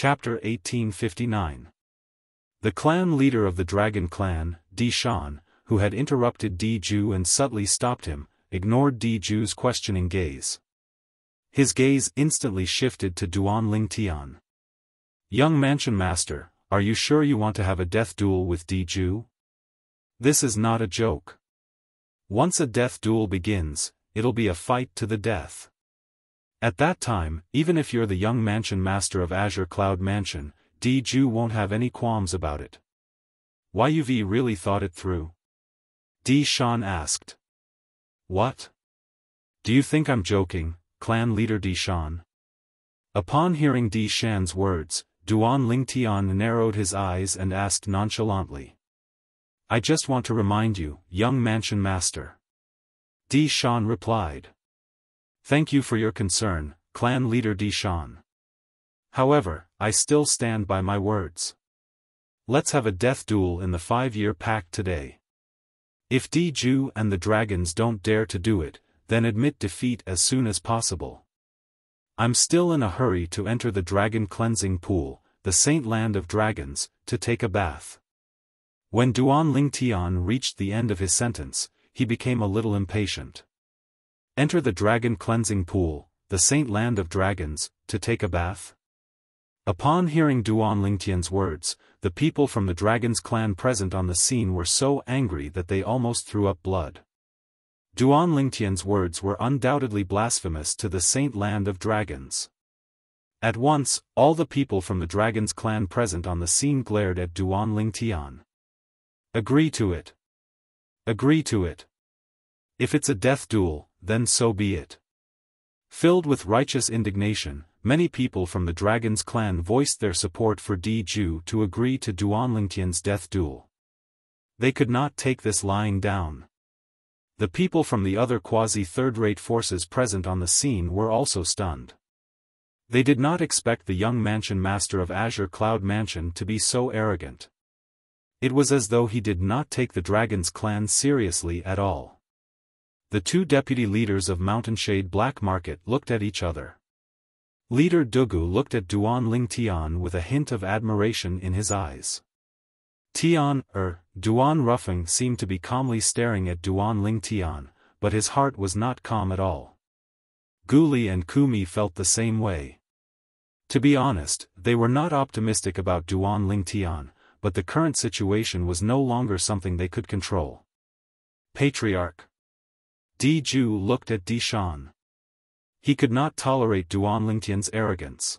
Chapter 1859. The clan leader of the dragon clan, Di Shan, who had interrupted Di Ju and subtly stopped him, ignored Di Ju's questioning gaze. His gaze instantly shifted to Duan Ling Tian. "Young mansion master, are you sure you want to have a death duel with Di Ju? This is not a joke. Once a death duel begins, it'll be a fight to the death. At that time, even if you're the young mansion master of Azure Cloud Mansion, Di Ju won't have any qualms about it." "You've really thought it through?" Di Shan asked. "What? Do you think I'm joking, clan leader Di Shan?" Upon hearing Di Shan's words, Duan Ling Tian narrowed his eyes and asked nonchalantly. "I just want to remind you, young mansion master." Di Shan replied. "Thank you for your concern, clan leader Di Shan. However, I still stand by my words. Let's have a death duel in the 5-year pact today. If Di Ju and the dragons don't dare to do it, then admit defeat as soon as possible. I'm still in a hurry to enter the dragon cleansing pool, the Saint Land of Dragons, to take a bath." When Duan Ling Tian reached the end of his sentence, he became a little impatient. Enter the dragon cleansing pool, the Saint Land of Dragons, to take a bath? Upon hearing Duan Ling Tian's words, the people from the dragon's clan present on the scene were so angry that they almost threw up blood. Duan Ling Tian's words were undoubtedly blasphemous to the Saint Land of Dragons. At once, all the people from the dragon's clan present on the scene glared at Duan Ling Tian. "Agree to it. Agree to it. If it's a death duel, then so be it." Filled with righteous indignation, many people from the dragon's clan voiced their support for Di Ju to agree to Duan Ling Tian's death duel. They could not take this lying down. The people from the other quasi-third-rate forces present on the scene were also stunned. They did not expect the young mansion master of Azure Cloud Mansion to be so arrogant. It was as though he did not take the dragon's clan seriously at all. The two deputy leaders of Mountainshade Black Market looked at each other. Leader Dugu looked at Duan Ling Tian with a hint of admiration in his eyes. Duan Rufeng seemed to be calmly staring at Duan Ling Tian, but his heart was not calm at all. Guli and Kumi felt the same way. To be honest, they were not optimistic about Duan Ling Tian, but the current situation was no longer something they could control. Patriarch. Di Ju looked at Di Shan. He could not tolerate Duan Ling Tian's arrogance.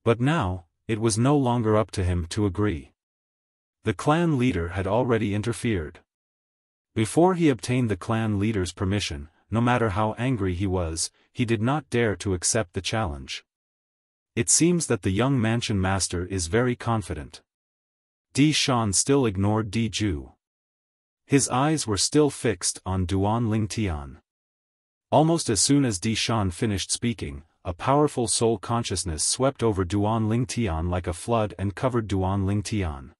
But now, it was no longer up to him to agree. The clan leader had already interfered. Before he obtained the clan leader's permission, no matter how angry he was, he did not dare to accept the challenge. It seems that the young mansion master is very confident. Di Shan still ignored Di Ju. His eyes were still fixed on Duan Ling Tian. Almost as soon as Di Shan finished speaking, a powerful soul consciousness swept over Duan Ling Tian like a flood and covered Duan Ling Tian.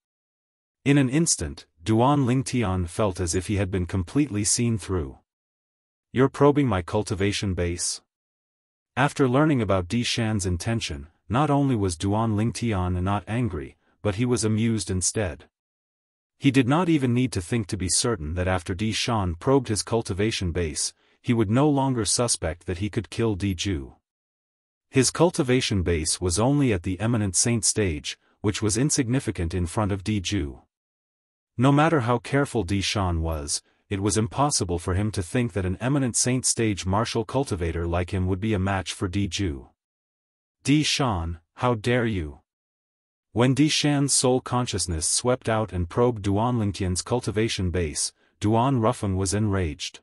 In an instant, Duan Ling Tian felt as if he had been completely seen through. "You're probing my cultivation base?" After learning about Di Shan's intention, not only was Duan Ling Tian not angry, but he was amused instead. He did not even need to think to be certain that after Di Shan probed his cultivation base, he would no longer suspect that he could kill Di Ju. His cultivation base was only at the eminent saint stage, which was insignificant in front of Di Ju. No matter how careful Di Shan was, it was impossible for him to think that an eminent saint stage martial cultivator like him would be a match for Di Ju. "Di Shan, how dare you!" When Di Shan's soul consciousness swept out and probed Duan Ling Tian's cultivation base, Duan Rufeng was enraged.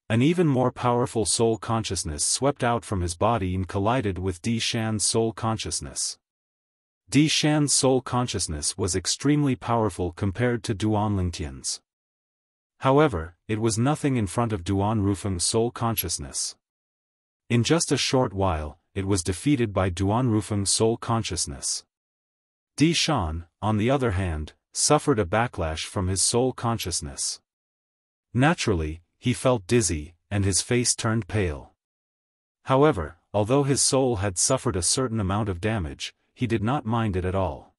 An even more powerful soul consciousness swept out from his body and collided with Di Shan's soul consciousness. Di Shan's soul consciousness was extremely powerful compared to Duan Ling Tian's. However, it was nothing in front of Duan Rufeng's soul consciousness. In just a short while, it was defeated by Duan Rufeng's soul consciousness. Di Shan, on the other hand, suffered a backlash from his soul consciousness. Naturally, he felt dizzy, and his face turned pale. However, although his soul had suffered a certain amount of damage, he did not mind it at all.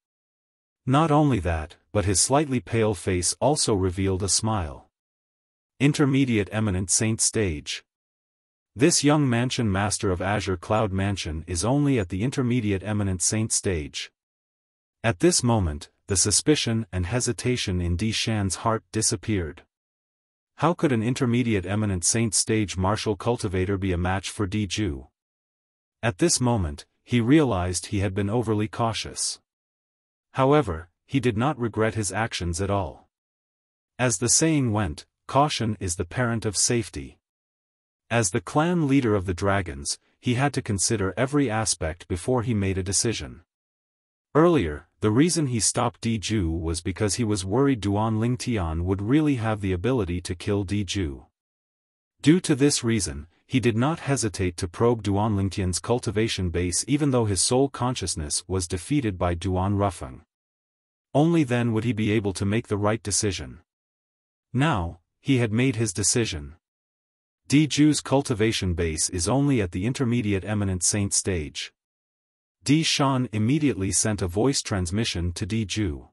Not only that, but his slightly pale face also revealed a smile. Intermediate Eminent Saint stage. This young mansion master of Azure Cloud Mansion is only at the Intermediate Eminent Saint stage. At this moment, the suspicion and hesitation in Di Shan's heart disappeared. How could an Intermediate Eminent Saint stage martial cultivator be a match for Di Ju? At this moment, he realized he had been overly cautious. However, he did not regret his actions at all. As the saying went, caution is the parent of safety. As the clan leader of the dragons, he had to consider every aspect before he made a decision. Earlier, the reason he stopped Di Ju was because he was worried Duan Lingtian would really have the ability to kill Di Ju. Due to this reason, he did not hesitate to probe Duan Lingtian's cultivation base even though his soul consciousness was defeated by Duan Rufeng. Only then would he be able to make the right decision. Now, he had made his decision. Di Ju's cultivation base is only at the Intermediate Eminent Saint stage. Di Shan immediately sent a voice transmission to Di Ju.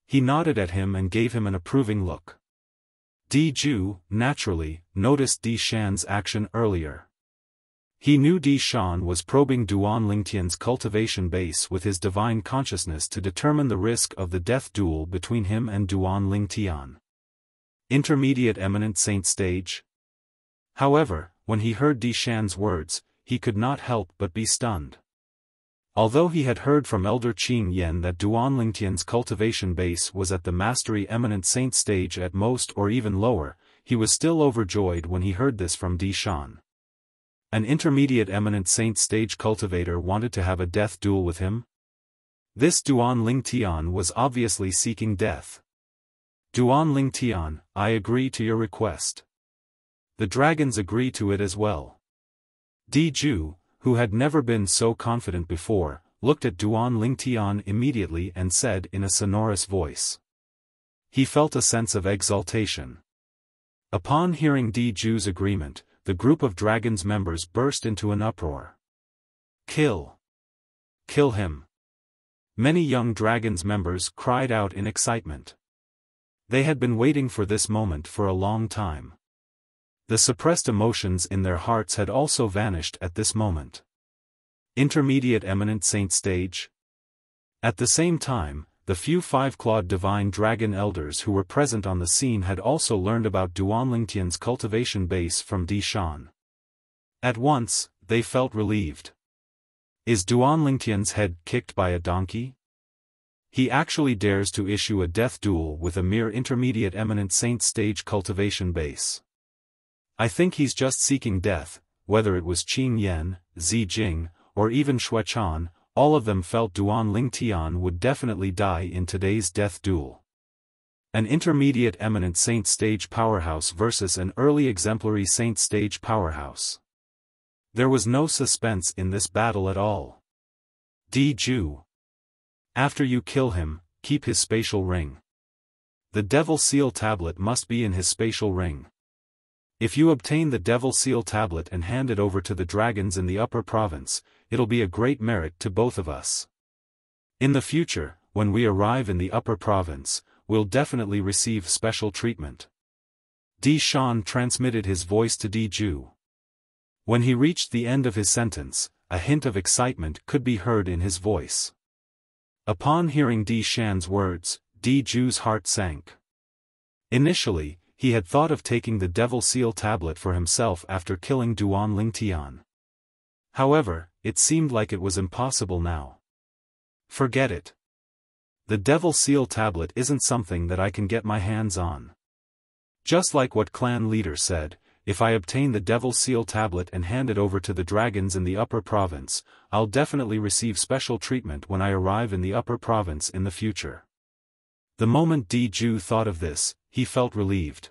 He nodded at him and gave him an approving look. Di Ju, naturally, noticed Di Shan's action earlier. He knew Di Shan was probing Duan Lingtian's cultivation base with his divine consciousness to determine the risk of the death duel between him and Duan Lingtian. Intermediate Eminent Saint stage? However, when he heard Di Shan's words, he could not help but be stunned. Although he had heard from Elder Qing Yan that Duan Lingtian's cultivation base was at the Mastery Eminent Saint stage at most or even lower, he was still overjoyed when he heard this from Di Shan. An Intermediate Eminent Saint stage cultivator wanted to have a death duel with him? This Duan Lingtian was obviously seeking death. Duan Lingtian, I agree to your request. The dragons agree to it as well. Di Ju, who had never been so confident before, looked at Duan Lingtian immediately and said in a sonorous voice. He felt a sense of exultation. Upon hearing Di Ju's agreement, the group of dragons members burst into an uproar. Kill! Kill him! Many young dragons members cried out in excitement. They had been waiting for this moment for a long time. The suppressed emotions in their hearts had also vanished at this moment. Intermediate Eminent Saint stage? At the same time, the few five-clawed divine dragon elders who were present on the scene had also learned about Duan Lingtian's cultivation base from Di Shan. At once, they felt relieved. Is Duan Lingtian's head kicked by a donkey? He actually dares to issue a death duel with a mere Intermediate Eminent Saint stage cultivation base. I think he's just seeking death. Whether it was Qing Yan, Zi Jing, or even Xuechan, all of them felt Duan Lingtian would definitely die in today's death duel. An Intermediate Eminent Saint stage powerhouse versus an early exemplary Saint stage powerhouse. There was no suspense in this battle at all. Di Ju. After you kill him, keep his spatial ring. The Devil Seal tablet must be in his spatial ring. If you obtain the Devil Seal tablet and hand it over to the dragons in the upper province, it'll be a great merit to both of us. In the future, when we arrive in the upper province, we'll definitely receive special treatment. Di Shan transmitted his voice to Di Ju. When he reached the end of his sentence, a hint of excitement could be heard in his voice. Upon hearing Di Shan's words, Di Ju's heart sank. Initially, he had thought of taking the Devil Seal tablet for himself after killing Duan Lingtian. However, it seemed like it was impossible now. Forget it. The Devil Seal tablet isn't something that I can get my hands on. Just like what clan leader said, if I obtain the Devil Seal tablet and hand it over to the dragons in the upper province, I'll definitely receive special treatment when I arrive in the upper province in the future. The moment Di Ju thought of this, he felt relieved.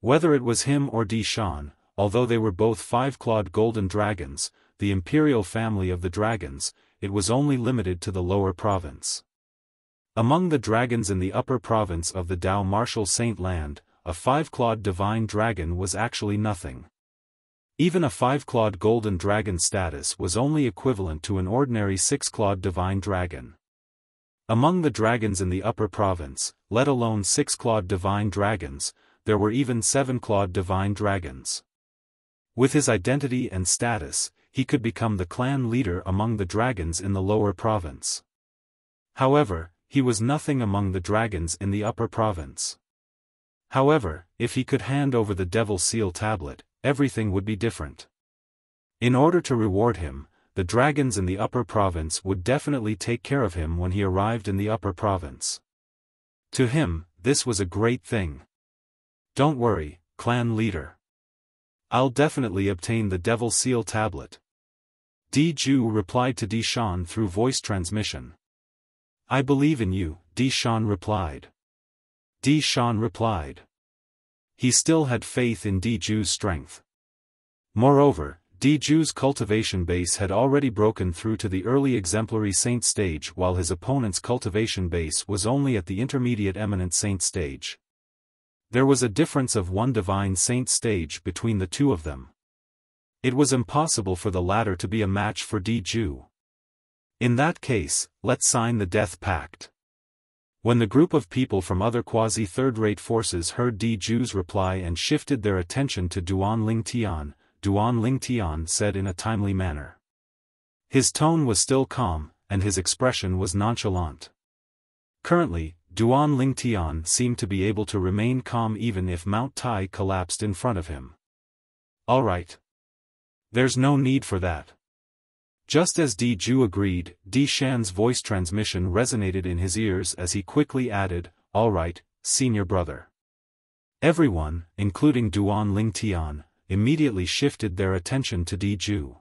Whether it was him or Di Shan, although they were both five-clawed golden dragons, the imperial family of the dragons, it was only limited to the lower province. Among the dragons in the upper province of the Dao Martial Saint Land, a five-clawed divine dragon was actually nothing. Even a 5-clawed golden dragon status was only equivalent to an ordinary 6-clawed divine dragon. Among the dragons in the upper province, let alone 6-clawed divine dragons, there were even 7-clawed divine dragons. With his identity and status, he could become the clan leader among the dragons in the lower province. However, he was nothing among the dragons in the upper province. However, if he could hand over the Devil Seal tablet, everything would be different. In order to reward him, the dragons in the upper province would definitely take care of him when he arrived in the upper province. To him, this was a great thing. Don't worry, clan leader. I'll definitely obtain the Devil Seal tablet. Di-Ju replied to Di-Shan through voice transmission. I believe in you, Di-Shan replied. Di-Shan replied. He still had faith in Di-Ju's strength. Moreover, Di-Ju's cultivation base had already broken through to the early exemplary saint stage while his opponent's cultivation base was only at the intermediate eminent saint stage. There was a difference of one divine saint stage between the two of them. It was impossible for the latter to be a match for Di-Ju. In that case, let's sign the death pact. When the group of people from other quasi-third-rate forces heard Di-Ju's reply and shifted their attention to Duan Lingtian, Duan Lingtian said in a timely manner. His tone was still calm, and his expression was nonchalant. Currently, Duan Lingtian seemed to be able to remain calm even if Mount Tai collapsed in front of him. All right. There's no need for that. Just as Di-Ju agreed, Di-Shan's voice transmission resonated in his ears as he quickly added, all right, senior brother. Everyone, including Duan Lingtian, immediately shifted their attention to Di-Ju.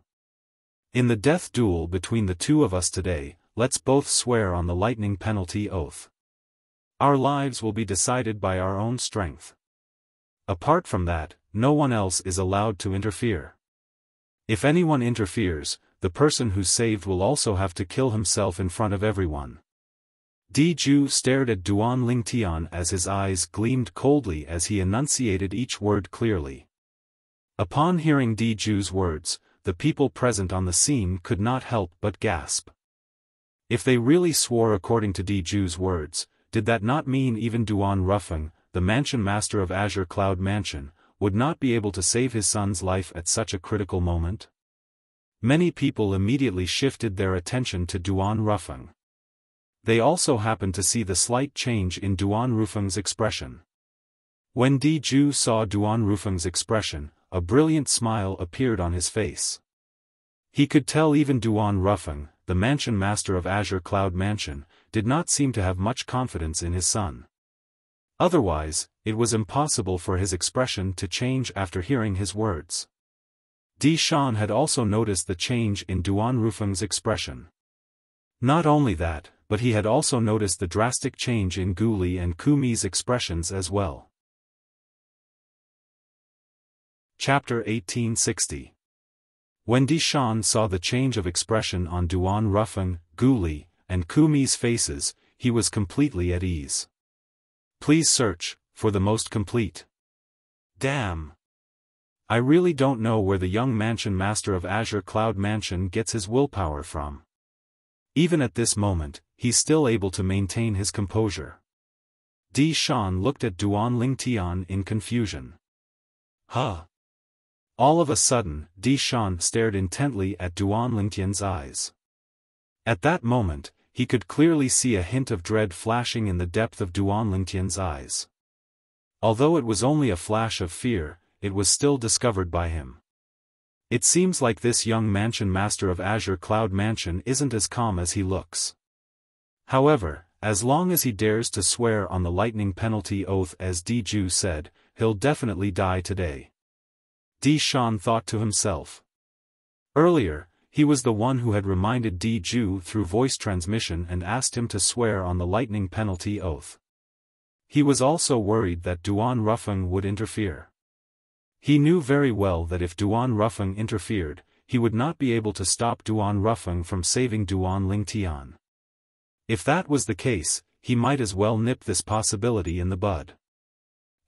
In the death duel between the two of us today, let's both swear on the lightning penalty oath. Our lives will be decided by our own strength. Apart from that, no one else is allowed to interfere. If anyone interferes, the person who's saved will also have to kill himself in front of everyone. Di-Ju stared at Duan Lingtian as his eyes gleamed coldly as he enunciated each word clearly. Upon hearing Di-Ju's words, the people present on the scene could not help but gasp. If they really swore according to Di-Ju's words, did that not mean even Duan Rufeng, the mansion master of Azure Cloud Mansion, would not be able to save his son's life at such a critical moment? Many people immediately shifted their attention to Duan Rufeng. They also happened to see the slight change in Duan Rufeng's expression. When Di-Ju saw Duan Rufeng's expression, a brilliant smile appeared on his face. He could tell even Duan Rufeng, the mansion master of Azure Cloud Mansion, did not seem to have much confidence in his son. Otherwise, it was impossible for his expression to change after hearing his words. Di-Shan had also noticed the change in Duan Rufeng's expression. Not only that, but he had also noticed the drastic change in Gu Li and Ku Mi's expressions as well. Chapter 1860. When Di-Shan saw the change of expression on Duan Rufeng, Gu Li, and Ku Mi's faces, he was completely at ease. Please search for the most complete. Damn. I really don't know where the young mansion master of Azure Cloud Mansion gets his willpower from. Even at this moment, he's still able to maintain his composure. Di-Shan looked at Duan Lingtian in confusion. Huh? All of a sudden, Di-Shan stared intently at Duan Lingtian's eyes. At that moment, he could clearly see a hint of dread flashing in the depth of Duan Lingtian's eyes. Although it was only a flash of fear, it was still discovered by him. It seems like this young mansion master of Azure Cloud Mansion isn't as calm as he looks. However, as long as he dares to swear on the lightning penalty oath as Di-Ju said, he'll definitely die today. Di-Shan thought to himself. Earlier, he was the one who had reminded Di-Ju through voice transmission and asked him to swear on the lightning penalty oath. He was also worried that Duan Rufeng would interfere. He knew very well that if Duan Rufeng interfered, he would not be able to stop Duan Rufeng from saving Duan Lingtian. If that was the case, he might as well nip this possibility in the bud.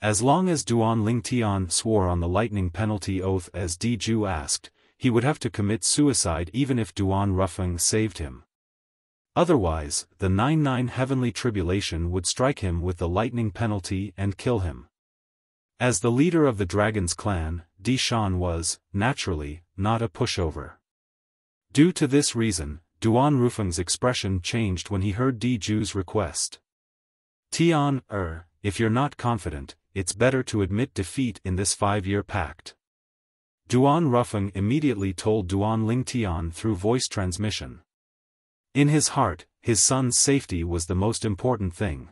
As long as Duan Lingtian swore on the lightning penalty oath as Diju asked, he would have to commit suicide even if Duan Rufeng saved him. Otherwise, the 99 heavenly tribulation would strike him with the lightning penalty and kill him. As the leader of the dragon's clan, Di Shan was, naturally, not a pushover. Due to this reason, Duan Rufeng's expression changed when he heard Diju's request. Tian, if you're not confident, it's better to admit defeat in this 5-year pact. Duan Rufeng immediately told Duan Lingtian through voice transmission. In his heart, his son's safety was the most important thing.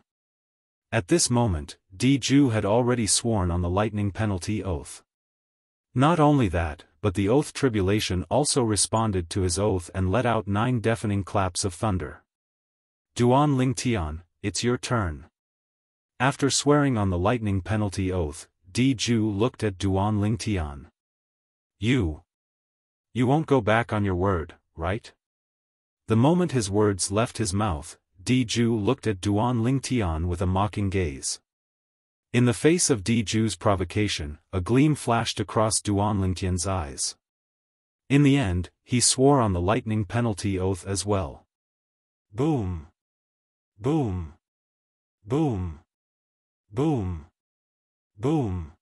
At this moment, Diju had already sworn on the lightning penalty oath. Not only that, but the oath tribulation also responded to his oath and let out 9 deafening claps of thunder. Duan Lingtian, it's your turn. After swearing on the lightning penalty oath, Diju looked at Duan Lingtian. You won't go back on your word, right? The moment his words left his mouth, Diju looked at Duan Lingtian with a mocking gaze. In the face of Diju's provocation, a gleam flashed across Duan Lingtian's eyes. In the end, he swore on the lightning penalty oath as well. Boom! Boom! Boom! Boom! Boom!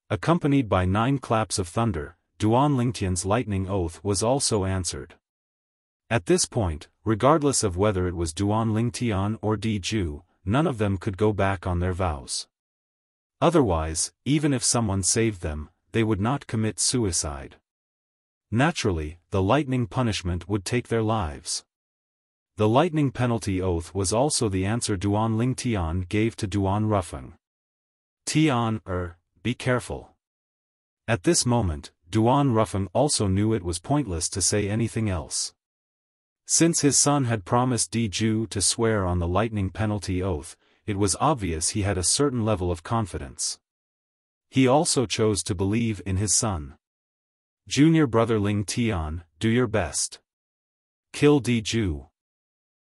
Accompanied by 9 claps of thunder, Duan Lingtian's lightning oath was also answered. At this point, regardless of whether it was Duan Lingtian or Diju, none of them could go back on their vows. Otherwise, even if someone saved them, they would not commit suicide. Naturally, the lightning punishment would take their lives. The lightning penalty oath was also the answer Duan Lingtian gave to Duan Rufeng. Tian, be careful. At this moment, Duan Rufeng also knew it was pointless to say anything else. Since his son had promised Diju to swear on the lightning penalty oath, it was obvious he had a certain level of confidence. He also chose to believe in his son. Junior brother Ling Tian, do your best. Kill Diju.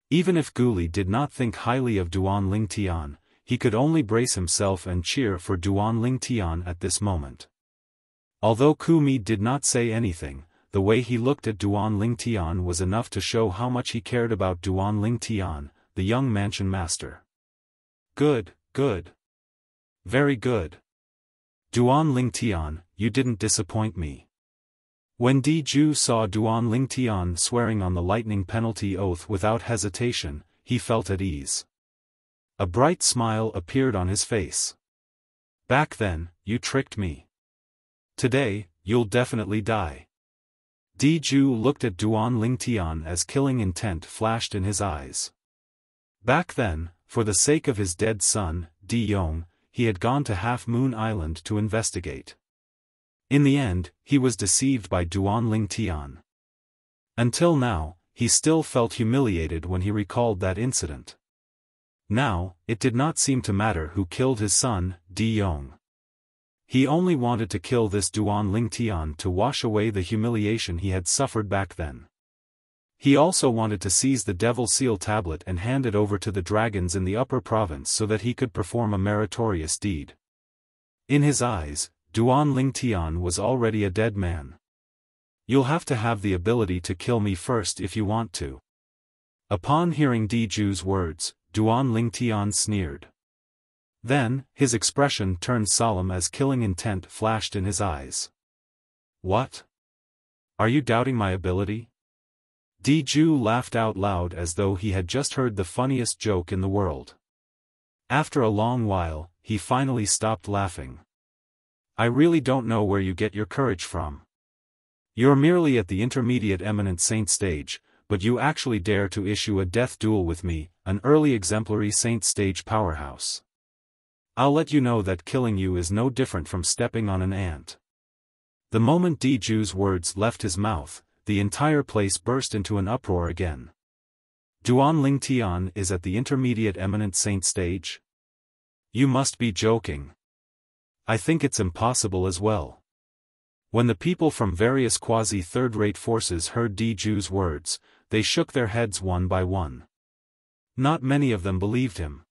Even if Guli did not think highly of Duan Lingtian, he could only brace himself and cheer for Duan Lingtian at this moment. Although Kumi did not say anything, the way he looked at Duan Lingtian was enough to show how much he cared about Duan Lingtian, the young mansion master. Good, good. Very good. Duan Lingtian, you didn't disappoint me. When Diju saw Duan Lingtian swearing on the lightning penalty oath without hesitation, he felt at ease. A bright smile appeared on his face. Back then, you tricked me. Today, you'll definitely die. Diju looked at Duan Lingtian as killing intent flashed in his eyes. Back then, for the sake of his dead son, Di Yong, he had gone to Half Moon Island to investigate. In the end, he was deceived by Duan Lingtian. Until now, he still felt humiliated when he recalled that incident. Now, it did not seem to matter who killed his son, Di Yong. He only wanted to kill this Duan Lingtian to wash away the humiliation he had suffered back then. He also wanted to seize the Devil Seal tablet and hand it over to the dragons in the upper province so that he could perform a meritorious deed. In his eyes, Duan Lingtian was already a dead man. You'll have to have the ability to kill me first if you want to. Upon hearing Diju's words, Duan Lingtian sneered. Then, his expression turned solemn as killing intent flashed in his eyes. What? Are you doubting my ability? Diju laughed out loud as though he had just heard the funniest joke in the world. After a long while, he finally stopped laughing. I really don't know where you get your courage from. You're merely at the intermediate eminent saint stage, but you actually dare to issue a death duel with me, an early exemplary saint stage powerhouse. I'll let you know that killing you is no different from stepping on an ant. The moment Diju's words left his mouth, the entire place burst into an uproar again. Duan Lingtian is at the intermediate eminent saint stage? You must be joking. I think it's impossible as well. When the people from various quasi-third-rate forces heard Diju's words, they shook their heads one by one. Not many of them believed him.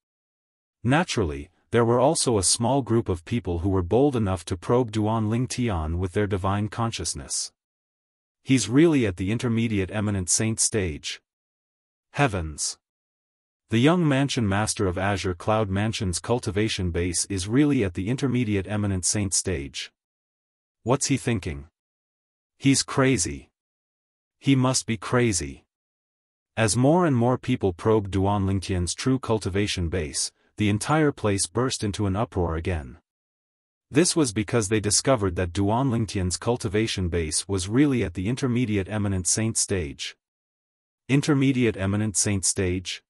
Naturally, there were also a small group of people who were bold enough to probe Duan Ling Tian with their divine consciousness. He's really at the intermediate eminent saint stage. Heavens! The young mansion master of Azure Cloud Mansion's cultivation base is really at the intermediate eminent saint stage. What's he thinking? He's crazy. He must be crazy. As more and more people probed Duan Lingtian's true cultivation base, the entire place burst into an uproar again. This was because they discovered that Duan Lingtian's cultivation base was really at the intermediate eminent saint stage. Intermediate eminent saint stage?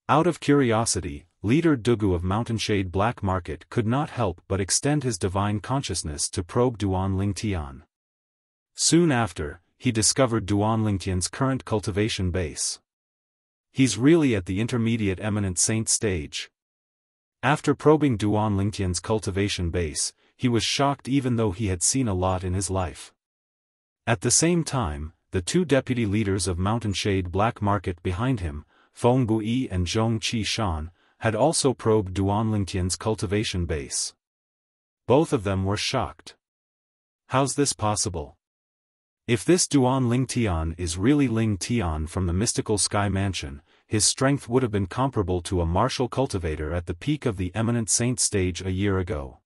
Out of curiosity, leader Dugu of Mountainshade Black Market could not help but extend his divine consciousness to probe Duan Lingtian. Soon after, he discovered Duan Lingtian's current cultivation base. He's really at the intermediate eminent saint stage. After probing Duan Lingtian's cultivation base, he was shocked even though he had seen a lot in his life. At the same time, the two deputy leaders of Mountainshade Black Market behind him, Feng Bui and Zhong Qishan, had also probed Duan Lingtian's cultivation base. Both of them were shocked. How's this possible? If this Duan Lingtian is really Ling Tian from the mystical Sky Mansion, his strength would have been comparable to a martial cultivator at the peak of the eminent saint stage a year ago.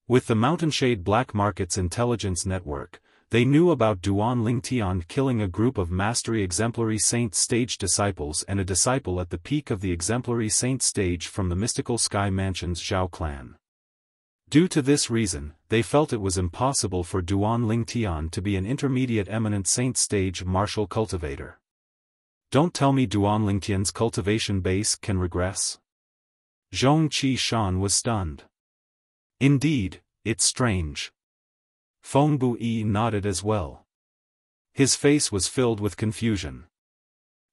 With the Mountainshade Black Market's intelligence network, they knew about Duan Lingtian killing a group of mastery exemplary saint stage disciples and a disciple at the peak of the exemplary saint stage from the mystical Sky Mansion's Zhao clan. Due to this reason, they felt it was impossible for Duan Lingtian to be an intermediate eminent saint stage martial cultivator. Don't tell me Duan Lingtian's cultivation base can regress? Zhong Qishan was stunned. Indeed, it's strange. Feng Bui nodded as well. His face was filled with confusion.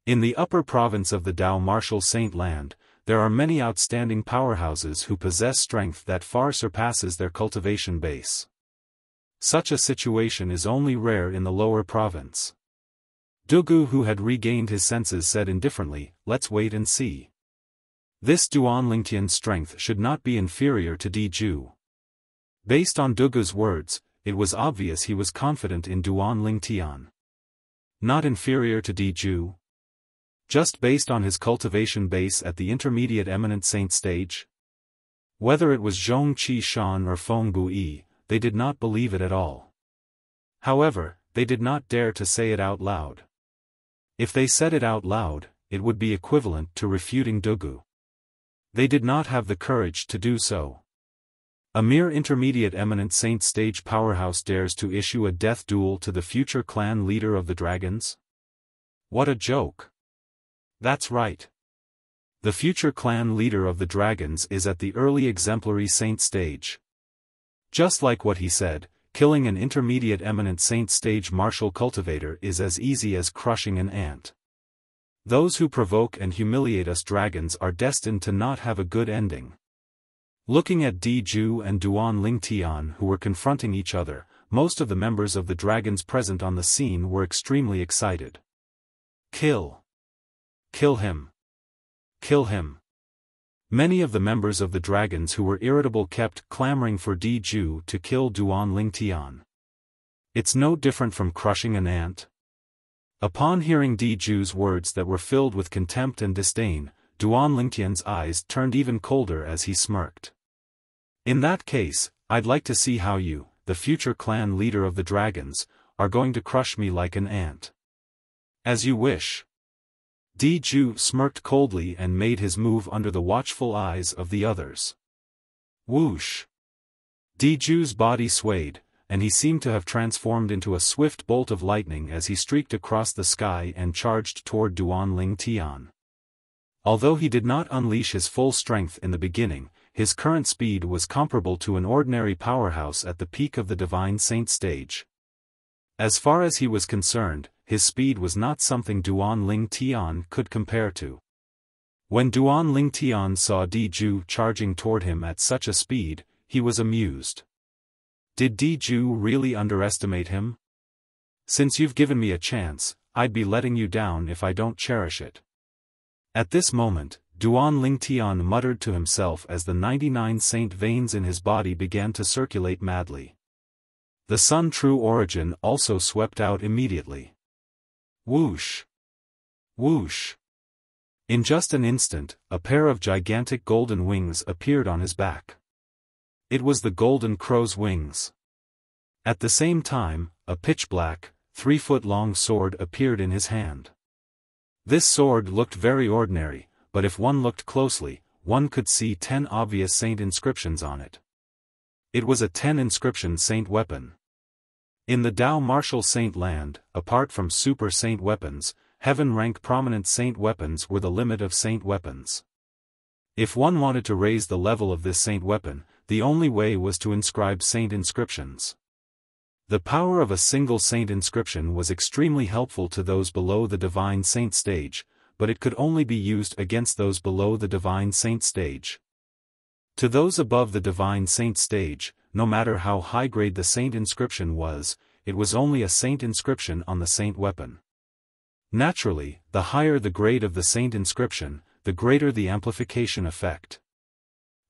In the upper province of the Dao Martial Saint Land, there are many outstanding powerhouses who possess strength that far surpasses their cultivation base. Such a situation is only rare in the lower province. Dugu, who had regained his senses, said indifferently, "Let's wait and see." This Duan Lingtian's strength should not be inferior to Diju. Based on Dugu's words, it was obvious he was confident in Duan Lingtian. Not inferior to Diju? Just based on his cultivation base at the intermediate eminent saint stage? Whether it was Zhong Qishan or Feng Bui, they did not believe it at all. However, they did not dare to say it out loud. If they said it out loud, it would be equivalent to refuting Dugu. They did not have the courage to do so. A mere intermediate eminent saint stage powerhouse dares to issue a death duel to the future clan leader of the dragons? What a joke! That's right. The future clan leader of the dragons is at the early exemplary saint stage. Just like what he said, killing an intermediate eminent saint stage martial cultivator is as easy as crushing an ant. Those who provoke and humiliate us dragons are destined to not have a good ending. Looking at Diju and Duan Lingtian who were confronting each other, most of the members of the dragons present on the scene were extremely excited. Kill! Kill him! Kill him! Many of the members of the dragons who were irritable kept clamoring for Diju to kill Duan Lingtian. It's no different from crushing an ant. Upon hearing Diju's words that were filled with contempt and disdain, Duan Lingtian's eyes turned even colder as he smirked. In that case, I'd like to see how you, the future clan leader of the dragons, are going to crush me like an ant. As you wish. Diju smirked coldly and made his move under the watchful eyes of the others. Whoosh! Diju's body swayed, and he seemed to have transformed into a swift bolt of lightning as he streaked across the sky and charged toward Duan Lingtian. Although he did not unleash his full strength in the beginning, his current speed was comparable to an ordinary powerhouse at the peak of the divine saint stage. As far as he was concerned, his speed was not something Duan Lingtian could compare to. When Duan Lingtian saw Diju charging toward him at such a speed, he was amused. Did Diju really underestimate him? Since you've given me a chance, I'd be letting you down if I don't cherish it. At this moment, Duan Lingtian muttered to himself as the 99 saint veins in his body began to circulate madly. The Sun True Origin also swept out immediately. Whoosh! Whoosh! In just an instant, a pair of gigantic golden wings appeared on his back. It was the Golden Crow's wings. At the same time, a pitch-black, 3-foot-long sword appeared in his hand. This sword looked very ordinary, but if one looked closely, one could see 10 obvious saint inscriptions on it. It was a 10-inscription saint weapon. In the Tao martial saint land, apart from super saint weapons, heaven-rank prominent saint weapons were the limit of saint weapons. If one wanted to raise the level of this saint weapon, the only way was to inscribe saint inscriptions. The power of a single saint inscription was extremely helpful to those below the divine saint stage, but it could only be used against those below the divine saint stage. To those above the divine saint stage, no matter how high-grade the saint inscription was, it was only a saint inscription on the saint weapon. Naturally, the higher the grade of the saint inscription, the greater the amplification effect.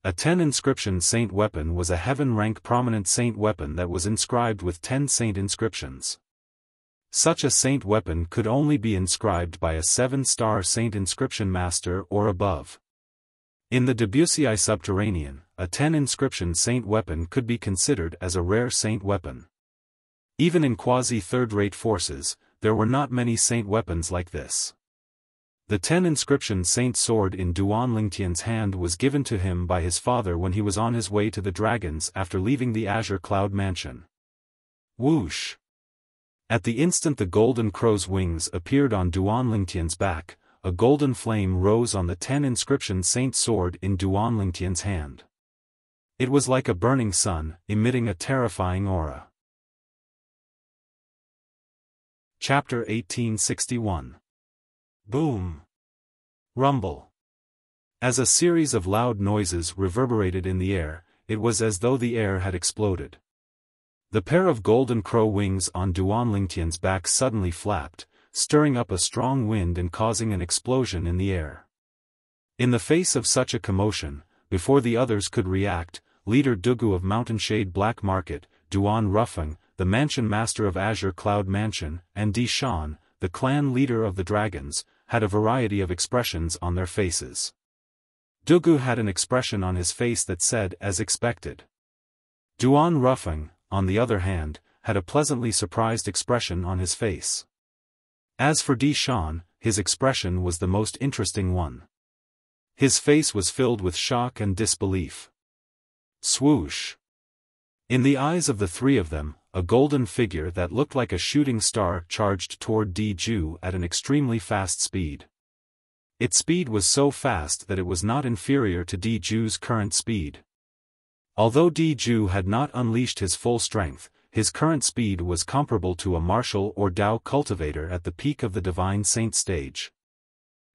A 10-inscription saint weapon was a heaven-rank prominent saint weapon that was inscribed with 10 saint inscriptions. Such a saint weapon could only be inscribed by a 7-star saint inscription master or above. In the Debussy Subterranean, a 10-inscription saint weapon could be considered as a rare saint weapon. Even in quasi-third-rate forces, there were not many saint weapons like this. The 10-inscription saint sword in Duan Lingtian's hand was given to him by his father when he was on his way to the dragons after leaving the Azure Cloud Mansion. Whoosh! At the instant the Golden Crow's wings appeared on Duan Lingtian's back, a golden flame rose on the 10-inscription saint sword in Duan Lingtian's hand. It was like a burning sun, emitting a terrifying aura. Chapter 1861. Boom! Rumble! As a series of loud noises reverberated in the air, it was as though the air had exploded. The pair of Golden Crow wings on Duan Lingtian's back suddenly flapped, stirring up a strong wind and causing an explosion in the air. In the face of such a commotion, before the others could react, leader Dugu of Mountainshade Black Market, Duan Ruffeng, the mansion master of Azure Cloud Mansion, and Di Shan, the clan leader of the dragons, had a variety of expressions on their faces. Dugu had an expression on his face that said as expected. Duan Ruffeng, on the other hand, had a pleasantly surprised expression on his face. As for Di Shan, his expression was the most interesting one. His face was filled with shock and disbelief. Swoosh! In the eyes of the three of them, a golden figure that looked like a shooting star charged toward Di Ju at an extremely fast speed. Its speed was so fast that it was not inferior to Di Ju's current speed. Although Di Ju had not unleashed his full strength, his current speed was comparable to a martial or Tao cultivator at the peak of the divine saint stage.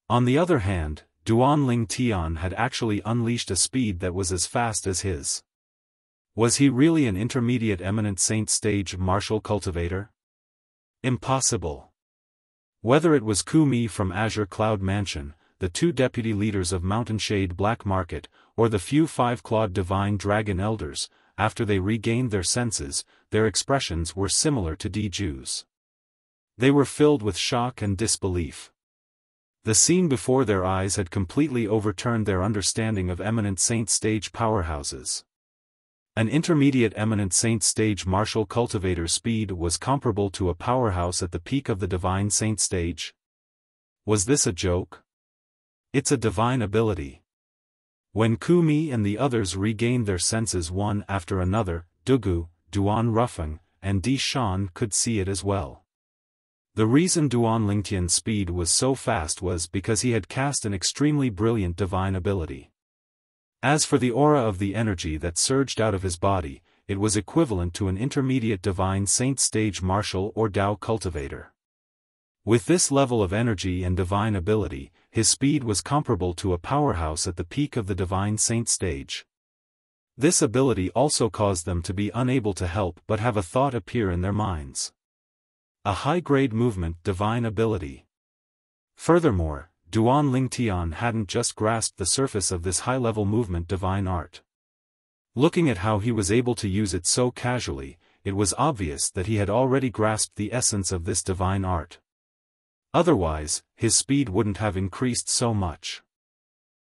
On the other hand, Duan Lingtian had actually unleashed a speed that was as fast as his. Was he really an intermediate eminent saint stage martial cultivator? Impossible. Whether it was Kumi from Azure Cloud Mansion, the 2 deputy leaders of Mountainshade Black Market, or the few 5-clawed divine dragon elders, after they regained their senses, their expressions were similar to Di Ju's. They were filled with shock and disbelief. The scene before their eyes had completely overturned their understanding of eminent saint stage powerhouses. An intermediate eminent saint stage martial cultivator's speed was comparable to a powerhouse at the peak of the divine saint stage. Was this a joke? It's a divine ability. When Kumi and the others regained their senses one after another, Dugu, Duan Ruffeng, and Di Shan could see it as well. The reason Duan Lingtian's speed was so fast was because he had cast an extremely brilliant divine ability. As for the aura of the energy that surged out of his body, it was equivalent to an intermediate divine saint stage martial or Tao cultivator. With this level of energy and divine ability, his speed was comparable to a powerhouse at the peak of the divine saint stage. This ability also caused them to be unable to help but have a thought appear in their minds. A high-grade movement divine ability. Furthermore, Duan Lingtian hadn't just grasped the surface of this high-level movement divine art. Looking at how he was able to use it so casually, it was obvious that he had already grasped the essence of this divine art. Otherwise, his speed wouldn't have increased so much.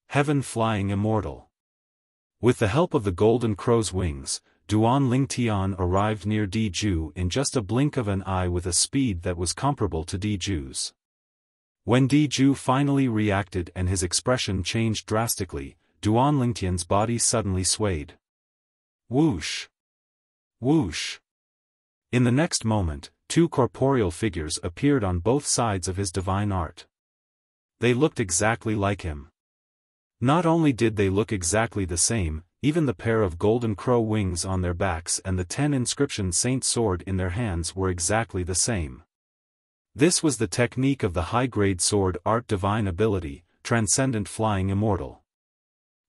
Heaven flying immortal. With the help of the golden crow's wings, Duan Lingtian arrived near Diju in just a blink of an eye with a speed that was comparable to Diju's. When Diju finally reacted and his expression changed drastically, Duan Lingtian's body suddenly swayed. Whoosh! Whoosh! In the next moment, two corporeal figures appeared on both sides of his divine art. They looked exactly like him. Not only did they look exactly the same, even the pair of golden crow wings on their backs and the 10 inscription saint sword in their hands were exactly the same. This was the technique of the high-grade sword art divine ability, transcendent flying immortal.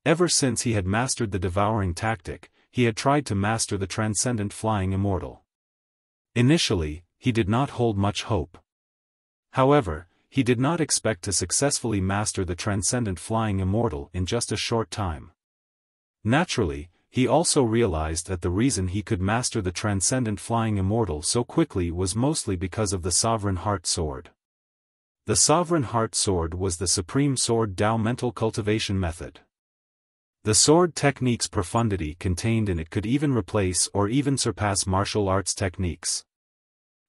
Ever since he had mastered the devouring tactic, he had tried to master the transcendent flying immortal. Initially, he did not hold much hope. However, he did not expect to successfully master the transcendent flying immortal in just a short time. Naturally, he also realized that the reason he could master the transcendent flying immortal so quickly was mostly because of the Sovereign Heart Sword. The Sovereign Heart Sword was the supreme sword Tao mental cultivation method. The sword technique's profundity contained in it could even replace or even surpass martial arts techniques.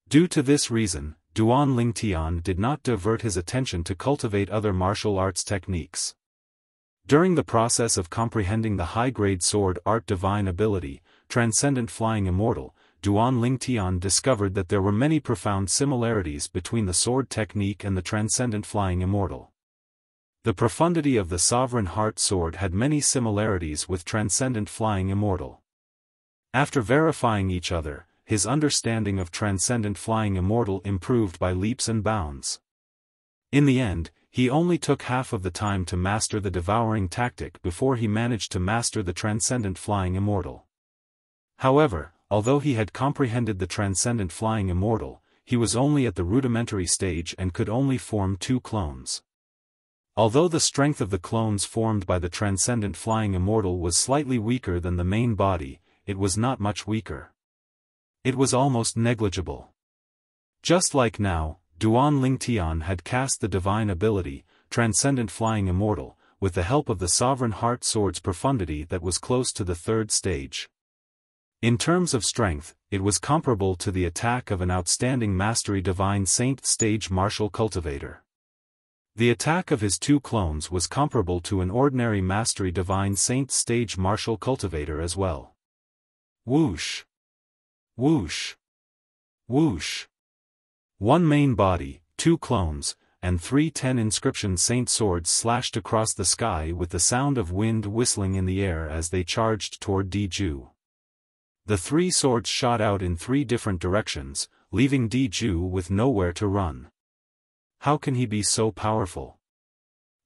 Due to this reason, Duan Lingtian did not divert his attention to cultivate other martial arts techniques. During the process of comprehending the high-grade sword art divine ability, transcendent flying immortal, Duan Lingtian discovered that there were many profound similarities between the sword technique and the transcendent flying immortal. The profundity of the Sovereign Heart Sword had many similarities with transcendent flying immortal. After verifying each other, his understanding of transcendent flying immortal improved by leaps and bounds. In the end, he only took half of the time to master the devouring tactic before he managed to master the transcendent flying immortal. However, although he had comprehended the transcendent flying immortal, he was only at the rudimentary stage and could only form 2 clones. Although the strength of the clones formed by the transcendent flying immortal was slightly weaker than the main body, it was not much weaker. It was almost negligible. Just like now, Duan Lingtian had cast the divine ability, transcendent flying immortal, with the help of the Sovereign Heart Sword's profundity that was close to the 3rd stage. In terms of strength, it was comparable to the attack of an outstanding mastery divine saint stage martial cultivator. The attack of his 2 clones was comparable to an ordinary mastery divine saint stage martial cultivator as well. Whoosh! Whoosh! Whoosh! 1 main body, 2 clones, and 3 10 inscription saint swords slashed across the sky with the sound of wind whistling in the air as they charged toward Diju. The 3 swords shot out in 3 different directions, leaving Diju with nowhere to run. How can he be so powerful?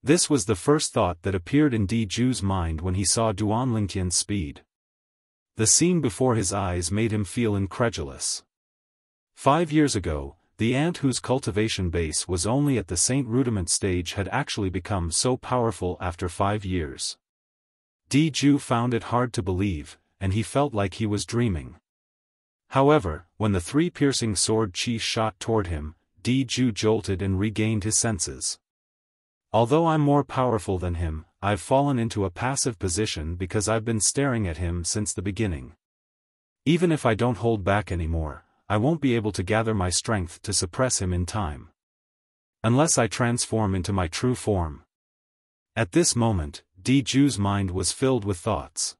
This was the first thought that appeared in Diju's mind when he saw Duan Lingtian's speed. The scene before his eyes made him feel incredulous. 5 years ago, the ant whose cultivation base was only at the Saint Rudiment stage had actually become so powerful after 5 years. Diju found it hard to believe, and he felt like he was dreaming. However, when the 3 piercing sword chi shot toward him, Diju jolted and regained his senses. Although I'm more powerful than him, I've fallen into a passive position because I've been staring at him since the beginning. Even if I don't hold back anymore, I won't be able to gather my strength to suppress him in time. Unless I transform into my true form. At this moment, Diju's mind was filled with thoughts.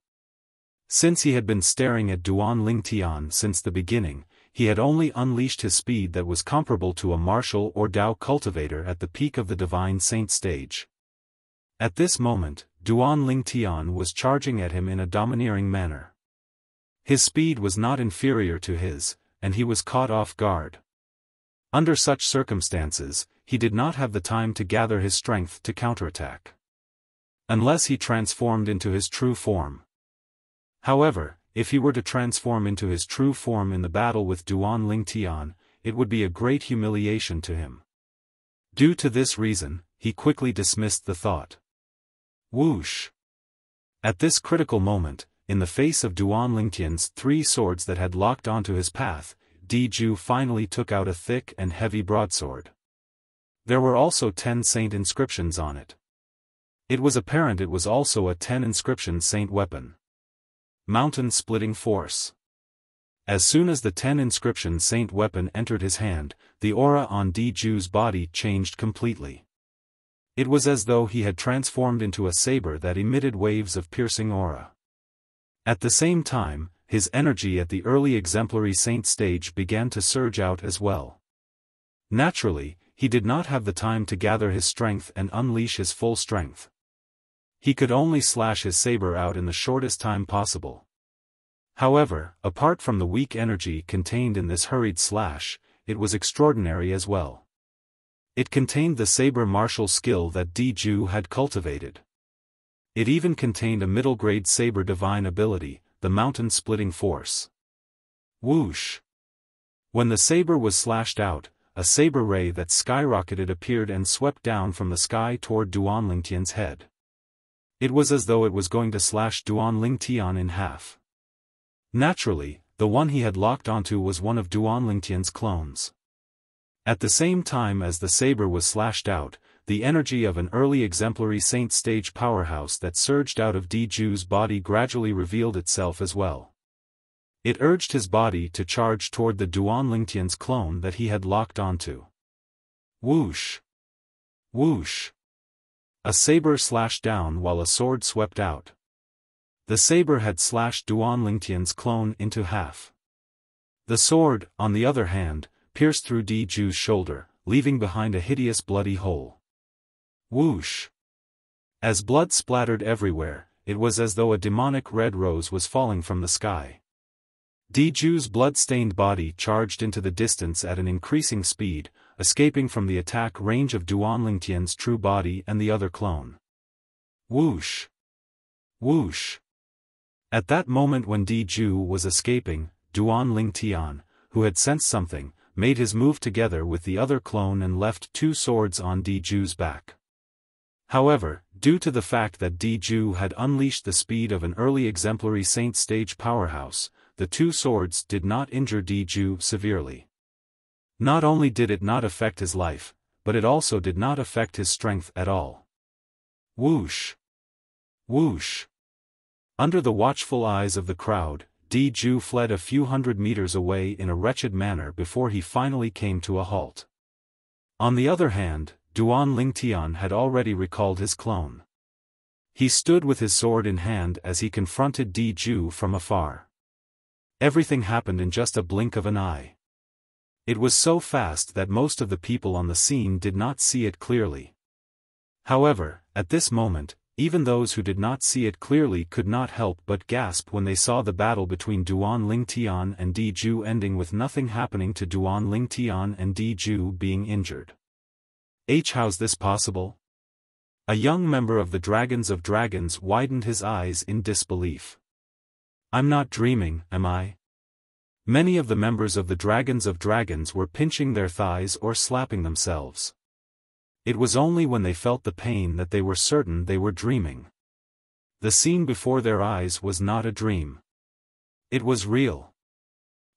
Since he had been staring at Duan Lingtian since the beginning, he had only unleashed his speed that was comparable to a martial or Tao cultivator at the peak of the divine saint stage. At this moment, Duan Lingtian was charging at him in a domineering manner. His speed was not inferior to his, and he was caught off guard. Under such circumstances, he did not have the time to gather his strength to counterattack. Unless he transformed into his true form. However, if he were to transform into his true form in the battle with Duan Lingtian, it would be a great humiliation to him. Due to this reason, he quickly dismissed the thought. Whoosh! At this critical moment, in the face of Duan Lingtian's 3 swords that had locked onto his path, Di finally took out a thick and heavy broadsword. There were also 10 saint inscriptions on it. It was apparent it was also a 10 inscription saint weapon. Mountain-splitting force. As soon as the 10 inscription saint weapon entered his hand, the aura on Diju's body changed completely. It was as though he had transformed into a saber that emitted waves of piercing aura. At the same time, his energy at the early exemplary saint stage began to surge out as well. Naturally, he did not have the time to gather his strength and unleash his full strength. He could only slash his saber out in the shortest time possible. However, apart from the weak energy contained in this hurried slash, it was extraordinary as well. It contained the saber martial skill that Diju had cultivated. It even contained a middle-grade saber divine ability, the mountain-splitting force. Whoosh! When the saber was slashed out, a saber ray that skyrocketed appeared and swept down from the sky toward Duan Lingtian's head. It was as though it was going to slash Duan Lingtian in half. Naturally, the one he had locked onto was one of Duan Lingtian's clones. At the same time as the saber was slashed out, the energy of an early exemplary saint stage powerhouse that surged out of Diju's body gradually revealed itself as well. It urged his body to charge toward the Duan Lingtian's clone that he had locked onto. Whoosh! Whoosh! A saber slashed down while a sword swept out. The saber had slashed Duan Lingtian's clone into half. The sword, on the other hand, pierced through Diju's shoulder, leaving behind a hideous bloody hole. Whoosh! As blood splattered everywhere, it was as though a demonic red rose was falling from the sky. Diju's blood-stained body charged into the distance at an increasing speed, escaping from the attack range of Duan Lingtian's true body and the other clone. Whoosh! Whoosh! At that moment when Diju was escaping, Duan Lingtian, who had sensed something, made his move together with the other clone and left 2 swords on Diju's back. However, due to the fact that Diju had unleashed the speed of an early exemplary saint stage powerhouse, the 2 swords did not injure Diju severely. Not only did it not affect his life, but it also did not affect his strength at all. Whoosh! Whoosh! Under the watchful eyes of the crowd, Diju fled a few hundred meters away in a wretched manner before he finally came to a halt. On the other hand, Duan Lingtian had already recalled his clone. He stood with his sword in hand as he confronted Diju from afar. Everything happened in just a blink of an eye. It was so fast that most of the people on the scene did not see it clearly. However, at this moment, even those who did not see it clearly could not help but gasp when they saw the battle between Duan Lingtian and Diju ending with nothing happening to Duan Lingtian and Diju being injured. How's this possible? A young member of the Dragons of Dragons widened his eyes in disbelief. I'm not dreaming, am I? Many of the members of the Dragons of Dragons were pinching their thighs or slapping themselves. It was only when they felt the pain that they were certain they were dreaming. The scene before their eyes was not a dream. It was real.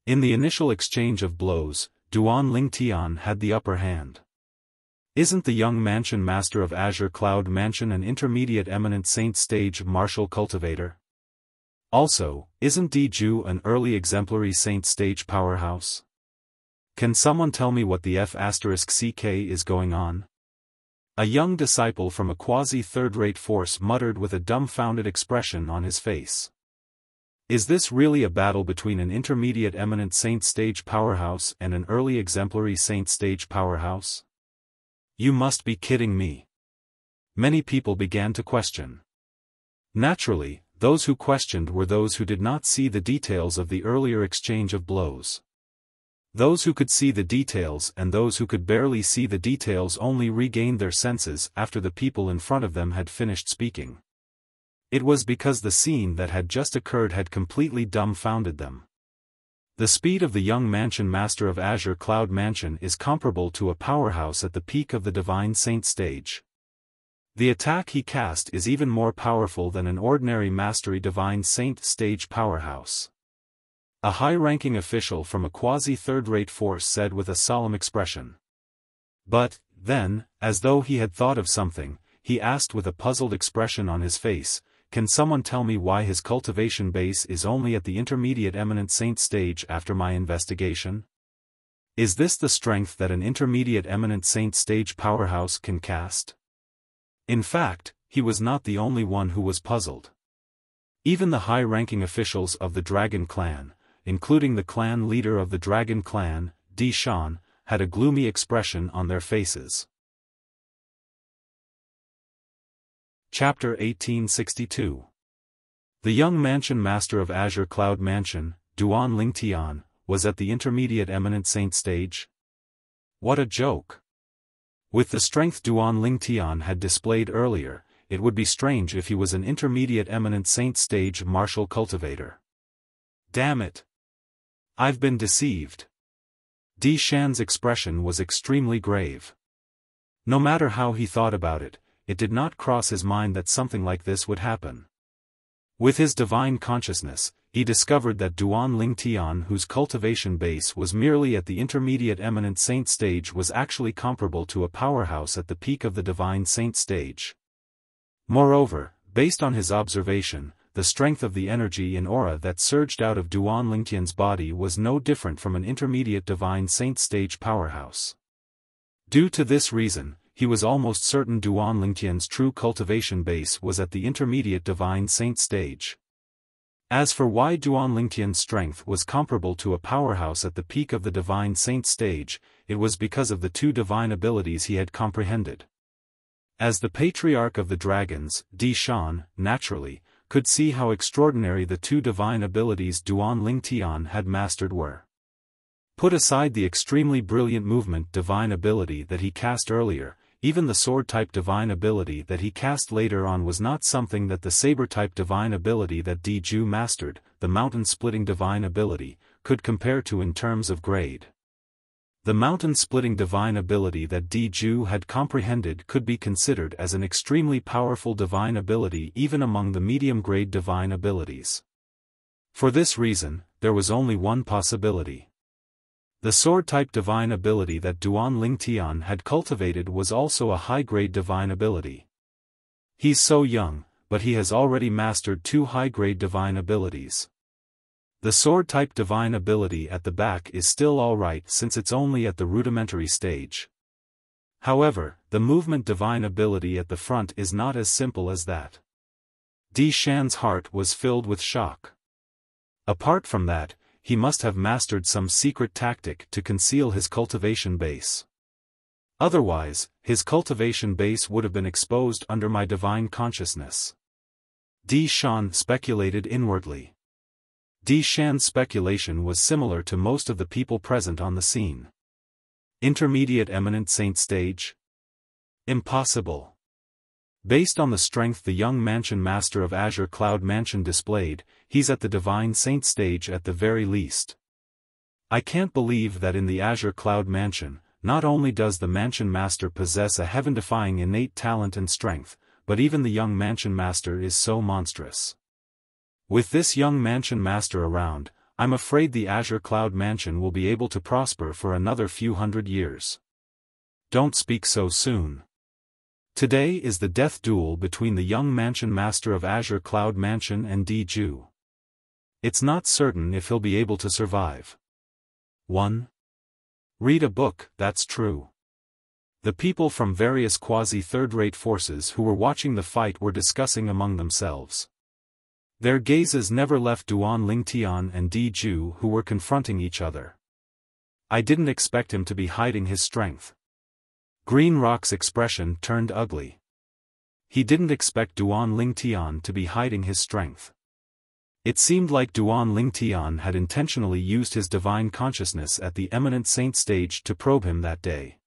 In the initial exchange of blows, Duan Lingtian had the upper hand. Isn't the young Mansion Master of Azure Cloud Mansion an intermediate eminent saint stage martial cultivator? Also, isn't Diju an early exemplary saint stage powerhouse? Can someone tell me what the F***ck is going on? A young disciple from a quasi-third-rate force muttered with a dumbfounded expression on his face. Is this really a battle between an intermediate eminent saint stage powerhouse and an early exemplary saint stage powerhouse? You must be kidding me. Many people began to question. Naturally, those who questioned were those who did not see the details of the earlier exchange of blows. Those who could see the details and those who could barely see the details only regained their senses after the people in front of them had finished speaking. It was because the scene that had just occurred had completely dumbfounded them. The speed of the young Mansion Master of Azure Cloud Mansion is comparable to a powerhouse at the peak of the Divine Saint stage. The attack he cast is even more powerful than an ordinary Mastery Divine Saint stage powerhouse. A high-ranking official from a quasi-third-rate force said with a solemn expression. But, then, as though he had thought of something, he asked with a puzzled expression on his face, "Can someone tell me why his cultivation base is only at the intermediate eminent saint stage after my investigation? Is this the strength that an intermediate eminent saint stage powerhouse can cast?" In fact, he was not the only one who was puzzled. Even the high-ranking officials of the Dragon Clan, including the clan leader of the Dragon Clan, Xiaofan, had a gloomy expression on their faces. Chapter 1862. The young mansion master of Azure Cloud Mansion, Duan Lingtian, was at the intermediate eminent saint stage? What a joke! With the strength Duan Lingtian had displayed earlier, it would be strange if he was an intermediate eminent saint stage martial cultivator. Damn it! I've been deceived. Di Shan's expression was extremely grave. No matter how he thought about it, it did not cross his mind that something like this would happen. With his divine consciousness, he discovered that Duan Lingtian, whose cultivation base was merely at the intermediate eminent saint stage, was actually comparable to a powerhouse at the peak of the divine saint stage. Moreover, based on his observation, the strength of the energy and aura that surged out of Duan Lingtian's body was no different from an intermediate divine saint stage powerhouse. Due to this reason, he was almost certain Duan Lingtian's true cultivation base was at the intermediate divine saint stage. As for why Duan Lingtian's strength was comparable to a powerhouse at the peak of the divine saint stage, it was because of the two divine abilities he had comprehended. As the patriarch of the dragons, Di Shan, naturally, could see how extraordinary the two divine abilities Duan Lingtian had mastered were. Put aside the extremely brilliant movement divine ability that he cast earlier, even the sword-type divine ability that he cast later on was not something that the saber-type divine ability that Di Ju mastered, the mountain-splitting divine ability, could compare to in terms of grade. The mountain-splitting divine ability that Di Ju had comprehended could be considered as an extremely powerful divine ability even among the medium-grade divine abilities. For this reason, there was only one possibility. The sword-type divine ability that Duan Lingtian had cultivated was also a high-grade divine ability. He's so young, but he has already mastered two high-grade divine abilities. The sword-type divine ability at the back is still alright since it's only at the rudimentary stage. However, the movement divine ability at the front is not as simple as that. Di Shan's heart was filled with shock. Apart from that, he must have mastered some secret tactic to conceal his cultivation base. Otherwise, his cultivation base would have been exposed under my divine consciousness. Di Shan speculated inwardly. Di Shan's speculation was similar to most of the people present on the scene. Intermediate eminent saint stage? Impossible. Based on the strength the young mansion master of Azure Cloud Mansion displayed, he's at the divine saint stage at the very least. I can't believe that in the Azure Cloud Mansion, not only does the mansion master possess a heaven-defying innate talent and strength, but even the young mansion master is so monstrous. With this young mansion master around, I'm afraid the Azure Cloud Mansion will be able to prosper for another few hundred years. Don't speak so soon. Today is the death duel between the young mansion master of Azure Cloud Mansion and Di Ju. It's not certain if he'll be able to survive. 1. Read a book, that's true. The people from various quasi-third-rate forces who were watching the fight were discussing among themselves. Their gazes never left Duan Lingtian and Di Ju, who were confronting each other. I didn't expect him to be hiding his strength. Green Rock's expression turned ugly. He didn't expect Duan Lingtian to be hiding his strength. It seemed like Duan Lingtian had intentionally used his divine consciousness at the eminent saint stage to probe him that day.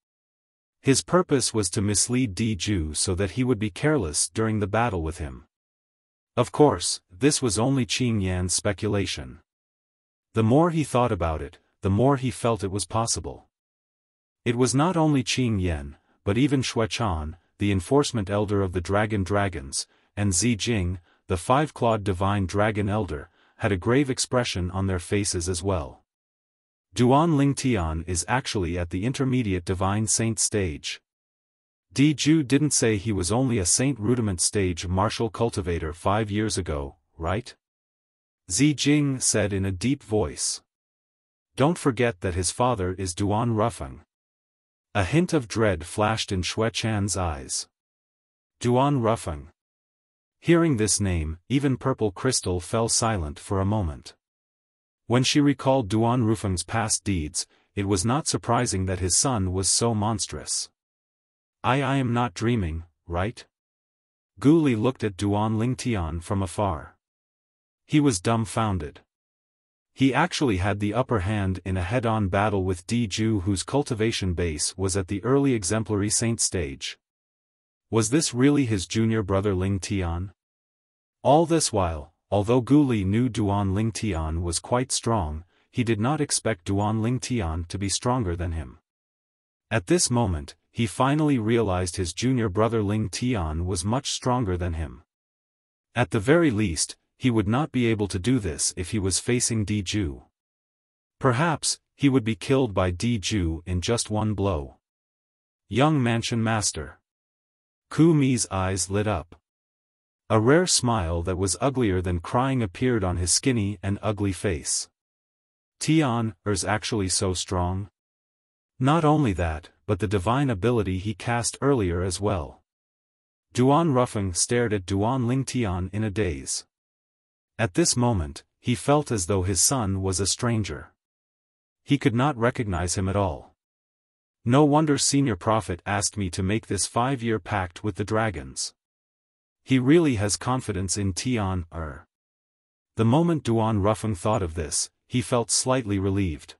His purpose was to mislead Di Ju so that he would be careless during the battle with him. Of course, this was only Qing Yan's speculation. The more he thought about it, the more he felt it was possible. It was not only Qing Yan, but even Xuechan, the enforcement elder of the dragons, and Zijing, the five-clawed divine dragon elder, had a grave expression on their faces as well. Duan Lingtian is actually at the intermediate divine saint stage. Diju didn't say he was only a saint rudiment stage martial cultivator 5 years ago, right? Zijing said in a deep voice. Don't forget that his father is Duan Rufeng. A hint of dread flashed in Xue Chan's eyes. Duan Rufeng. Hearing this name, even Purple Crystal fell silent for a moment. When she recalled Duan Rufeng's past deeds, it was not surprising that his son was so monstrous. I am not dreaming, right? Gu Li looked at Duan Lingtian from afar. He was dumbfounded. He actually had the upper hand in a head-on battle with Diju, whose cultivation base was at the early exemplary saint stage. Was this really his junior brother Lingtian? All this while, although Gu Li knew Duan Lingtian was quite strong, he did not expect Duan Lingtian to be stronger than him. At this moment, he finally realized his junior brother Lingtian was much stronger than him. At the very least, he would not be able to do this if he was facing Diju. Perhaps, he would be killed by Diju in just one blow. Young Mansion Master. Ku Mi's eyes lit up. A rare smile that was uglier than crying appeared on his skinny and ugly face. Tian is actually so strong? Not only that, but the divine ability he cast earlier as well. Duan Rufeng stared at Duan Lingtian in a daze. At this moment, he felt as though his son was a stranger. He could not recognize him at all. No wonder Senior Prophet asked me to make this 5-year pact with the dragons. He really has confidence in Tian. The moment Duan Rufeng thought of this, he felt slightly relieved.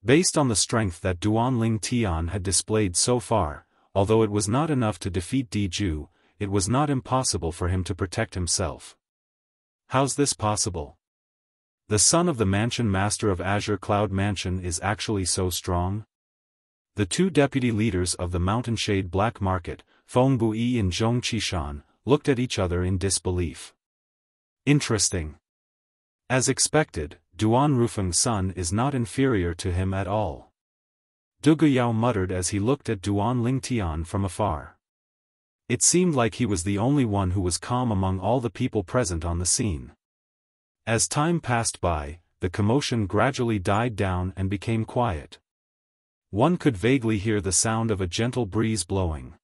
Based on the strength that Duan Lingtian had displayed so far, although it was not enough to defeat Diju, it was not impossible for him to protect himself. How's this possible? The son of the mansion master of Azure Cloud Mansion is actually so strong? The two deputy leaders of the Mountain Shade Black Market, Feng Bui and Zhong Qishan, looked at each other in disbelief. Interesting. As expected, Duan Rufeng's son is not inferior to him at all. Du Guyao muttered as he looked at Duan Lingtian from afar. It seemed like he was the only one who was calm among all the people present on the scene. As time passed by, the commotion gradually died down and became quiet. One could vaguely hear the sound of a gentle breeze blowing.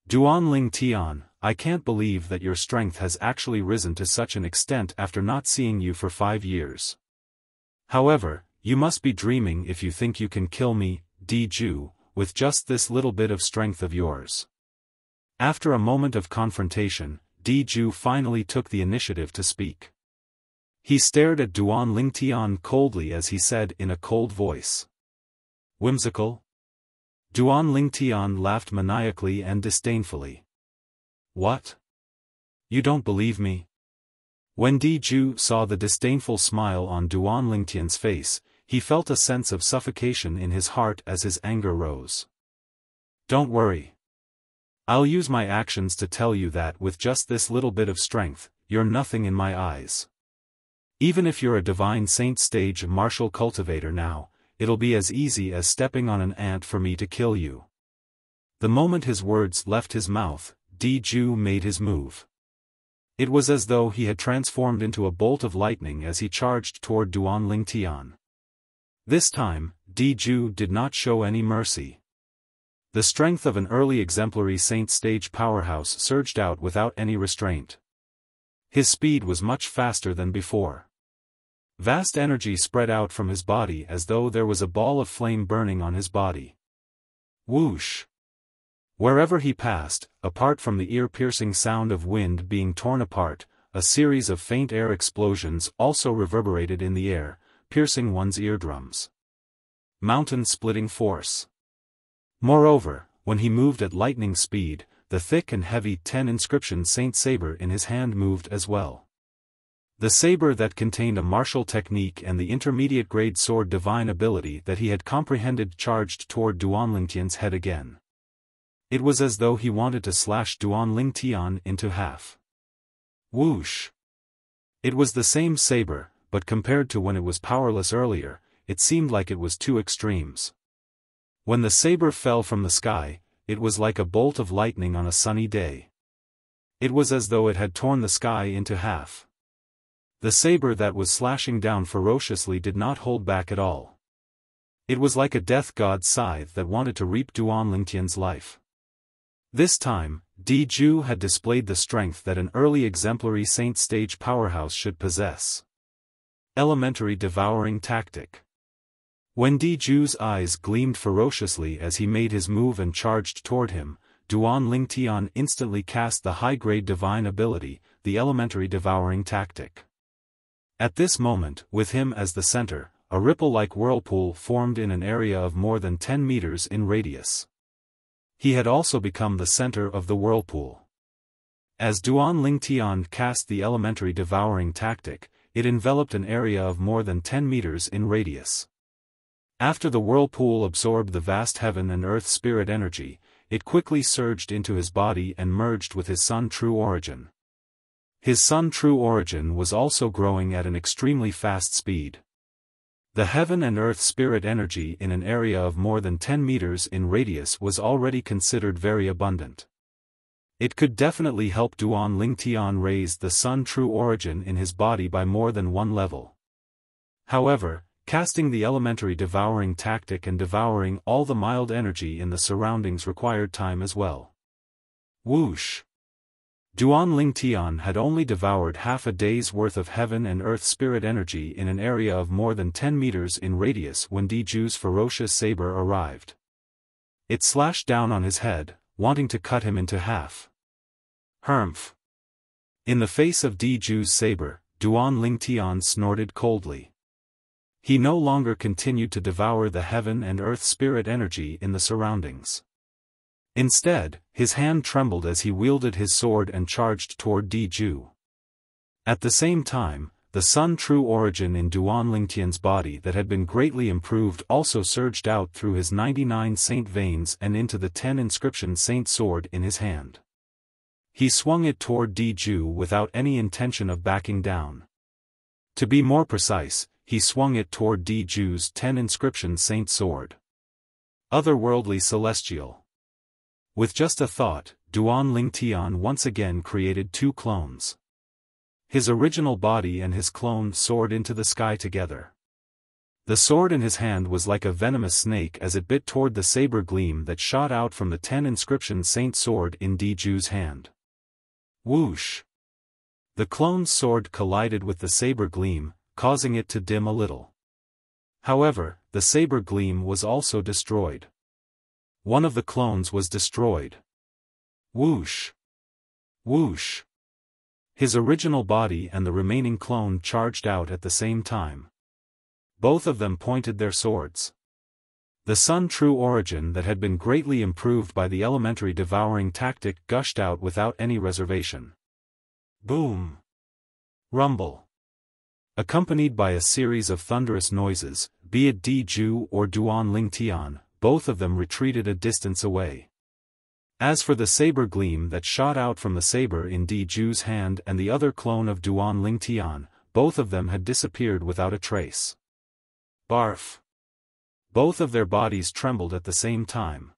Duan Lingtian, I can't believe that your strength has actually risen to such an extent after not seeing you for 5 years. However, you must be dreaming if you think you can kill me, Diju, with just this little bit of strength of yours. After a moment of confrontation, Diju finally took the initiative to speak. He stared at Duan Lingtian coldly as he said in a cold voice. Whimsical? Duan Lingtian laughed maniacally and disdainfully. What? You don't believe me? When Diju saw the disdainful smile on Duan Lingtian's face, he felt a sense of suffocation in his heart as his anger rose. Don't worry. I'll use my actions to tell you that with just this little bit of strength, you're nothing in my eyes. Even if you're a divine saint stage martial cultivator now, it'll be as easy as stepping on an ant for me to kill you. The moment his words left his mouth, Diju made his move. It was as though he had transformed into a bolt of lightning as he charged toward Duan Lingtian. This time, Diju did not show any mercy. The strength of an early exemplary saint stage powerhouse surged out without any restraint. His speed was much faster than before. Vast energy spread out from his body as though there was a ball of flame burning on his body. Whoosh! Wherever he passed, apart from the ear-piercing sound of wind being torn apart, a series of faint air explosions also reverberated in the air, piercing one's eardrums. Mountain-splitting force. Moreover, when he moved at lightning speed, the thick and heavy 10 inscription saint saber in his hand moved as well. The saber that contained a martial technique and the intermediate-grade sword divine ability that he had comprehended charged toward Duan Lingtian's head again. It was as though he wanted to slash Duan Lingtian into half. Whoosh! It was the same saber, but compared to when it was powerless earlier, it seemed like it was two extremes. When the saber fell from the sky, it was like a bolt of lightning on a sunny day. It was as though it had torn the sky into half. The saber that was slashing down ferociously did not hold back at all. It was like a death god's scythe that wanted to reap Duan Lingtian's life. This time, Di Ju had displayed the strength that an early exemplary Saint stage powerhouse should possess. Elementary devouring tactic. When Di Ju's eyes gleamed ferociously as he made his move and charged toward him, Duan Lingtian instantly cast the high-grade divine ability, the elementary devouring tactic. At this moment, with him as the center, a ripple-like whirlpool formed in an area of more than 10 meters in radius. He had also become the center of the whirlpool. As Duan Lingtian cast the elementary devouring tactic, it enveloped an area of more than 10 meters in radius. After the whirlpool absorbed the vast heaven and earth spirit energy, it quickly surged into his body and merged with his Sun True Origin. His Sun True Origin was also growing at an extremely fast speed. The heaven and earth spirit energy in an area of more than 10 meters in radius was already considered very abundant. It could definitely help Duan Lingtian raise the Sun True Origin in his body by more than one level. However, casting the elementary devouring tactic and devouring all the mild energy in the surroundings required time as well. Whoosh! Duan Lingtian had only devoured half a day's worth of heaven and earth spirit energy in an area of more than 10 meters in radius when Di Ju's ferocious saber arrived. It slashed down on his head, wanting to cut him into half. Humph! In the face of Di Ju's saber, Duan Lingtian snorted coldly. He no longer continued to devour the heaven and earth spirit energy in the surroundings. Instead, his hand trembled as he wielded his sword and charged toward Di Ju. At the same time, the Sun True Origin in Duan Lingtian's body that had been greatly improved also surged out through his 99 saint veins and into the 10 inscription saint sword in his hand. He swung it toward Di Ju without any intention of backing down. To be more precise, he swung it toward Di Ju's 10 inscription saint sword. Otherworldly celestial. With just a thought, Duan Lingtian once again created two clones. His original body and his clone soared into the sky together. The sword in his hand was like a venomous snake as it bit toward the saber gleam that shot out from the 10 inscription saint sword in Di Ju's hand. Whoosh! The clone's sword collided with the saber gleam, causing it to dim a little. However, the saber gleam was also destroyed. One of the clones was destroyed. Whoosh! Whoosh! His original body and the remaining clone charged out at the same time. Both of them pointed their swords. The Sun True Origin that had been greatly improved by the elementary devouring tactic gushed out without any reservation. Boom! Rumble! Accompanied by a series of thunderous noises, be it Di Ju or Duan Lingtian, both of them retreated a distance away. As for the saber gleam that shot out from the saber in Di Ju's hand and the other clone of Duan Lingtian, both of them had disappeared without a trace. Barf! Both of their bodies trembled at the same time.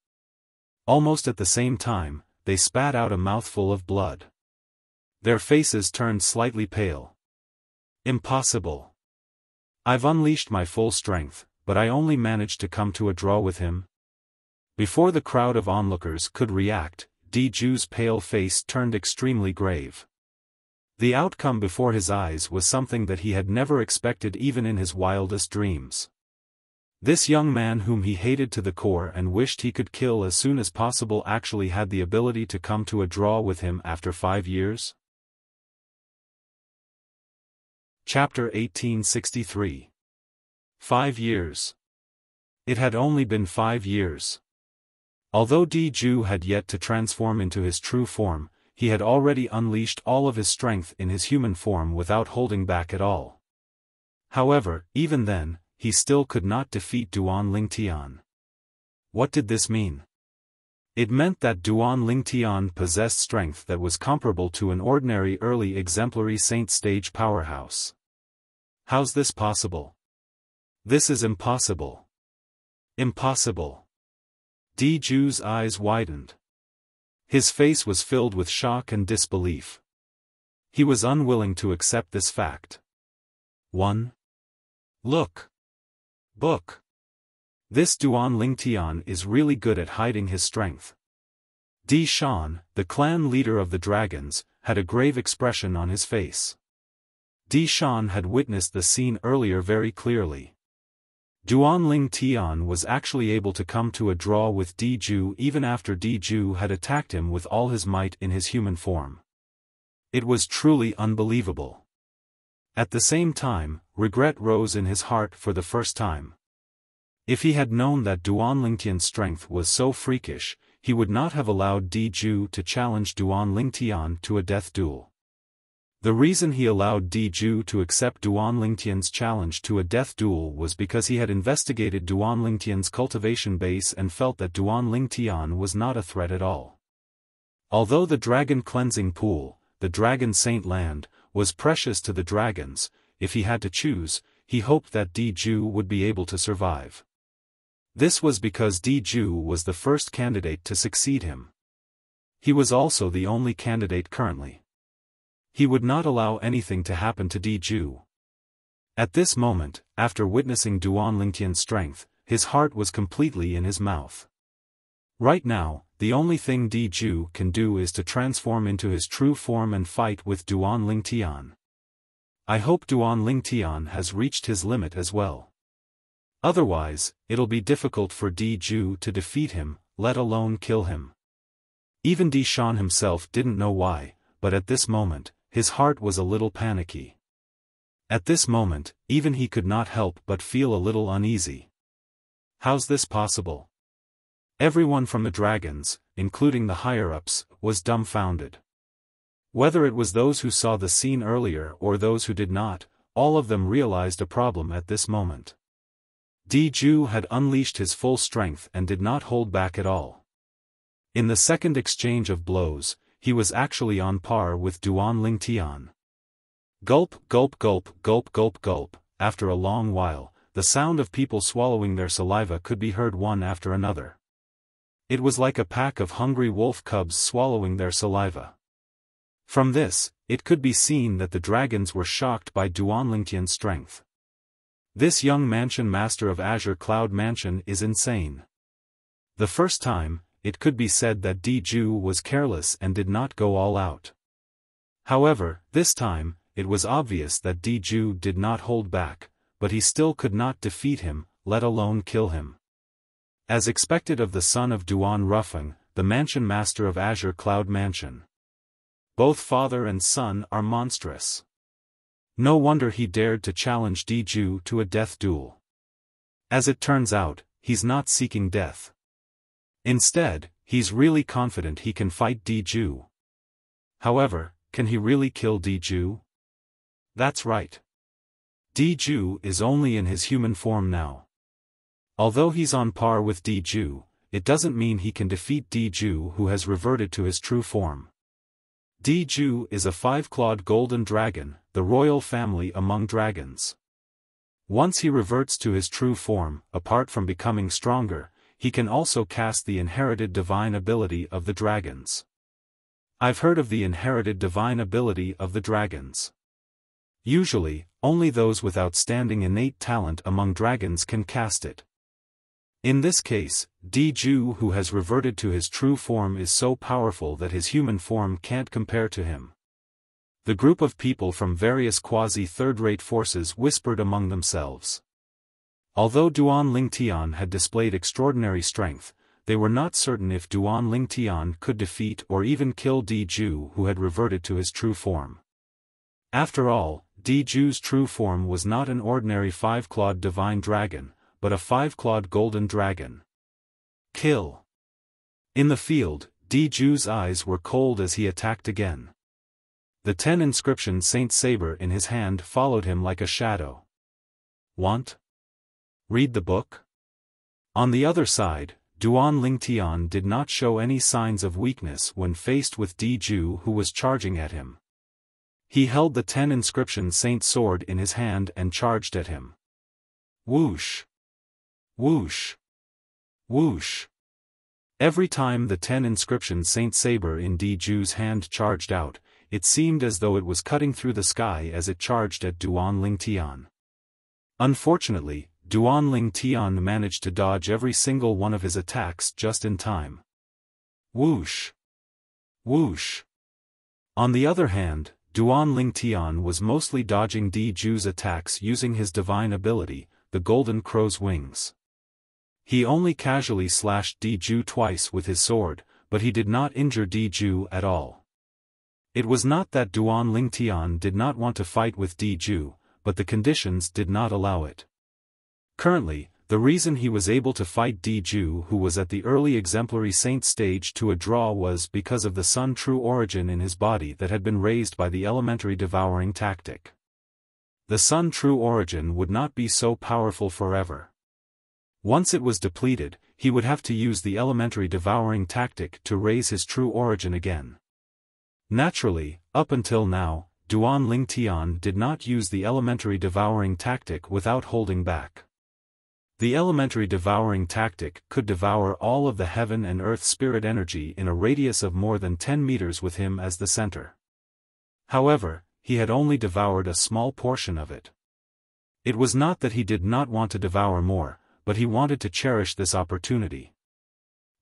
Almost at the same time, they spat out a mouthful of blood. Their faces turned slightly pale. Impossible! I've unleashed my full strength, but I only managed to come to a draw with him. Before the crowd of onlookers could react, Di Ju's pale face turned extremely grave. The outcome before his eyes was something that he had never expected even in his wildest dreams. This young man whom he hated to the core and wished he could kill as soon as possible actually had the ability to come to a draw with him after 5 years? Chapter 1863. 5 years. It had only been 5 years. Although Di Ju had yet to transform into his true form, he had already unleashed all of his strength in his human form without holding back at all. However, even then, he still could not defeat Duan Lingtian. What did this mean? It meant that Duan Lingtian possessed strength that was comparable to an ordinary early exemplary saint stage powerhouse. How's this possible? This is impossible. Impossible. Di Zhu's eyes widened. His face was filled with shock and disbelief. He was unwilling to accept this fact. 1. Look. Book. This Duan Lingtian is really good at hiding his strength. Di Shan, the clan leader of the dragons, had a grave expression on his face. Di Shan had witnessed the scene earlier very clearly. Duan Lingtian was actually able to come to a draw with Di Zhu even after Di Zhu had attacked him with all his might in his human form. It was truly unbelievable. At the same time, regret rose in his heart for the first time. If he had known that Duan Lingtian's strength was so freakish, he would not have allowed Di Zhu to challenge Duan Lingtian to a death duel. The reason he allowed Di Zhu to accept Duan Lingtian's challenge to a death duel was because he had investigated Duan Lingtian's cultivation base and felt that Duan Lingtian was not a threat at all. Although the dragon cleansing pool, the Dragon Saint Land, was precious to the dragons, if he had to choose, he hoped that Di Zhu would be able to survive. This was because Di Zhu was the first candidate to succeed him. He was also the only candidate currently. He would not allow anything to happen to Di Zhu. At this moment, after witnessing Duan Lingtian's strength, his heart was completely in his mouth. Right now, the only thing Di Zhu can do is to transform into his true form and fight with Duan Lingtian. I hope Duan Lingtian has reached his limit as well. Otherwise, it'll be difficult for Di Zhu to defeat him, let alone kill him. Even Di Shan himself didn't know why, but at this moment, his heart was a little panicky. At this moment, even he could not help but feel a little uneasy. How's this possible? Everyone from the dragons, including the higher-ups, was dumbfounded. Whether it was those who saw the scene earlier or those who did not, all of them realized a problem at this moment. Di Zhu had unleashed his full strength and did not hold back at all. In the second exchange of blows, he was actually on par with Duan Lingtian. Gulp, gulp, gulp, gulp, gulp, gulp. After a long while, the sound of people swallowing their saliva could be heard one after another. It was like a pack of hungry wolf cubs swallowing their saliva. From this, it could be seen that the dragons were shocked by Duan Lingtian's strength. This young mansion master of Azure Cloud Mansion is insane. The first time, it could be said that Di Zhu was careless and did not go all out. However, this time, it was obvious that Di Zhu did not hold back, but he still could not defeat him, let alone kill him. As expected of the son of Duan Rufeng, the mansion master of Azure Cloud Mansion. Both father and son are monstrous. No wonder he dared to challenge Di Zhu to a death duel. As it turns out, he's not seeking death. Instead, he's really confident he can fight Di Zhu. However, can he really kill Di Zhu? That's right. Di Zhu is only in his human form now. Although he's on par with Di Zhu, it doesn't mean he can defeat Di Zhu who has reverted to his true form. Di Zhu is a five-clawed golden dragon, the royal family among dragons. Once he reverts to his true form, apart from becoming stronger, he can also cast the inherited divine ability of the dragons. I've heard of the inherited divine ability of the dragons. Usually, only those with outstanding innate talent among dragons can cast it. In this case, Di Zhu who has reverted to his true form is so powerful that his human form can't compare to him. The group of people from various quasi-third-rate forces whispered among themselves. Although Duan Lingtian had displayed extraordinary strength, they were not certain if Duan Lingtian could defeat or even kill Di Zhu who had reverted to his true form. After all, Di Zhu's true form was not an ordinary five-clawed divine dragon, but a five-clawed golden dragon. Kill. In the field, Di Zhu's eyes were cold as he attacked again. The 10 inscription Saint Saber in his hand followed him like a shadow. Want? Read the book? On the other side, Duan Lingtian did not show any signs of weakness when faced with Di Ju, who was charging at him. He held the 10 inscription saint sword in his hand and charged at him. Whoosh! Whoosh! Whoosh! Every time the 10 inscription saint saber in Di Ju's hand charged out, it seemed as though it was cutting through the sky as it charged at Duan Lingtian. Unfortunately, Duan Lingtian managed to dodge every single one of his attacks just in time. Whoosh! Whoosh! On the other hand, Duan Lingtian was mostly dodging Di Ju's attacks using his divine ability, the Golden Crow's Wings. He only casually slashed Di Ju twice with his sword, but he did not injure Di Ju at all. It was not that Duan Lingtian did not want to fight with Di Ju, but the conditions did not allow it. Currently, the reason he was able to fight Di Ju, who was at the early exemplary saint stage, to a draw was because of the Sun True Origin in his body that had been raised by the elementary devouring tactic. The Sun True Origin would not be so powerful forever. Once it was depleted, he would have to use the elementary devouring tactic to raise his true origin again. Naturally, up until now, Duan Lingtian did not use the elementary devouring tactic without holding back. The elementary devouring tactic could devour all of the heaven and earth spirit energy in a radius of more than 10 meters with him as the center. However, he had only devoured a small portion of it. It was not that he did not want to devour more, but he wanted to cherish this opportunity.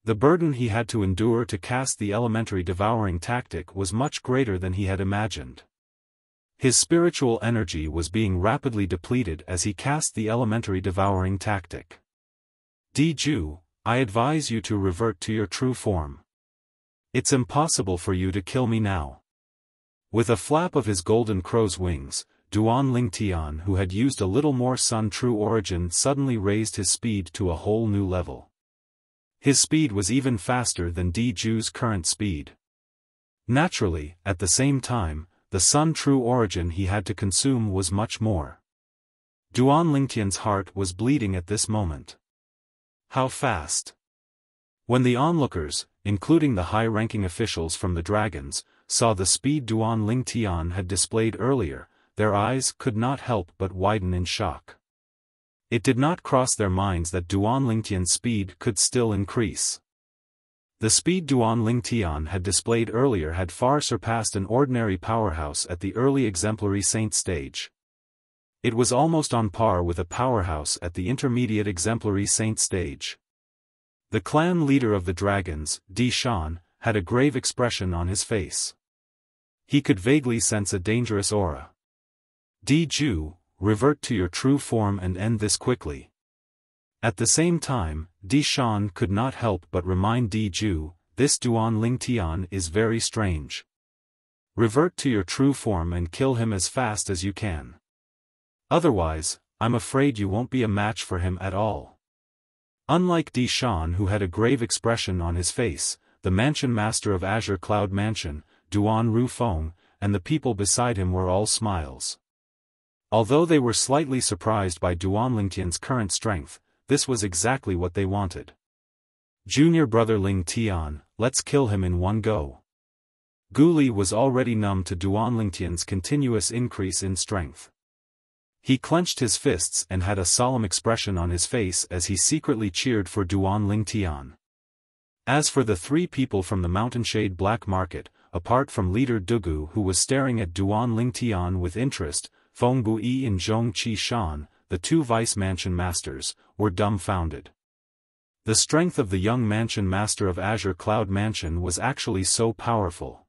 The burden he had to endure to cast the elementary devouring tactic was much greater than he had imagined. His spiritual energy was being rapidly depleted as he cast the elementary devouring tactic. Di Ju, I advise you to revert to your true form. It's impossible for you to kill me now. With a flap of his Golden Crow's wings, Duan Lingtian, who had used a little more Sun True Origin, suddenly raised his speed to a whole new level. His speed was even faster than Di Ju's current speed. Naturally, at the same time, the Sun True Origin he had to consume was much more. Duan Lingtian's heart was bleeding at this moment. How fast? When the onlookers, including the high-ranking officials from the dragons, saw the speed Duan Lingtian had displayed earlier, their eyes could not help but widen in shock. It did not cross their minds that Duan Lingtian's speed could still increase. The speed Duan Lingtian had displayed earlier had far surpassed an ordinary powerhouse at the early exemplary saint stage. It was almost on par with a powerhouse at the intermediate exemplary saint stage. The clan leader of the dragons, Di Shan, had a grave expression on his face. He could vaguely sense a dangerous aura. Di Ju, revert to your true form and end this quickly. At the same time, Di Shan could not help but remind Di Ju, this Duan Lingtian is very strange. Revert to your true form and kill him as fast as you can. Otherwise, I'm afraid you won't be a match for him at all. Unlike Di Shan, who had a grave expression on his face, the mansion master of Azure Cloud Mansion, Duan Rufeng, and the people beside him were all smiles. Although they were slightly surprised by Duan Lingtian's current strength, this was exactly what they wanted. Junior brother Lingtian, let's kill him in one go. Guli was already numb to Duan Lingtian's continuous increase in strength. He clenched his fists and had a solemn expression on his face as he secretly cheered for Duan Lingtian. As for the 3 people from the Mountainshade Black Market, apart from leader Dugu, who was staring at Duan Lingtian with interest, Feng Bui and Zhong Qi Shan, the 2 vice mansion masters, were dumbfounded. The strength of the young mansion master of Azure Cloud Mansion was actually so powerful.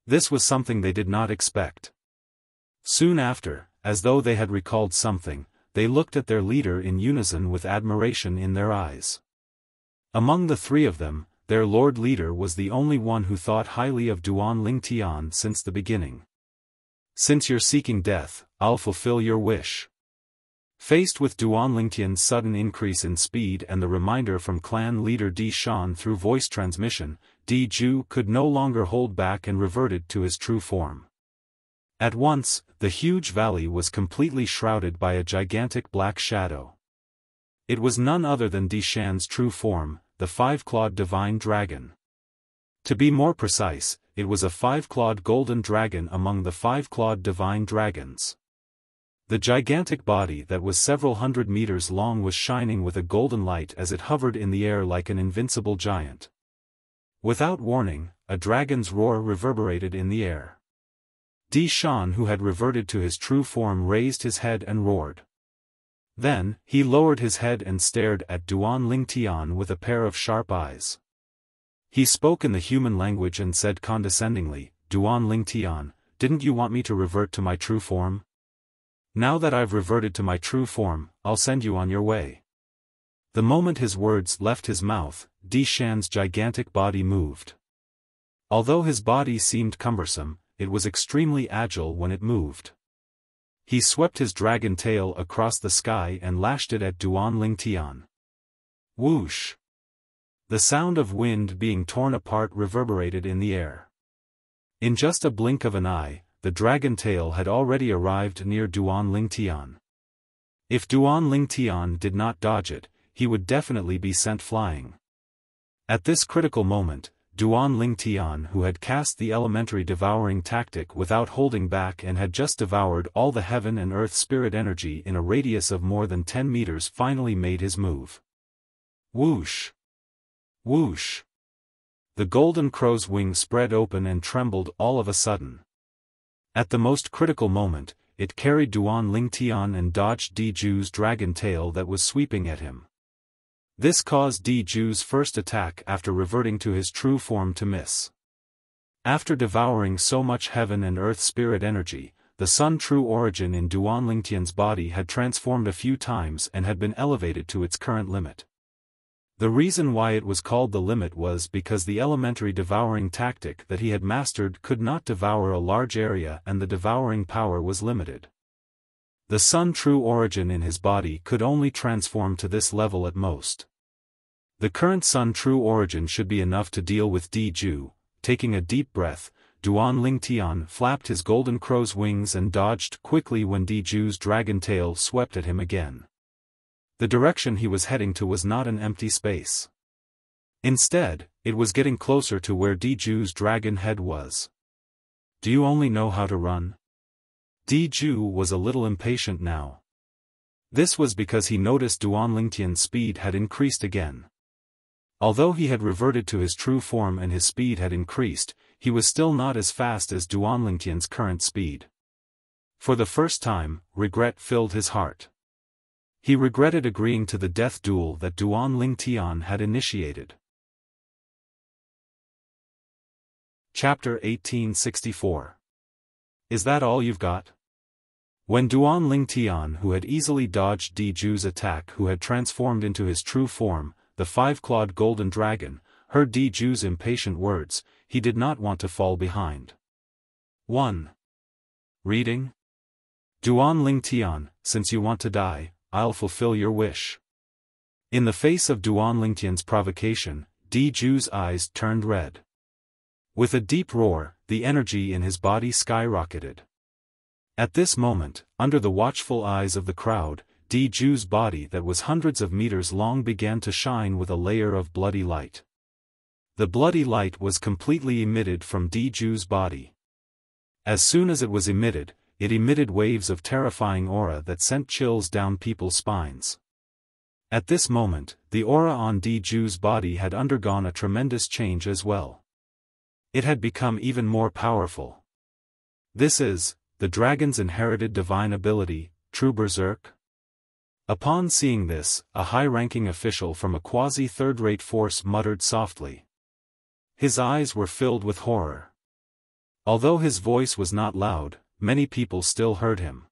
This was something they did not expect. Soon after, as though they had recalled something, they looked at their leader in unison with admiration in their eyes. Among the 3 of them, their lord leader was the only one who thought highly of Duan Lingtian since the beginning. Since you're seeking death, I'll fulfill your wish. Faced with Duan Lingtian's sudden increase in speed and the reminder from clan leader Di Shan through voice transmission, Di Ju could no longer hold back and reverted to his true form. At once, the huge valley was completely shrouded by a gigantic black shadow. It was none other than Di Shan's true form, the five-clawed divine dragon. To be more precise, it was a five-clawed golden dragon among the five-clawed divine dragons. The gigantic body that was several hundred meters long was shining with a golden light as it hovered in the air like an invincible giant. Without warning, a dragon's roar reverberated in the air. Di Shan, who had reverted to his true form, raised his head and roared. Then, he lowered his head and stared at Duan Lingtian with a pair of sharp eyes. He spoke in the human language and said condescendingly, "Duan Lingtian, didn't you want me to revert to my true form? Now that I've reverted to my true form, I'll send you on your way." The moment his words left his mouth, Di Shan's gigantic body moved. Although his body seemed cumbersome, it was extremely agile when it moved. He swept his dragon tail across the sky and lashed it at Duan Lingtian. Whoosh! The sound of wind being torn apart reverberated in the air. In just a blink of an eye, the dragon tail had already arrived near Duan Lingtian. If Duan Lingtian did not dodge it, he would definitely be sent flying. At this critical moment, Duan Lingtian, who had cast the elementary devouring tactic without holding back and had just devoured all the heaven and earth spirit energy in a radius of more than 10 meters, finally made his move. Whoosh! Whoosh! The golden crow's wing spread open and trembled all of a sudden. At the most critical moment, it carried Duan Lingtian and dodged Di Ju's dragon tail that was sweeping at him. This caused Di Ju's first attack after reverting to his true form to miss. After devouring so much heaven and earth spirit energy, the Sun true origin in Duan Lingtian's body had transformed a few times and had been elevated to its current limit. The reason why it was called the limit was because the elementary devouring tactic that he had mastered could not devour a large area and the devouring power was limited. The Sun true origin in his body could only transform to this level at most. The current Sun true origin should be enough to deal with Di Ju. Taking a deep breath, Duan Lingtian flapped his golden crow's wings and dodged quickly when Di Ju's dragon tail swept at him again. The direction he was heading to was not an empty space. Instead, it was getting closer to where Di Ju's dragon head was. "Do you only know how to run?" Di Ju was a little impatient now. This was because he noticed Duan Lingtian's speed had increased again. Although he had reverted to his true form and his speed had increased, he was still not as fast as Duan Lingtian's current speed. For the first time, regret filled his heart. He regretted agreeing to the death duel that Duan Lingtian had initiated. Chapter 1864. Is that all you've got? When Duan Lingtian, who had easily dodged Di Ju's attack, who had transformed into his true form, the five-clawed golden dragon, heard Di Ju's impatient words, he did not want to fall behind. 1. Reading? Duan Lingtian, since you want to die, I'll fulfill your wish. In the face of Duan Lingtian's provocation, Di Ju's eyes turned red. With a deep roar, the energy in his body skyrocketed. At this moment, under the watchful eyes of the crowd, Di Ju's body that was hundreds of meters long began to shine with a layer of bloody light. The bloody light was completely emitted from Di Ju's body. As soon as it was emitted, it emitted waves of terrifying aura that sent chills down people's spines. At this moment, the aura on Di Ju's body had undergone a tremendous change as well. It had become even more powerful. This is the dragon's inherited divine ability, true berserk. Upon seeing this, a high-ranking official from a quasi-third-rate force muttered softly. His eyes were filled with horror. Although his voice was not loud, many people still heard him.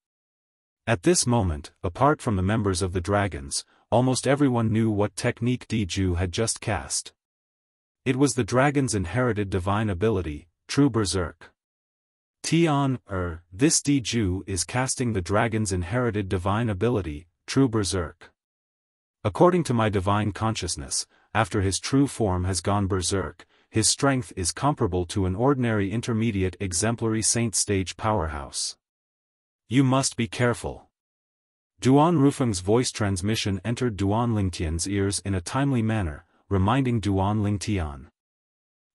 At this moment, apart from the members of the dragons, almost everyone knew what technique Di Ju had just cast. It was the dragon's inherited divine ability, true berserk. This Di Ju is casting the dragon's inherited divine ability, true berserk. According to my divine consciousness, after his true form has gone berserk, his strength is comparable to an ordinary intermediate exemplary saint stage powerhouse. You must be careful. Duan Rufeng's voice transmission entered Duan Lingtian's ears in a timely manner, reminding Duan Lingtian.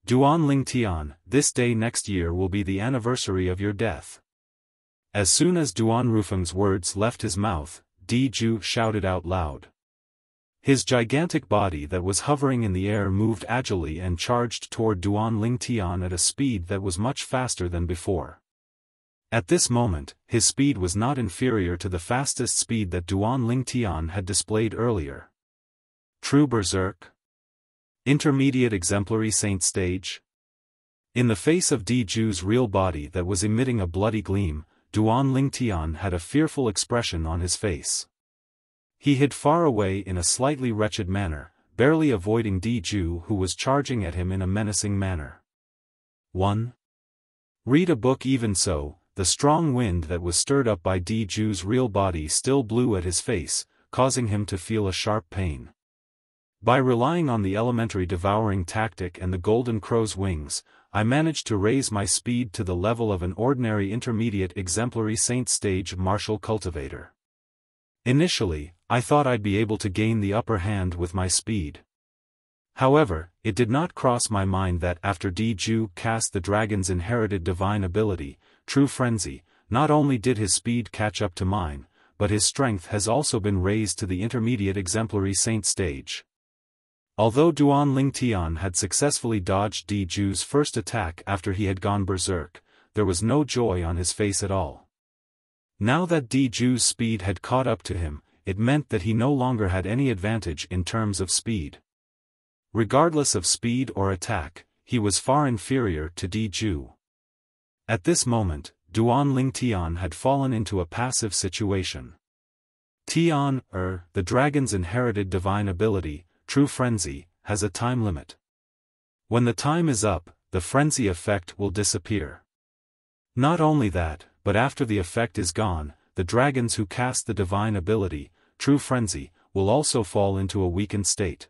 Duan Lingtian, this day next year will be the anniversary of your death. As soon as Duan Rufeng's words left his mouth, Di Zhu shouted out loud. His gigantic body that was hovering in the air moved agilely and charged toward Duan Lingtian at a speed that was much faster than before. At this moment, his speed was not inferior to the fastest speed that Duan Lingtian had displayed earlier. True Berserk? Intermediate Exemplary Saint Stage? In the face of Di Zhu's real body that was emitting a bloody gleam, Duan Lingtian had a fearful expression on his face. He hid far away in a slightly wretched manner, barely avoiding Di Zhu who was charging at him in a menacing manner. 1. Read a book. Even so, the strong wind that was stirred up by Di Zhu's real body still blew at his face, causing him to feel a sharp pain. By relying on the elementary devouring tactic and the golden crow's wings, I managed to raise my speed to the level of an ordinary intermediate exemplary saint stage martial cultivator. Initially, I thought I'd be able to gain the upper hand with my speed. However, it did not cross my mind that after Di Zhu cast the dragon's inherited divine ability, True Frenzy, not only did his speed catch up to mine, but his strength has also been raised to the intermediate exemplary saint stage. Although Duan Lingtian had successfully dodged Di Zhu's first attack after he had gone berserk, there was no joy on his face at all. Now that Di Zhu's speed had caught up to him, it meant that he no longer had any advantage in terms of speed. Regardless of speed or attack, he was far inferior to Di Zhu. At this moment, Duan Lingtian had fallen into a passive situation. Tian, the dragon's inherited divine ability, True Frenzy, has a time limit. When the time is up, the frenzy effect will disappear. Not only that, but after the effect is gone, the dragons who cast the divine ability, True Frenzy, will also fall into a weakened state.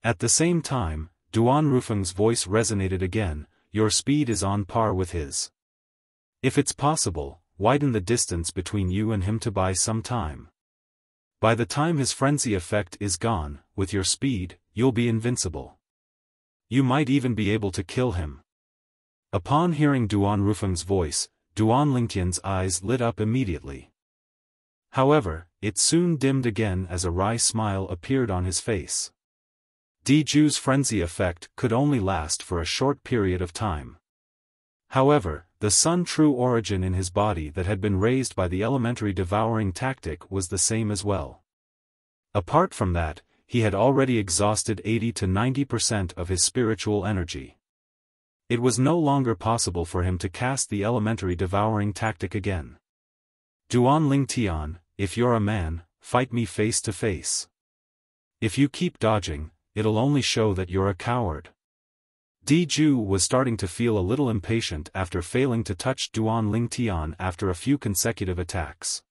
At the same time, Duan Rufeng's voice resonated again, your speed is on par with his. If it's possible, widen the distance between you and him to buy some time. By the time his frenzy effect is gone, with your speed, you'll be invincible. You might even be able to kill him. Upon hearing Duan Rufeng's voice, Duan Lingtian's eyes lit up immediately. However, it soon dimmed again as a wry smile appeared on his face. Di Zhu's frenzy effect could only last for a short period of time. However, the Sun True origin in his body that had been raised by the elementary devouring tactic was the same as well. Apart from that, he had already exhausted 80 to 90% of his spiritual energy. It was no longer possible for him to cast the elementary devouring tactic again. Duan Lingtian, if you're a man, fight me face to face. If you keep dodging, it'll only show that you're a coward. Di Zhu was starting to feel a little impatient after failing to touch Duan Lingtian after a few consecutive attacks.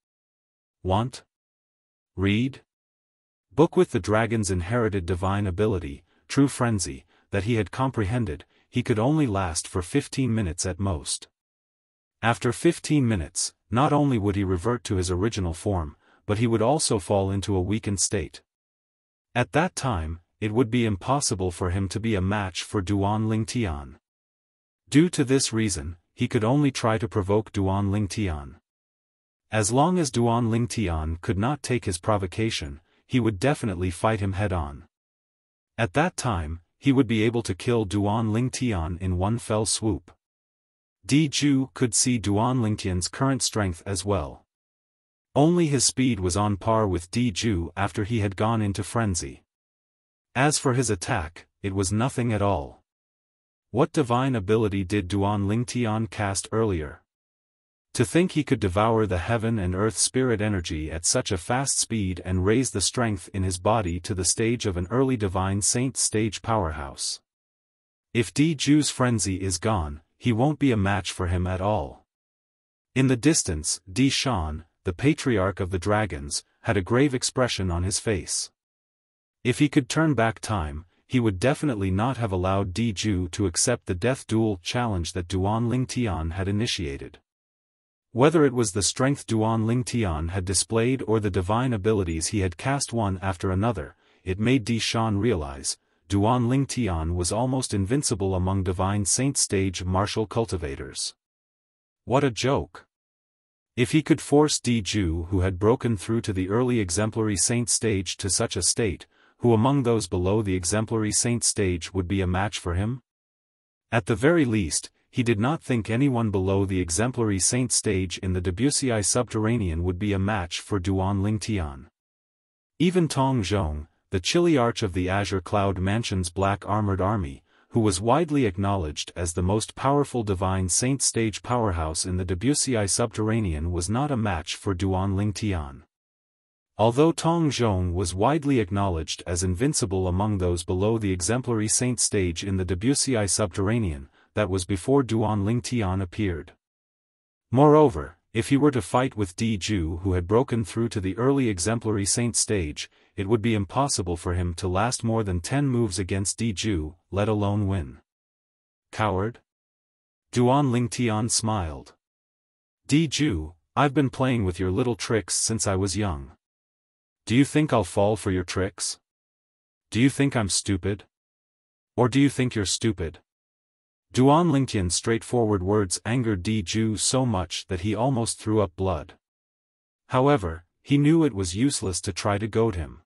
Want? Read? Book with the dragon's inherited divine ability, True Frenzy, that he had comprehended, he could only last for 15 minutes at most. After 15 minutes, not only would he revert to his original form, but he would also fall into a weakened state. At that time, it would be impossible for him to be a match for Duan Lingtian. Due to this reason, he could only try to provoke Duan Lingtian. As long as Duan Lingtian could not take his provocation, he would definitely fight him head-on. At that time, he would be able to kill Duan Lingtian in one fell swoop. Di Zhu could see Duan Lingtian's current strength as well. Only his speed was on par with Di Zhu after he had gone into frenzy. As for his attack, it was nothing at all. What divine ability did Duan Lingtian cast earlier? To think he could devour the heaven and earth spirit energy at such a fast speed and raise the strength in his body to the stage of an early divine saint stage powerhouse. If Di Zhu's frenzy is gone, he won't be a match for him at all. In the distance, Di Shan, the patriarch of the dragons, had a grave expression on his face. If he could turn back time, he would definitely not have allowed Di Zhu to accept the death duel challenge that Duan Lingtian had initiated. Whether it was the strength Duan Lingtian had displayed or the divine abilities he had cast one after another, it made Di Shan realize, Duan Lingtian was almost invincible among Divine Saint stage martial cultivators. What a joke! If he could force Diju, who had broken through to the early exemplary saint stage, to such a state, who among those below the exemplary saint stage would be a match for him? At the very least, he did not think anyone below the exemplary saint stage in the Debussy subterranean would be a match for Duan Lingtian. Even Tong Zhong, the chilly arch of the Azure Cloud Mansion's black armored army, who was widely acknowledged as the most powerful Divine Saint stage powerhouse in the Debussy subterranean, was not a match for Duan Lingtian. Although Tong Zhong was widely acknowledged as invincible among those below the exemplary saint stage in the Debussy subterranean, that was before Duan Lingtian appeared. Moreover, if he were to fight with Diju, who had broken through to the early exemplary saint stage, it would be impossible for him to last more than 10 moves against Diju, let alone win. Coward? Duan Lingtian smiled. Diju, I've been playing with your little tricks since I was young. Do you think I'll fall for your tricks? Do you think I'm stupid? Or do you think you're stupid? Duan Lingtian's straightforward words angered Diju so much that he almost threw up blood. However, he knew it was useless to try to goad him.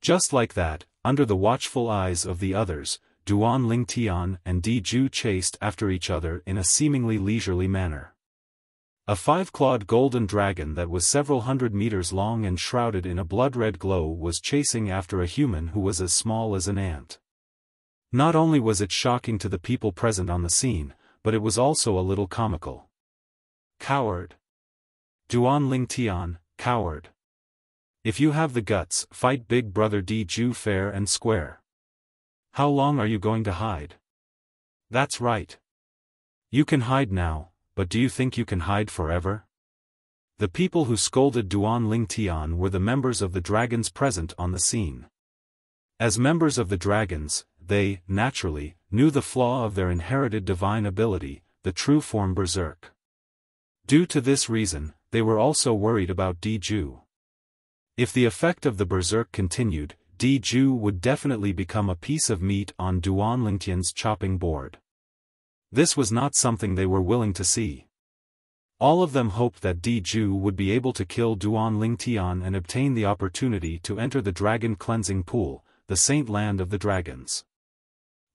Just like that, under the watchful eyes of the others, Duan Lingtian and Diju chased after each other in a seemingly leisurely manner. A 5-clawed golden dragon that was several hundred meters long and shrouded in a blood-red glow was chasing after a human who was as small as an ant. Not only was it shocking to the people present on the scene, but it was also a little comical. Coward! Duan Lingtian, coward! If you have the guts, fight Big Brother Diju fair and square. How long are you going to hide? That's right. You can hide now, but do you think you can hide forever? The people who scolded Duan Lingtian were the members of the dragons present on the scene. As members of the dragons, they, naturally, knew the flaw of their inherited divine ability, the true form Berserk. Due to this reason, they were also worried about Diju. If the effect of the Berserk continued, Diju would definitely become a piece of meat on Duan Lingtian's chopping board. This was not something they were willing to see. All of them hoped that Diju would be able to kill Duan Lingtian and obtain the opportunity to enter the dragon cleansing pool, the saint land of the dragons.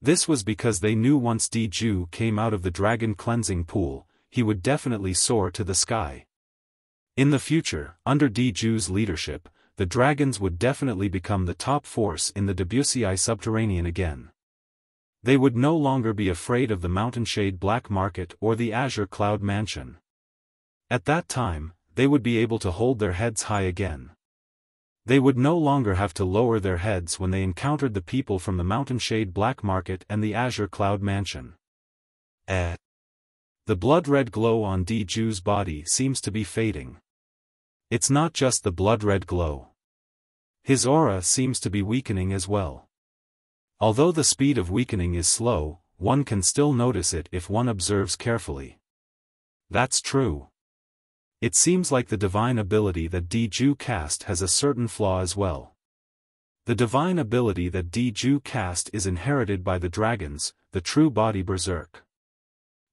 This was because they knew once Diju came out of the dragon cleansing pool, he would definitely soar to the sky. In the future, under Diju's leadership, the dragons would definitely become the top force in the Debussy subterranean again. They would no longer be afraid of the Mountainshade Black Market or the Azure Cloud Mansion. At that time, they would be able to hold their heads high again. They would no longer have to lower their heads when they encountered the people from the Mountainshade Black Market and the Azure Cloud Mansion. The blood-red glow on Diju's body seems to be fading. It's not just the blood-red glow. His aura seems to be weakening as well. Although the speed of weakening is slow, one can still notice it if one observes carefully. That's true. It seems like the divine ability that Diju cast has a certain flaw as well. The divine ability that Diju cast is inherited by the dragons, the true body Berserk.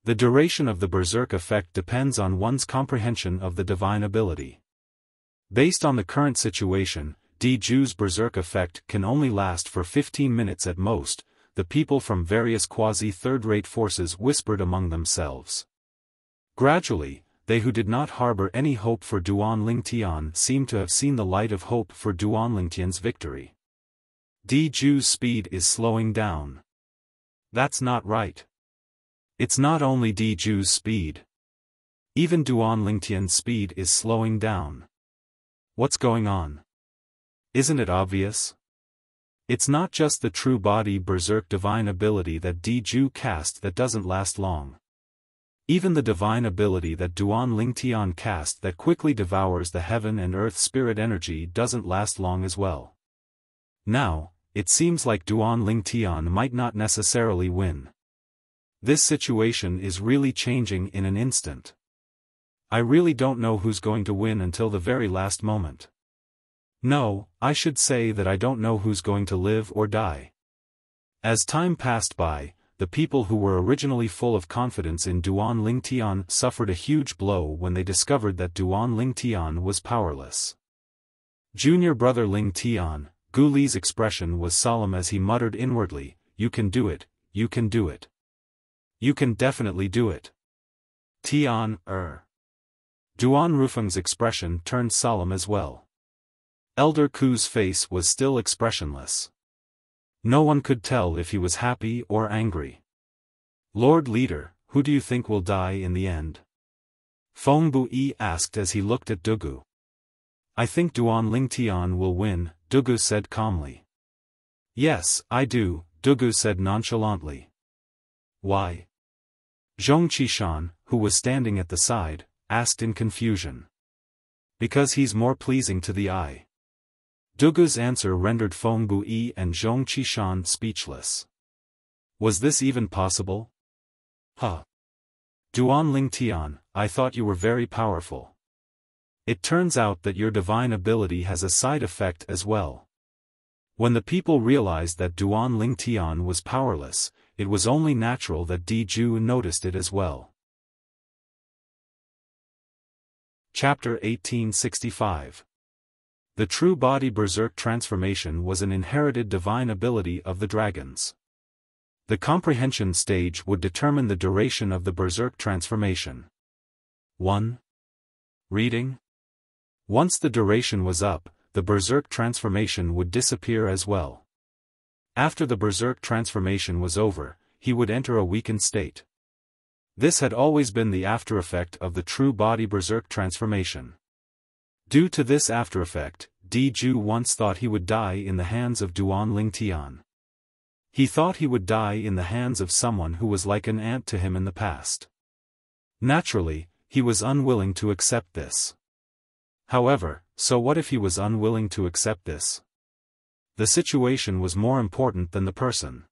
The duration of the Berserk effect depends on one's comprehension of the divine ability. Based on the current situation, Diju's Berserk effect can only last for 15 minutes at most. The people from various quasi-third-rate forces whispered among themselves. Gradually, they who did not harbor any hope for Duan Lingtian seemed to have seen the light of hope for Duan Lingtian's victory. Diju's speed is slowing down. That's not right. It's not only Diju's speed. Even Duan Lingtian's speed is slowing down. What's going on? Isn't it obvious? It's not just the true body Berserk divine ability that Diju cast that doesn't last long. Even the divine ability that Duan Lingtian cast that quickly devours the heaven and earth spirit energy doesn't last long as well. Now, it seems like Duan Lingtian might not necessarily win. This situation is really changing in an instant. I really don't know who's going to win until the very last moment. No, I should say that I don't know who's going to live or die. As time passed by, the people who were originally full of confidence in Duan Lingtian suffered a huge blow when they discovered that Duan Lingtian was powerless. Junior brother Lingtian, Gu Li's expression was solemn as he muttered inwardly, "You can do it, you can do it. You can definitely do it. Tian, Duan Rufeng's expression turned solemn as well. Elder Ku's face was still expressionless. No one could tell if he was happy or angry. Lord Leader, who do you think will die in the end? Feng Bui asked as he looked at Dugu. I think Duan Lingtian will win, Dugu said calmly. Yes, I do, Dugu said nonchalantly. Why? Zhong Qishan, who was standing at the side, asked in confusion. Because he's more pleasing to the eye. Dugu's answer rendered Feng Bui and Zhong Qishan speechless. Was this even possible? Huh. Duan Lingtian, I thought you were very powerful. It turns out that your divine ability has a side effect as well. When the people realized that Duan Lingtian was powerless, it was only natural that Diju noticed it as well. Chapter 1865. The true body berserk transformation was an inherited divine ability of the dragons. The comprehension stage would determine the duration of the berserk transformation. 1. Reading. Once the duration was up, the berserk transformation would disappear as well. After the berserk transformation was over, he would enter a weakened state. This had always been the after-effect of the true body berserk transformation. Due to this after-effect, Diju once thought he would die in the hands of Duan Lingtian. He thought he would die in the hands of someone who was like an aunt to him in the past. Naturally, he was unwilling to accept this. However, so what if he was unwilling to accept this? The situation was more important than the person.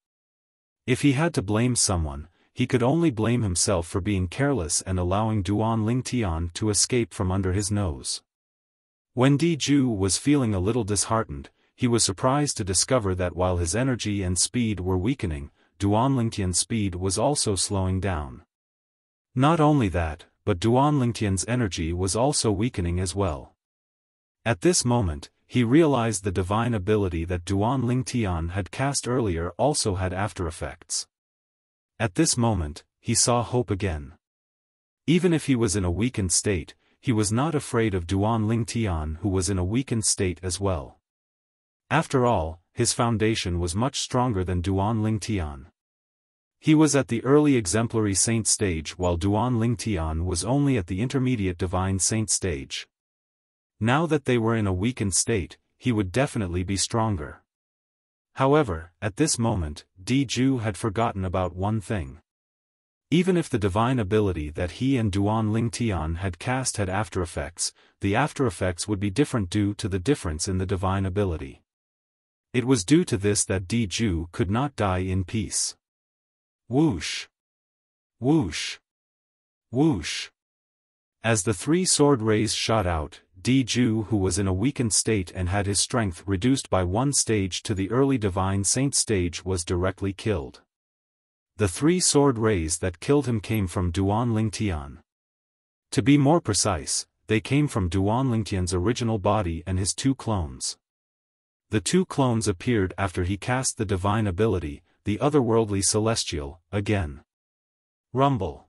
If he had to blame someone, he could only blame himself for being careless and allowing Duan Lingtian to escape from under his nose. When Diju was feeling a little disheartened, he was surprised to discover that while his energy and speed were weakening, Duan Lingtian's speed was also slowing down. Not only that, but Duan Lingtian's energy was also weakening as well. At this moment, he realized the divine ability that Duan Lingtian had cast earlier also had after-effects. At this moment, he saw hope again. Even if he was in a weakened state, he was not afraid of Duan Lingtian who was in a weakened state as well. After all, his foundation was much stronger than Duan Lingtian. He was at the early exemplary saint stage while Duan Lingtian was only at the intermediate divine saint stage. Now that they were in a weakened state, he would definitely be stronger. However, at this moment, Diju had forgotten about one thing. Even if the divine ability that he and Duan Lingtian had cast had after-effects, the after-effects would be different due to the difference in the divine ability. It was due to this that Diju could not die in peace. Whoosh! Whoosh! Whoosh! As the three sword rays shot out, Diju, who was in a weakened state and had his strength reduced by one stage to the early divine saint stage, was directly killed. The three sword rays that killed him came from Duan Lingtian. To be more precise, they came from Duan Lingtian's original body and his two clones. The two clones appeared after he cast the divine ability, the otherworldly celestial, again. Rumble.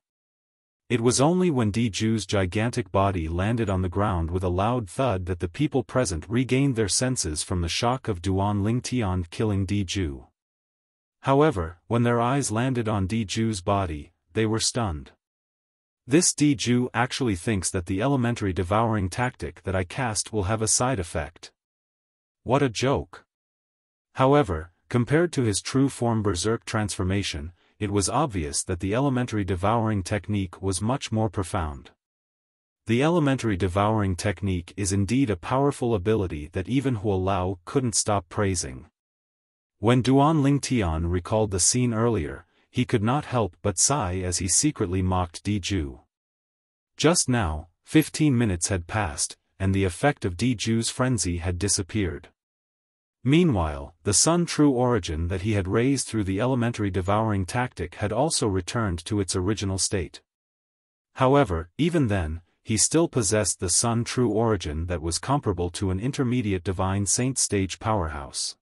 It was only when Diju's gigantic body landed on the ground with a loud thud that the people present regained their senses from the shock of Duan Lingtian killing Diju. However, when their eyes landed on Diju's body, they were stunned. This Diju actually thinks that the elementary devouring tactic that I cast will have a side effect. What a joke! However, compared to his true form berserk transformation, it was obvious that the elementary devouring technique was much more profound. The elementary devouring technique is indeed a powerful ability that even Huo Lao couldn't stop praising. When Duan Lingtian recalled the scene earlier, he could not help but sigh as he secretly mocked Diju. Just now, 15 minutes had passed, and the effect of Diju's frenzy had disappeared. Meanwhile, the sun true origin that he had raised through the elementary devouring tactic had also returned to its original state. However, even then, he still possessed the sun true origin that was comparable to an intermediate divine saint stage powerhouse.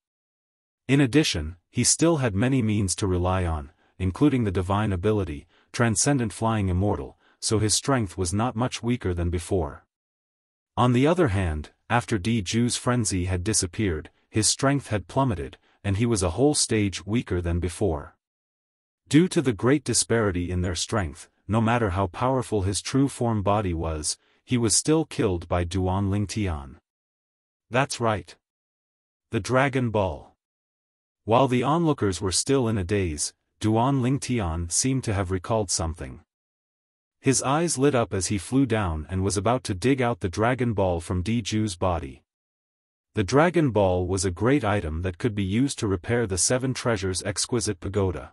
In addition, he still had many means to rely on, including the divine ability, transcendent flying immortal, so his strength was not much weaker than before. On the other hand, after Ju's frenzy had disappeared, his strength had plummeted, and he was a whole stage weaker than before. Due to the great disparity in their strength, no matter how powerful his true form body was, he was still killed by Duan Lingtian. That's right. The Dragon Ball. While the onlookers were still in a daze, Duan Lingtian seemed to have recalled something. His eyes lit up as he flew down and was about to dig out the Dragon Ball from Ju's body. The Dragon Ball was a great item that could be used to repair the Seven Treasures' exquisite pagoda.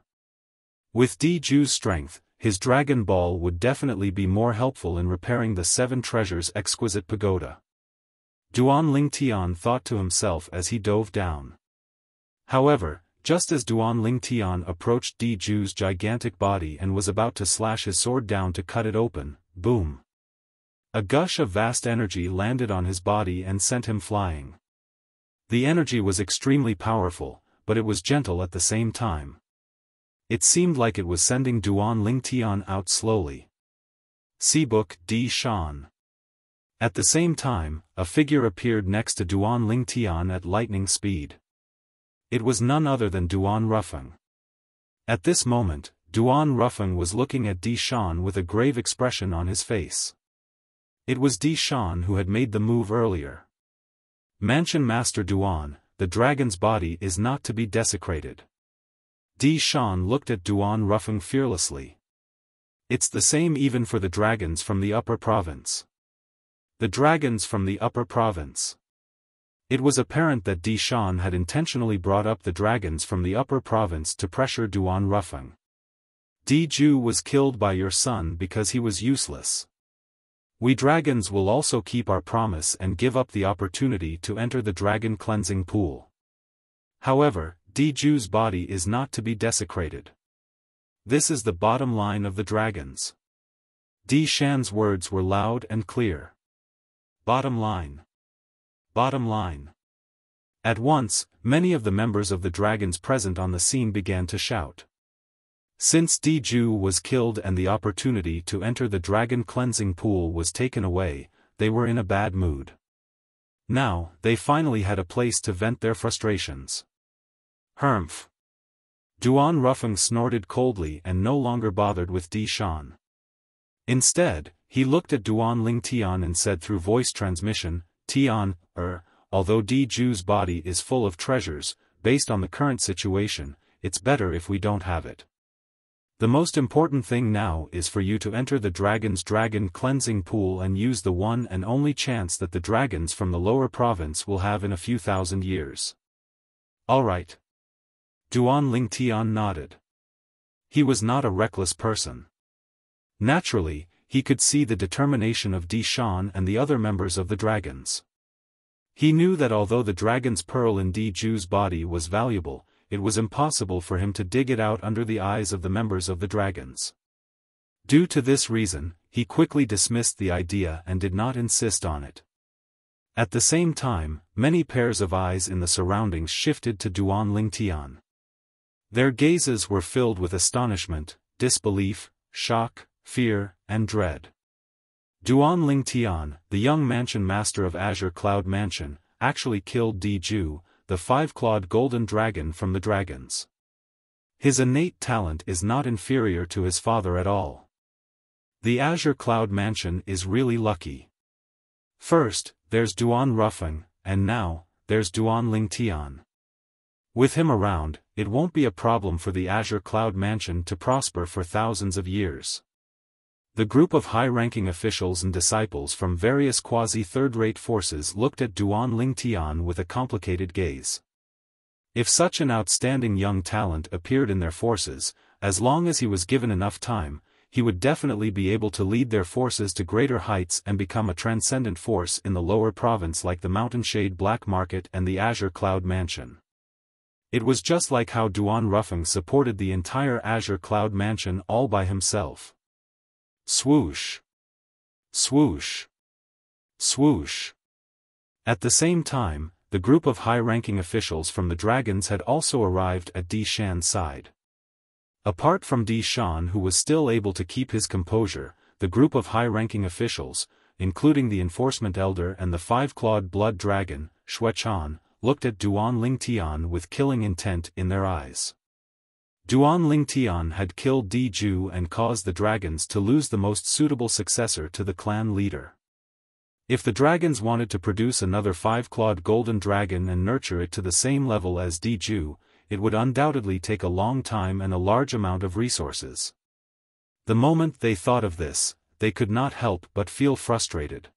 With Ju's strength, his Dragon Ball would definitely be more helpful in repairing the Seven Treasures' exquisite pagoda. Duan Lingtian thought to himself as he dove down. However, just as Duan Lingtian approached Ju's gigantic body and was about to slash his sword down to cut it open, boom! A gush of vast energy landed on his body and sent him flying. The energy was extremely powerful, but it was gentle at the same time. It seemed like it was sending Duan Lingtian out slowly. See book Shan. At the same time, a figure appeared next to Duan Lingtian at lightning speed. It was none other than Duan Rufeng. At this moment, Duan Rufeng was looking at Shan with a grave expression on his face. It was Shan who had made the move earlier. Mansion Master Duan, the dragon's body is not to be desecrated. Shan looked at Duan Rufeng fearlessly. It's the same even for the dragons from the upper province. The dragons from the upper province. It was apparent that Shan had intentionally brought up the dragons from the upper province to pressure Duan Rufeng. Ju was killed by your son because he was useless. We dragons will also keep our promise and give up the opportunity to enter the dragon cleansing pool. However, Ju's body is not to be desecrated. This is the bottom line of the dragons. Shan's words were loud and clear. Bottom line. Bottom line. At once, many of the members of the dragons present on the scene began to shout. Since Ju was killed and the opportunity to enter the dragon cleansing pool was taken away, they were in a bad mood. Now, they finally had a place to vent their frustrations. Humph. Duan Rufeng snorted coldly and no longer bothered with Shan. Instead, he looked at Duan Lingtian and said through voice transmission, Tian, although Ju's body is full of treasures, based on the current situation, it's better if we don't have it. The most important thing now is for you to enter the dragon's dragon cleansing pool and use the one and only chance that the dragons from the lower province will have in a few thousand years. All right. Duan Lingtian nodded. He was not a reckless person. Naturally, he could see the determination of Shan and the other members of the dragons. He knew that although the dragon's pearl in Ju's body was valuable, it was impossible for him to dig it out under the eyes of the members of the dragons. Due to this reason, he quickly dismissed the idea and did not insist on it. At the same time, many pairs of eyes in the surroundings shifted to Duan Lingtian. Their gazes were filled with astonishment, disbelief, shock, fear, and dread. Duan Lingtian, the young mansion master of Azure Cloud Mansion, actually killed Ju, the five-clawed golden dragon from the dragons. His innate talent is not inferior to his father at all. The Azure Cloud Mansion is really lucky. First, there's Duan Rufeng, and now, there's Duan Lingtian. With him around, it won't be a problem for the Azure Cloud Mansion to prosper for thousands of years. The group of high-ranking officials and disciples from various quasi-third-rate forces looked at Duan Lingtian with a complicated gaze. If such an outstanding young talent appeared in their forces, as long as he was given enough time, he would definitely be able to lead their forces to greater heights and become a transcendent force in the lower province like the Mountain Shade Black Market and the Azure Cloud Mansion. It was just like how Duan Rufeng supported the entire Azure Cloud Mansion all by himself. Swoosh! Swoosh! Swoosh! At the same time, the group of high-ranking officials from the dragons had also arrived at Di Shan's side. Apart from Di Shan, who was still able to keep his composure, the group of high-ranking officials, including the enforcement elder and the five-clawed blood dragon, Xuechan, looked at Duan Lingtian with killing intent in their eyes. Duan Lingtian had killed Di Ju and caused the dragons to lose the most suitable successor to the clan leader. If the dragons wanted to produce another five-clawed golden dragon and nurture it to the same level as Di Ju, it would undoubtedly take a long time and a large amount of resources. The moment they thought of this, they could not help but feel frustrated.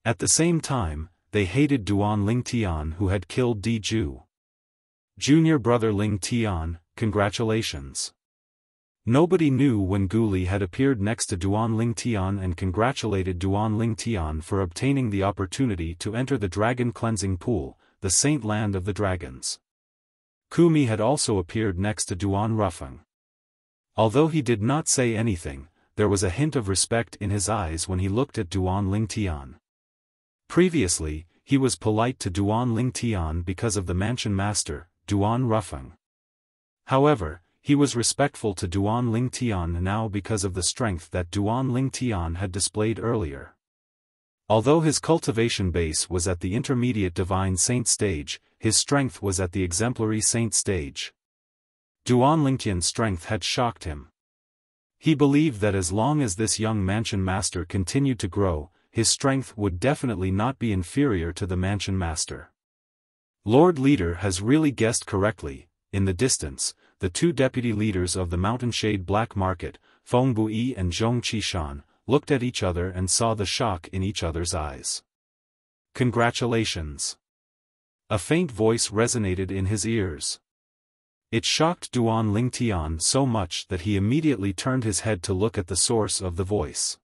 At the same time, they hated Duan Lingtian who had killed Di Ju. Junior brother Lingtian, congratulations. Nobody knew when Guli had appeared next to Duan Lingtian and congratulated Duan Lingtian for obtaining the opportunity to enter the dragon cleansing pool, the saint land of the dragons. Kumi had also appeared next to Duan Rufeng. Although he did not say anything, there was a hint of respect in his eyes when he looked at Duan Lingtian. Previously, he was polite to Duan Lingtian because of the mansion master, Duan Rufeng. However, he was respectful to Duan Lingtian now because of the strength that Duan Lingtian had displayed earlier. Although his cultivation base was at the intermediate divine saint stage, his strength was at the exemplary saint stage. Duan Lingtian's strength had shocked him. He believed that as long as this young mansion master continued to grow, his strength would definitely not be inferior to the mansion master. Lord Leader has really guessed correctly. In the distance, the two deputy leaders of the Mountain Shade Black Market, Feng Bui and Zhong Qishan, looked at each other and saw the shock in each other's eyes. Congratulations! A faint voice resonated in his ears. It shocked Duan Lingtian so much that he immediately turned his head to look at the source of the voice.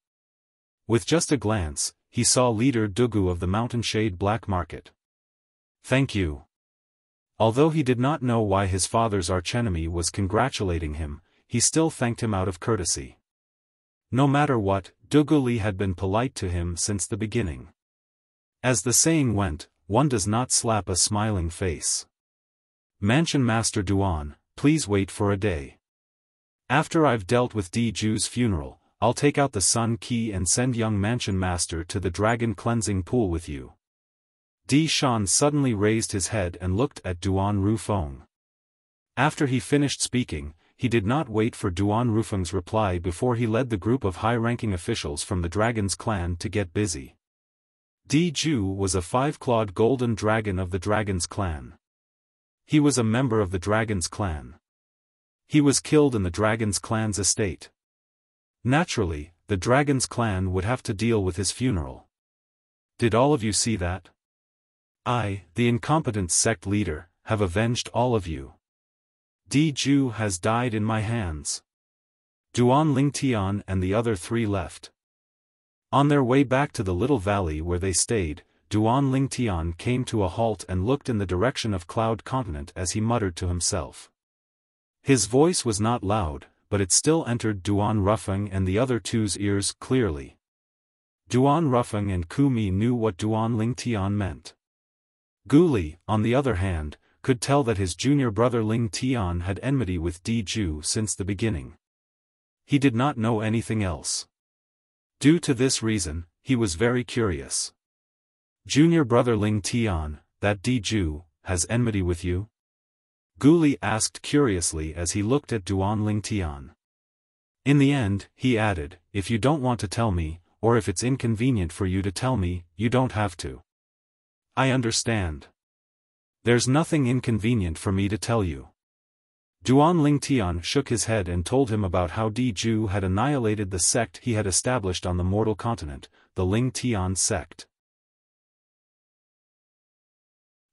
With just a glance, he saw Leader Dugu of the Mountain Shade Black Market. Thank you. Although he did not know why his father's archenemy was congratulating him, he still thanked him out of courtesy. No matter what, Dugu Li had been polite to him since the beginning. As the saying went, one does not slap a smiling face. Mansion Master Duan, please wait for a day. After I've dealt with Di Ju's funeral, I'll take out the Sun Key and send young Mansion Master to the dragon cleansing pool with you. Di Shan suddenly raised his head and looked at Duan Rufeng. After he finished speaking, he did not wait for Duan Rufeng's reply before he led the group of high-ranking officials from the Dragon's clan to get busy. Di Ju was a five-clawed golden dragon of the Dragon's clan. He was a member of the Dragon's clan. He was killed in the Dragon's clan's estate. Naturally, the Dragon's clan would have to deal with his funeral. Did all of you see that? I, the incompetent sect leader, have avenged all of you. Di Ju has died in my hands. Duan Lingtian and the other three left. On their way back to the little valley where they stayed, Duan Lingtian came to a halt and looked in the direction of Cloud Continent as he muttered to himself. His voice was not loud, but it still entered Duan Rufeng and the other two's ears clearly. Duan Rufeng and Kumi knew what Duan Lingtian meant. Guli, on the other hand, could tell that his junior brother Lingtian had enmity with Di Ju since the beginning. He did not know anything else. Due to this reason, he was very curious. Junior brother Lingtian, that Di Ju, has enmity with you? Guli asked curiously as he looked at Duan Lingtian. In the end, he added, if you don't want to tell me, or if it's inconvenient for you to tell me, you don't have to. I understand. There's nothing inconvenient for me to tell you. Duan Lingtian shook his head and told him about how Di Ju had annihilated the sect he had established on the mortal continent, the Lingtian sect.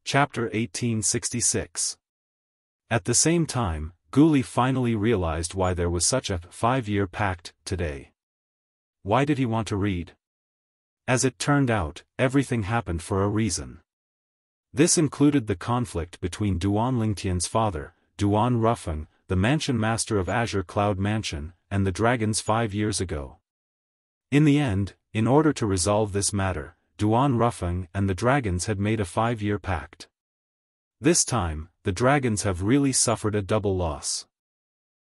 Chapter 1866. At the same time, Guli finally realized why there was such a 5-year pact today. Why did he want to read? As it turned out, everything happened for a reason. This included the conflict between Duan Lingtian's father, Duan Rufeng, the mansion master of Azure Cloud Mansion, and the dragons 5 years ago. In the end, in order to resolve this matter, Duan Rufeng and the dragons had made a 5-year pact. This time, the dragons have really suffered a double loss.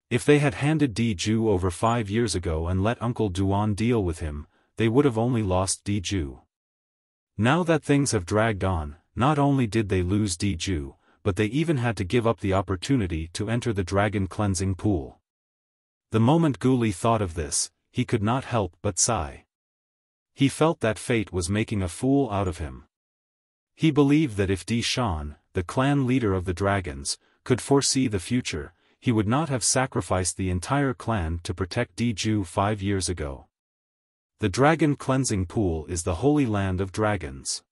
If they had handed Diju over 5 years ago and let Uncle Duan deal with him, they would have only lost Diju. Now that things have dragged on, not only did they lose Diju, but they even had to give up the opportunity to enter the dragon cleansing pool. The moment Guli thought of this, he could not help but sigh. He felt that fate was making a fool out of him. He believed that if Shan, the clan leader of the dragons, could foresee the future, he would not have sacrificed the entire clan to protect Diju 5 years ago. The dragon cleansing pool is the holy land of dragons.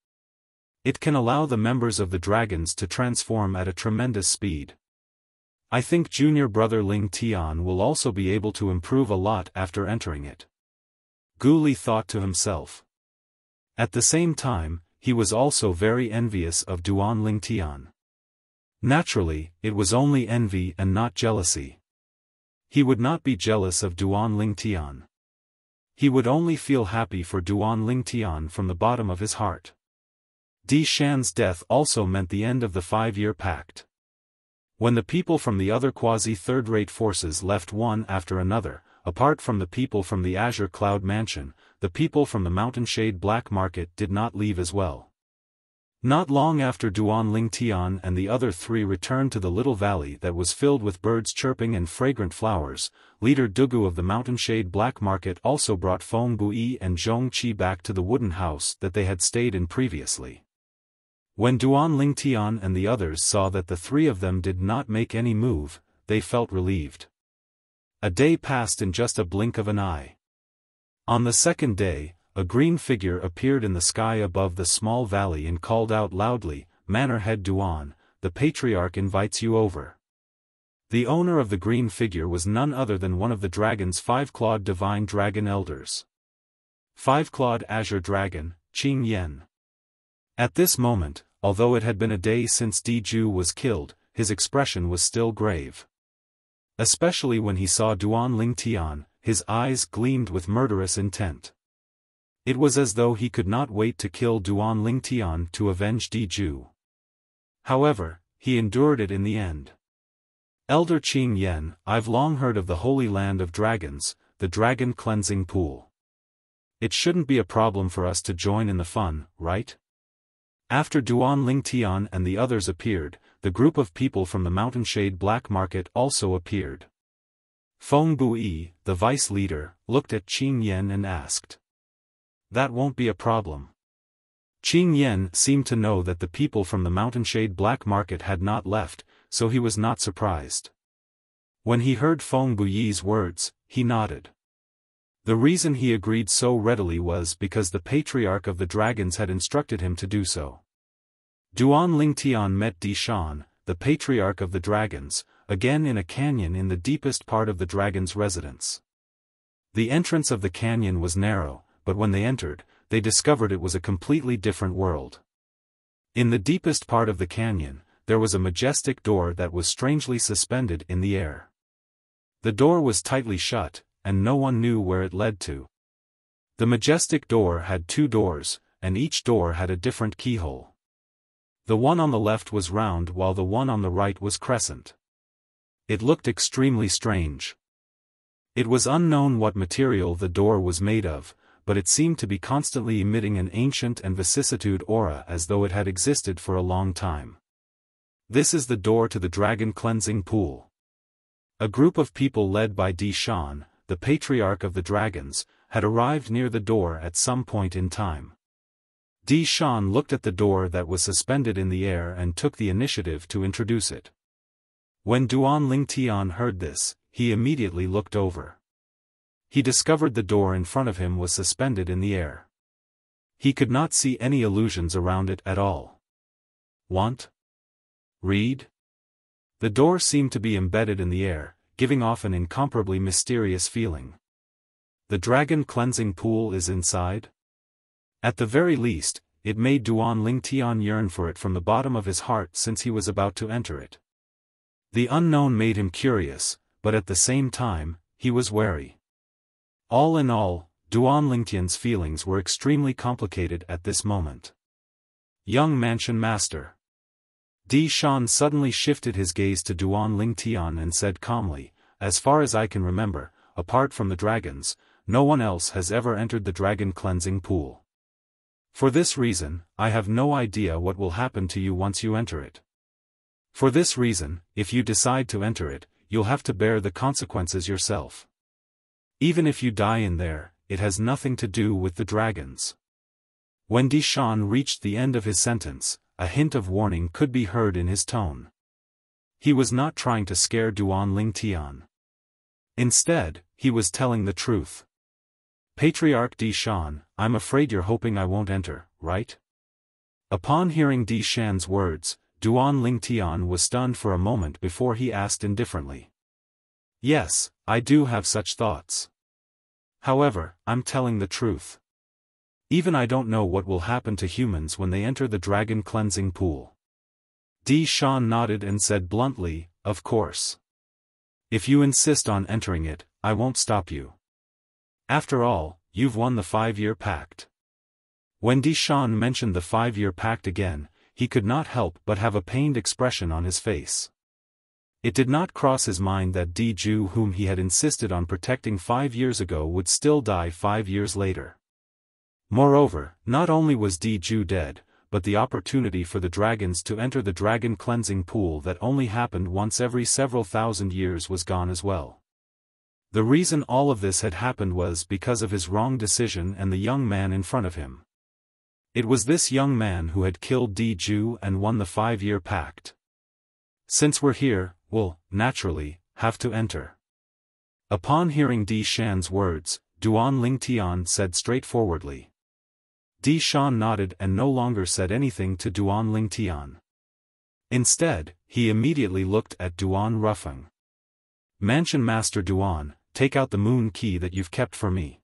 It can allow the members of the dragons to transform at a tremendous speed. I think junior brother Ling Tian will also be able to improve a lot after entering it. Guli thought to himself. At the same time, he was also very envious of Duan Ling Tian. Naturally, it was only envy and not jealousy. He would not be jealous of Duan Ling Tian. He would only feel happy for Duan Ling Tian from the bottom of his heart. Di Shan's death also meant the end of the 5-year pact. When the people from the other quasi-third-rate forces left one after another, apart from the people from the Azure Cloud Mansion, the people from the Mountainshade Black Market did not leave as well. Not long after Duan Ling Tian and the other 3 returned to the little valley that was filled with birds chirping and fragrant flowers, leader Dugu of the Mountainshade Black Market also brought Feng Bui and Zhong Qi back to the wooden house that they had stayed in previously. When Duan Ling Tian and the others saw that the 3 of them did not make any move, they felt relieved. A day passed in just a blink of an eye. On the 2nd day, a green figure appeared in the sky above the small valley and called out loudly, "Manor Head Duan, the Patriarch invites you over." The owner of the green figure was none other than one of the dragon's 5-clawed divine dragon elders. 5-clawed Azure Dragon, Qing Yan. At this moment, although it had been a day since Diju was killed, his expression was still grave. Especially when he saw Duan Ling Tian, his eyes gleamed with murderous intent. It was as though he could not wait to kill Duan Ling Tian to avenge Diju. However, he endured it in the end. Elder Qing Yan, I've long heard of the Holy Land of Dragons, the Dragon Cleansing Pool. It shouldn't be a problem for us to join in the fun, right? After Duan Ling Tian and the others appeared, the group of people from the Mountainshade Black Market also appeared. Feng Bui, the vice leader, looked at Qing Yan and asked. That won't be a problem. Qing Yan seemed to know that the people from the Mountainshade Black Market had not left, so he was not surprised. When he heard Feng Bui's words, he nodded. The reason he agreed so readily was because the Patriarch of the Dragons had instructed him to do so. Duan Ling Tian met Di Shan, the Patriarch of the Dragons, again in a canyon in the deepest part of the dragon's residence. The entrance of the canyon was narrow, but when they entered, they discovered it was a completely different world. In the deepest part of the canyon, there was a majestic door that was strangely suspended in the air. The door was tightly shut, and no one knew where it led to. The majestic door had 2 doors, and each door had a different keyhole. The one on the left was round while the one on the right was crescent. It looked extremely strange. It was unknown what material the door was made of, but it seemed to be constantly emitting an ancient and vicissitude aura as though it had existed for a long time. This is the door to the Dragon Cleansing Pool. A group of people led by Di Shan, the Patriarch of the Dragons, had arrived near the door at some point in time. Di Shan looked at the door that was suspended in the air and took the initiative to introduce it. When Duan Ling Tian heard this, he immediately looked over. He discovered the door in front of him was suspended in the air. He could not see any illusions around it at all. Want? Read? The door seemed to be embedded in the air, giving off an incomparably mysterious feeling. The dragon cleansing pool is inside? At the very least, it made Duan Lingtian yearn for it from the bottom of his heart since he was about to enter it. The unknown made him curious, but at the same time, he was wary. All in all, Duan Lingtian's feelings were extremely complicated at this moment. Young Mansion Master. Di Shan suddenly shifted his gaze to Duan Lingtian and said calmly, "As far as I can remember, apart from the dragons, no one else has ever entered the dragon cleansing pool. For this reason, I have no idea what will happen to you once you enter it. For this reason, if you decide to enter it, you'll have to bear the consequences yourself. Even if you die in there, it has nothing to do with the dragons." When Di Shan reached the end of his sentence, a hint of warning could be heard in his tone. He was not trying to scare Duan Lingtian. Instead, he was telling the truth. "Patriarch Di Shan, I'm afraid you're hoping I won't enter, right?" Upon hearing Di Shan's words, Duan Lingtian was stunned for a moment before he asked indifferently. "Yes, I do have such thoughts. However, I'm telling the truth. Even I don't know what will happen to humans when they enter the dragon cleansing pool." Di Shan nodded and said bluntly, "Of course. If you insist on entering it, I won't stop you. After all, you've won the 5-year pact." When Di Shan mentioned the 5-year pact again, he could not help but have a pained expression on his face. It did not cross his mind that Di Ju, whom he had insisted on protecting 5 years ago, would still die 5 years later. Moreover, not only was Di Ju dead, but the opportunity for the dragons to enter the dragon cleansing pool that only happened once every several thousand years was gone as well. The reason all of this had happened was because of his wrong decision and the young man in front of him. It was this young man who had killed Di Ju and won the 5-year pact. "Since we're here, we'll, naturally, have to enter." Upon hearing Di Shan's words, Duan Lingtian said straightforwardly. Di Shan nodded and no longer said anything to Duan Lingtian. Instead, he immediately looked at Duan Rufeng. "Mansion Master Duan, take out the moon key that you've kept for me.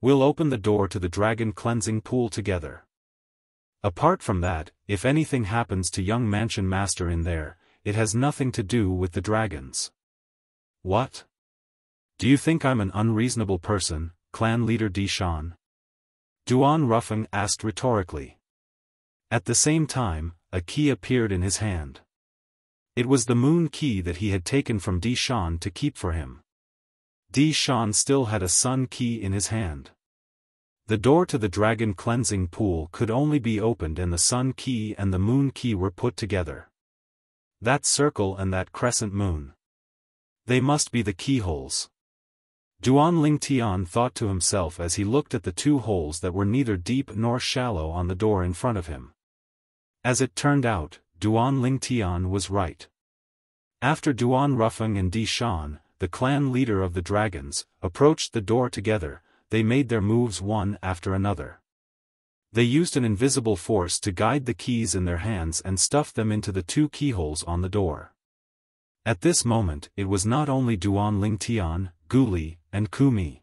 We'll open the door to the dragon cleansing pool together. Apart from that, if anything happens to young Mansion Master in there, it has nothing to do with the dragons." "What? Do you think I'm an unreasonable person, clan leader Di Shan?" Duan Rufeng asked rhetorically. At the same time, a key appeared in his hand. It was the moon key that he had taken from Di Shan to keep for him. Di Shan still had a sun key in his hand. The door to the dragon cleansing pool could only be opened and the sun key and the moon key were put together. That circle and that crescent moon. They must be the keyholes. Duan Lingtian thought to himself as he looked at the 2 holes that were neither deep nor shallow on the door in front of him. As it turned out, Duan Lingtian was right. After Duan Rufeng and Di Shan, the clan leader of the dragons, approached the door together, they made their moves one after another. They used an invisible force to guide the keys in their hands and stuffed them into the 2 keyholes on the door. At this moment, it was not only Duan Lingtian, Guli, and Kumi.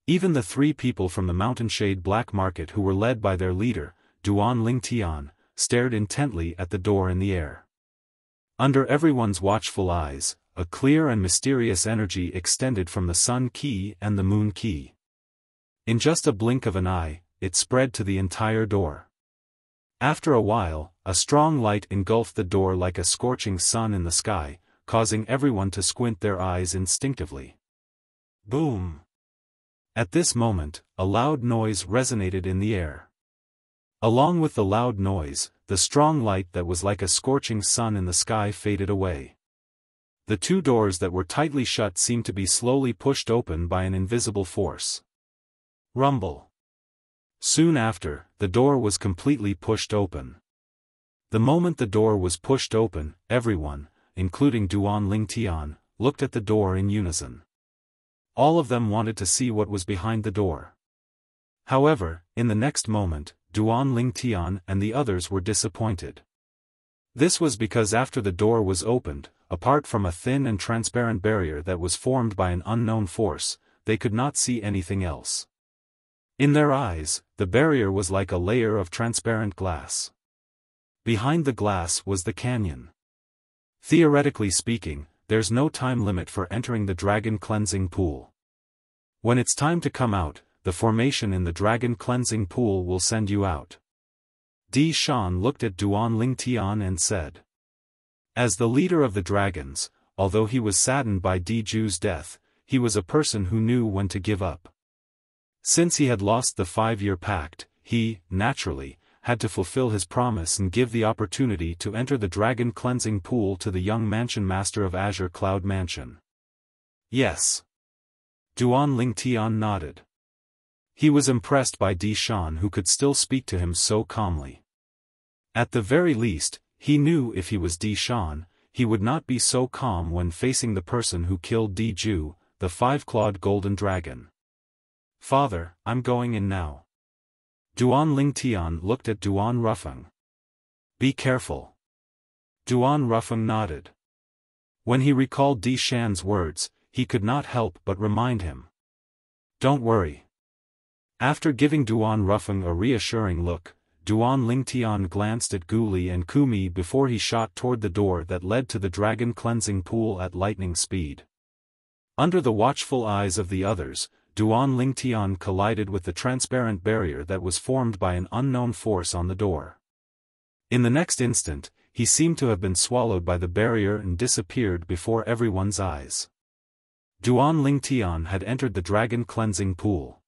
Even the 3 people from the Mountainshade Black Market who were led by their leader, Duan Lingtian, stared intently at the door in the air. Under everyone's watchful eyes, a clear and mysterious energy extended from the sun key and the moon key. In just a blink of an eye, it spread to the entire door. After a while, a strong light engulfed the door like a scorching sun in the sky, causing everyone to squint their eyes instinctively. Boom! At this moment, a loud noise resonated in the air. Along with the loud noise, the strong light that was like a scorching sun in the sky faded away. The 2 doors that were tightly shut seemed to be slowly pushed open by an invisible force. Rumble. Soon after, the door was completely pushed open. The moment the door was pushed open, everyone, including Duan Lingtian, looked at the door in unison. All of them wanted to see what was behind the door. However, in the next moment, Duan Lingtian and the others were disappointed. This was because after the door was opened, apart from a thin and transparent barrier that was formed by an unknown force, they could not see anything else. In their eyes, the barrier was like a layer of transparent glass. Behind the glass was the canyon. Theoretically speaking, there's no time limit for entering the dragon cleansing pool. When it's time to come out, the formation in the dragon cleansing pool will send you out. Di Shan looked at Duan Lingtian and said. As the leader of the dragons, although he was saddened by Di Ju's death, he was a person who knew when to give up. Since he had lost the 5-year pact, he, naturally, had to fulfill his promise and give the opportunity to enter the dragon cleansing pool to the young mansion master of Azure Cloud Mansion. Yes. Duan Lingtian nodded. He was impressed by Di Shan, who could still speak to him so calmly. At the very least, he knew if he was Di Shan, he would not be so calm when facing the person who killed Di Ju, the 5-clawed golden dragon. Father, I'm going in now. Duan Lingtian looked at Duan Rufeng. Be careful. Duan Rufeng nodded. When he recalled Di Shan's words, he could not help but remind him. Don't worry. After giving Duan Rufeng a reassuring look, Duan Lingtian glanced at Guli and Kumi before he shot toward the door that led to the dragon cleansing pool at lightning speed. Under the watchful eyes of the others, Duan Lingtian collided with the transparent barrier that was formed by an unknown force on the door. In the next instant, he seemed to have been swallowed by the barrier and disappeared before everyone's eyes. Duan Lingtian had entered the dragon cleansing pool.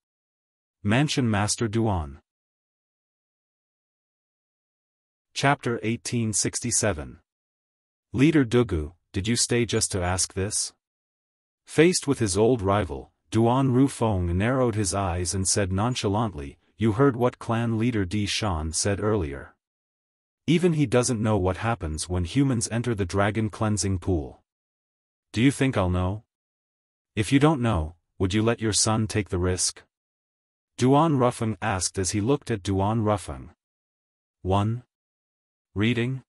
Mansion Master Duan. Chapter 1867. Leader Dugu, did you stay just to ask this? Faced with his old rival, Duan Rufeng narrowed his eyes and said nonchalantly, you heard what clan leader Di Shan said earlier. Even he doesn't know what happens when humans enter the dragon cleansing pool. Do you think I'll know? If you don't know, would you let your son take the risk? Duan Rufeng asked as he looked at Duan Rufeng. 1. Reading?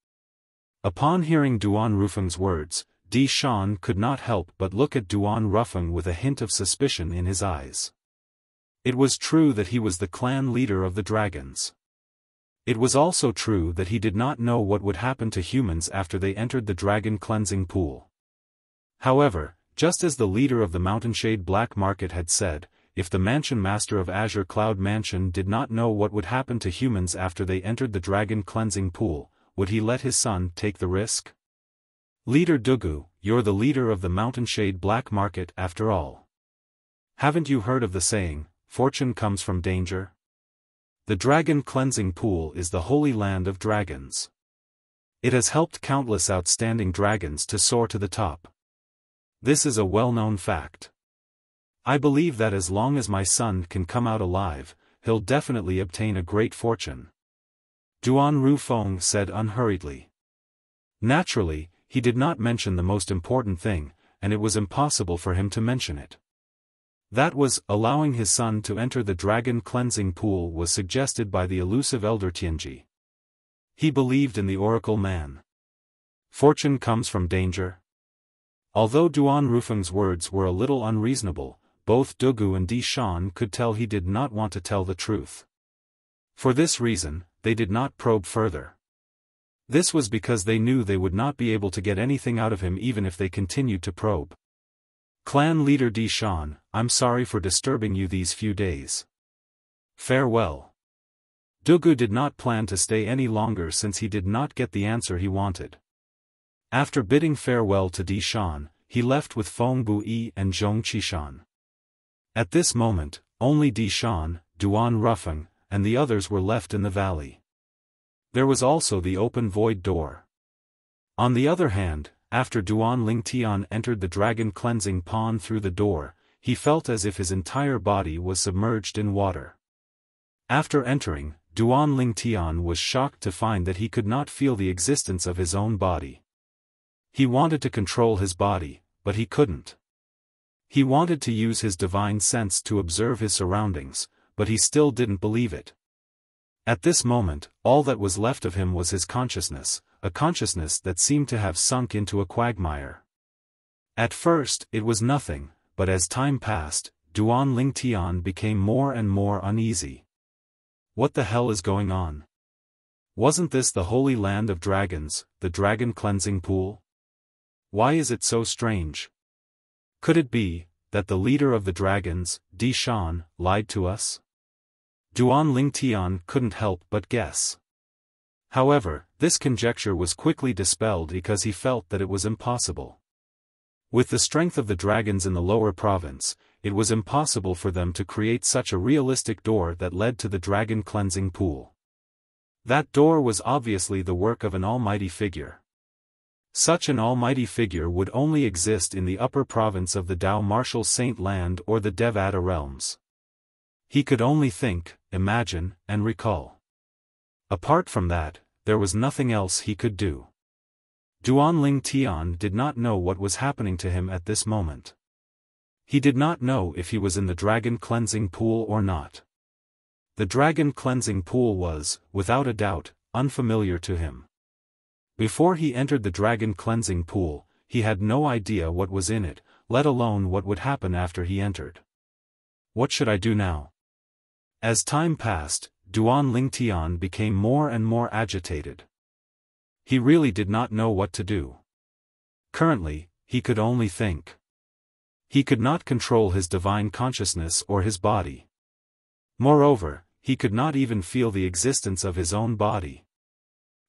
Upon hearing Duan Rufeng's words, Di Shan could not help but look at Duan Rufeng with a hint of suspicion in his eyes. It was true that he was the clan leader of the dragons. It was also true that he did not know what would happen to humans after they entered the dragon cleansing pool. However, just as the leader of the Mountainshade Black Market had said, if the mansion master of Azure Cloud Mansion did not know what would happen to humans after they entered the dragon cleansing pool, would he let his son take the risk? Leader Dugu, you're the leader of the Mountainshade Black Market after all. Haven't you heard of the saying, fortune comes from danger? The dragon cleansing pool is the holy land of dragons. It has helped countless outstanding dragons to soar to the top. This is a well-known fact. I believe that as long as my son can come out alive, he'll definitely obtain a great fortune. Duan Rufeng said unhurriedly. Naturally, he did not mention the most important thing, and it was impossible for him to mention it. That was, allowing his son to enter the dragon cleansing pool was suggested by the elusive elder Tianji. He believed in the oracle man. Fortune comes from danger. Although Duan Rufeng's words were a little unreasonable, both Dugu and Di Shan could tell he did not want to tell the truth. For this reason, they did not probe further. This was because they knew they would not be able to get anything out of him even if they continued to probe. Clan leader Di Shan, I'm sorry for disturbing you these few days. Farewell. Dugu did not plan to stay any longer since he did not get the answer he wanted. After bidding farewell to Di Shan, he left with Feng Bui and Zhong Qishan. At this moment, only Di Shan, Duan Rufeng, and the others were left in the valley. There was also the open void door. On the other hand, after Duan Lingtian entered the dragon cleansing pond through the door, he felt as if his entire body was submerged in water. After entering, Duan Lingtian was shocked to find that he could not feel the existence of his own body. He wanted to control his body, but he couldn't. He wanted to use his divine sense to observe his surroundings, but he still didn't believe it. At this moment, all that was left of him was his consciousness, a consciousness that seemed to have sunk into a quagmire. At first, it was nothing, but as time passed, Duan Lingtian became more and more uneasy. What the hell is going on? Wasn't this the holy land of dragons, the dragon cleansing pool? Why is it so strange? Could it be that the leader of the dragons, Di Shan, lied to us? Duan Lingtian couldn't help but guess. However, this conjecture was quickly dispelled because he felt that it was impossible. With the strength of the dragons in the lower province, it was impossible for them to create such a realistic door that led to the dragon cleansing pool. That door was obviously the work of an almighty figure. Such an almighty figure would only exist in the upper province of the Dao Martial Saint Land or the Devata realms. He could only think, imagine, and recall. Apart from that, there was nothing else he could do. Duan Lingtian did not know what was happening to him at this moment. He did not know if he was in the dragon cleansing pool or not. The dragon cleansing pool was, without a doubt, unfamiliar to him. Before he entered the dragon cleansing pool, he had no idea what was in it, let alone what would happen after he entered. What should I do now? As time passed, Duan Lingtian became more and more agitated. He really did not know what to do. Currently, he could only think. He could not control his divine consciousness or his body. Moreover, he could not even feel the existence of his own body.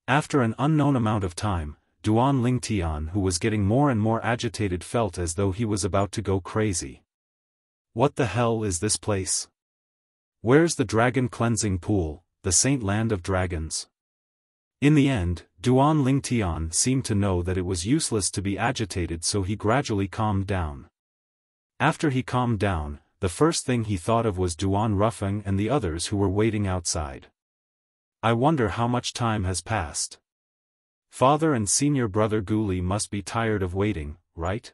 After an unknown amount of time, Duan Lingtian, who was getting more and more agitated, felt as though he was about to go crazy. What the hell is this place? Where's the dragon cleansing pool, the saint land of dragons? In the end, Duan Lingtian seemed to know that it was useless to be agitated, so he gradually calmed down. After he calmed down, the first thing he thought of was Duan Rufeng and the others who were waiting outside. I wonder how much time has passed. Father and senior brother Guli must be tired of waiting, right?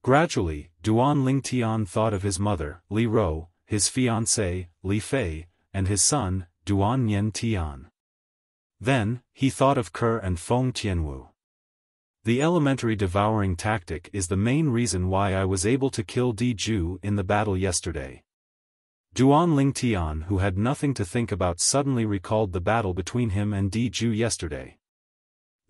Gradually, Duan Lingtian thought of his mother, Li Ro, his fiancée, Li Fei, and his son, Duan Yen Tian. Then, he thought of Ke and Feng Tianwu. The elementary devouring tactic is the main reason why I was able to kill Di Ju in the battle yesterday. Duan Lingtian, who had nothing to think about, suddenly recalled the battle between him and Di Ju yesterday.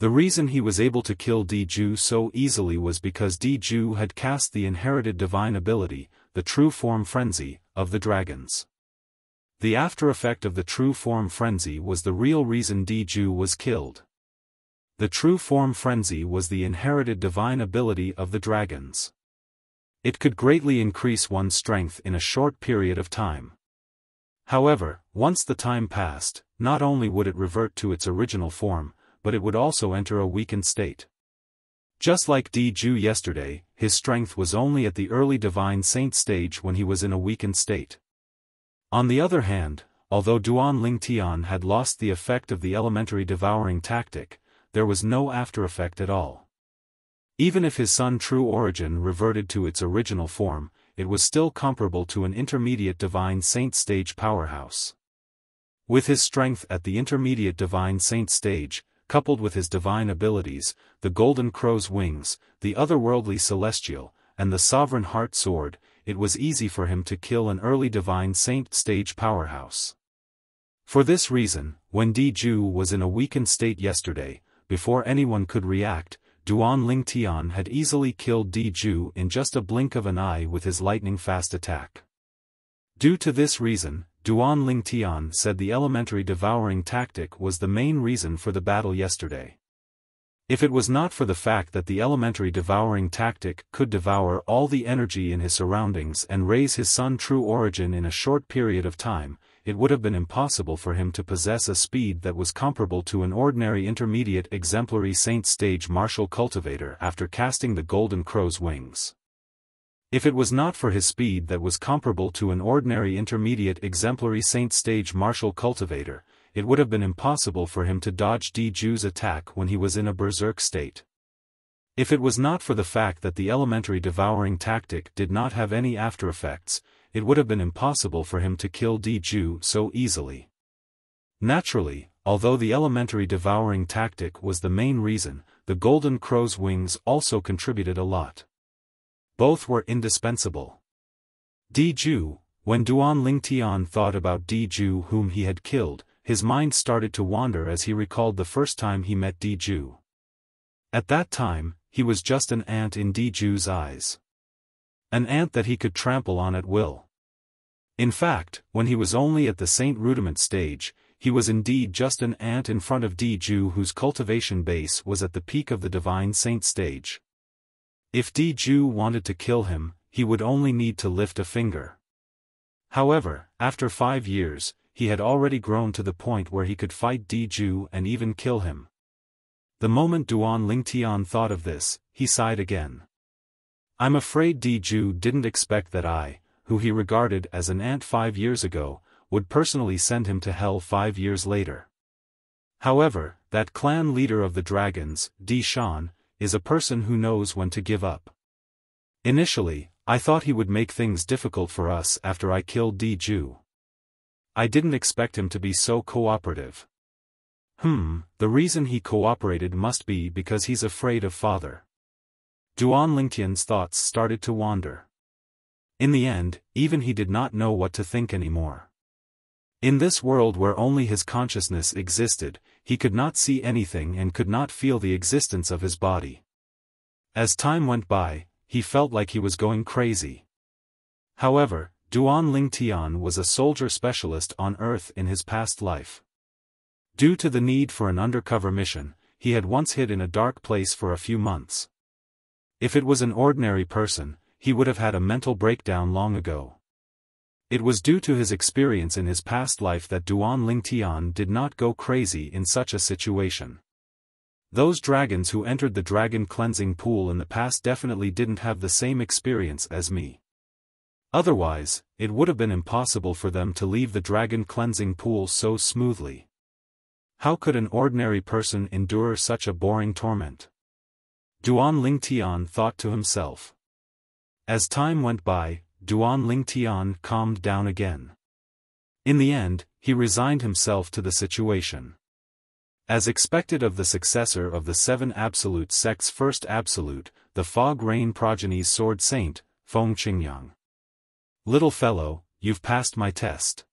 The reason he was able to kill Di Ju so easily was because Di Ju had cast the inherited divine ability, the true form frenzy, of the dragons. The after effect of the true form frenzy was the real reason Di Ju was killed. The true form frenzy was the inherited divine ability of the dragons. It could greatly increase one's strength in a short period of time. However, once the time passed, not only would it revert to its original form, but it would also enter a weakened state. Just like Di Ju yesterday, his strength was only at the early divine saint stage when he was in a weakened state. On the other hand, although Duan Lingtian had lost the effect of the elementary devouring tactic, there was no after effect at all. Even if his son True Origin reverted to its original form, it was still comparable to an intermediate divine saint stage powerhouse. With his strength at the intermediate divine saint stage, coupled with his divine abilities, the Golden Crow's wings, the otherworldly celestial, and the sovereign heart sword, it was easy for him to kill an early divine saint stage powerhouse. For this reason, when Di Ju was in a weakened state yesterday, before anyone could react, Duan Lingtian had easily killed Di Ju in just a blink of an eye with his lightning-fast attack. Due to this reason, Duan Lingtian said the elementary devouring tactic was the main reason for the battle yesterday. If it was not for the fact that the elementary devouring tactic could devour all the energy in his surroundings and raise his son True Origin in a short period of time, it would have been impossible for him to possess a speed that was comparable to an ordinary intermediate exemplary saint stage martial cultivator after casting the Golden Crow's wings. If it was not for his speed that was comparable to an ordinary intermediate exemplary saint stage martial cultivator, it would have been impossible for him to dodge Di Ju's attack when he was in a berserk state. If it was not for the fact that the elementary devouring tactic did not have any after effects, it would have been impossible for him to kill Di Ju so easily. Naturally, although the elementary devouring tactic was the main reason, the golden crow's wings also contributed a lot. Both were indispensable. Diju, when Duan Lingtian thought about Diju whom he had killed, his mind started to wander as he recalled the first time he met Diju. At that time, he was just an ant in Diju's eyes. An ant that he could trample on at will. In fact, when he was only at the Saint Rudiment stage, he was indeed just an ant in front of Diju whose cultivation base was at the peak of the Divine Saint stage. If Diju wanted to kill him, he would only need to lift a finger. However, after 5 years, he had already grown to the point where he could fight Diju and even kill him. The moment Duan Lingtian thought of this, he sighed again. I'm afraid Diju didn't expect that I, who he regarded as an ant 5 years ago, would personally send him to hell 5 years later. However, that clan leader of the dragons, Shan, is a person who knows when to give up. Initially, I thought he would make things difficult for us after I killed Diju. I didn't expect him to be so cooperative. The reason he cooperated must be because he's afraid of father. Duan Lingtian's thoughts started to wander. In the end, even he did not know what to think anymore. In this world where only his consciousness existed, he could not see anything and could not feel the existence of his body. As time went by, he felt like he was going crazy. However, Duan Lingtian was a soldier specialist on Earth in his past life. Due to the need for an undercover mission, he had once hid in a dark place for a few months. If it was an ordinary person, he would have had a mental breakdown long ago. It was due to his experience in his past life that Duan Lingtian did not go crazy in such a situation. Those dragons who entered the dragon cleansing pool in the past definitely didn't have the same experience as me. Otherwise, it would have been impossible for them to leave the dragon cleansing pool so smoothly. How could an ordinary person endure such a boring torment? Duan Lingtian thought to himself. As time went by, Duan Lingtian calmed down again. In the end, he resigned himself to the situation. As expected of the successor of the 7 Absolute Sect's first Absolute, the Fog Rain Progeny's Sword Saint, Feng Qingyang. Little fellow, you've passed my test.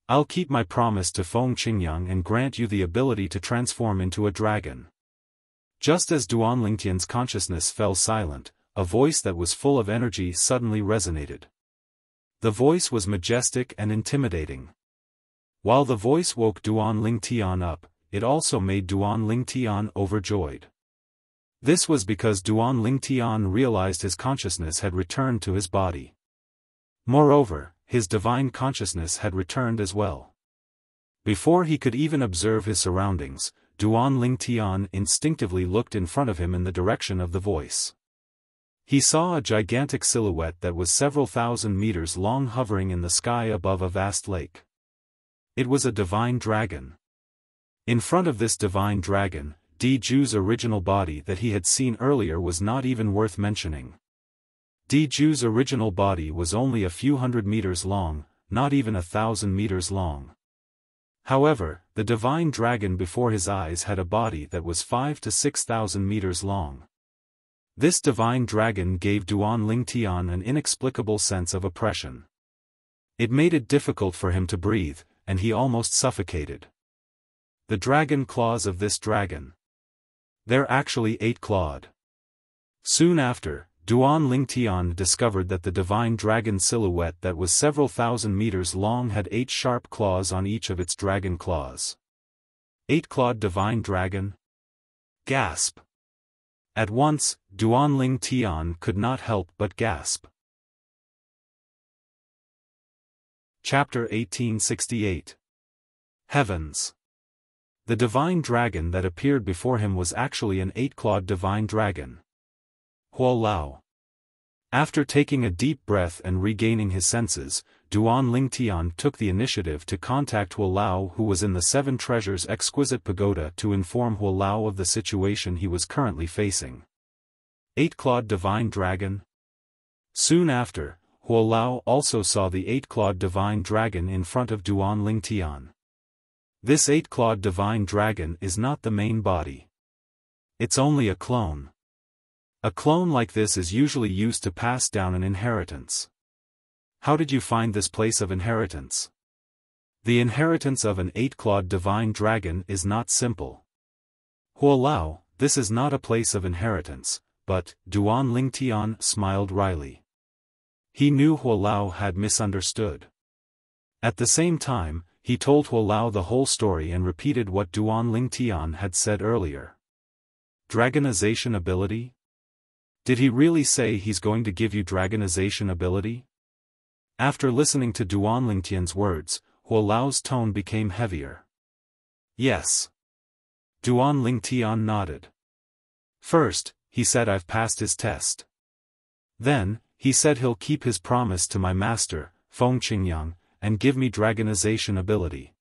I'll keep my promise to Feng Qingyang and grant you the ability to transform into a dragon. Just as Duan Lingtian's consciousness fell silent, a voice that was full of energy suddenly resonated. The voice was majestic and intimidating. While the voice woke Duan Lingtian up, it also made Duan Lingtian overjoyed. This was because Duan Lingtian realized his consciousness had returned to his body. Moreover, his divine consciousness had returned as well. Before he could even observe his surroundings, Duan Lingtian instinctively looked in front of him in the direction of the voice. He saw a gigantic silhouette that was several thousand meters long hovering in the sky above a vast lake. It was a divine dragon. In front of this divine dragon, Diju's original body that he had seen earlier was not even worth mentioning. Diju's original body was only a few hundred meters long, not even 1,000 meters long. However, the divine dragon before his eyes had a body that was 5,000 to 6,000 meters long. This divine dragon gave Duan Lingtian an inexplicable sense of oppression. It made it difficult for him to breathe, and he almost suffocated. The dragon claws of this dragon. They're actually 8-clawed. Soon after, Duan Lingtian discovered that the divine dragon silhouette that was several thousand meters long had 8 sharp claws on each of its dragon claws. 8-clawed divine dragon? Gasp! At once, Duan Lingtian could not help but gasp. Chapter 1868. Heavens. The divine dragon that appeared before him was actually an 8-clawed divine dragon. Huo Lao. After taking a deep breath and regaining his senses, Duan Lingtian took the initiative to contact Huo Lao, who was in the 7 Treasures Exquisite Pagoda, to inform Huo Lao of the situation he was currently facing. 8-clawed divine dragon? Soon after, Huo Lao also saw the 8-clawed divine dragon in front of Duan Lingtian. This 8-clawed divine dragon is not the main body. It's only a clone. A clone like this is usually used to pass down an inheritance. How did you find this place of inheritance? The inheritance of an 8-clawed divine dragon is not simple. Huolao, this is not a place of inheritance, but, Duan Lingtian smiled wryly. He knew Huolao had misunderstood. At the same time, he told Huolao the whole story and repeated what Duan Lingtian had said earlier. Dragonization ability? Did he really say he's going to give you dragonization ability? After listening to Duan Lingtian's words, Huolao's tone became heavier. Yes. Duan Lingtian nodded. First, he said I've passed his test. Then, he said he'll keep his promise to my master, Feng Qingyang, and give me dragonization ability.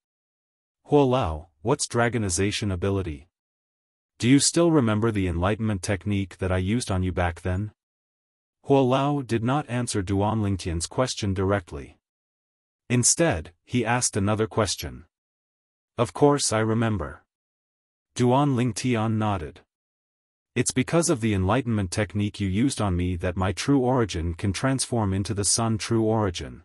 Huolao, what's dragonization ability? Do you still remember the enlightenment technique that I used on you back then? Huolao did not answer Duan Lingtian's question directly. Instead, he asked another question. Of course I remember. Duan Lingtian nodded. It's because of the enlightenment technique you used on me that my true origin can transform into the sun true origin.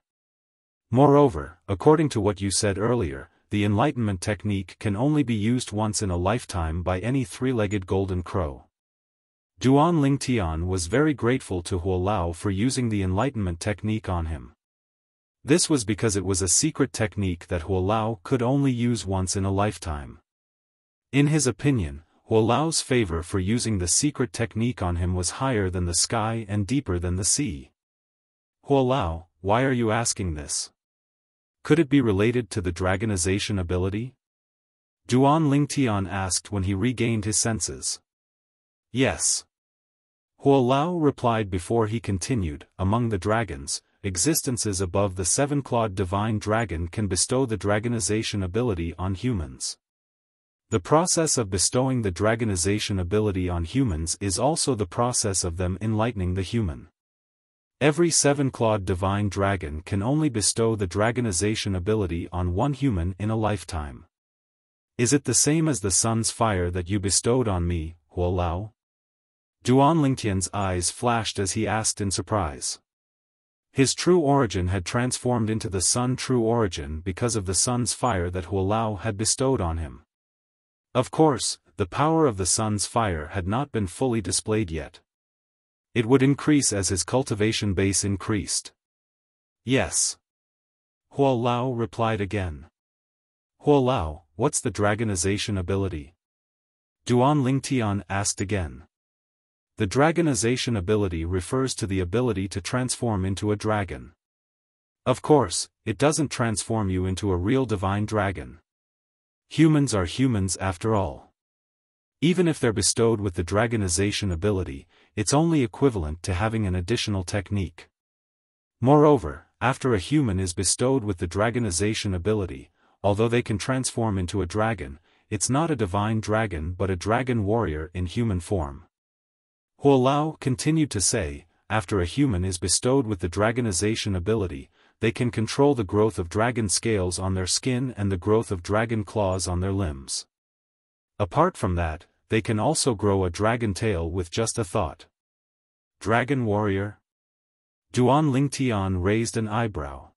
Moreover, according to what you said earlier, the enlightenment technique can only be used once in a lifetime by any three-legged golden crow. Duan Lingtian was very grateful to Huolao for using the enlightenment technique on him. This was because it was a secret technique that Huolao could only use once in a lifetime. In his opinion, Huolao's favor for using the secret technique on him was higher than the sky and deeper than the sea. Huolao, why are you asking this? Could it be related to the dragonization ability? Duan Lingtian asked when he regained his senses. Yes. Huolao replied before he continued, among the dragons, existences above the 7-clawed divine dragon can bestow the dragonization ability on humans. The process of bestowing the dragonization ability on humans is also the process of them enlightening the human. Every 7-clawed divine dragon can only bestow the dragonization ability on one human in a lifetime. Is it the same as the sun's fire that you bestowed on me, Huolao? Duan Lingtian's eyes flashed as he asked in surprise. His true origin had transformed into the sun true origin because of the sun's fire that Huolao had bestowed on him. Of course, the power of the sun's fire had not been fully displayed yet. It would increase as his cultivation base increased. Yes. Huolao replied again. Huolao, what's the dragonization ability? Duan Lingtian asked again. The dragonization ability refers to the ability to transform into a dragon. Of course, it doesn't transform you into a real divine dragon. Humans are humans after all. Even if they're bestowed with the dragonization ability, it's only equivalent to having an additional technique. Moreover, after a human is bestowed with the dragonization ability, although they can transform into a dragon, it's not a divine dragon but a dragon warrior in human form. Huolao continued to say, after a human is bestowed with the dragonization ability, they can control the growth of dragon scales on their skin and the growth of dragon claws on their limbs. Apart from that, they can also grow a dragon tail with just a thought. Dragon warrior? Duan Lingtian raised an eyebrow.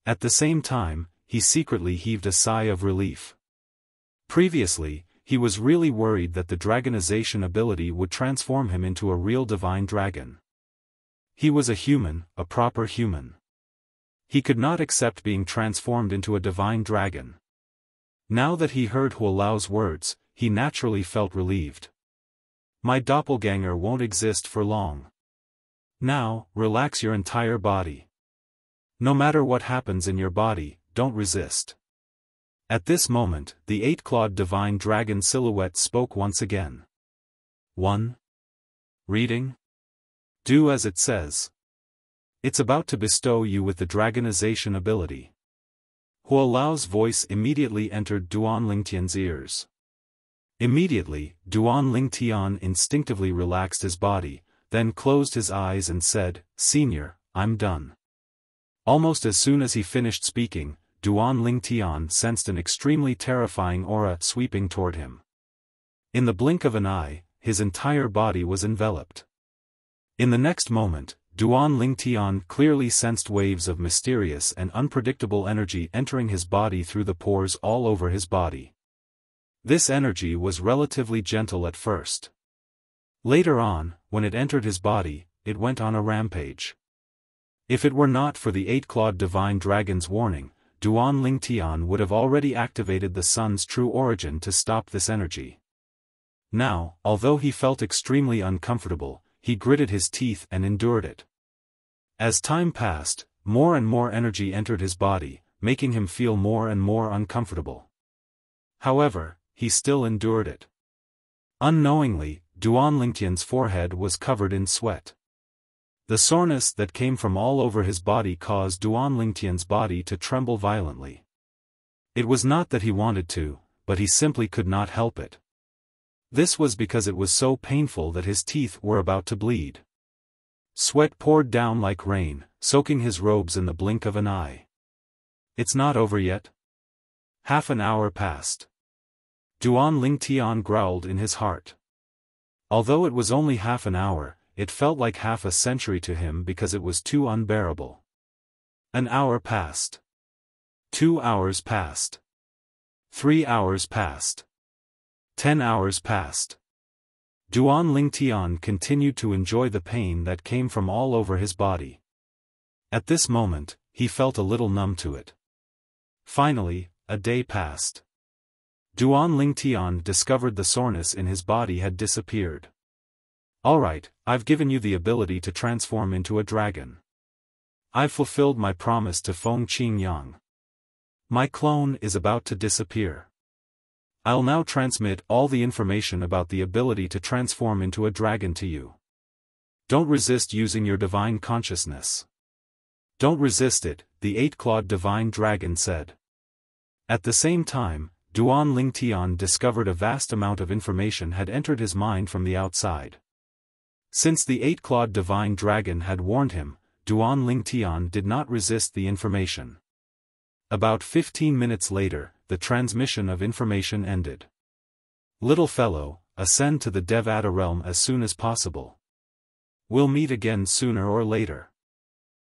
At the same time, he secretly heaved a sigh of relief. Previously, he was really worried that the dragonization ability would transform him into a real divine dragon. He was a human, a proper human. He could not accept being transformed into a divine dragon. Now that he heard Huolao's words, he naturally felt relieved. My doppelganger won't exist for long. Now, relax your entire body. No matter what happens in your body, don't resist. At this moment, the 8-clawed divine dragon silhouette spoke once again. 1. Reading? Do as it says. It's about to bestow you with the dragonization ability. Huolao's voice immediately entered Duan Lingtian's ears. Immediately, Duan Lingtian instinctively relaxed his body, then closed his eyes and said, "Senior, I'm done." Almost as soon as he finished speaking, Duan Lingtian sensed an extremely terrifying aura sweeping toward him. In the blink of an eye, his entire body was enveloped. In the next moment, Duan Lingtian clearly sensed waves of mysterious and unpredictable energy entering his body through the pores all over his body. This energy was relatively gentle at first. Later on, when it entered his body, it went on a rampage. If it were not for the eight-clawed divine dragon's warning, Duan Lingtian would have already activated the sun's true origin to stop this energy. Now, although he felt extremely uncomfortable, he gritted his teeth and endured it. As time passed, more and more energy entered his body, making him feel more and more uncomfortable. However, he still endured it. Unknowingly, Duan Lingtian's forehead was covered in sweat. The soreness that came from all over his body caused Duan Lingtian's body to tremble violently. It was not that he wanted to, but he simply could not help it. This was because it was so painful that his teeth were about to bleed. Sweat poured down like rain, soaking his robes in the blink of an eye. It's not over yet? Half an hour passed. Duan Lingtian growled in his heart. Although it was only half an hour, it felt like half a century to him because it was too unbearable. An hour passed. 2 hours passed. 3 hours passed. 10 hours passed. Duan Lingtian continued to enjoy the pain that came from all over his body. At this moment, he felt a little numb to it. Finally, a day passed. Duan Lingtian discovered the soreness in his body had disappeared. Alright, I've given you the ability to transform into a dragon. I've fulfilled my promise to Feng Qingyang. My clone is about to disappear. I'll now transmit all the information about the ability to transform into a dragon to you. Don't resist using your divine consciousness. Don't resist it, the eight-clawed divine dragon said. At the same time, Duan Lingtian discovered a vast amount of information had entered his mind from the outside. Since the eight-clawed divine dragon had warned him, Duan Lingtian did not resist the information. About 15 minutes later, the transmission of information ended. Little fellow, ascend to the Devata realm as soon as possible. We'll meet again sooner or later.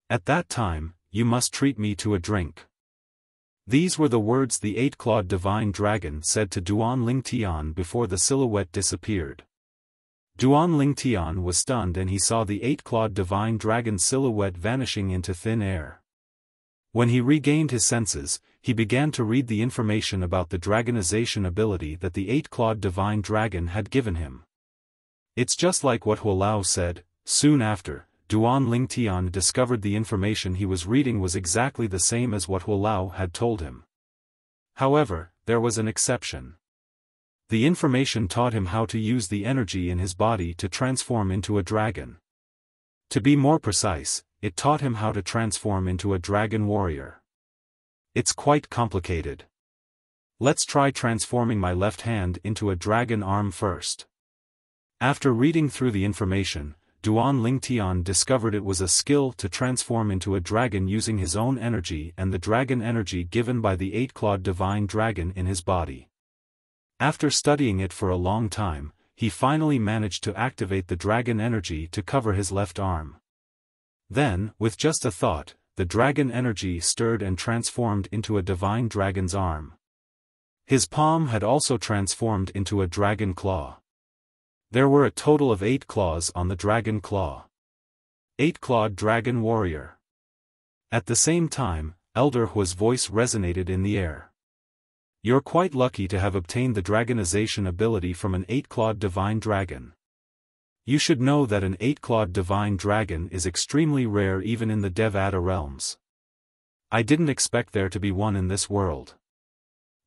At that time, you must treat me to a drink. These were the words the eight-clawed divine dragon said to Duan Lingtian before the silhouette disappeared. Duan Lingtian was stunned and he saw the eight-clawed divine dragon's silhouette vanishing into thin air. When he regained his senses, he began to read the information about the dragonization ability that the eight-clawed divine dragon had given him. It's just like what Huolao said. Soon after, Duan Lingtian discovered the information he was reading was exactly the same as what Huolao had told him. However, there was an exception. The information taught him how to use the energy in his body to transform into a dragon. To be more precise, it taught him how to transform into a dragon warrior. It's quite complicated. Let's try transforming my left hand into a dragon arm first. After reading through the information, Duan Lingtian discovered it was a skill to transform into a dragon using his own energy and the dragon energy given by the eight-clawed divine dragon in his body. After studying it for a long time, he finally managed to activate the dragon energy to cover his left arm. Then, with just a thought, the dragon energy stirred and transformed into a divine dragon's arm. His palm had also transformed into a dragon claw. There were a total of 8 claws on the dragon claw. 8-clawed dragon warrior. At the same time, Elder Hua's voice resonated in the air. You're quite lucky to have obtained the dragonization ability from an 8-clawed divine dragon. You should know that an 8-clawed divine dragon is extremely rare even in the Devata realms. I didn't expect there to be one in this world.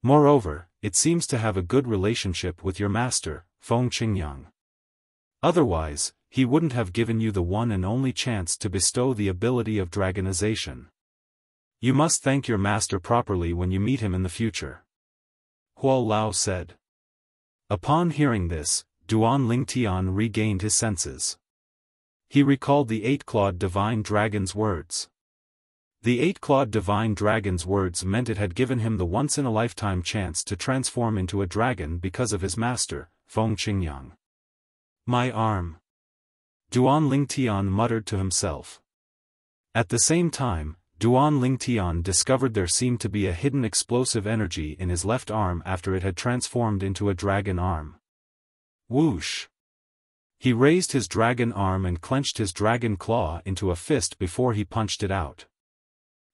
Moreover, it seems to have a good relationship with your master, Feng Qingyang. Otherwise, he wouldn't have given you the one and only chance to bestow the ability of dragonization. You must thank your master properly when you meet him in the future. Huolao said. Upon hearing this, Duan Lingtian regained his senses. He recalled the 8-clawed divine dragon's words. The eight-clawed divine dragon's words meant it had given him the once-in-a-lifetime chance to transform into a dragon because of his master, Feng Qingyang. My arm. Duan Lingtian muttered to himself. At the same time, Duan Lingtian discovered there seemed to be a hidden explosive energy in his left arm after it had transformed into a dragon arm. Whoosh! He raised his dragon arm and clenched his dragon claw into a fist before he punched it out.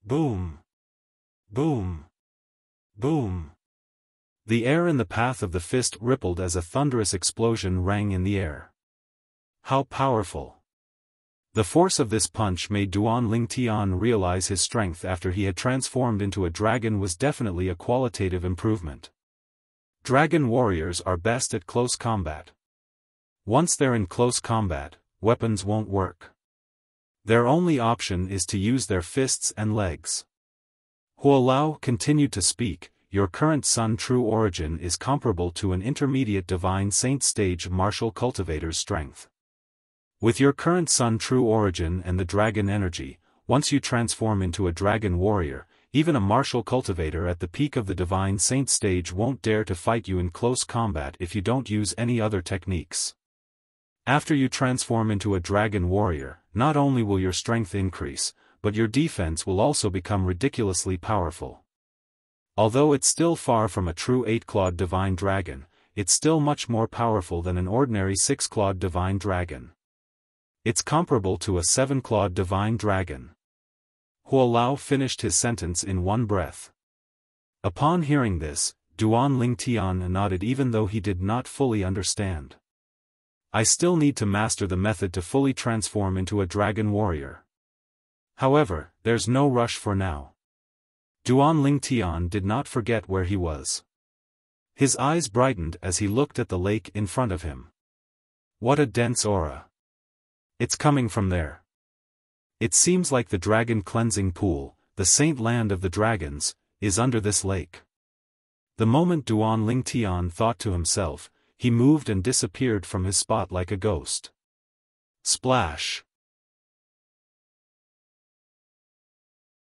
Boom! Boom! Boom! The air in the path of the fist rippled as a thunderous explosion rang in the air. How powerful! The force of this punch made Duan Lingtian realize his strength after he had transformed into a dragon was definitely a qualitative improvement. Dragon warriors are best at close combat. Once they're in close combat, weapons won't work. Their only option is to use their fists and legs. Huolao continued to speak. Your current Sun true origin is comparable to an intermediate divine saint stage martial cultivator's strength. With your current Sun true origin and the dragon energy, once you transform into a dragon warrior, even a martial cultivator at the peak of the divine saint stage won't dare to fight you in close combat if you don't use any other techniques. After you transform into a dragon warrior, not only will your strength increase, but your defense will also become ridiculously powerful. Although it's still far from a true eight-clawed divine dragon, it's still much more powerful than an ordinary six-clawed divine dragon. It's comparable to a seven-clawed divine dragon. Huolao finished his sentence in one breath. Upon hearing this, Duan Lingtian nodded even though he did not fully understand. I still need to master the method to fully transform into a dragon warrior. However, there's no rush for now. Duan Lingtian did not forget where he was. His eyes brightened as he looked at the lake in front of him. What a dense aura. It's coming from there. It seems like the dragon cleansing pool, the saint land of the dragons, is under this lake. The moment Duan Lingtian thought to himself, he moved and disappeared from his spot like a ghost. Splash!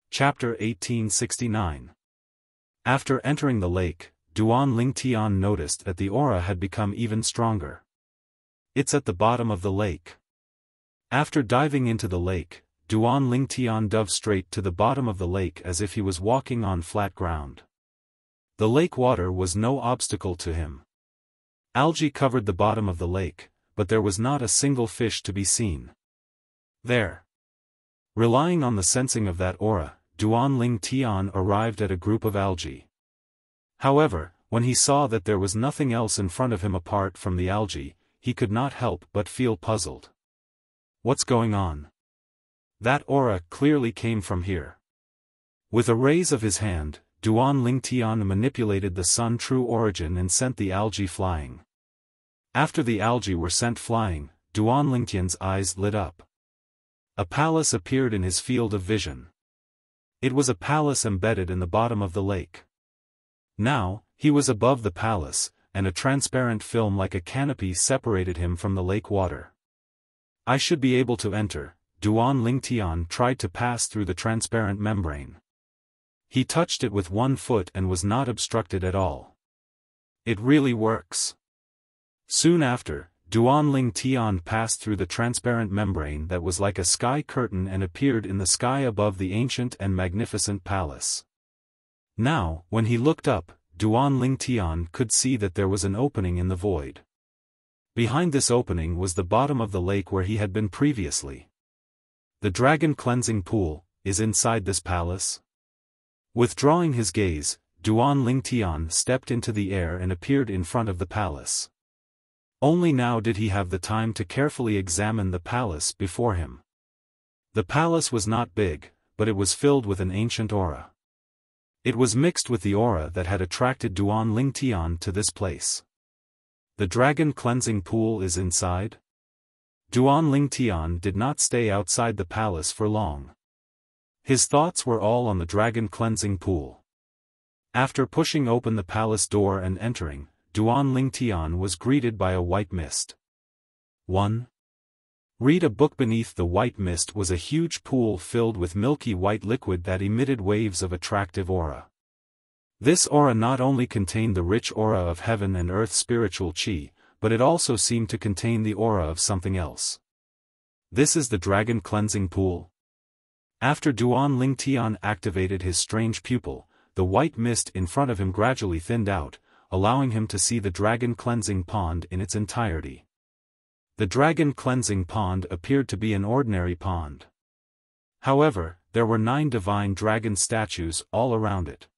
Chapter 1869. After entering the lake, Duan Lingtian noticed that the aura had become even stronger. It's at the bottom of the lake. After diving into the lake, Duan Lingtian dove straight to the bottom of the lake as if he was walking on flat ground. The lake water was no obstacle to him. Algae covered the bottom of the lake, but there was not a single fish to be seen. There. Relying on the sensing of that aura, Duan Lingtian arrived at a group of algae. However, when he saw that there was nothing else in front of him apart from the algae, he could not help but feel puzzled. What's going on? That aura clearly came from here. With a raise of his hand, Duan Lingtian manipulated the sun true origin and sent the algae flying. After the algae were sent flying, Duan Lingtian's eyes lit up. A palace appeared in his field of vision. It was a palace embedded in the bottom of the lake. Now, he was above the palace, and a transparent film like a canopy separated him from the lake water. I should be able to enter. Duan Lingtian tried to pass through the transparent membrane. He touched it with one foot and was not obstructed at all. It really works. Soon after, Duan Lingtian passed through the transparent membrane that was like a sky curtain and appeared in the sky above the ancient and magnificent palace. Now, when he looked up, Duan Lingtian could see that there was an opening in the void. Behind this opening was the bottom of the lake where he had been previously. The dragon cleansing pool is inside this palace. Withdrawing his gaze, Duan Lingtian stepped into the air and appeared in front of the palace. Only now did he have the time to carefully examine the palace before him. The palace was not big, but it was filled with an ancient aura. It was mixed with the aura that had attracted Duan Lingtian to this place. The dragon cleansing pool is inside? Duan Lingtian did not stay outside the palace for long. His thoughts were all on the dragon cleansing pool. After pushing open the palace door and entering, Duan Lingtian was greeted by a white mist. 1. Read a book. Beneath the white mist was a huge pool filled with milky white liquid that emitted waves of attractive aura. This aura not only contained the rich aura of heaven and earth spiritual chi, but it also seemed to contain the aura of something else. This is the dragon cleansing pool. After Duan Lingtian activated his strange pupil, the white mist in front of him gradually thinned out, allowing him to see the dragon cleansing pond in its entirety. The dragon cleansing pond appeared to be an ordinary pond. However, there were 9 divine dragon statues all around it.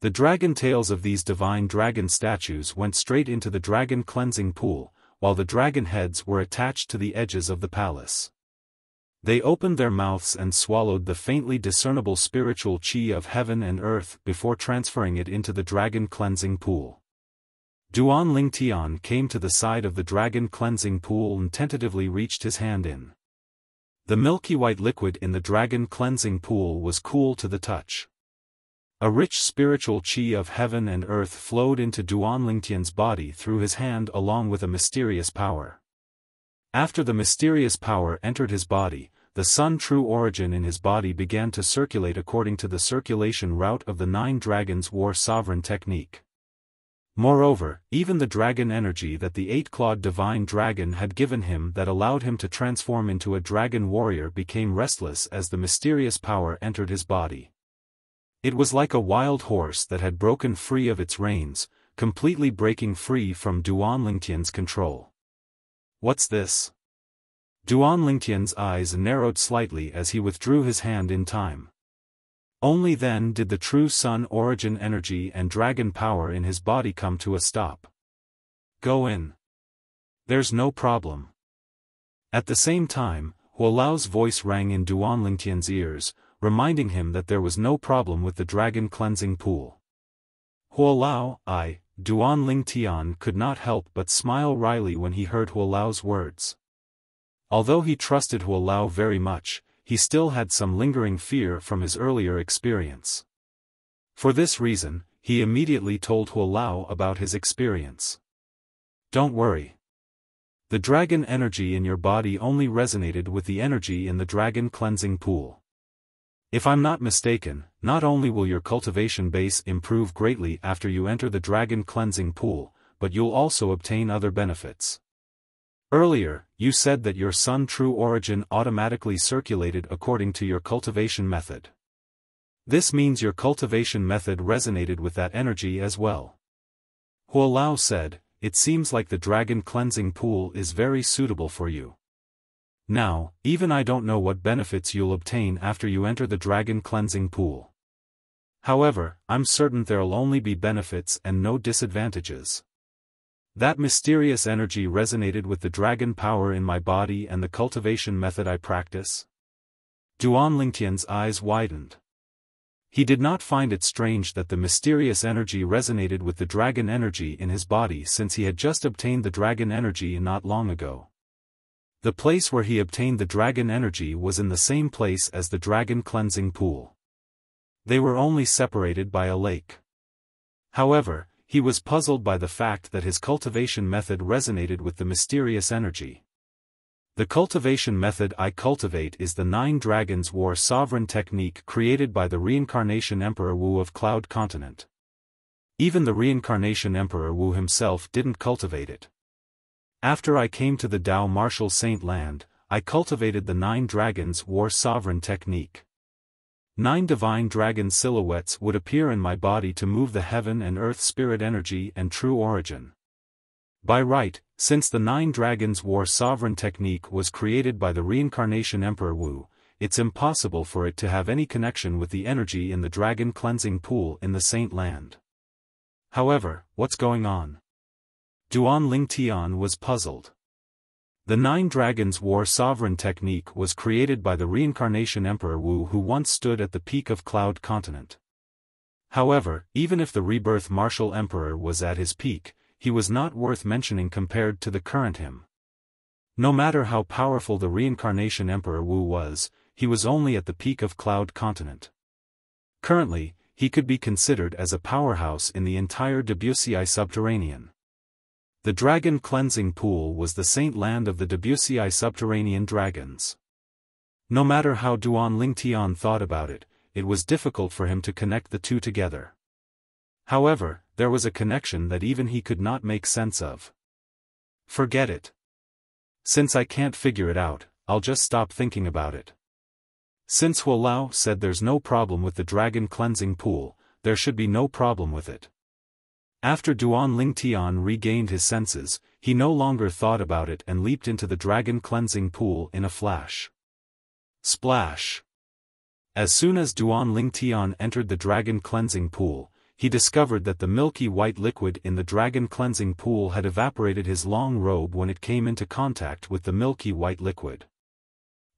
The dragon tails of these divine dragon statues went straight into the dragon cleansing pool, while the dragon heads were attached to the edges of the palace. They opened their mouths and swallowed the faintly discernible spiritual chi of heaven and earth before transferring it into the dragon cleansing pool. Duan Lingtian came to the side of the dragon cleansing pool and tentatively reached his hand in. The milky white liquid in the dragon cleansing pool was cool to the touch. A rich spiritual chi of heaven and earth flowed into Duan Lingtian's body through his hand along with a mysterious power. After the mysterious power entered his body, the sun true origin in his body began to circulate according to the circulation route of the 9 dragons war sovereign technique. Moreover, even the dragon energy that the 8-clawed divine dragon had given him that allowed him to transform into a dragon warrior became restless as the mysterious power entered his body. It was like a wild horse that had broken free of its reins, completely breaking free from Duan Lingtian's control. What's this? Duan Lingtian's eyes narrowed slightly as he withdrew his hand in time. Only then did the true sun origin energy and dragon power in his body come to a stop. Go in. There's no problem. At the same time, Huolao's voice rang in Duan Lingtian's ears, reminding him that there was no problem with the dragon cleansing pool. Huolao, Duan Lingtian could not help but smile wryly when he heard Huolao's words. Although he trusted Huolao very much, he still had some lingering fear from his earlier experience. For this reason, he immediately told Huolao about his experience. Don't worry. The dragon energy in your body only resonated with the energy in the dragon cleansing pool. If I'm not mistaken, not only will your cultivation base improve greatly after you enter the dragon cleansing pool, but you'll also obtain other benefits. Earlier, you said that your sun true origin automatically circulated according to your cultivation method. This means your cultivation method resonated with that energy as well. Huolao said, it seems like the dragon cleansing pool is very suitable for you. Now, even I don't know what benefits you'll obtain after you enter the dragon cleansing pool. However, I'm certain there'll only be benefits and no disadvantages. That mysterious energy resonated with the dragon power in my body and the cultivation method I practice. Duan Lingtian's eyes widened. He did not find it strange that the mysterious energy resonated with the dragon energy in his body since he had just obtained the dragon energy not long ago. The place where he obtained the dragon energy was in the same place as the dragon cleansing pool. They were only separated by a lake. However, he was puzzled by the fact that his cultivation method resonated with the mysterious energy. The cultivation method I cultivate is the 9 Dragons War sovereign technique created by the Reincarnation Emperor Wu of Cloud Continent. Even the Reincarnation Emperor Wu himself didn't cultivate it. After I came to the Dao Martial Saint Land, I cultivated the 9 Dragons War sovereign technique. 9 divine dragon silhouettes would appear in my body to move the heaven and earth spirit energy and true origin. By right, since the 9 Dragons War sovereign technique was created by the Reincarnation Emperor Wu, it's impossible for it to have any connection with the energy in the dragon cleansing pool in the Saint Land. However, what's going on? Duan Lingtian was puzzled. The 9 Dragons War sovereign technique was created by the Reincarnation Emperor Wu who once stood at the peak of Cloud Continent. However, even if the Rebirth Martial Emperor was at his peak, he was not worth mentioning compared to the current him. No matter how powerful the Reincarnation Emperor Wu was, he was only at the peak of Cloud Continent. Currently, he could be considered as a powerhouse in the entire Debussy subterranean. The dragon cleansing pool was the saint land of the Debussy subterranean dragons. No matter how Duan Lingtian thought about it, it was difficult for him to connect the two together. However, there was a connection that even he could not make sense of. Forget it. Since I can't figure it out, I'll just stop thinking about it. Since Hua Lao said there's no problem with the dragon cleansing pool, there should be no problem with it. After Duan Lingtian regained his senses, he no longer thought about it and leaped into the dragon cleansing pool in a flash. Splash! As soon as Duan Lingtian entered the dragon cleansing pool, he discovered that the milky white liquid in the dragon cleansing pool had evaporated his long robe when it came into contact with the milky white liquid.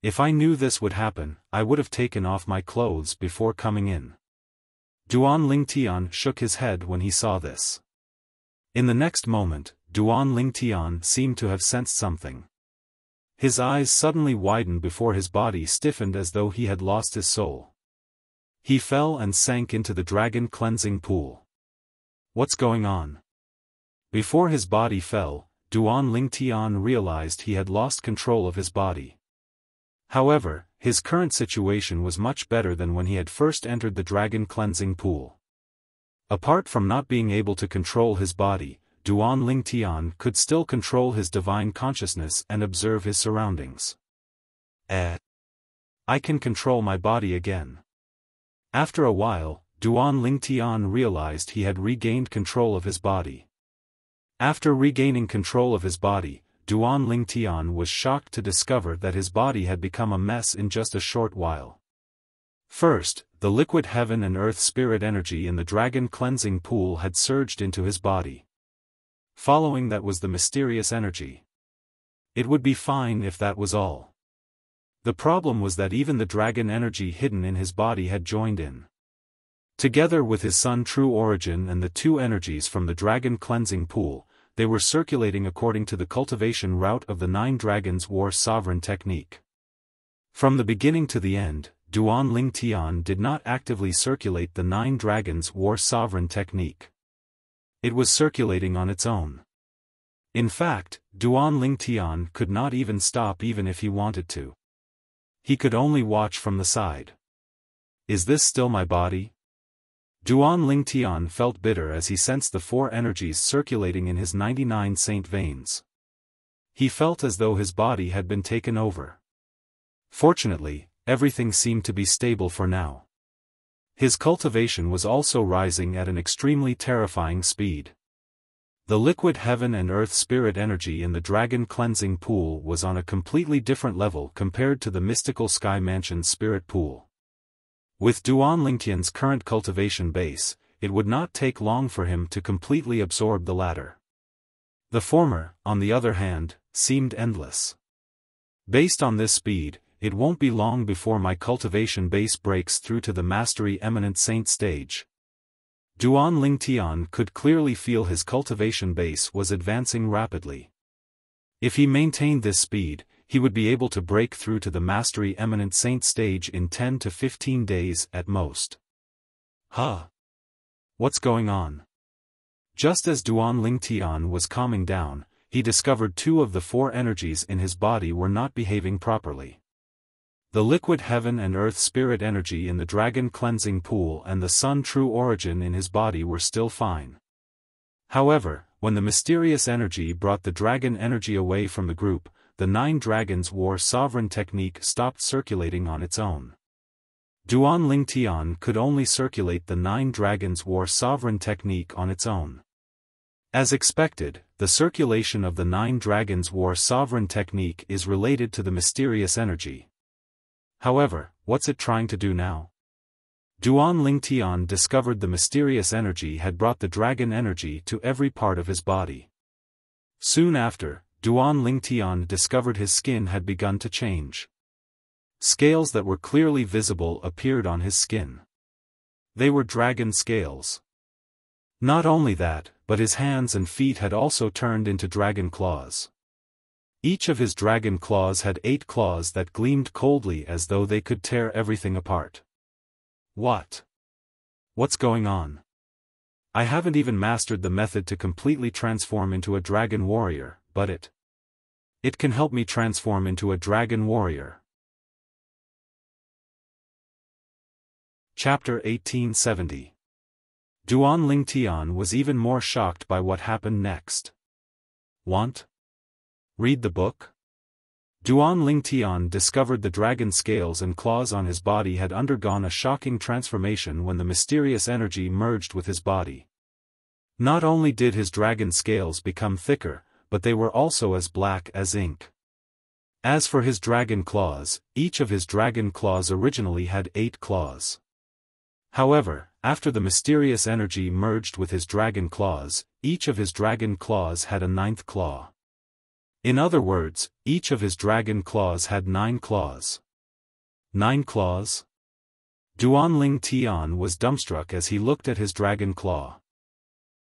If I knew this would happen, I would have taken off my clothes before coming in. Duan Lingtian shook his head when he saw this. In the next moment, Duan Lingtian seemed to have sensed something. His eyes suddenly widened before his body stiffened as though he had lost his soul. He fell and sank into the dragon cleansing pool. What's going on? Before his body fell, Duan Lingtian realized he had lost control of his body. However, his current situation was much better than when he had first entered the dragon cleansing pool. Apart from not being able to control his body, Duan Lingtian could still control his divine consciousness and observe his surroundings. I can control my body again. After a while, Duan Lingtian realized he had regained control of his body. After regaining control of his body, Duan Lingtian was shocked to discover that his body had become a mess in just a short while. First, the liquid heaven and earth spirit energy in the dragon cleansing pool had surged into his body. Following that was the mysterious energy. It would be fine if that was all. The problem was that even the dragon energy hidden in his body had joined in. Together with his sun true origin and the two energies from the dragon cleansing pool, they were circulating according to the cultivation route of the Nine Dragons War Sovereign technique. From the beginning to the end, Duan Lingtian did not actively circulate the Nine Dragons War Sovereign technique. It was circulating on its own. In fact, Duan Lingtian could not even stop even if he wanted to. He could only watch from the side. Is this still my body? Duan Lingtian felt bitter as he sensed the four energies circulating in his 99 saint veins. He felt as though his body had been taken over. Fortunately, everything seemed to be stable for now. His cultivation was also rising at an extremely terrifying speed. The liquid heaven and earth spirit energy in the dragon cleansing pool was on a completely different level compared to the mystical sky mansion spirit pool. With Duan Lingtian's current cultivation base, it would not take long for him to completely absorb the latter. The former, on the other hand, seemed endless. Based on this speed, it won't be long before my cultivation base breaks through to the mastery eminent saint stage. Duan Lingtian could clearly feel his cultivation base was advancing rapidly. If he maintained this speed, he would be able to break through to the mastery eminent saint stage in 10 to 15 days at most. What's going on? Just as Duan Lingtian was calming down, he discovered two of the four energies in his body were not behaving properly. The liquid heaven and earth spirit energy in the dragon cleansing pool and the sun true origin in his body were still fine. However, when the mysterious energy brought the dragon energy away from the group, the Nine Dragons War Sovereign technique stopped circulating on its own. Duan Lingtian could only circulate the Nine Dragons War Sovereign technique on its own. As expected, the circulation of the Nine Dragons War Sovereign technique is related to the mysterious energy. However, what's it trying to do now? Duan Lingtian discovered the mysterious energy had brought the dragon energy to every part of his body. Soon after, Duan Lingtian discovered his skin had begun to change. Scales that were clearly visible appeared on his skin. They were dragon scales. Not only that, but his hands and feet had also turned into dragon claws. Each of his dragon claws had 8 claws that gleamed coldly as though they could tear everything apart. What's going on? I haven't even mastered the method to completely transform into a dragon warrior, but it can help me transform into a dragon warrior. Chapter 1870. Duan Lingtian was even more shocked by what happened next. Want? Read the book? Duan Lingtian discovered the dragon scales and claws on his body had undergone a shocking transformation when the mysterious energy merged with his body. Not only did his dragon scales become thicker, but they were also as black as ink. As for his dragon claws, each of his dragon claws originally had 8 claws. However, after the mysterious energy merged with his dragon claws, each of his dragon claws had a 9th claw. In other words, each of his dragon claws had 9 claws. 9 claws? Duan Lingtian was dumbstruck as he looked at his dragon claw.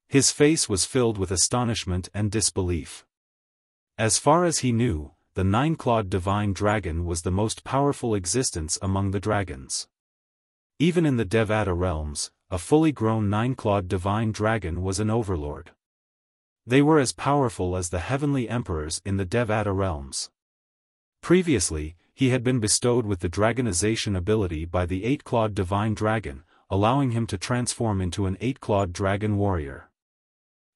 His face was filled with astonishment and disbelief. As far as he knew, the 9-clawed divine dragon was the most powerful existence among the dragons. Even in the Devata realms, a fully grown 9-clawed divine dragon was an overlord. They were as powerful as the heavenly emperors in the Devata realms. Previously, he had been bestowed with the dragonization ability by the 8-clawed divine dragon, allowing him to transform into an 8-clawed dragon warrior.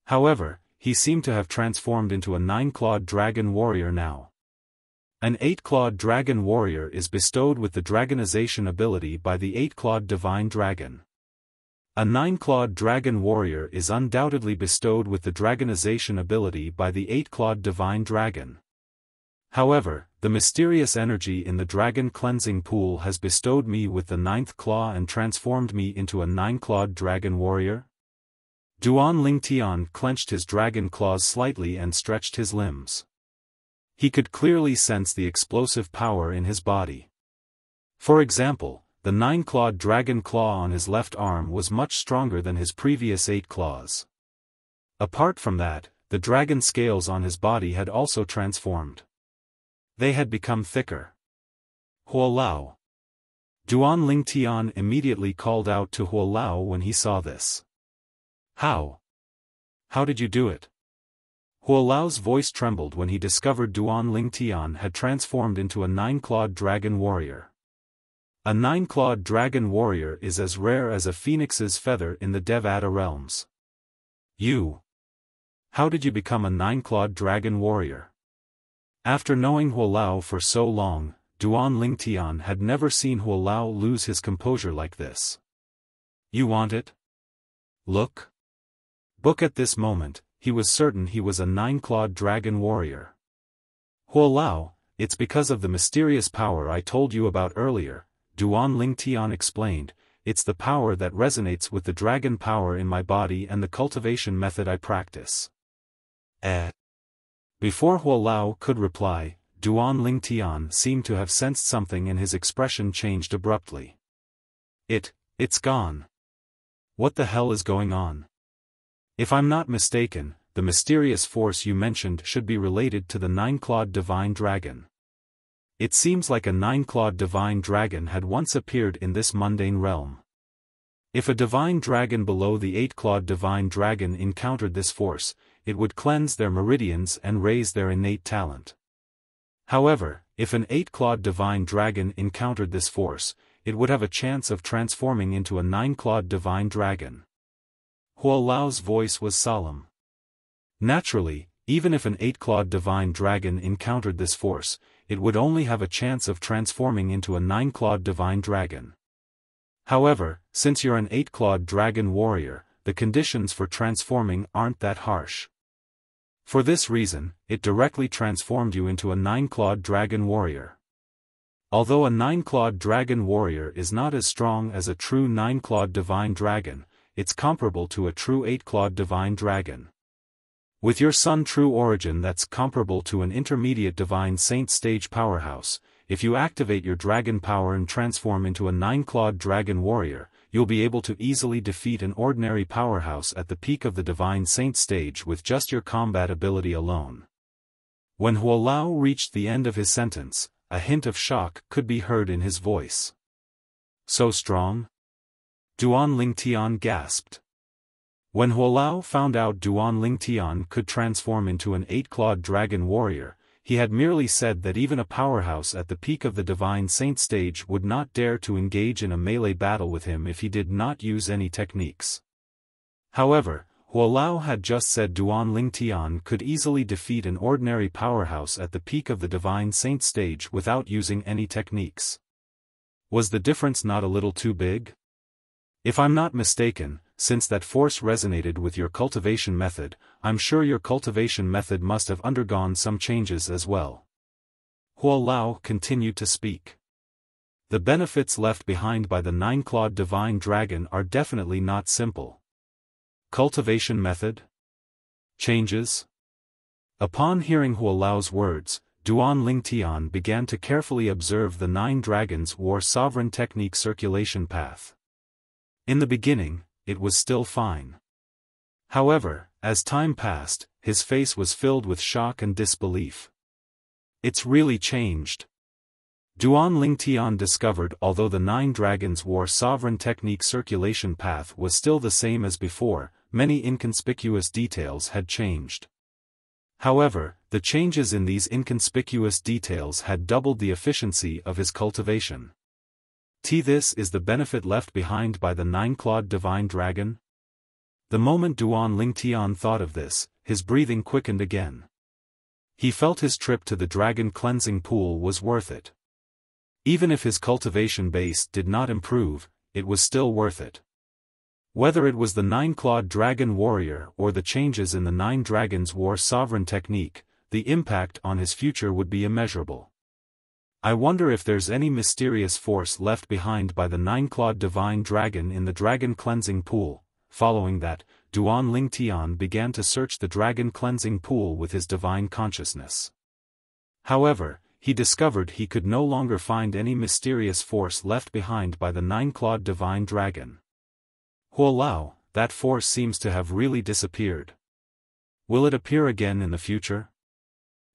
However, he seemed to have transformed into a 9-clawed dragon warrior now. An 8-clawed dragon warrior is bestowed with the dragonization ability by the 8-clawed divine dragon. A 9-clawed dragon warrior is undoubtedly bestowed with the dragonization ability by the 8-clawed divine dragon. However, the mysterious energy in the dragon cleansing pool has bestowed me with the 9th claw and transformed me into a 9-clawed dragon warrior? Duan Lingtian clenched his dragon claws slightly and stretched his limbs. He could clearly sense the explosive power in his body. For example, the 9-clawed dragon claw on his left arm was much stronger than his previous 8 claws. Apart from that, the dragon scales on his body had also transformed. They had become thicker. Huolao. Duan Lingtian immediately called out to Huolao when he saw this. How? How did you do it? Huolao's voice trembled when he discovered Duan Lingtian had transformed into a 9-clawed dragon warrior. A 9-clawed dragon warrior is as rare as a phoenix's feather in the Devata realms. How did you become a 9-clawed dragon warrior? After knowing Huolao for so long, Duan Lingtian had never seen Huolao lose his composure like this. You want it? Look. Book at this moment, he was certain he was a 9-clawed dragon warrior. Huolao, it's because of the mysterious power I told you about earlier, Duan Lingtian explained, it's the power that resonates with the dragon power in my body and the cultivation method I practice. Before Huolao could reply, Duan Lingtian seemed to have sensed something and his expression changed abruptly. It's gone. What the hell is going on? If I'm not mistaken, the mysterious force you mentioned should be related to the 9-clawed divine dragon. It seems like a 9-clawed divine dragon had once appeared in this mundane realm. If a divine dragon below the 8-clawed divine dragon encountered this force, it would cleanse their meridians and raise their innate talent. However, if an 8-clawed divine dragon encountered this force, it would have a chance of transforming into a 9-clawed divine dragon. Huolao's voice was solemn. Naturally, even if an 8-clawed divine dragon encountered this force, it would only have a chance of transforming into a 9-clawed divine dragon. However, since you're an 8-clawed dragon warrior, the conditions for transforming aren't that harsh. For this reason, it directly transformed you into a 9-clawed dragon warrior. Although a 9-clawed dragon warrior is not as strong as a true 9-clawed divine dragon, it's comparable to a true 8-clawed divine dragon. With your Sun true origin that's comparable to an intermediate divine saint stage powerhouse, if you activate your dragon power and transform into a 9-clawed dragon warrior, you'll be able to easily defeat an ordinary powerhouse at the peak of the divine saint stage with just your combat ability alone. When Huolao reached the end of his sentence, a hint of shock could be heard in his voice. So strong? Duan Lingtian gasped. When Huolao found out Duan Lingtian could transform into an 8-clawed dragon warrior, he had merely said that even a powerhouse at the peak of the Divine Saint stage would not dare to engage in a melee battle with him if he did not use any techniques. However, Huolao had just said Duan Lingtian could easily defeat an ordinary powerhouse at the peak of the Divine Saint stage without using any techniques. Was the difference not a little too big? If I'm not mistaken, since that force resonated with your cultivation method, I'm sure your cultivation method must have undergone some changes as well. Huolao continued to speak. The benefits left behind by the 9-clawed divine dragon are definitely not simple. Cultivation method? Changes? Upon hearing Huolao's words, Duan Lingtian began to carefully observe the 9 dragons' war sovereign technique circulation path. In the beginning, it was still fine. However, as time passed, his face was filled with shock and disbelief. It's really changed. Duan Lingtian discovered although the 9 dragons' war sovereign technique circulation path was still the same as before, many inconspicuous details had changed. However, the changes in these inconspicuous details had doubled the efficiency of his cultivation. This is the benefit left behind by the 9-clawed divine dragon? The moment Duan Lingtian thought of this, his breathing quickened again. He felt his trip to the dragon cleansing pool was worth it. Even if his cultivation base did not improve, it was still worth it. Whether it was the 9-clawed dragon warrior or the changes in the 9 dragons' war sovereign technique, the impact on his future would be immeasurable. I wonder if there's any mysterious force left behind by the 9-clawed divine dragon in the dragon cleansing pool. Following that, Duan Lingtian began to search the dragon cleansing pool with his divine consciousness. However, he discovered he could no longer find any mysterious force left behind by the 9-clawed divine dragon. Huolao, that force seems to have really disappeared. Will it appear again in the future?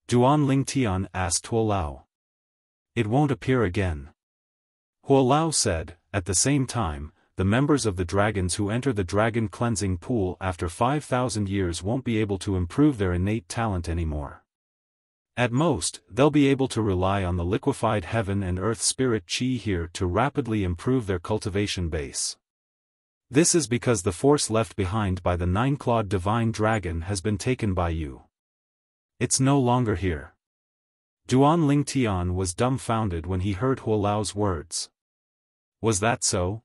Duan Lingtian asked Huolao. It won't appear again. Huolao said. At the same time, the members of the dragons who enter the dragon cleansing pool after 5,000 years won't be able to improve their innate talent anymore. At most, they'll be able to rely on the liquefied heaven and earth spirit qi here to rapidly improve their cultivation base. This is because the force left behind by the 9-clawed divine dragon has been taken by you. It's no longer here. Duan Lingtian was dumbfounded when he heard Huolao's words. Was that so?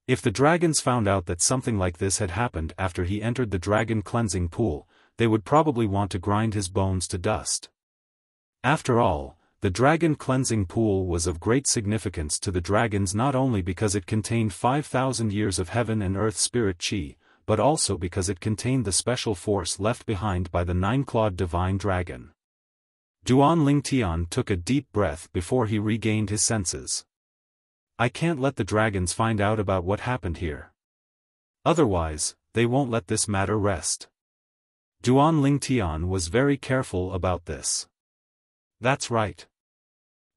If the dragons found out that something like this had happened after he entered the dragon cleansing pool, they would probably want to grind his bones to dust. After all, the dragon cleansing pool was of great significance to the dragons not only because it contained 5,000 years of heaven and earth spirit qi, but also because it contained the special force left behind by the 9-clawed divine dragon. Duan Lingtian took a deep breath before he regained his senses. I can't let the dragons find out about what happened here. Otherwise, they won't let this matter rest. Duan Lingtian was very careful about this. That's right.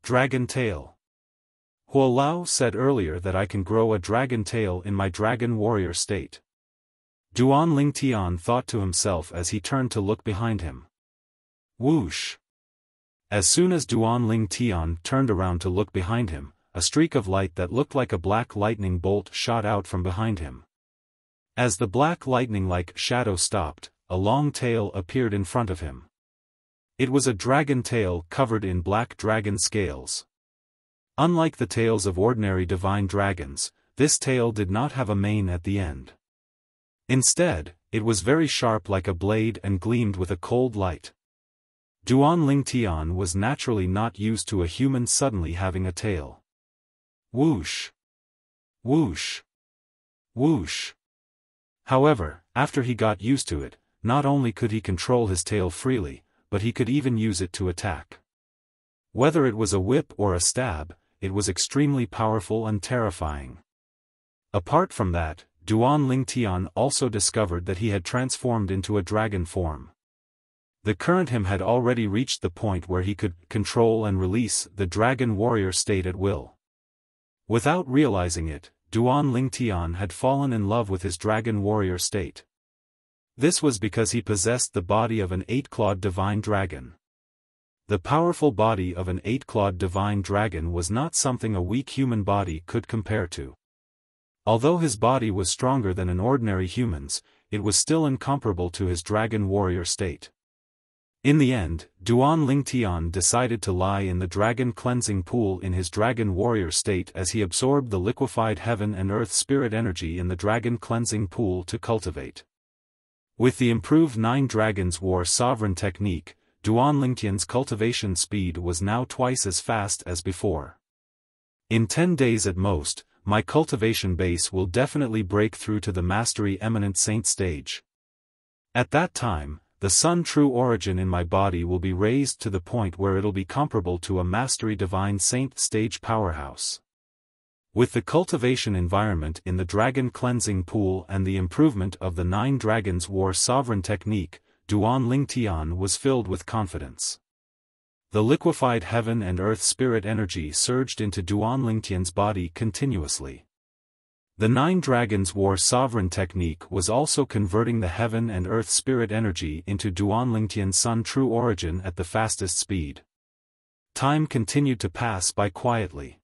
Dragon tail. Huolao said earlier that I can grow a dragon tail in my dragon warrior state. Duan Lingtian thought to himself as he turned to look behind him. Whoosh! As soon as Duan Lingtian turned around to look behind him, a streak of light that looked like a black lightning bolt shot out from behind him. As the black lightning-like shadow stopped, a long tail appeared in front of him. It was a dragon tail covered in black dragon scales. Unlike the tails of ordinary divine dragons, this tail did not have a mane at the end. Instead, it was very sharp like a blade and gleamed with a cold light. Duan Lingtian was naturally not used to a human suddenly having a tail. Whoosh! Whoosh! Whoosh! However, after he got used to it, not only could he control his tail freely, but he could even use it to attack. Whether it was a whip or a stab, it was extremely powerful and terrifying. Apart from that, Duan Lingtian also discovered that he had transformed into a dragon form. The current him had already reached the point where he could control and release the dragon warrior state at will. Without realizing it, Duan Lingtian had fallen in love with his dragon warrior state. This was because he possessed the body of an 8-clawed divine dragon. The powerful body of an 8-clawed divine dragon was not something a weak human body could compare to. Although his body was stronger than an ordinary human's, it was still incomparable to his dragon warrior state. In the end, Duan Lingtian decided to lie in the dragon cleansing pool in his dragon warrior state as he absorbed the liquefied heaven and earth spirit energy in the dragon cleansing pool to cultivate. With the improved 9 Dragons War Sovereign technique, Duan Lingtian's cultivation speed was now twice as fast as before. In 10 days at most, my cultivation base will definitely break through to the Mastery Eminent Saint stage. At that time, the Sun True Origin in my body will be raised to the point where it'll be comparable to a Mastery Divine Saint stage powerhouse. With the cultivation environment in the Dragon Cleansing Pool and the improvement of the 9 Dragons War Sovereign technique, Duan Lingtian was filled with confidence. The liquefied heaven and earth spirit energy surged into Duan Lingtian's body continuously. The 9 Dragons War Sovereign technique was also converting the heaven and earth spirit energy into Duan Lingtian's Sun True Origin at the fastest speed. Time continued to pass by quietly.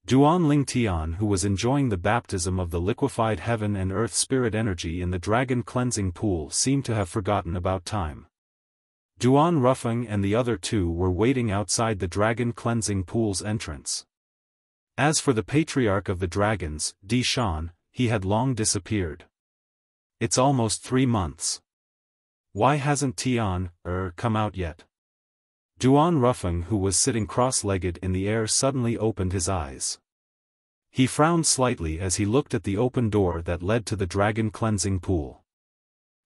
Duan Lingtian, who was enjoying the baptism of the liquefied heaven and earth spirit energy in the dragon cleansing pool, seemed to have forgotten about time. Duan Ruffeng and the other 2 were waiting outside the dragon cleansing pool's entrance. As for the patriarch of the dragons, Di Shan, he had long disappeared. It's almost 3 months. Why hasn't Tian come out yet? Duan Ruffeng, who was sitting cross-legged in the air, suddenly opened his eyes. He frowned slightly as he looked at the open door that led to the dragon cleansing pool.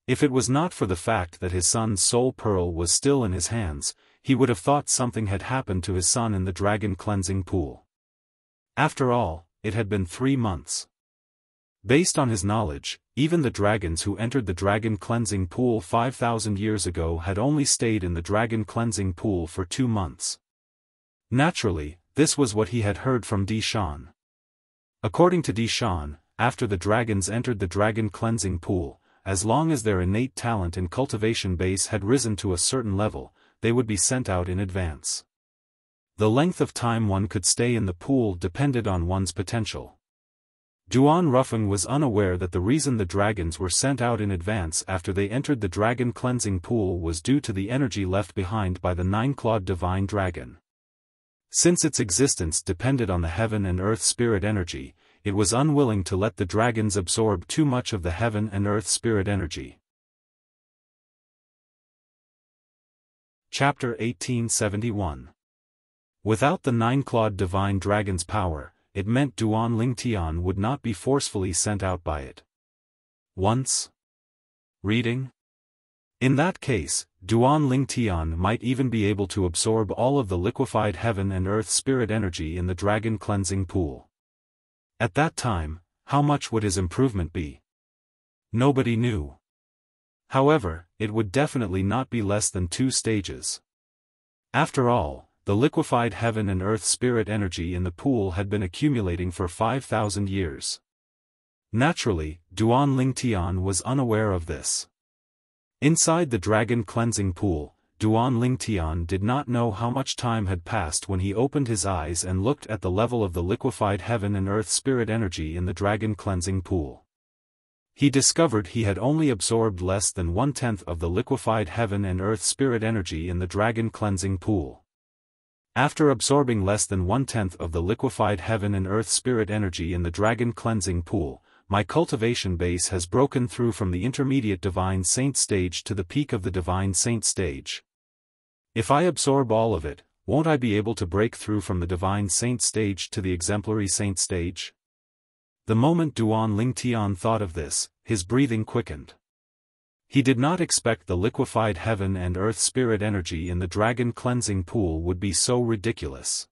If it was not for the fact that his son's soul pearl was still in his hands, he would have thought something had happened to his son in the dragon cleansing pool. After all, it had been 3 months. Based on his knowledge, even the dragons who entered the dragon cleansing pool 5,000 years ago had only stayed in the dragon cleansing pool for 2 months. Naturally, this was what he had heard from Di Shan. According to Di Shan, after the dragons entered the dragon cleansing pool, as long as their innate talent and cultivation base had risen to a certain level, they would be sent out in advance. The length of time one could stay in the pool depended on one's potential. Duan Ruffeng was unaware that the reason the dragons were sent out in advance after they entered the dragon cleansing pool was due to the energy left behind by the 9-clawed divine dragon. Since its existence depended on the heaven and earth spirit energy, it was unwilling to let the dragons absorb too much of the heaven and earth spirit energy. Chapter 1871. Without the 9-clawed divine dragon's power, it meant Duan Lingtian would not be forcefully sent out by it. Once? Reading? In that case, Duan Lingtian might even be able to absorb all of the liquefied heaven and earth spirit energy in the dragon cleansing pool. At that time, how much would his improvement be? Nobody knew. However, it would definitely not be less than 2 stages. After all, the liquefied heaven and earth spirit energy in the pool had been accumulating for 5,000 years. Naturally, Duan Lingtian was unaware of this. Inside the dragon cleansing pool, Duan Lingtian did not know how much time had passed when he opened his eyes and looked at the level of the liquefied heaven and earth spirit energy in the dragon cleansing pool. He discovered he had only absorbed less than 1/10 of the liquefied heaven and earth spirit energy in the dragon cleansing pool. After absorbing less than 1/10 of the liquefied heaven and earth spirit energy in the dragon cleansing pool, my cultivation base has broken through from the intermediate divine saint stage to the peak of the divine saint stage. If I absorb all of it, won't I be able to break through from the divine saint stage to the exemplary saint stage? The moment Duan Lingtian thought of this, his breathing quickened. He did not expect the liquefied heaven and earth spirit energy in the dragon cleansing pool would be so ridiculous.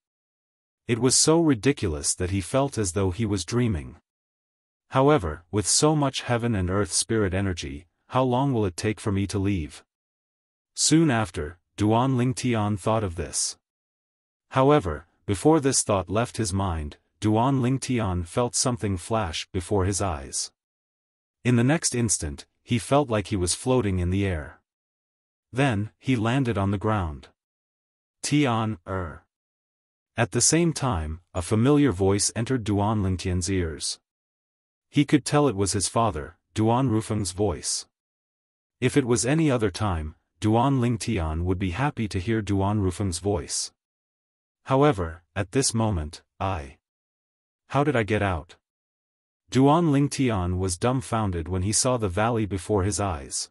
It was so ridiculous that he felt as though he was dreaming. However, with so much heaven and earth spirit energy, how long will it take for me to leave? Soon after, Duan Lingtian thought of this. However, before this thought left his mind, Duan Lingtian felt something flash before his eyes. In the next instant, he felt like he was floating in the air. Then, he landed on the ground. Tian, At the same time, a familiar voice entered Duan Lingtian's ears. He could tell it was his father, Duan Rufeng's voice. If it was any other time, Duan Lingtian would be happy to hear Duan Rufeng's voice. However, at this moment, How did I get out? Duan Lingtian was dumbfounded when he saw the valley before his eyes.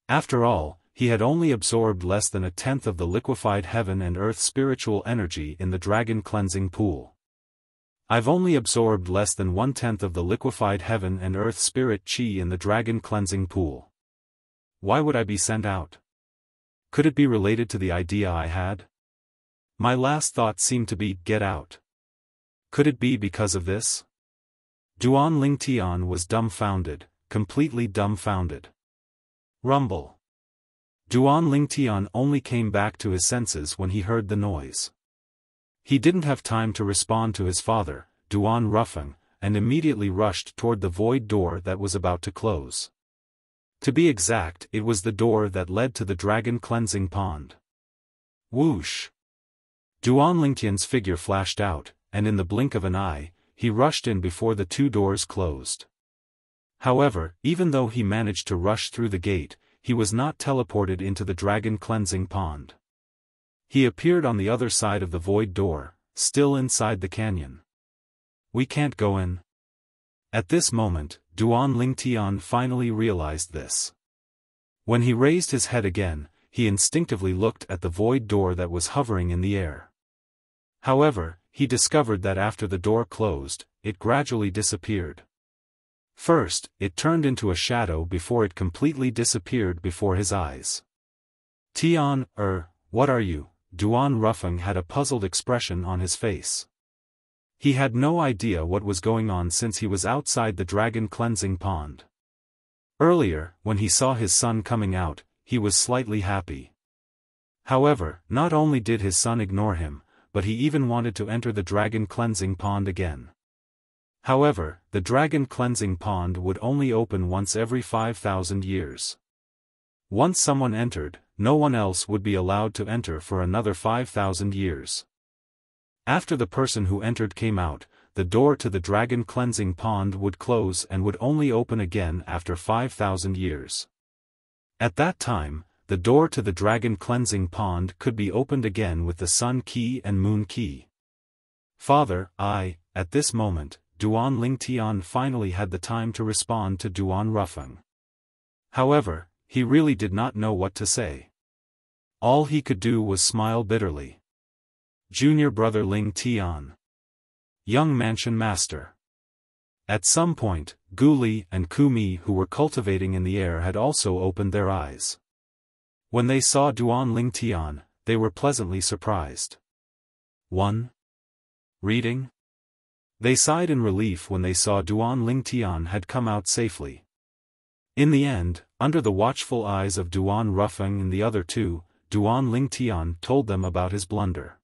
After all, he had only absorbed less than a tenth of the liquefied heaven and earth spiritual energy in the dragon cleansing pool. I've only absorbed less than 1/10 of the liquefied heaven and earth spirit chi in the dragon cleansing pool. Why would I be sent out? Could it be related to the idea I had? My last thought seemed to be, get out. Could it be because of this? Duan Lingtian was dumbfounded, completely dumbfounded. Rumble. Duan Lingtian only came back to his senses when he heard the noise. He didn't have time to respond to his father, Duan Rufeng, and immediately rushed toward the void door that was about to close. To be exact, it was the door that led to the dragon cleansing pond. Whoosh! Duan Lingtian's figure flashed out, and in the blink of an eye, he rushed in before the two doors closed. However, even though he managed to rush through the gate, he was not teleported into the dragon cleansing pond. He appeared on the other side of the void door, still inside the canyon. We can't go in. At this moment, Duan Lingtian finally realized this. When he raised his head again, he instinctively looked at the void door that was hovering in the air. However, he discovered that after the door closed, it gradually disappeared. First, it turned into a shadow before it completely disappeared before his eyes. Tian, what are you? Duan Rufeng had a puzzled expression on his face. He had no idea what was going on since he was outside the dragon cleansing pond. Earlier, when he saw his son coming out, he was slightly happy. However, not only did his son ignore him, but he even wanted to enter the dragon cleansing pond again. However, the dragon cleansing pond would only open once every 5,000 years. Once someone entered, no one else would be allowed to enter for another 5,000 years. After the person who entered came out, the door to the dragon cleansing pond would close and would only open again after 5,000 years. At that time, the door to the dragon cleansing pond could be opened again with the sun key and moon key. Father, at this moment, Duan Lingtian finally had the time to respond to Duan Rufeng. However, he really did not know what to say. All he could do was smile bitterly. Junior brother Lingtian. Young mansion master. At some point, Guli and Kumi who were cultivating in the air had also opened their eyes. When they saw Duan Lingtian, they were pleasantly surprised. 1. Reading? They sighed in relief when they saw Duan Lingtian had come out safely. In the end, under the watchful eyes of Duan Rufeng and the other two, Duan Lingtian told them about his blunder.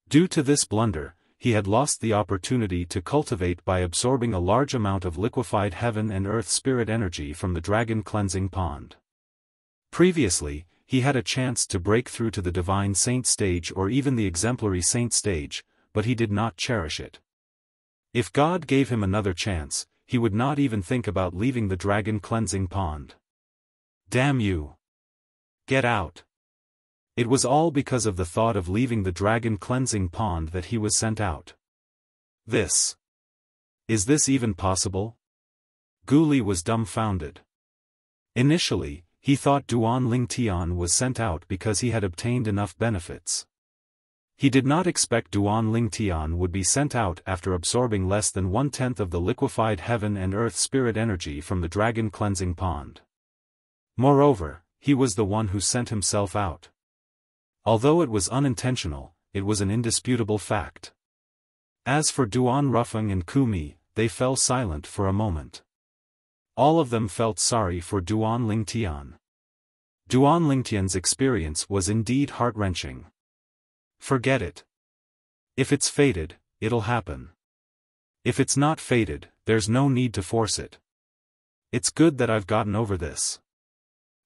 Due to this blunder, he had lost the opportunity to cultivate by absorbing a large amount of liquefied heaven and earth spirit energy from the dragon cleansing pond. Previously, he had a chance to break through to the divine saint stage or even the exemplary saint stage, but he did not cherish it. If God gave him another chance, he would not even think about leaving the dragon cleansing pond. Damn you! Get out! It was all because of the thought of leaving the dragon cleansing pond that he was sent out. Is this even possible? Guli was dumbfounded. Initially, he thought Duan Lingtian was sent out because he had obtained enough benefits. He did not expect Duan Lingtian would be sent out after absorbing less than 1/10 of the liquefied heaven and earth spirit energy from the dragon cleansing pond. Moreover, he was the one who sent himself out. Although it was unintentional, it was an indisputable fact. As for Duan Rufeng and Kumi, they fell silent for a moment. All of them felt sorry for Duan Lingtian. Duan Lingtian's experience was indeed heart-wrenching. Forget it. If it's fated, it'll happen. If it's not fated, there's no need to force it. It's good that I've gotten over this.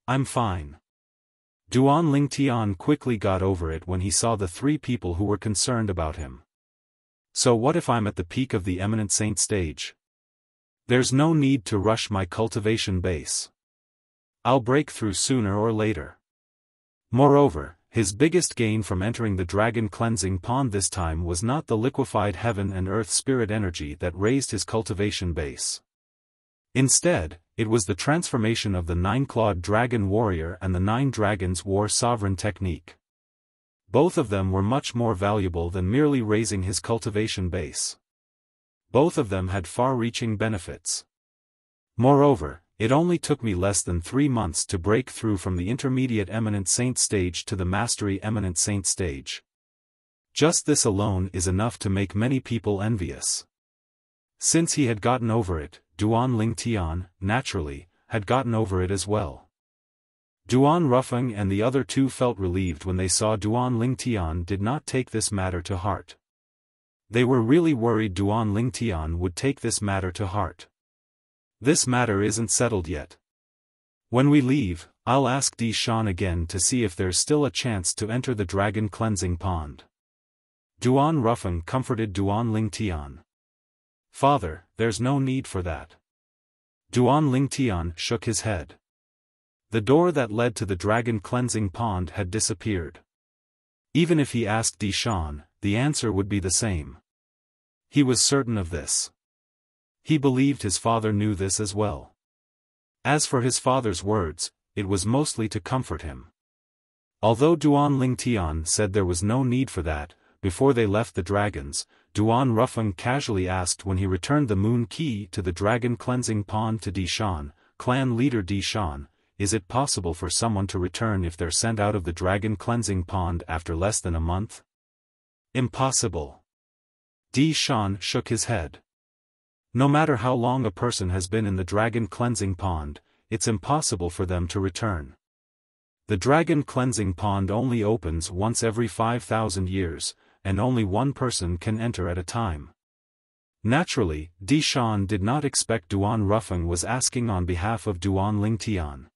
I'm fine. Duan Lingtian quickly got over it when he saw the three people who were concerned about him. So what if I'm at the peak of the eminent saint stage? There's no need to rush my cultivation base. I'll break through sooner or later. Moreover, his biggest gain from entering the dragon cleansing pond this time was not the liquefied heaven and earth spirit energy that raised his cultivation base. Instead, it was the transformation of the 9-clawed dragon warrior and the 9 dragons war sovereign technique. Both of them were much more valuable than merely raising his cultivation base. Both of them had far-reaching benefits. Moreover, it only took me less than 3 months to break through from the intermediate eminent saint stage to the mastery eminent saint stage. Just this alone is enough to make many people envious. Since he had gotten over it, Duan Lingtian, naturally, had gotten over it as well. Duan Rufeng and the other two felt relieved when they saw Duan Lingtian did not take this matter to heart. They were really worried Duan Lingtian would take this matter to heart. This matter isn't settled yet. When we leave, I'll ask Di Shan again to see if there's still a chance to enter the dragon cleansing pond. Duan Rufeng comforted Duan Lingtian. Father, there's no need for that. Duan Lingtian shook his head. The door that led to the dragon cleansing pond had disappeared. Even if he asked Di Shan, the answer would be the same. He was certain of this. He believed his father knew this as well. As for his father's words, it was mostly to comfort him. Although Duan Lingtian said there was no need for that, before they left the dragons, Duan Rufeng casually asked when he returned the moon key to the dragon cleansing pond to Di Shan, clan leader Di Shan, is it possible for someone to return if they're sent out of the dragon cleansing pond after less than a month? Impossible. Di Shan shook his head. No matter how long a person has been in the dragon cleansing pond, it's impossible for them to return. The dragon cleansing pond only opens once every 5,000 years, and only one person can enter at a time. Naturally, Di Shan did not expect Duan Rufeng was asking on behalf of Duan Lingtian.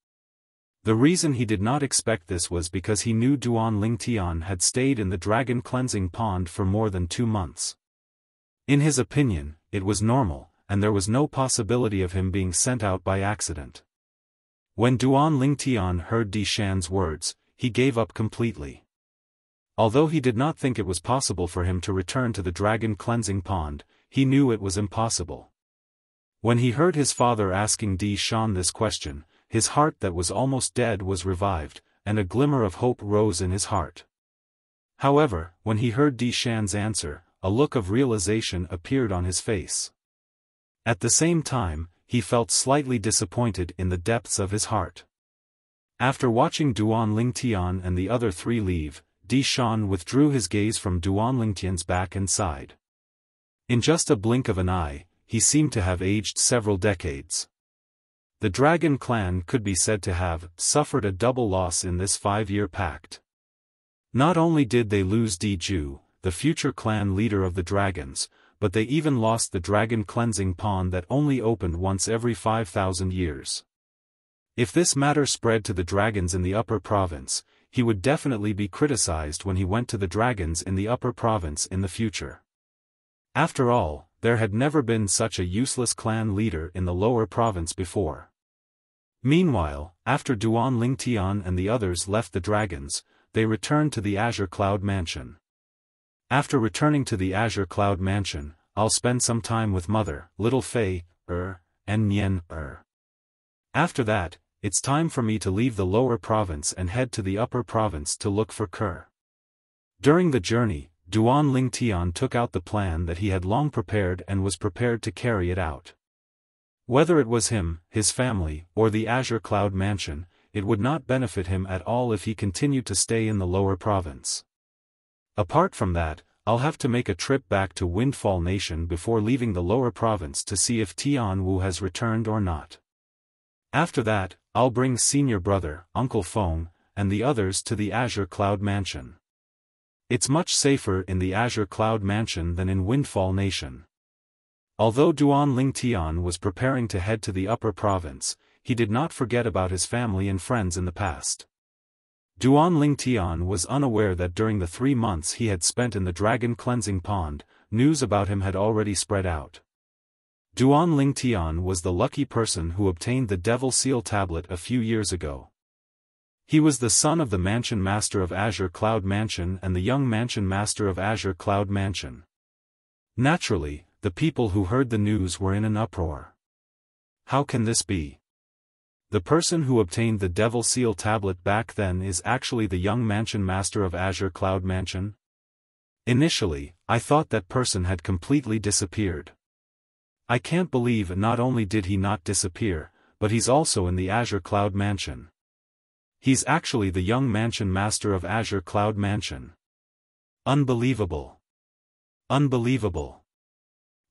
The reason he did not expect this was because he knew Duan Lingtian had stayed in the dragon cleansing pond for more than 2 months. In his opinion, it was normal, and there was no possibility of him being sent out by accident. When Duan Lingtian heard Di Shan's words, he gave up completely. Although he did not think it was possible for him to return to the dragon cleansing pond, he knew it was impossible. When he heard his father asking Di Shan this question, his heart that was almost dead was revived, and a glimmer of hope rose in his heart. However, when he heard Di Shan's answer, a look of realization appeared on his face. At the same time, he felt slightly disappointed in the depths of his heart. After watching Duan Lingtian and the other three leave, Di Shan withdrew his gaze from Duan Lingtian's back and side. In just a blink of an eye, he seemed to have aged several decades. The Dragon clan could be said to have suffered a double loss in this 5-year pact. Not only did they lose Di Ju, the future clan leader of the dragons, but they even lost the dragon cleansing pond that only opened once every 5,000 years. If this matter spread to the dragons in the upper province, he would definitely be criticized when he went to the dragons in the upper province in the future. After all, there had never been such a useless clan leader in the lower province before. Meanwhile, after Duan Lingtian and the others left the dragons, they returned to the Azure Cloud Mansion. After returning to the Azure Cloud Mansion, I'll spend some time with Mother, Little Fei, and Nian, After that, it's time for me to leave the lower province and head to the upper province to look for Kerr. During the journey, Duan Lingtian took out the plan that he had long prepared and was prepared to carry it out. Whether it was him, his family, or the Azure Cloud Mansion, it would not benefit him at all if he continued to stay in the lower province. Apart from that, I'll have to make a trip back to Windfall Nation before leaving the lower province to see if Tian Wu has returned or not. After that, I'll bring senior brother, Uncle Feng, and the others to the Azure Cloud Mansion. It's much safer in the Azure Cloud Mansion than in Windfall Nation. Although Duan Lingtian was preparing to head to the upper province, he did not forget about his family and friends in the past. Duan Lingtian was unaware that during the 3 months he had spent in the dragon cleansing pond, news about him had already spread out. Duan Lingtian was the lucky person who obtained the Devil Seal tablet a few years ago. He was the son of the Mansion Master of Azure Cloud Mansion and the young Mansion Master of Azure Cloud Mansion. Naturally, the people who heard the news were in an uproar. How can this be? The person who obtained the Devil Seal tablet back then is actually the young Mansion Master of Azure Cloud Mansion? Initially, I thought that person had completely disappeared. I can't believe not only did he not disappear, but he's also in the Azure Cloud Mansion. He's actually the young Mansion Master of Azure Cloud Mansion. Unbelievable. Unbelievable.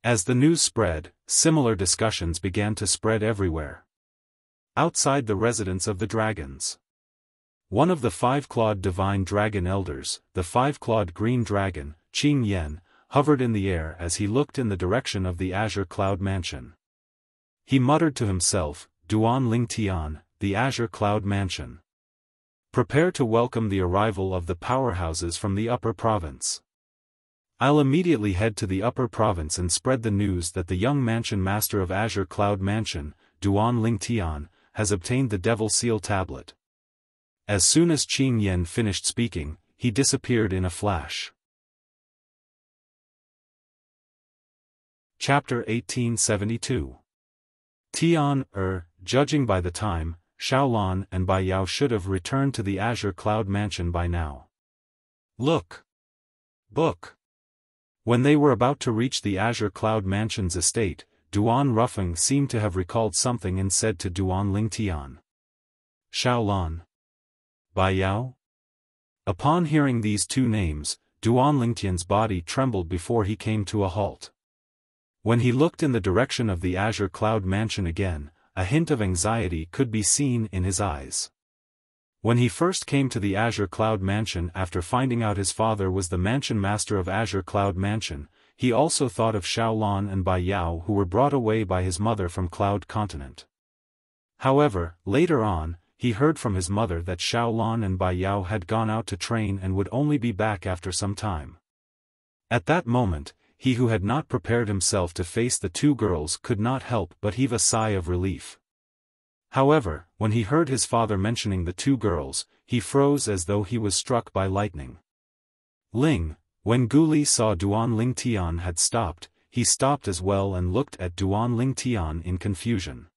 As the news spread, similar discussions began to spread everywhere. Outside the residence of the dragons, one of the 5-clawed divine dragon elders, the 5-clawed green dragon, Qing Yan, hovered in the air as he looked in the direction of the Azure Cloud Mansion. He muttered to himself, Duan Lingtian, the Azure Cloud Mansion. Prepare to welcome the arrival of the powerhouses from the upper province. I'll immediately head to the upper province and spread the news that the young Mansion Master of Azure Cloud Mansion, Duan Lingtian, has obtained the Devil Seal tablet. As soon as Qing Yan finished speaking, he disappeared in a flash. Chapter 1872. Tian, judging by the time, Xiaolan and Bai Yao should have returned to the Azure Cloud Mansion by now. Look! Book! When they were about to reach the Azure Cloud Mansion's estate, Duan Rufeng seemed to have recalled something and said to Duan Lingtian. Xiaolan. Bai Yao? Upon hearing these two names, Duan Lingtian's body trembled before he came to a halt. When he looked in the direction of the Azure Cloud Mansion again, a hint of anxiety could be seen in his eyes. When he first came to the Azure Cloud Mansion after finding out his father was the Mansion Master of Azure Cloud Mansion, he also thought of Xiaolan and Bai Yao who were brought away by his mother from Cloud Continent. However, later on, he heard from his mother that Xiaolan and Bai Yao had gone out to train and would only be back after some time. At that moment, he who had not prepared himself to face the two girls could not help but heave a sigh of relief. However, when he heard his father mentioning the two girls, he froze as though he was struck by lightning. When Guli saw Duan Lingtian had stopped, he stopped as well and looked at Duan Lingtian in confusion.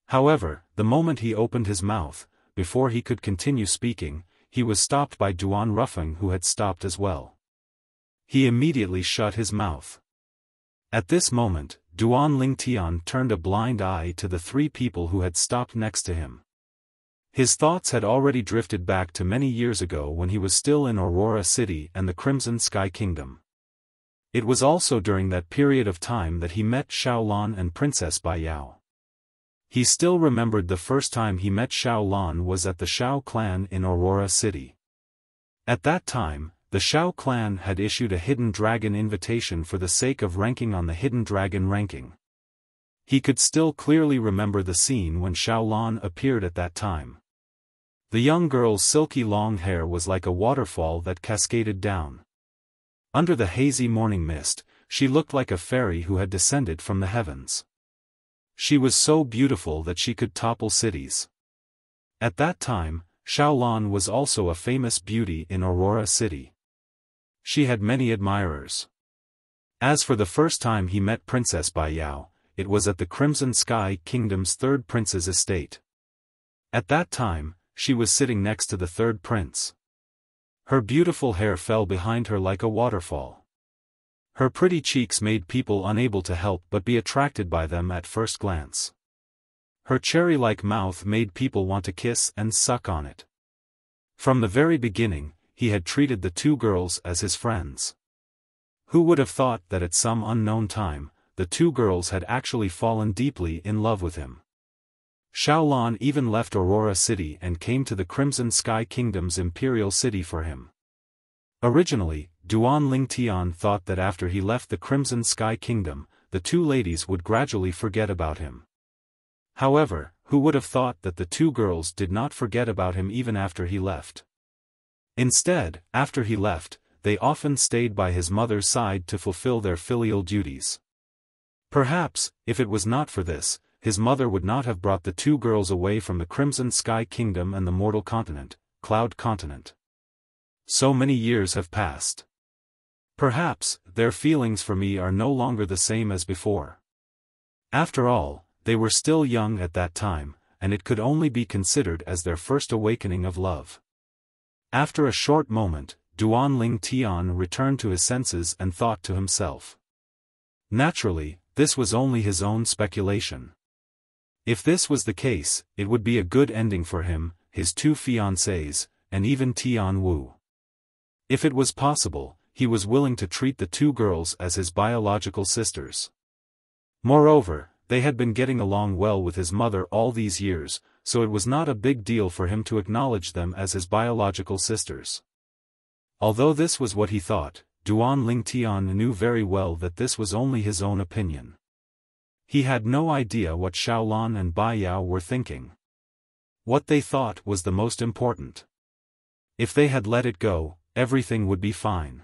However, the moment he opened his mouth, before he could continue speaking, he was stopped by Duan Rufeng who had stopped as well. He immediately shut his mouth. At this moment, Duan Lingtian turned a blind eye to the three people who had stopped next to him. His thoughts had already drifted back to many years ago when he was still in Aurora City and the Crimson Sky Kingdom. It was also during that period of time that he met Xiaolan and Princess Bai Yao. He still remembered the first time he met Xiaolan was at the Xiao clan in Aurora City. At that time, the Xiao clan had issued a hidden dragon invitation for the sake of ranking on the hidden dragon ranking. He could still clearly remember the scene when Xiaolan appeared at that time. The young girl's silky long hair was like a waterfall that cascaded down. Under the hazy morning mist, she looked like a fairy who had descended from the heavens. She was so beautiful that she could topple cities. At that time, Xiaolan was also a famous beauty in Aurora City. She had many admirers. As for the first time he met Princess Bai Yao, it was at the Crimson Sky Kingdom's third prince's estate. At that time, she was sitting next to the third prince. Her beautiful hair fell behind her like a waterfall. Her pretty cheeks made people unable to help but be attracted by them at first glance. Her cherry-like mouth made people want to kiss and suck on it. From the very beginning, he had treated the two girls as his friends. Who would have thought that at some unknown time, the two girls had actually fallen deeply in love with him? Xiaolan even left Aurora City and came to the Crimson Sky Kingdom's imperial city for him. Originally, Duan Lingtian thought that after he left the Crimson Sky Kingdom, the two ladies would gradually forget about him. However, who would have thought that the two girls did not forget about him even after he left? Instead, after he left, they often stayed by his mother's side to fulfill their filial duties. Perhaps, if it was not for this, his mother would not have brought the two girls away from the Crimson Sky Kingdom and the mortal continent, Cloud Continent. So many years have passed. Perhaps, their feelings for me are no longer the same as before. After all, they were still young at that time, and it could only be considered as their first awakening of love. After a short moment, Duan Ling Tian returned to his senses and thought to himself. Naturally, this was only his own speculation. If this was the case, it would be a good ending for him, his two fiancées, and even Tian Wu. If it was possible, he was willing to treat the two girls as his biological sisters. Moreover, they had been getting along well with his mother all these years, so it was not a big deal for him to acknowledge them as his biological sisters. Although this was what he thought, Duan Ling Tian knew very well that this was only his own opinion. He had no idea what Xiaolan and Bai Yao were thinking. What they thought was the most important. If they had let it go, everything would be fine.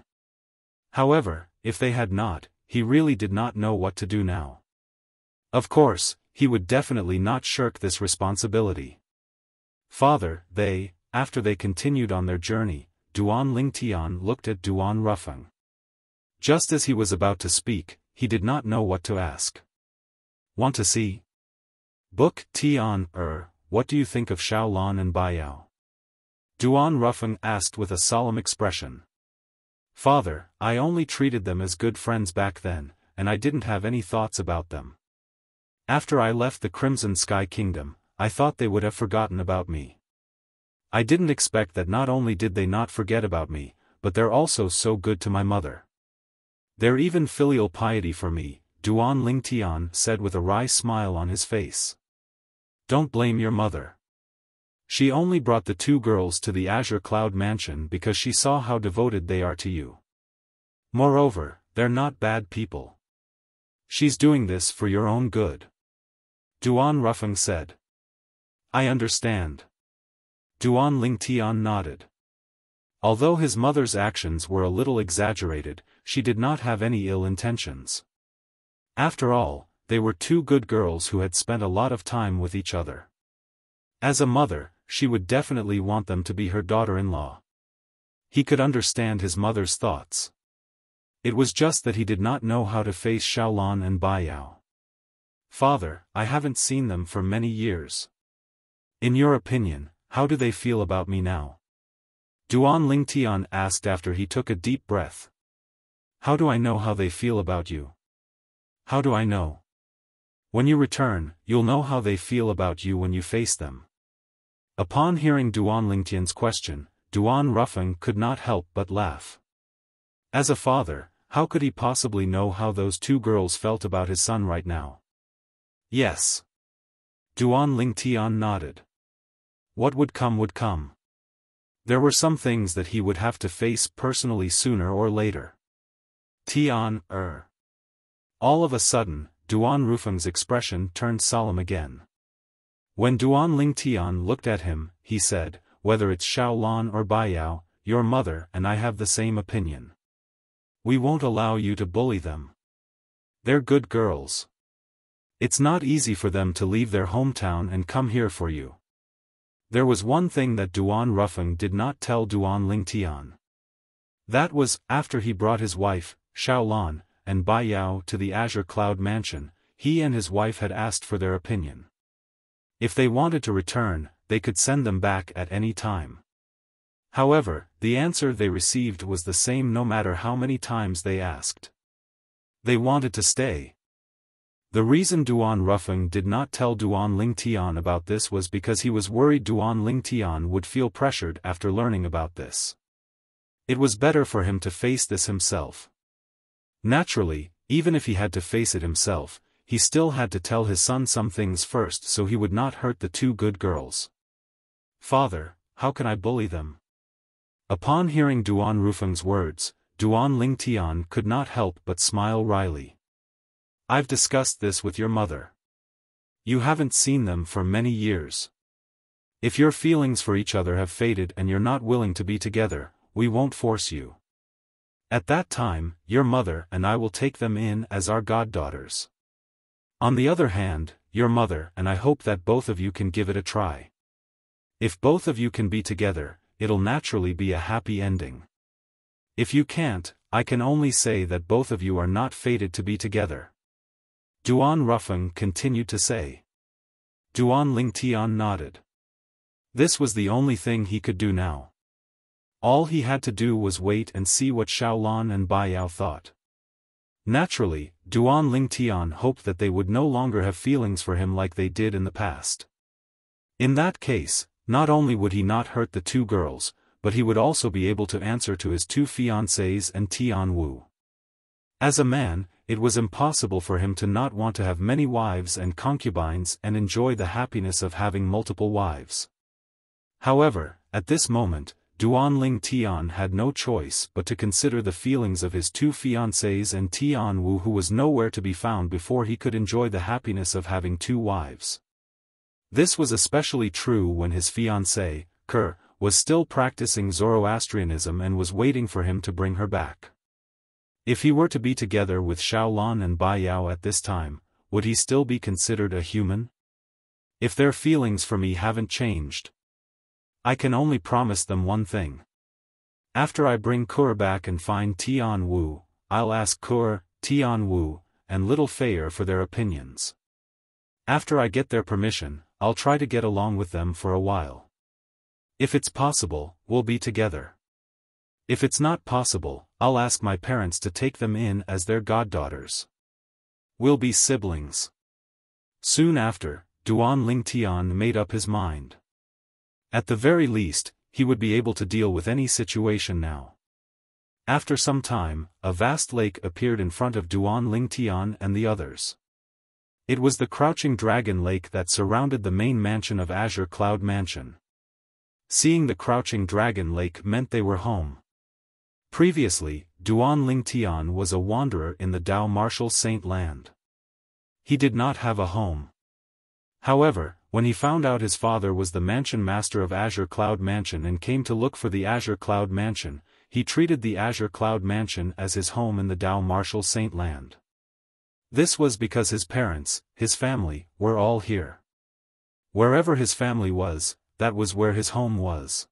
However, if they had not, he really did not know what to do now. Of course, he would definitely not shirk this responsibility. Father, after they continued on their journey, Duan Ling Tian looked at Duan Rufeng. Just as he was about to speak, he did not know what to ask. Want to see? Book Tian, what do you think of Xiaolan and Bai Yao? Duan Rufeng asked with a solemn expression. Father, I only treated them as good friends back then, and I didn't have any thoughts about them. After I left the Crimson Sky Kingdom, I thought they would have forgotten about me. I didn't expect that not only did they not forget about me, but they're also so good to my mother. They're even filial piety for me, Duan Ling Tian said with a wry smile on his face. Don't blame your mother. She only brought the two girls to the Azure Cloud Mansion because she saw how devoted they are to you. Moreover, they're not bad people. She's doing this for your own good. Duan Rufeng said. I understand. Duan Ling Tian nodded. Although his mother's actions were a little exaggerated, she did not have any ill intentions. After all, they were two good girls who had spent a lot of time with each other. As a mother, she would definitely want them to be her daughter-in-law. He could understand his mother's thoughts. It was just that he did not know how to face Xiaolan and Bai Yao. Father, I haven't seen them for many years. In your opinion, how do they feel about me now? Duan Ling Tian asked after he took a deep breath. How do I know how they feel about you? How do I know? When you return, you'll know how they feel about you when you face them. Upon hearing Duan Ling Tian's question, Duan Rufeng could not help but laugh. As a father, how could he possibly know how those two girls felt about his son right now? Yes. Duan Ling Tian nodded. What would come would come. There were some things that he would have to face personally sooner or later. Tian, All of a sudden, Duan Rufeng's expression turned solemn again. When Duan Ling Tian looked at him, he said, whether it's Xiaolan or Bai Yao, your mother and I have the same opinion. We won't allow you to bully them. They're good girls. It's not easy for them to leave their hometown and come here for you. There was one thing that Duan Rufeng did not tell Duan Ling Tian. That was, after he brought his wife, Xiaolan, and Bai Yao to the Azure Cloud Mansion, he and his wife had asked for their opinion. If they wanted to return, they could send them back at any time. However, the answer they received was the same no matter how many times they asked. They wanted to stay. The reason Duan Rufeng did not tell Duan Ling Tian about this was because he was worried Duan Ling Tian would feel pressured after learning about this. It was better for him to face this himself. Naturally, even if he had to face it himself, he still had to tell his son some things first so he would not hurt the two good girls. Father, how can I bully them? Upon hearing Duan Rufeng's words, Duan Ling Tian could not help but smile wryly. I've discussed this with your mother. You haven't seen them for many years. If your feelings for each other have faded and you're not willing to be together, we won't force you. At that time, your mother and I will take them in as our goddaughters. On the other hand, your mother and I hope that both of you can give it a try. If both of you can be together, it'll naturally be a happy ending. If you can't, I can only say that both of you are not fated to be together. Duan Rufeng continued to say. Duan Lingtian nodded. This was the only thing he could do now. All he had to do was wait and see what Xiaolan and Bai Yao thought. Naturally, Duan Lingtian hoped that they would no longer have feelings for him like they did in the past. In that case, not only would he not hurt the two girls, but he would also be able to answer to his two fiancées and Tian Wu. As a man, it was impossible for him to not want to have many wives and concubines and enjoy the happiness of having multiple wives. However, at this moment, Duan Lingtian had no choice but to consider the feelings of his two fiancées and Tian Wu, who was nowhere to be found, before he could enjoy the happiness of having two wives. This was especially true when his fiancée, Ker, was still practicing Zoroastrianism and was waiting for him to bring her back. If he were to be together with Xiaolan and Bai Yao at this time, would he still be considered a human? If their feelings for me haven't changed, I can only promise them one thing. After I bring Ker back and find Tian Wu, I'll ask Ker, Tian Wu, and little Fei for their opinions. After I get their permission, I'll try to get along with them for a while. If it's possible, we'll be together. If it's not possible, I'll ask my parents to take them in as their goddaughters. We'll be siblings. Soon after, Duan Lingtian made up his mind. At the very least, he would be able to deal with any situation now. After some time, a vast lake appeared in front of Duan Lingtian and the others. It was the Crouching Dragon Lake that surrounded the main mansion of Azure Cloud Mansion. Seeing the Crouching Dragon Lake meant they were home. Previously, Duan Lingtian was a wanderer in the Dao Martial Saint Land. He did not have a home. However, when he found out his father was the mansion master of Azure Cloud Mansion and came to look for the Azure Cloud Mansion, he treated the Azure Cloud Mansion as his home in the Dao Martial Saint Land. This was because his parents, his family, were all here. Wherever his family was, that was where his home was.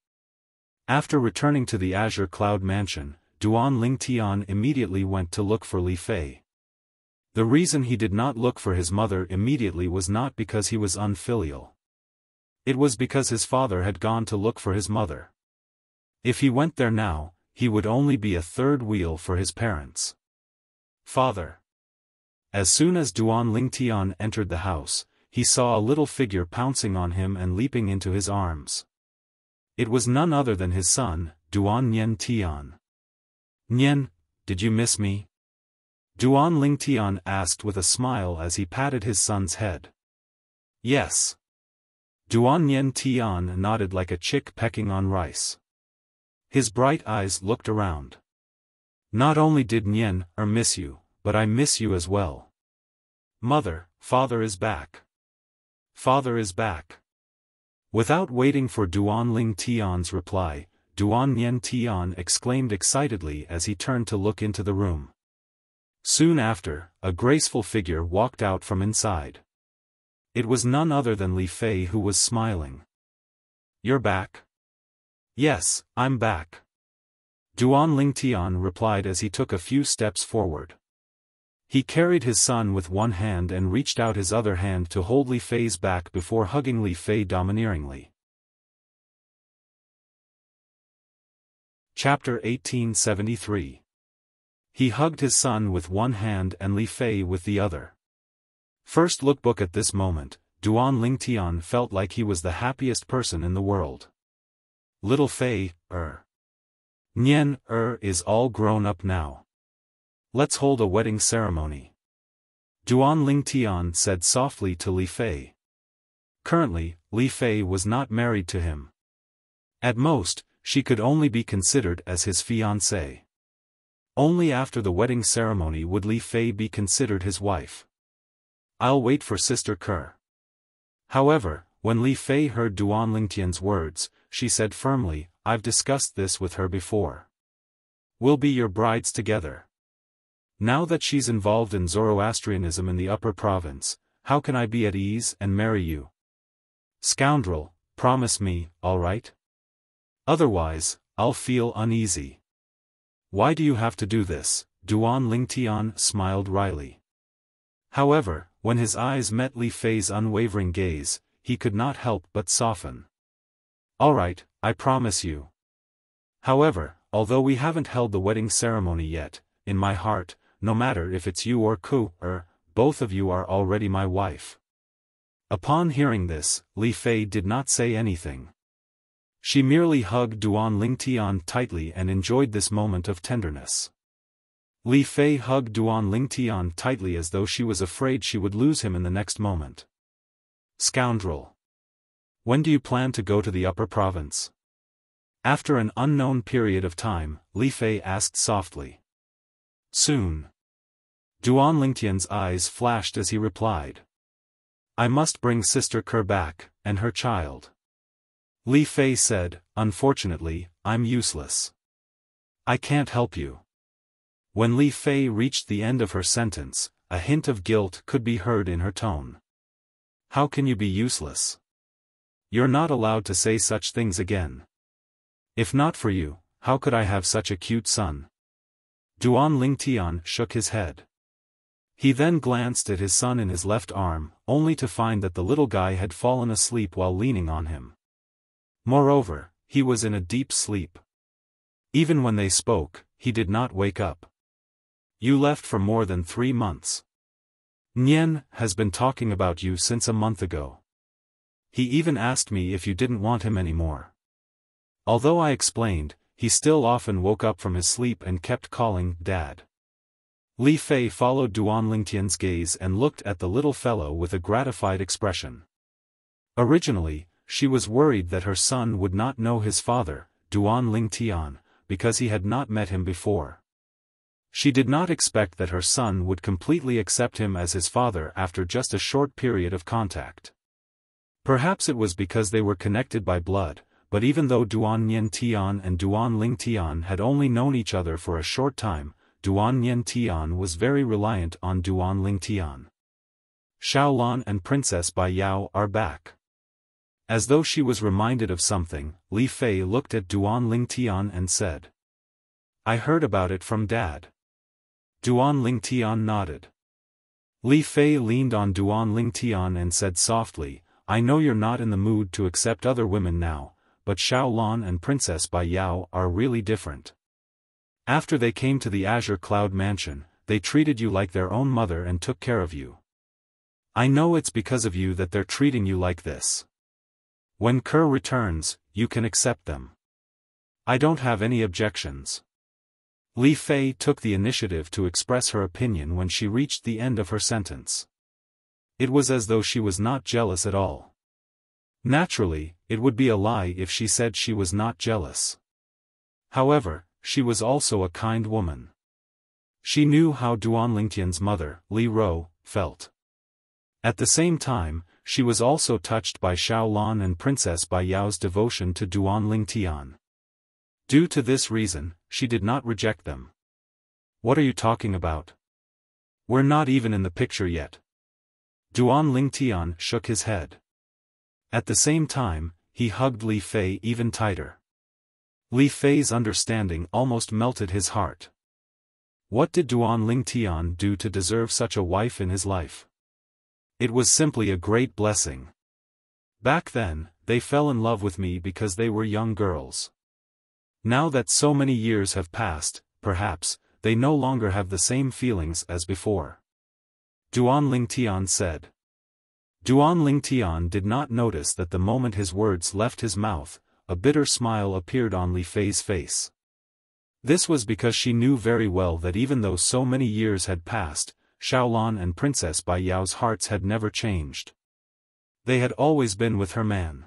After returning to the Azure Cloud Mansion, Duan Lingtian immediately went to look for Li Fei. The reason he did not look for his mother immediately was not because he was unfilial. It was because his father had gone to look for his mother. If he went there now, he would only be a third wheel for his parents. Father. As soon as Duan Lingtian entered the house, he saw a little figure pouncing on him and leaping into his arms. It was none other than his son, Duan Nian Tian. Nian, did you miss me? Duan Lingtian asked with a smile as he patted his son's head. Yes. Duan Nian Tian nodded like a chick pecking on rice. His bright eyes looked around. Not only did Nian miss you, but I miss you as well. Mother, father is back. Father is back. Without waiting for Duan Lingtian's reply, Duan Nian Tian exclaimed excitedly as he turned to look into the room. Soon after, a graceful figure walked out from inside. It was none other than Li Fei, who was smiling. You're back? Yes, I'm back. Duan Lingtian replied as he took a few steps forward. He carried his son with one hand and reached out his other hand to hold Li Fei's back before hugging Li Fei domineeringly. Chapter 1873. He hugged his son with one hand and Li Fei with the other. First lookbook. At this moment, Duan Lingtian felt like he was the happiest person in the world. Little Fei, Nian, is all grown up now. Let's hold a wedding ceremony. Duan Lingtian said softly to Li Fei. Currently, Li Fei was not married to him. At most, she could only be considered as his fiancée. Only after the wedding ceremony would Li Fei be considered his wife. I'll wait for Sister Ke. However, when Li Fei heard Duan Lingtian's words, she said firmly, I've discussed this with her before. We'll be your brides together. Now that she's involved in Zoroastrianism in the upper province, how can I be at ease and marry you? Scoundrel, promise me, all right? Otherwise, I'll feel uneasy. Why do you have to do this? Duan Lingtian smiled wryly. However, when his eyes met Li Fei's unwavering gaze, he could not help but soften. All right, I promise you. However, although we haven't held the wedding ceremony yet, in my heart, no matter if it's you or Ke, both of you are already my wife. Upon hearing this, Li Fei did not say anything. She merely hugged Duan Lingtian tightly and enjoyed this moment of tenderness. Li Fei hugged Duan Lingtian tightly as though she was afraid she would lose him in the next moment. Scoundrel! When do you plan to go to the upper province? After an unknown period of time, Li Fei asked softly. Soon. Duan Lingtian's eyes flashed as he replied. I must bring Sister Ke back, and her child. Li Fei said, unfortunately, I'm useless. I can't help you. When Li Fei reached the end of her sentence, a hint of guilt could be heard in her tone. How can you be useless? You're not allowed to say such things again. If not for you, how could I have such a cute son? Duan Lingtian shook his head. He then glanced at his son in his left arm, only to find that the little guy had fallen asleep while leaning on him. Moreover, he was in a deep sleep. Even when they spoke, he did not wake up. You left for more than 3 months. Nian has been talking about you since a month ago. He even asked me if you didn't want him anymore. Although I explained, he still often woke up from his sleep and kept calling Dad. Li Fei followed Duan Lingtian's gaze and looked at the little fellow with a gratified expression. Originally, she was worried that her son would not know his father, Duan Lingtian, because he had not met him before. She did not expect that her son would completely accept him as his father after just a short period of contact. Perhaps it was because they were connected by blood, but even though Duan Niantian and Duan Lingtian had only known each other for a short time, Duan Niantian was very reliant on Duan Lingtian. Xiaolan and Princess Bai Yao are back. As though she was reminded of something, Li Fei looked at Duan Lingtian and said. I heard about it from Dad. Duan Lingtian nodded. Li Fei leaned on Duan Lingtian and said softly, I know you're not in the mood to accept other women now, but Xiaolan and Princess Bai Yao are really different. After they came to the Azure Cloud Mansion, they treated you like their own mother and took care of you. I know it's because of you that they're treating you like this. When Ke returns, you can accept them. I don't have any objections. Li Fei took the initiative to express her opinion when she reached the end of her sentence. It was as though she was not jealous at all. Naturally, it would be a lie if she said she was not jealous. However, she was also a kind woman. She knew how Duan Lingtian's mother, Li Ro, felt. At the same time, she was also touched by Xiaolan and Princess Bai Yao's devotion to Duan Lingtian. Due to this reason, she did not reject them. What are you talking about? We're not even in the picture yet. Duan Lingtian shook his head. At the same time, he hugged Li Fei even tighter. Li Fei's understanding almost melted his heart. What did Duan Lingtian do to deserve such a wife in his life? It was simply a great blessing. Back then, they fell in love with me because they were young girls. Now that so many years have passed, perhaps, they no longer have the same feelings as before. Duan Lingtian said. Duan Lingtian did not notice that the moment his words left his mouth, a bitter smile appeared on Li Fei's face. This was because she knew very well that even though so many years had passed, Xiaolan and Princess Bai Yao's hearts had never changed. They had always been with her man.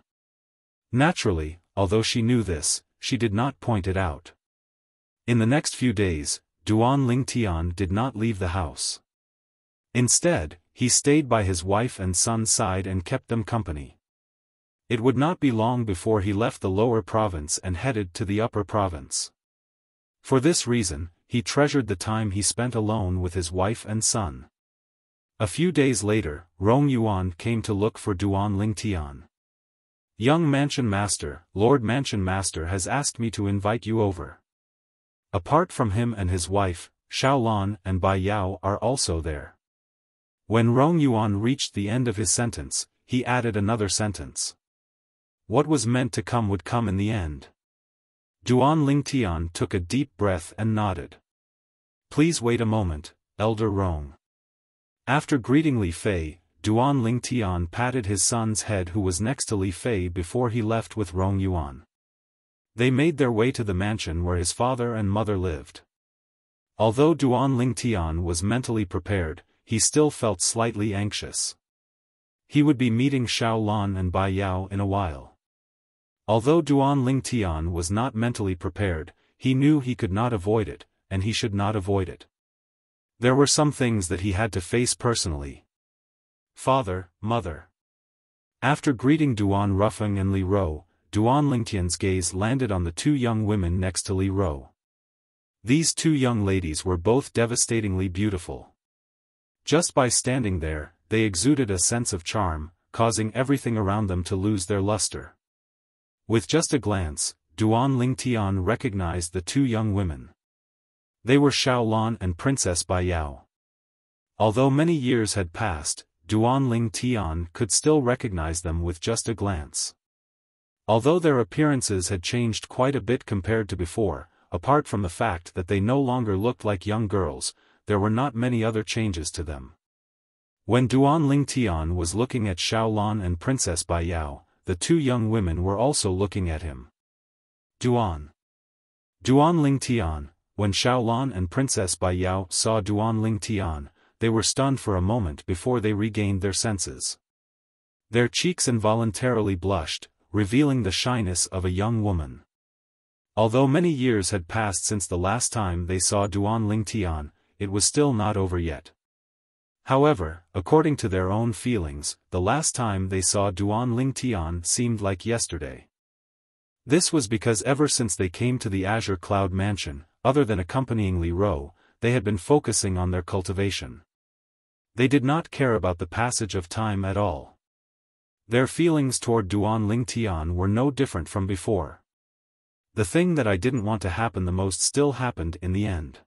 Naturally, although she knew this, she did not point it out. In the next few days, Duan Lingtian did not leave the house. Instead, he stayed by his wife and son's side and kept them company. It would not be long before he left the lower province and headed to the upper province. For this reason, he treasured the time he spent alone with his wife and son. A few days later, Rong Yuan came to look for Duan Lingtian. "Young Mansion Master, Lord Mansion Master has asked me to invite you over. Apart from him and his wife, Xiaolan and Bai Yao are also there." When Rong Yuan reached the end of his sentence, he added another sentence. What was meant to come would come in the end. Duan Lingtian took a deep breath and nodded. "Please wait a moment, Elder Rong." After greeting Li Fei, Duan Lingtian patted his son's head who was next to Li Fei before he left with Rong Yuan. They made their way to the mansion where his father and mother lived. Although Duan Lingtian was mentally prepared, he still felt slightly anxious. He would be meeting Xiaolan and Bai Yao in a while. Although Duan Lingtian was not mentally prepared, he knew he could not avoid it, and he should not avoid it. There were some things that he had to face personally. Father, mother. After greeting Duan Rufeng and Li Ro, Duan Lingtian's gaze landed on the two young women next to Li Ro. These two young ladies were both devastatingly beautiful. Just by standing there, they exuded a sense of charm, causing everything around them to lose their luster. With just a glance, Duan Lingtian recognized the two young women. They were Xiaolan and Princess Bai Yao. Although many years had passed, Duan Lingtian could still recognize them with just a glance. Although their appearances had changed quite a bit compared to before, apart from the fact that they no longer looked like young girls, there were not many other changes to them. When Duan Lingtian was looking at Xiaolan and Princess Bai Yao, the two young women were also looking at him. Duan Lingtian. When Xiaolan and Princess Bai Yao saw Duan Lingtian, they were stunned for a moment before they regained their senses. Their cheeks involuntarily blushed, revealing the shyness of a young woman. Although many years had passed since the last time they saw Duan Lingtian, it was still not over yet. However, according to their own feelings, the last time they saw Duan Lingtian seemed like yesterday. This was because ever since they came to the Azure Cloud Mansion, other than accompanying Li Ro, they had been focusing on their cultivation. They did not care about the passage of time at all. Their feelings toward Duan Lingtian were no different from before. The thing that I didn't want to happen the most still happened in the end.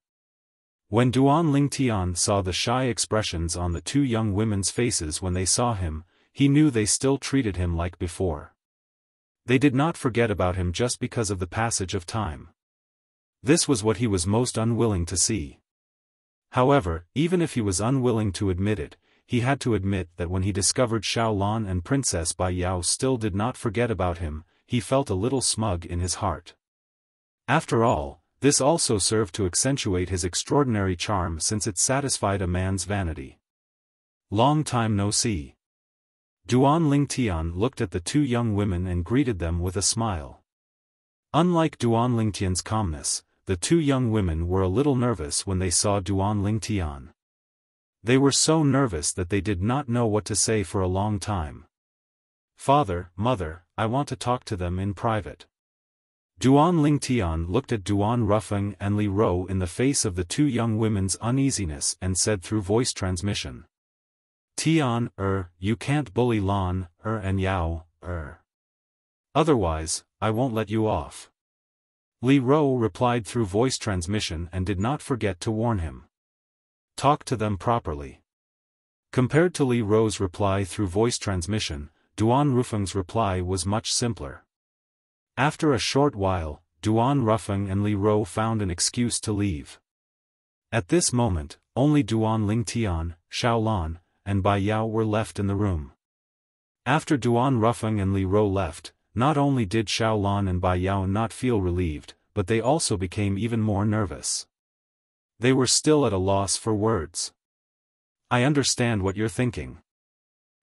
When Duan Lingtian saw the shy expressions on the two young women's faces when they saw him, he knew they still treated him like before. They did not forget about him just because of the passage of time. This was what he was most unwilling to see. However, even if he was unwilling to admit it, he had to admit that when he discovered Xiaolan and Princess Bai Yao still did not forget about him, he felt a little smug in his heart. After all, this also served to accentuate his extraordinary charm since it satisfied a man's vanity. Long time no see. Duan Lingtian looked at the two young women and greeted them with a smile. Unlike Duan Lingtian's calmness, the two young women were a little nervous when they saw Duan Lingtian. They were so nervous that they did not know what to say for a long time. "Father, mother, I want to talk to them in private." Duan Lingtian looked at Duan Rufeng and Li Ro in the face of the two young women's uneasiness and said through voice transmission. "Tian, you can't bully Lan, and Yao, Otherwise, I won't let you off." Li Ro replied through voice transmission and did not forget to warn him. "Talk to them properly." Compared to Li Ro's reply through voice transmission, Duan Rufeng's reply was much simpler. After a short while, Duan Rufeng and Li Ro found an excuse to leave. At this moment, only Duan Lingtian, Xiaolan, and Bai Yao were left in the room. After Duan Rufeng and Li Ro left, not only did Xiaolan and Bai Yao not feel relieved, but they also became even more nervous. They were still at a loss for words. "I understand what you're thinking."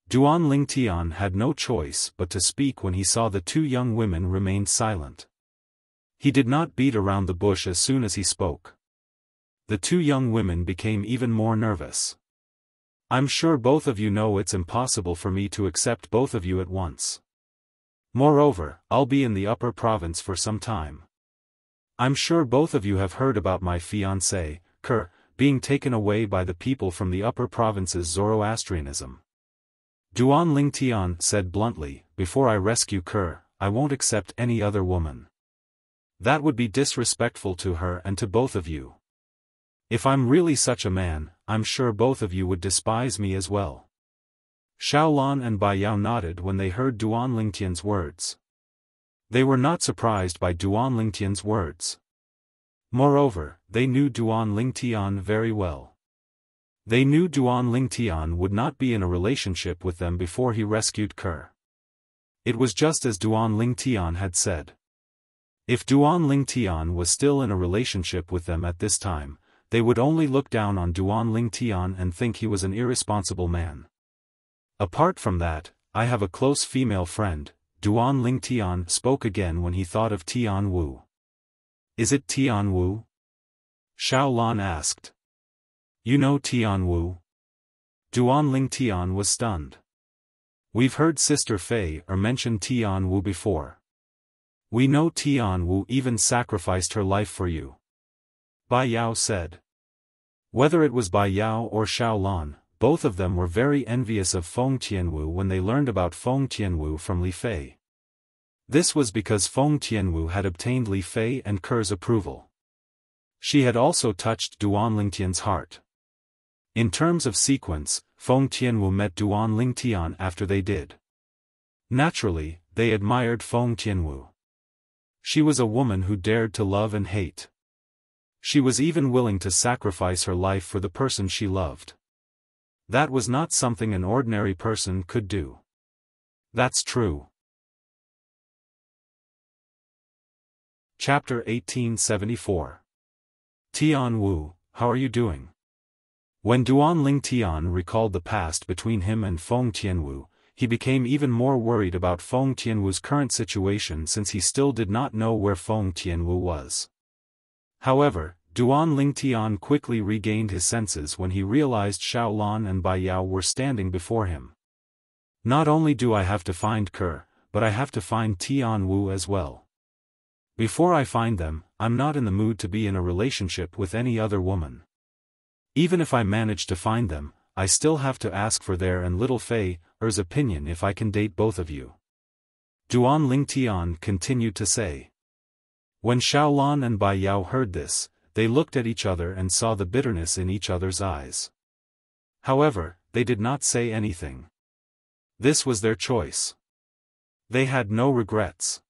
Duan Lingtian had no choice but to speak when he saw the two young women remained silent. He did not beat around the bush as soon as he spoke. The two young women became even more nervous. I'm sure both of you know it's impossible for me to accept both of you at once. Moreover, I'll be in the upper province for some time. I'm sure both of you have heard about my fiancé, Kerr, being taken away by the people from the upper province's Zoroastrianism. Duan Lingtian said bluntly, before I rescue Kerr, I won't accept any other woman. That would be disrespectful to her and to both of you. If I'm really such a man, I'm sure both of you would despise me as well. Xiaolan and Bai Yao nodded when they heard Duan Lingtian's words. They were not surprised by Duan Lingtian's words. Moreover, they knew Duan Lingtian very well. They knew Duan Lingtian would not be in a relationship with them before he rescued Kerr. It was just as Duan Lingtian had said. If Duan Lingtian was still in a relationship with them at this time, they would only look down on Duan Lingtian and think he was an irresponsible man. Apart from that, I have a close female friend, Duan Lingtian spoke again when he thought of Tian Wu. Is it Tian Wu? Xiaolan asked. You know Tian Wu? Duan Lingtian was stunned. We've heard Sister Fei mention Tian Wu before. We know Tian Wu even sacrificed her life for you. Bai Yao said. Whether it was Bai Yao or Xiaolan, both of them were very envious of Feng Tianwu when they learned about Feng Tianwu from Li Fei. This was because Feng Tianwu had obtained Li Fei and Kerr's approval. She had also touched Duan Lingtian's heart. In terms of sequence, Feng Tianwu met Duan Lingtian after they did. Naturally, they admired Feng Tianwu. She was a woman who dared to love and hate. She was even willing to sacrifice her life for the person she loved. That was not something an ordinary person could do. That's true. Chapter 1874. Tian Wu, how are you doing? When Duan Lingtian recalled the past between him and Feng Tianwu, he became even more worried about Feng Tianwu's current situation since he still did not know where Feng Tianwu was. However, Duan Lingtian quickly regained his senses when he realized Xiaolan and Bai Yao were standing before him. Not only do I have to find Kerr, but I have to find Tian Wu as well. Before I find them, I'm not in the mood to be in a relationship with any other woman. Even if I manage to find them, I still have to ask for their and little Fei's opinion if I can date both of you. Duan Lingtian continued to say. When Xiaolan and Bai Yao heard this, they looked at each other and saw the bitterness in each other's eyes. However, they did not say anything. This was their choice. They had no regrets.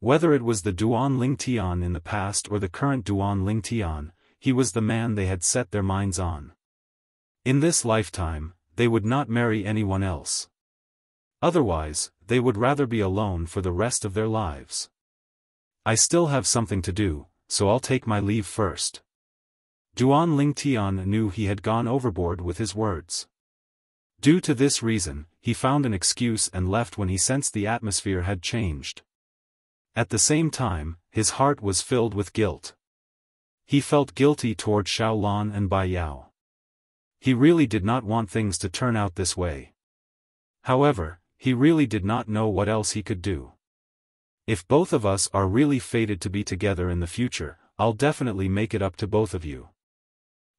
Whether it was the Duan Lingtian in the past or the current Duan Lingtian, he was the man they had set their minds on. In this lifetime, they would not marry anyone else. Otherwise, they would rather be alone for the rest of their lives. I still have something to do, so I'll take my leave first. Duan Lingtian knew he had gone overboard with his words. Due to this reason, he found an excuse and left when he sensed the atmosphere had changed. At the same time, his heart was filled with guilt. He felt guilty toward Xiaolan and Bai Yao. He really did not want things to turn out this way. However, he really did not know what else he could do. If both of us are really fated to be together in the future, I'll definitely make it up to both of you.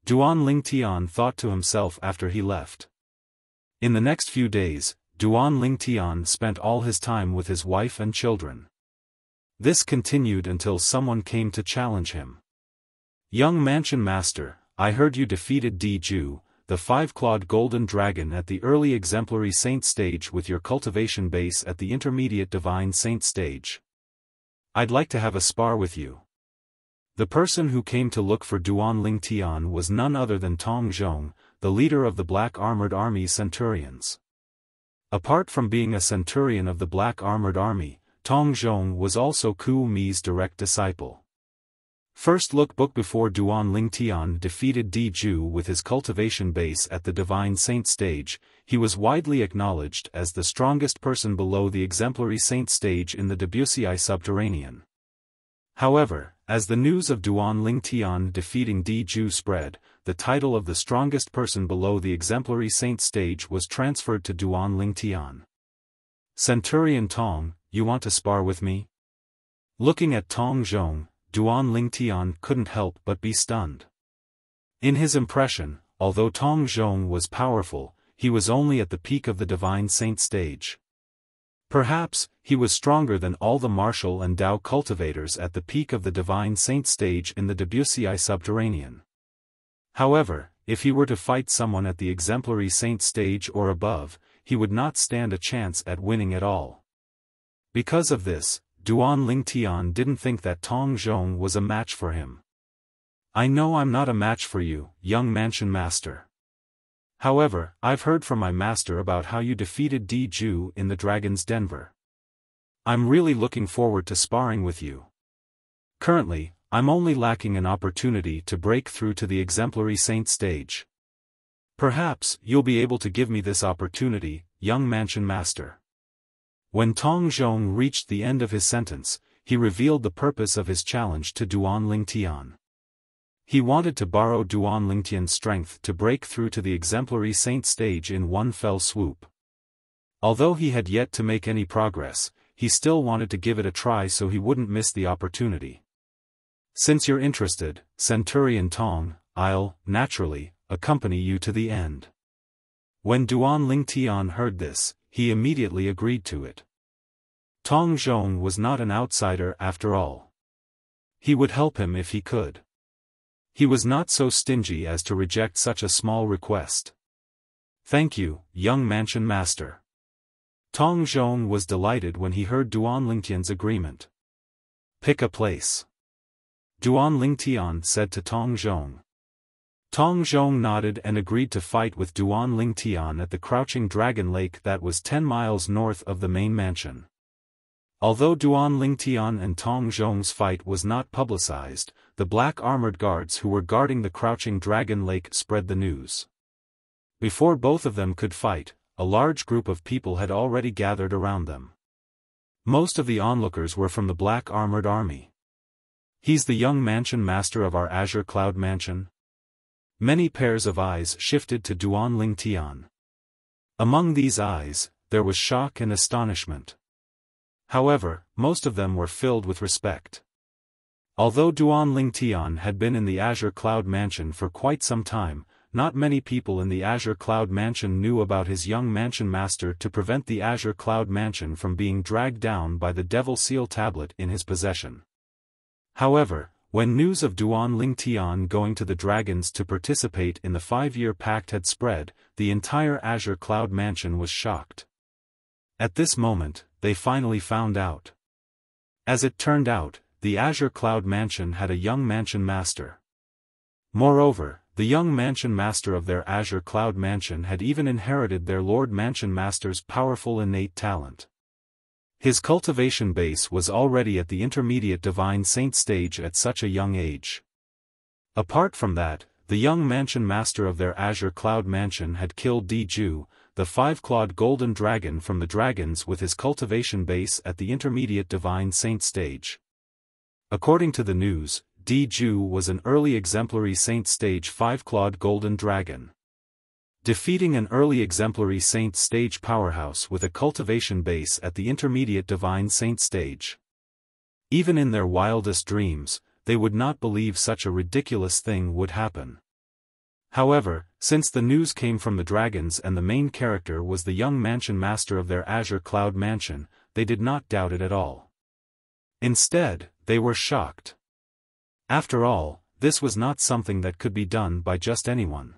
Duan Lingtian thought to himself after he left. In the next few days, Duan Lingtian spent all his time with his wife and children. This continued until someone came to challenge him. Young Mansion Master, I heard you defeated Di Ju, the five-clawed golden dragon at the early exemplary saint stage with your cultivation base at the intermediate divine saint stage. I'd like to have a spar with you. The person who came to look for Duan Lingtian was none other than Tong Zhong, the leader of the Black Armored Army Centurions. Apart from being a centurion of the Black Armored Army, Tong Zhong was also Ku Mi's direct disciple. First look book before Duan Lingtian defeated Di Ju with his cultivation base at the Divine Saint stage, he was widely acknowledged as the strongest person below the exemplary saint stage in the Debussy subterranean. However, As the news of Duan Lingtian defeating Di Ju spread, the title of the strongest person below the exemplary saint stage was transferred to Duan Lingtian. Centurion Tong, you want to spar with me? Looking at Tong Zhong, Duan Lingtian couldn't help but be stunned. In his impression, although Tong Zhong was powerful, he was only at the peak of the divine saint stage. Perhaps, he was stronger than all the martial and Dao cultivators at the peak of the divine saint stage in the Debussy subterranean. However, if he were to fight someone at the exemplary saint stage or above, he would not stand a chance at winning at all. Because of this, Duan Lingtian didn't think that Tong Zhong was a match for him. I know I'm not a match for you, young mansion master. However, I've heard from my master about how you defeated Di Ju in the Dragon's Denver. I'm really looking forward to sparring with you. Currently, I'm only lacking an opportunity to break through to the exemplary saint stage. Perhaps you'll be able to give me this opportunity, young mansion master. When Tong Zhong reached the end of his sentence, he revealed the purpose of his challenge to Duan Lingtian. He wanted to borrow Duan Lingtian's strength to break through to the exemplary saint stage in one fell swoop. Although he had yet to make any progress, he still wanted to give it a try so he wouldn't miss the opportunity. Since you're interested, Centurion Tong, I'll, naturally, accompany you to the end. When Duan Lingtian heard this, he immediately agreed to it. Tong Zhong was not an outsider after all. He would help him if he could. He was not so stingy as to reject such a small request. Thank you, young mansion master. Tong Zhong was delighted when he heard Duan Lingtian's agreement. Pick a place. Duan Lingtian said to Tong Zhong. Tong Zhong nodded and agreed to fight with Duan Lingtian at the Crouching Dragon Lake that was 10 miles north of the main mansion. Although Duan Lingtian and Tong Zhong's fight was not publicized, the black armored guards who were guarding the Crouching Dragon Lake spread the news. Before both of them could fight, a large group of people had already gathered around them. Most of the onlookers were from the black armored army. He's the young mansion master of our Azure Cloud Mansion? Many pairs of eyes shifted to Duan Lingtian. Among these eyes, there was shock and astonishment. However, most of them were filled with respect. Although Duan Lingtian had been in the Azure Cloud Mansion for quite some time, not many people in the Azure Cloud Mansion knew about his young mansion master to prevent the Azure Cloud Mansion from being dragged down by the Devil Seal tablet in his possession. However, when news of Duan Lingtian going to the Dragons to participate in the 5-year pact had spread, the entire Azure Cloud Mansion was shocked. At this moment, they finally found out. As it turned out, the Azure Cloud Mansion had a young mansion master. Moreover, the young mansion master of their Azure Cloud Mansion had even inherited their Lord Mansion Master's powerful innate talent. His cultivation base was already at the intermediate divine saint stage at such a young age. Apart from that, the young mansion master of their Azure Cloud Mansion had killed Di Ju, the 5-clawed golden dragon from the dragons with his cultivation base at the intermediate divine saint stage. According to the news, Di Ju was an early exemplary saint stage 5-clawed golden dragon. Defeating an early exemplary saint stage powerhouse with a cultivation base at the intermediate divine saint stage. Even in their wildest dreams, they would not believe such a ridiculous thing would happen. However, since the news came from the dragons and the main character was the young mansion master of their Azure Cloud Mansion, they did not doubt it at all. Instead, they were shocked. After all, this was not something that could be done by just anyone.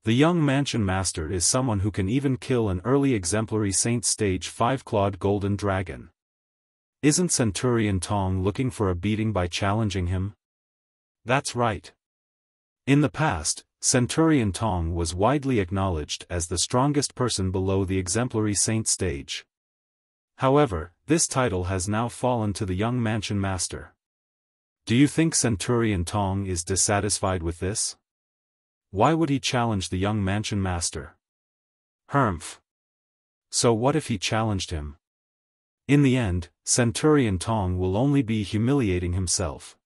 The young mansion master is someone who can even kill an early exemplary saint stage 5-clawed golden dragon. Isn't Centurion Tong looking for a beating by challenging him? That's right. In the past, Centurion Tong was widely acknowledged as the strongest person below the exemplary saint stage. However, this title has now fallen to the young mansion master. Do you think Centurion Tong is dissatisfied with this? Why would he challenge the young mansion master? Humph. So what if he challenged him? In the end, Centurion Tong will only be humiliating himself.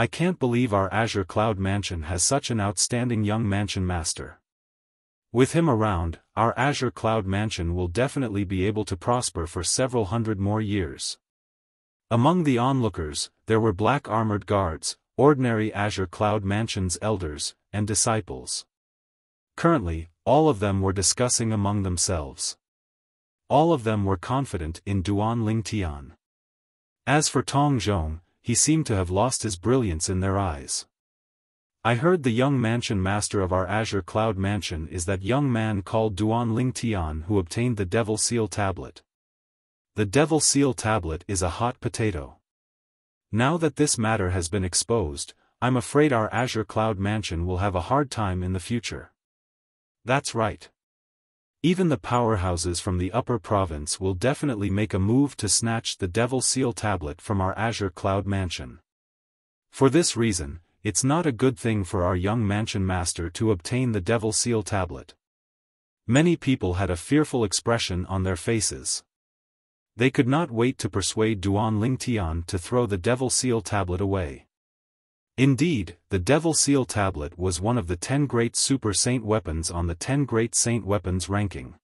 I can't believe our Azure Cloud Mansion has such an outstanding young mansion master. With him around, our Azure Cloud Mansion will definitely be able to prosper for several hundred more years. Among the onlookers, there were black armored guards, ordinary Azure Cloud Mansion's elders, and disciples. Currently, all of them were discussing among themselves. All of them were confident in Duan Lingtian. As for Tong Zhong, he seemed to have lost his brilliance in their eyes. I heard the young mansion master of our Azure Cloud Mansion is that young man called Duan Lingtian who obtained the Devil Seal Tablet. The Devil Seal Tablet is a hot potato. Now that this matter has been exposed, I'm afraid our Azure Cloud Mansion will have a hard time in the future. That's right. Even the powerhouses from the upper province will definitely make a move to snatch the Devil Seal Tablet from our Azure Cloud Mansion. For this reason, it's not a good thing for our young mansion master to obtain the Devil Seal Tablet. Many people had a fearful expression on their faces. They could not wait to persuade Duan Lingtian to throw the Devil Seal Tablet away. Indeed, the Devil Seal Tablet was one of the 10 great Super Saint weapons on the 10 great Saint weapons ranking.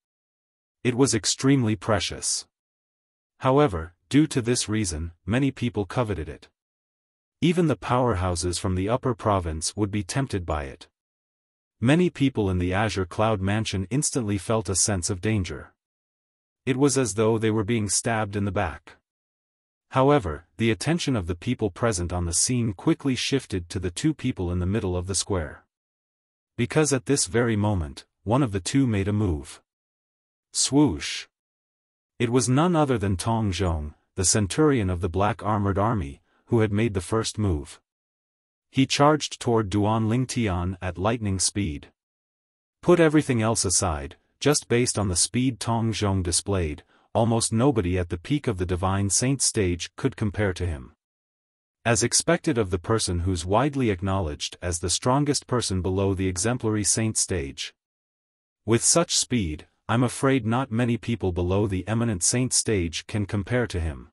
It was extremely precious. However, due to this reason, many people coveted it. Even the powerhouses from the upper province would be tempted by it. Many people in the Azure Cloud Mansion instantly felt a sense of danger. It was as though they were being stabbed in the back. However, the attention of the people present on the scene quickly shifted to the two people in the middle of the square. Because at this very moment, one of the two made a move. Swoosh! It was none other than Tong Zhong, the centurion of the Black Armored Army, who had made the first move. He charged toward Duan Lingtian at lightning speed. Put everything else aside, just based on the speed Tong Zhong displayed, almost nobody at the peak of the Divine Saint stage could compare to him. As expected of the person who's widely acknowledged as the strongest person below the exemplary saint stage. With such speed, I'm afraid not many people below the eminent saint stage can compare to him.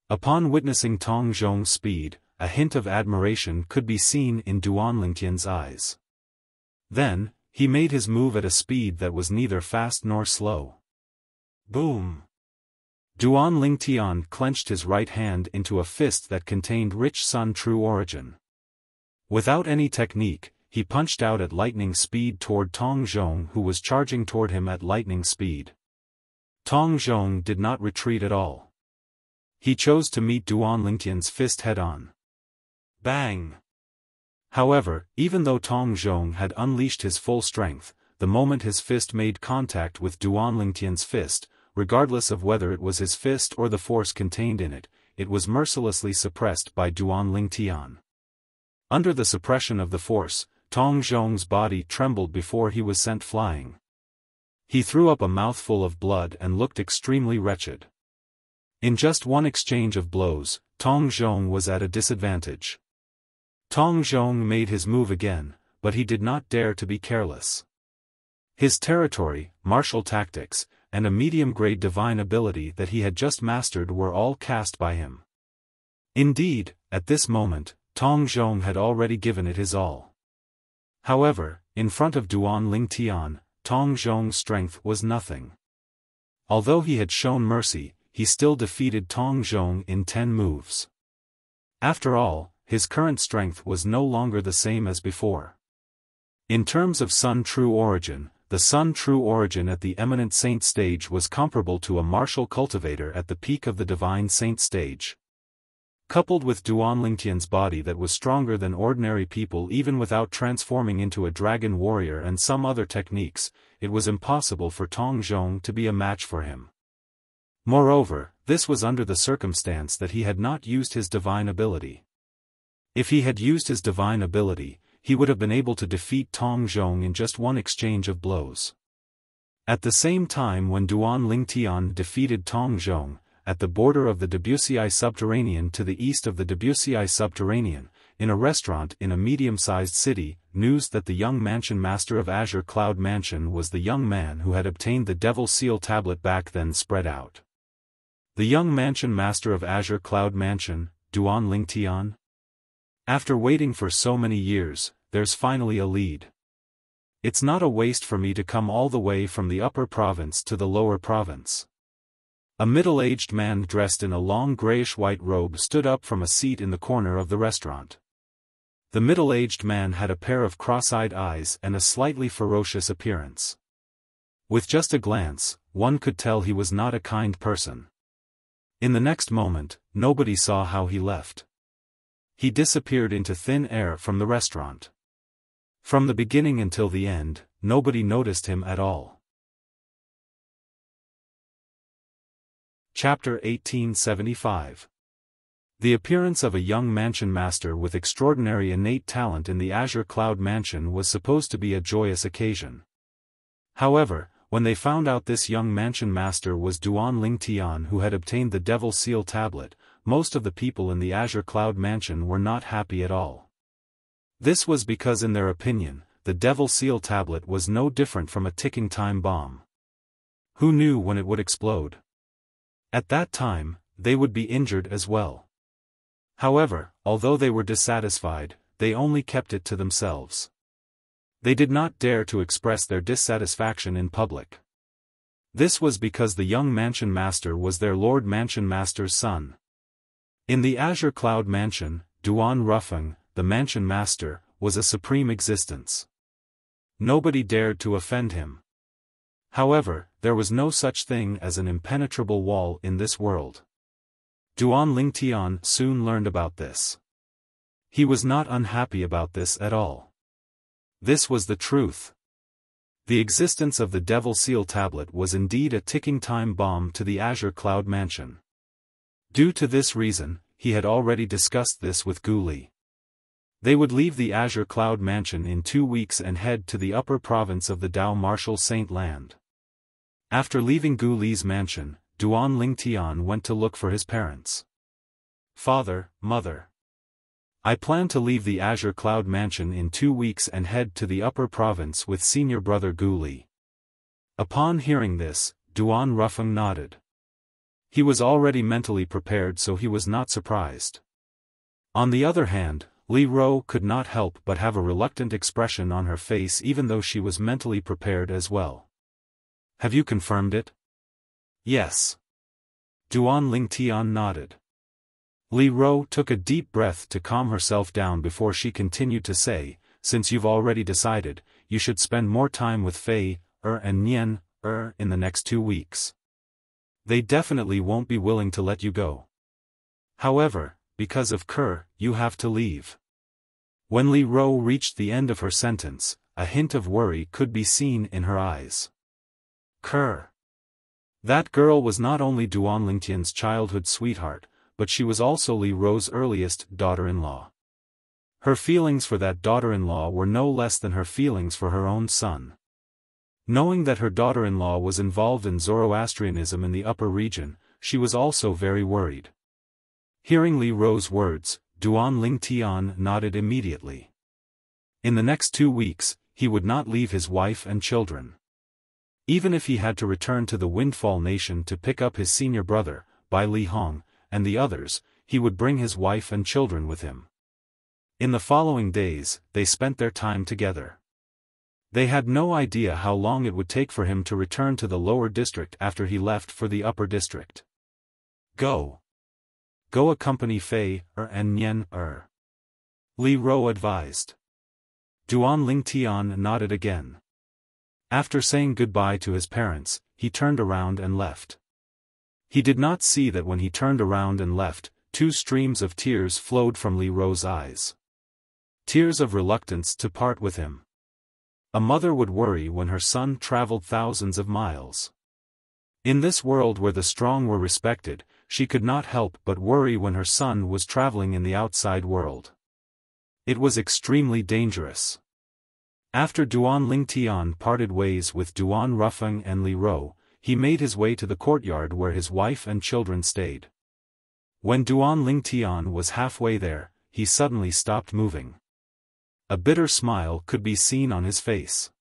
Upon witnessing Tong Zhong's speed, a hint of admiration could be seen in Duan Lingtian's eyes. Then, he made his move at a speed that was neither fast nor slow. Boom! Duan Lingtian clenched his right hand into a fist that contained rich Sun True Origin. Without any technique, he punched out at lightning speed toward Tong Zhong who was charging toward him at lightning speed. Tong Zhong did not retreat at all. He chose to meet Duan Lingtian's fist head-on. Bang! However, even though Tong Zhong had unleashed his full strength, the moment his fist made contact with Duan Lingtian's fist, regardless of whether it was his fist or the force contained in it, it was mercilessly suppressed by Duan Lingtian. Under the suppression of the force, Tong Zhong's body trembled before he was sent flying. He threw up a mouthful of blood and looked extremely wretched. In just one exchange of blows, Tong Zhong was at a disadvantage. Tong Zhong made his move again, but he did not dare to be careless. His territory, martial tactics, and a medium-grade divine ability that he had just mastered were all cast by him. Indeed, at this moment, Tong Zhong had already given it his all. However, in front of Duan Lingtian, Tong Zhong's strength was nothing. Although he had shown mercy, he still defeated Tong Zhong in 10 moves. After all, his current strength was no longer the same as before. In terms of Sun True Origin, the Sun True Origin at the Eminent Saint stage was comparable to a martial cultivator at the peak of the Divine Saint stage. Coupled with Duan Lingtian's body that was stronger than ordinary people even without transforming into a dragon warrior and some other techniques, it was impossible for Tong Zhong to be a match for him. Moreover, this was under the circumstance that he had not used his divine ability. If he had used his divine ability, he would have been able to defeat Tong Zhong in just one exchange of blows. At the same time when Duan Lingtian defeated Tong Zhong, at the border of the Debussy Subterranean to the east of the Debussy Subterranean, in a restaurant in a medium-sized city, news that the young mansion master of Azure Cloud Mansion was the young man who had obtained the Devil Seal Tablet back then spread out. The young mansion master of Azure Cloud Mansion, Duan Lingtian? After waiting for so many years, there's finally a lead. It's not a waste for me to come all the way from the upper province to the lower province. A middle-aged man dressed in a long grayish-white robe stood up from a seat in the corner of the restaurant. The middle-aged man had a pair of cross-eyed eyes and a slightly ferocious appearance. With just a glance, one could tell he was not a kind person. In the next moment, nobody saw how he left. He disappeared into thin air from the restaurant. From the beginning until the end, nobody noticed him at all. Chapter 1875. The appearance of a young mansion master with extraordinary innate talent in the Azure Cloud Mansion was supposed to be a joyous occasion. However, when they found out this young mansion master was Duan Lingtian who had obtained the Devil Seal tablet, most of the people in the Azure Cloud Mansion were not happy at all. This was because in their opinion, the Devil Seal tablet was no different from a ticking time bomb. Who knew when it would explode? At that time, they would be injured as well. However, although they were dissatisfied, they only kept it to themselves. They did not dare to express their dissatisfaction in public. This was because the young mansion master was their Lord Mansion Master's son. In the Azure Cloud Mansion, Duan Rufeng, the mansion master, was a supreme existence. Nobody dared to offend him. However, there was no such thing as an impenetrable wall in this world. Duan Lingtian soon learned about this. He was not unhappy about this at all. This was the truth. The existence of the Devil Seal tablet was indeed a ticking time bomb to the Azure Cloud Mansion. Due to this reason, he had already discussed this with Gu Li. They would leave the Azure Cloud Mansion in 2 weeks and head to the upper province of the Dao Martial Saint Land. After leaving Gu Li's mansion, Duan Lingtian went to look for his parents. Father, mother. I plan to leave the Azure Cloud Mansion in 2 weeks and head to the upper province with senior brother Gu Li. Upon hearing this, Duan Rufeng nodded. He was already mentally prepared, so he was not surprised. On the other hand, Li Ro could not help but have a reluctant expression on her face even though she was mentally prepared as well. Have you confirmed it? Yes. Duan Lingtian nodded. Li Ro took a deep breath to calm herself down before she continued to say, since you've already decided, you should spend more time with Fei, and Nian, in the next 2 weeks. They definitely won't be willing to let you go. However, because of Kerr, you have to leave. When Li Ro reached the end of her sentence, a hint of worry could be seen in her eyes. Kerr. That girl was not only Duan Lingtian's childhood sweetheart, but she was also Li Ro's earliest daughter-in-law. Her feelings for that daughter-in-law were no less than her feelings for her own son. Knowing that her daughter-in-law was involved in Zoroastrianism in the upper region, she was also very worried. Hearing Li Ro's words, Duan Lingtian nodded immediately. In the next 2 weeks, he would not leave his wife and children. Even if he had to return to the Windfall Nation to pick up his senior brother, Bai Li Hong, and the others, he would bring his wife and children with him. In the following days, they spent their time together. They had no idea how long it would take for him to return to the lower district after he left for the upper district. Go. Go accompany Fei, and Nian, Li Ro advised. Duan Lingtian nodded again. After saying goodbye to his parents, he turned around and left. He did not see that when he turned around and left, 2 streams of tears flowed from Li Ro's eyes. Tears of reluctance to part with him. A mother would worry when her son traveled thousands of miles. In this world where the strong were respected, she could not help but worry when her son was traveling in the outside world. It was extremely dangerous. After Duan Lingtian parted ways with Duan Rufeng and Li Ro, he made his way to the courtyard where his wife and children stayed. When Duan Lingtian was halfway there, he suddenly stopped moving. A bitter smile could be seen on his face.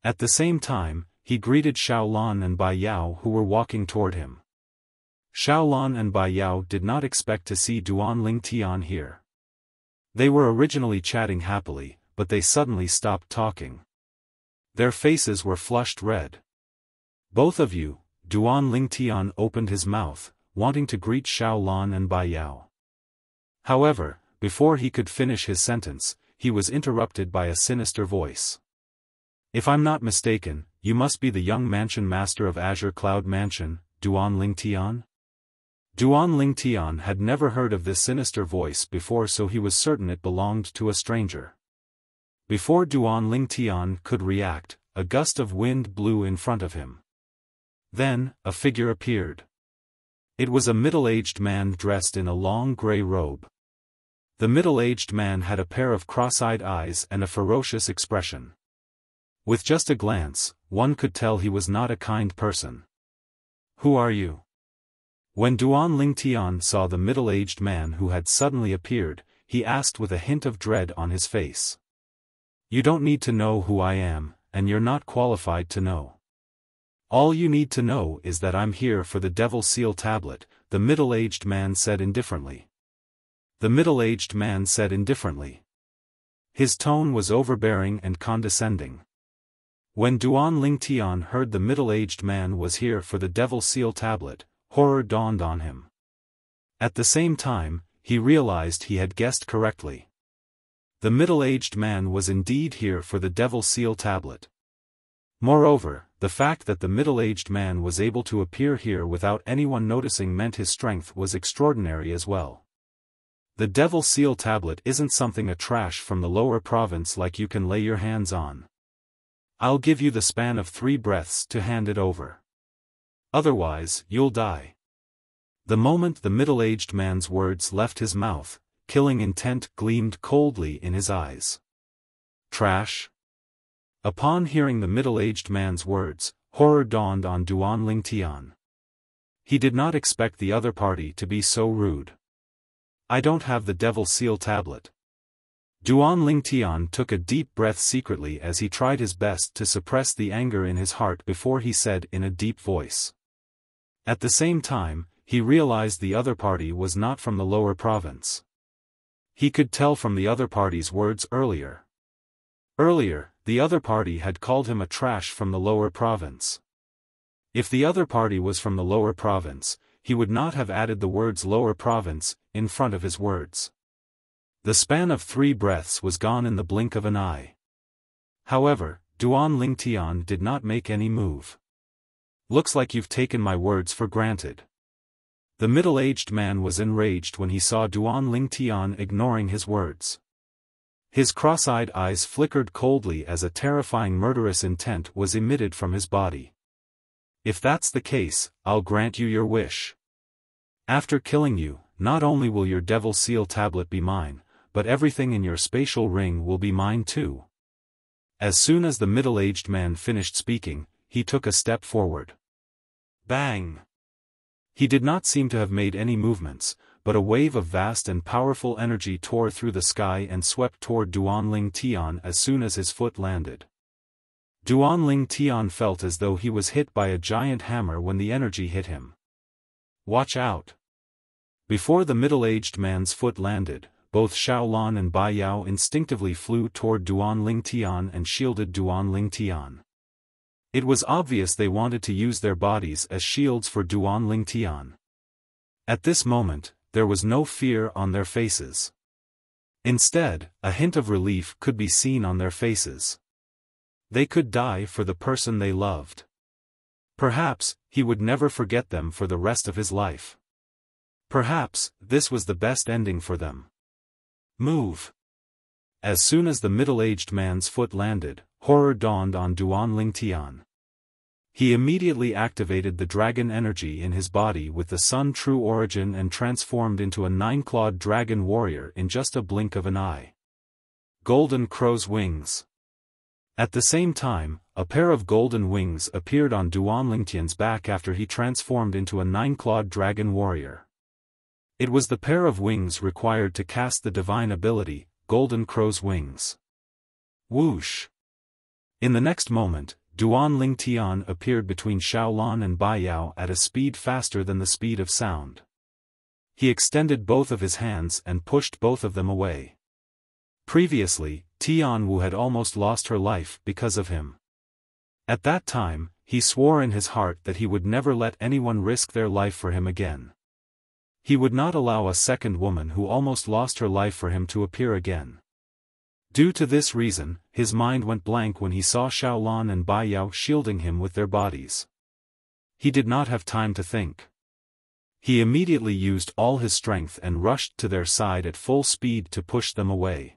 At the same time, he greeted Xiaolan and Bai Yao who were walking toward him. Xiaolan and Bai Yao did not expect to see Duan Lingtian here. They were originally chatting happily, but they suddenly stopped talking. Their faces were flushed red. Both of you, Duan Lingtian opened his mouth, wanting to greet Xiaolan and Bai Yao. However, before he could finish his sentence, he was interrupted by a sinister voice. If I'm not mistaken, you must be the young mansion master of Azure Cloud Mansion, Duan Lingtian? Duan Lingtian had never heard of this sinister voice before, so he was certain it belonged to a stranger. Before Duan Lingtian could react, a gust of wind blew in front of him. Then, a figure appeared. It was a middle-aged man dressed in a long grey robe. The middle-aged man had a pair of cross-eyed eyes and a ferocious expression. With just a glance, one could tell he was not a kind person. Who are you? When Duan Lingtian saw the middle-aged man who had suddenly appeared, he asked with a hint of dread on his face. You don't need to know who I am, and you're not qualified to know. All you need to know is that I'm here for the Devil Seal Tablet, the middle-aged man said indifferently. The middle-aged man said indifferently. His tone was overbearing and condescending. When Duan Lingtian heard the middle-aged man was here for the Devil Seal Tablet, horror dawned on him. At the same time, he realized he had guessed correctly. The middle-aged man was indeed here for the Devil Seal Tablet. Moreover, the fact that the middle-aged man was able to appear here without anyone noticing meant his strength was extraordinary as well. The Devil Seal Tablet isn't something a trash from the lower province like you can lay your hands on. I'll give you the span of 3 breaths to hand it over. Otherwise, you'll die. The moment the middle-aged man's words left his mouth, killing intent gleamed coldly in his eyes. Trash? Upon hearing the middle-aged man's words, horror dawned on Duan Lingtian. He did not expect the other party to be so rude. I don't have the Devil Seal Tablet. Duan Lingtian took a deep breath secretly as he tried his best to suppress the anger in his heart before he said in a deep voice. At the same time, he realized the other party was not from the lower province. He could tell from the other party's words earlier. Earlier, the other party had called him a trash from the lower province. If the other party was from the lower province, he would not have added the words lower province in front of his words. The span of 3 breaths was gone in the blink of an eye. However, Duan Lingtian did not make any move. Looks like you've taken my words for granted. The middle-aged man was enraged when he saw Duan Lingtian ignoring his words. His cross-eyed eyes flickered coldly as a terrifying murderous intent was emitted from his body. If that's the case, I'll grant you your wish. After killing you, not only will your Devil Seal Tablet be mine, but everything in your spatial ring will be mine too. As soon as the middle-aged man finished speaking, he took a step forward. Bang! He did not seem to have made any movements, but a wave of vast and powerful energy tore through the sky and swept toward Duan Lingtian as soon as his foot landed. Duan Lingtian felt as though he was hit by a giant hammer when the energy hit him. Watch out! Before the middle-aged man's foot landed, both Xiaolan and Bai Yao instinctively flew toward Duan Lingtian and shielded Duan Lingtian. It was obvious they wanted to use their bodies as shields for Duan Lingtian. At this moment, there was no fear on their faces. Instead, a hint of relief could be seen on their faces. They could die for the person they loved. Perhaps, he would never forget them for the rest of his life. Perhaps, this was the best ending for them. Move! As soon as the middle-aged man's foot landed, horror dawned on Duan Lingtian. He immediately activated the dragon energy in his body with the Sun True Origin and transformed into a 9-clawed dragon warrior in just a blink of an eye. Golden Crow's Wings. At the same time, a pair of golden wings appeared on Duan Lingtian's back after he transformed into a 9-clawed dragon warrior. It was the pair of wings required to cast the divine ability, Golden Crow's Wings. Whoosh! In the next moment, Duan Lingtian appeared between Xiaolan and Bai Yao at a speed faster than the speed of sound. He extended both of his hands and pushed both of them away. Previously, Tian Wu had almost lost her life because of him. At that time, he swore in his heart that he would never let anyone risk their life for him again. He would not allow a second woman who almost lost her life for him to appear again. Due to this reason, his mind went blank when he saw Xiaolan and Bai Yao shielding him with their bodies. He did not have time to think. He immediately used all his strength and rushed to their side at full speed to push them away.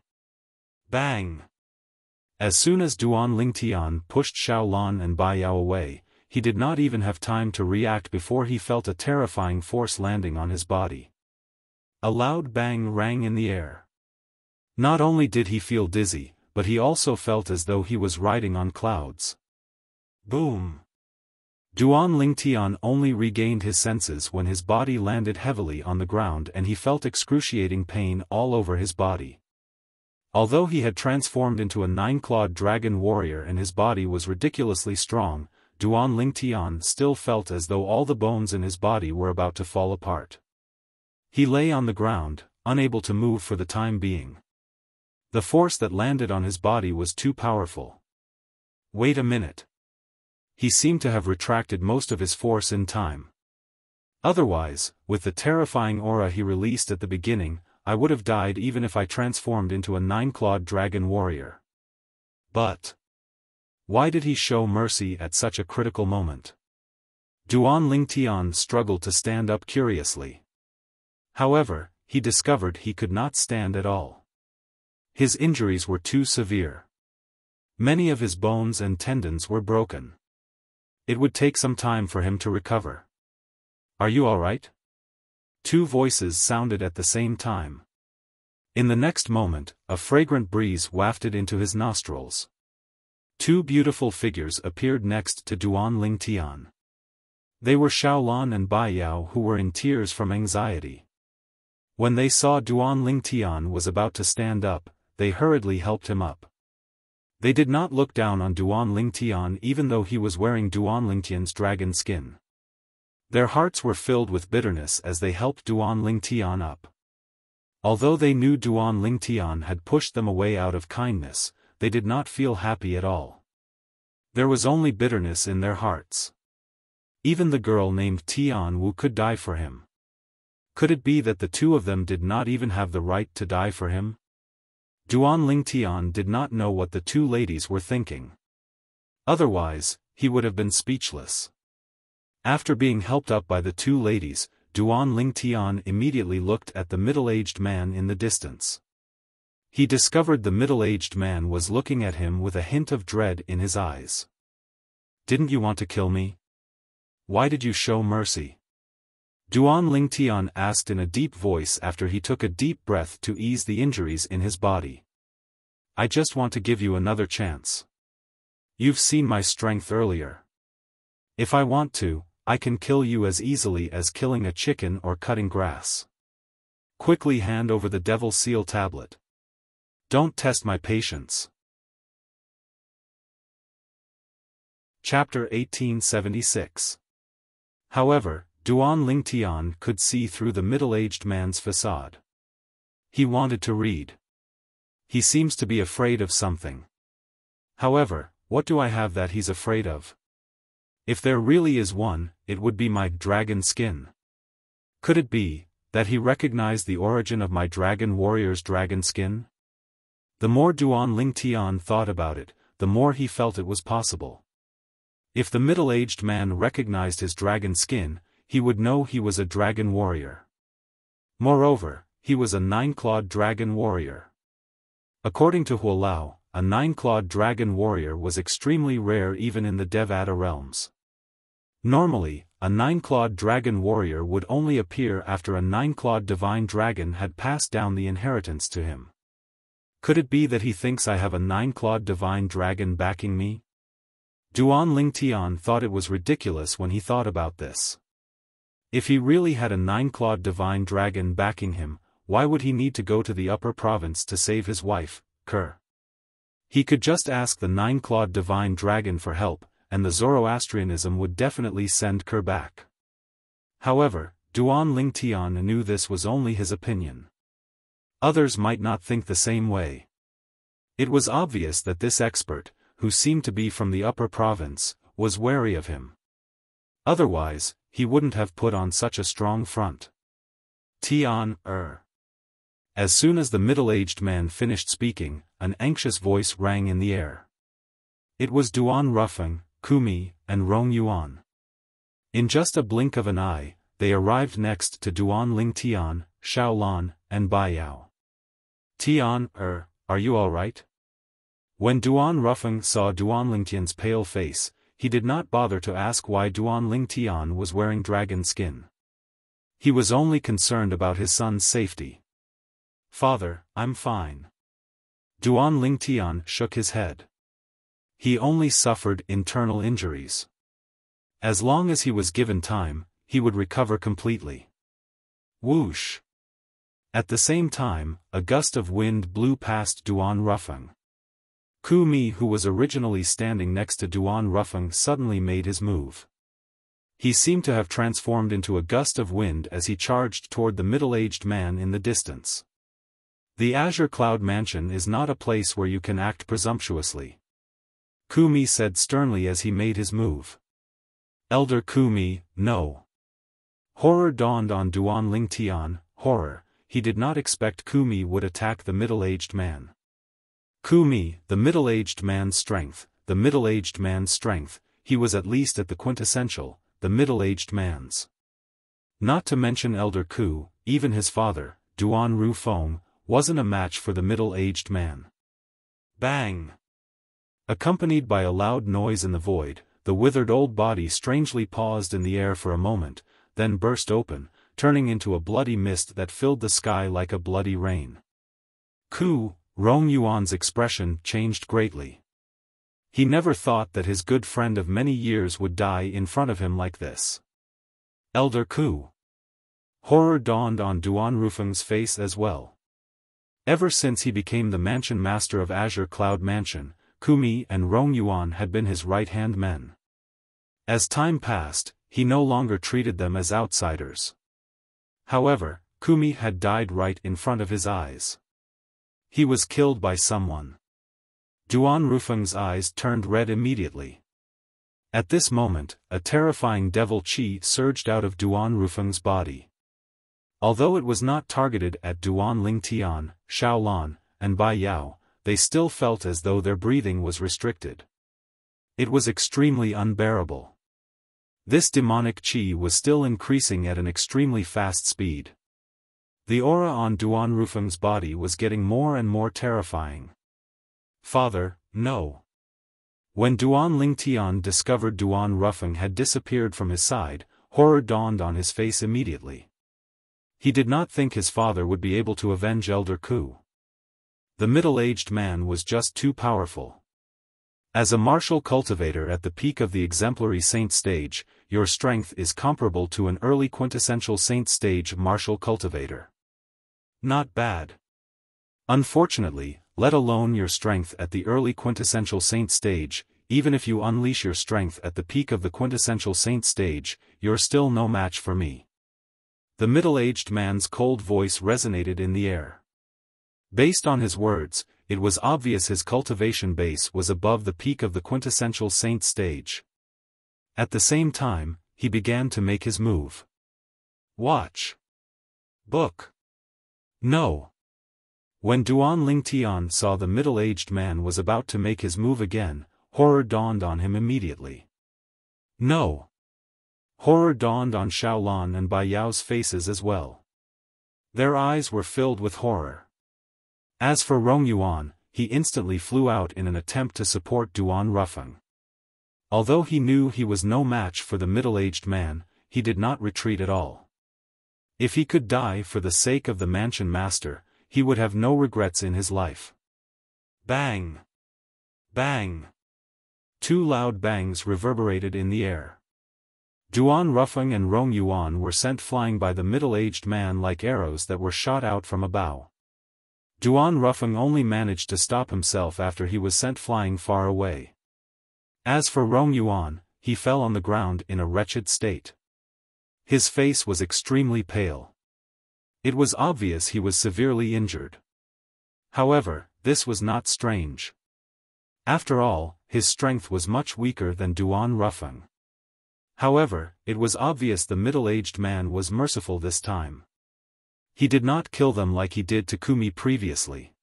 Bang! As soon as Duan Lingtian pushed Xiaolan and Bai Yao away, he did not even have time to react before he felt a terrifying force landing on his body. A loud bang rang in the air. Not only did he feel dizzy, but he also felt as though he was riding on clouds. Boom! Duan Lingtian only regained his senses when his body landed heavily on the ground and he felt excruciating pain all over his body. Although he had transformed into a 9-clawed dragon warrior and his body was ridiculously strong, Duan Lingtian still felt as though all the bones in his body were about to fall apart. He lay on the ground, unable to move for the time being. The force that landed on his body was too powerful. Wait a minute. He seemed to have retracted most of his force in time. Otherwise, with the terrifying aura he released at the beginning, I would have died even if I transformed into a 9-clawed dragon warrior. But why did he show mercy at such a critical moment? Duan Lingtian struggled to stand up curiously. However, he discovered he could not stand at all. His injuries were too severe. Many of his bones and tendons were broken. It would take some time for him to recover. Are you all right? Two voices sounded at the same time. In the next moment, a fragrant breeze wafted into his nostrils. Two beautiful figures appeared next to Duan Lingtian. They were Xiaolan and Bai Yao, who were in tears from anxiety. When they saw Duan Lingtian was about to stand up, they hurriedly helped him up. They did not look down on Duan Lingtian even though he was wearing Duan Lingtian's dragon skin. Their hearts were filled with bitterness as they helped Duan Lingtian up. Although they knew Duan Lingtian had pushed them away out of kindness, they did not feel happy at all. There was only bitterness in their hearts. Even the girl named Tian Wu could die for him. Could it be that the two of them did not even have the right to die for him? Duan Lingtian did not know what the two ladies were thinking. Otherwise, he would have been speechless. After being helped up by the two ladies, Duan Lingtian immediately looked at the middle-aged man in the distance. He discovered the middle-aged man was looking at him with a hint of dread in his eyes. Didn't you want to kill me? Why did you show mercy? Duan Lingtian asked in a deep voice after he took a deep breath to ease the injuries in his body. I just want to give you another chance. You've seen my strength earlier. If I want to, I can kill you as easily as killing a chicken or cutting grass. Quickly hand over the Devil Seal tablet. Don't test my patience. Chapter 1876. However, Duan Lingtian could see through the middle-aged man's facade. He wanted to read. He seems to be afraid of something. However, what do I have that he's afraid of? If there really is one, it would be my dragon skin. Could it be that he recognized the origin of my dragon warrior's dragon skin? The more Duan Lingtian thought about it, the more he felt it was possible. If the middle-aged man recognized his dragon skin, he would know he was a dragon warrior. Moreover, he was a 9-clawed dragon warrior. According to Huolao, a 9-clawed dragon warrior was extremely rare even in the Devata realms. Normally, a 9-clawed dragon warrior would only appear after a 9-clawed divine dragon had passed down the inheritance to him. Could it be that he thinks I have a 9-clawed divine dragon backing me? Duan Lingtian thought it was ridiculous when he thought about this. If he really had a 9-clawed divine dragon backing him, why would he need to go to the upper province to save his wife, Ker? He could just ask the 9-clawed divine dragon for help, and the Zoroastrianism would definitely send Ker back. However, Duan Lingtian knew this was only his opinion. Others might not think the same way. It was obvious that this expert, who seemed to be from the upper province, was wary of him. Otherwise, he wouldn't have put on such a strong front. Tian, As soon as the middle-aged man finished speaking, an anxious voice rang in the air. It was Duan Rufeng, Kumi, and Rong Yuan. In just a blink of an eye, they arrived next to Duan Ling Tian, Xiaolan, and Bai Yao. Tian, are you all right? When Duan Rufeng saw Duan Lingtian's pale face, he did not bother to ask why Duan Ling Tian was wearing dragon skin. He was only concerned about his son's safety. Father, I'm fine. Duan Ling Tian shook his head. He only suffered internal injuries. As long as he was given time, he would recover completely. Whoosh! At the same time, a gust of wind blew past Duan Rufeng. Kumi, who was originally standing next to Duan Rufeng, suddenly made his move. He seemed to have transformed into a gust of wind as he charged toward the middle-aged man in the distance. The Azure Cloud Mansion is not a place where you can act presumptuously, Kumi said sternly as he made his move. Elder Kumi, no. Horror dawned on Duan Ling Tian, horror. He did not expect Kumi would attack the middle-aged man. Kumi, the middle-aged man's strength, the middle-aged man's strength, he was at least at the quintessential, the middle-aged man's. Not to mention Elder Ku, even his father, Duan Ru Feng, wasn't a match for the middle-aged man. Bang! Accompanied by a loud noise in the void, the withered old body strangely paused in the air for a moment, then burst open, turning into a bloody mist that filled the sky like a bloody rain. Rong Yuan's expression changed greatly. He never thought that his good friend of many years would die in front of him like this. Elder Ku. Horror dawned on Duan Rufeng's face as well. Ever since he became the mansion master of Azure Cloud Mansion, Kumi and Rong Yuan had been his right-hand men. As time passed, he no longer treated them as outsiders. However, Kumi had died right in front of his eyes. He was killed by someone. Duan Rufeng's eyes turned red immediately. At this moment, a terrifying devil chi surged out of Duan Rufeng's body. Although it was not targeted at Duan Ling Tian, Xiaolan, and Bai Yao, they still felt as though their breathing was restricted. It was extremely unbearable. This demonic chi was still increasing at an extremely fast speed. The aura on Duan Rufeng's body was getting more and more terrifying. Father, no. When Duan Ling Tian discovered Duan Rufeng had disappeared from his side, horror dawned on his face immediately. He did not think his father would be able to avenge Elder Ku. The middle-aged man was just too powerful. As a martial cultivator at the peak of the exemplary saint stage, your strength is comparable to an early quintessential saint stage martial cultivator. Not bad. Unfortunately, let alone your strength at the early quintessential saint stage, even if you unleash your strength at the peak of the quintessential saint stage, you're still no match for me. The middle-aged man's cold voice resonated in the air. Based on his words, it was obvious his cultivation base was above the peak of the quintessential saint stage. At the same time, he began to make his move. Watch. Book. No. When Duan Ling Tian saw the middle-aged man was about to make his move again, horror dawned on him immediately. No. Horror dawned on Xiaolan and Bai Yao's faces as well. Their eyes were filled with horror. As for Rong Yuan, he instantly flew out in an attempt to support Duan Rufeng. Although he knew he was no match for the middle-aged man, he did not retreat at all. If he could die for the sake of the mansion master, he would have no regrets in his life. Bang! Bang! Two loud bangs reverberated in the air. Duan Rufeng and Rong Yuan were sent flying by the middle-aged man like arrows that were shot out from a bow. Duan Rufeng only managed to stop himself after he was sent flying far away. As for Rong Yuan, he fell on the ground in a wretched state. His face was extremely pale. It was obvious he was severely injured. However, this was not strange. After all, his strength was much weaker than Duan Rufeng. However, it was obvious the middle-aged man was merciful this time. He did not kill them like he did Takumi previously.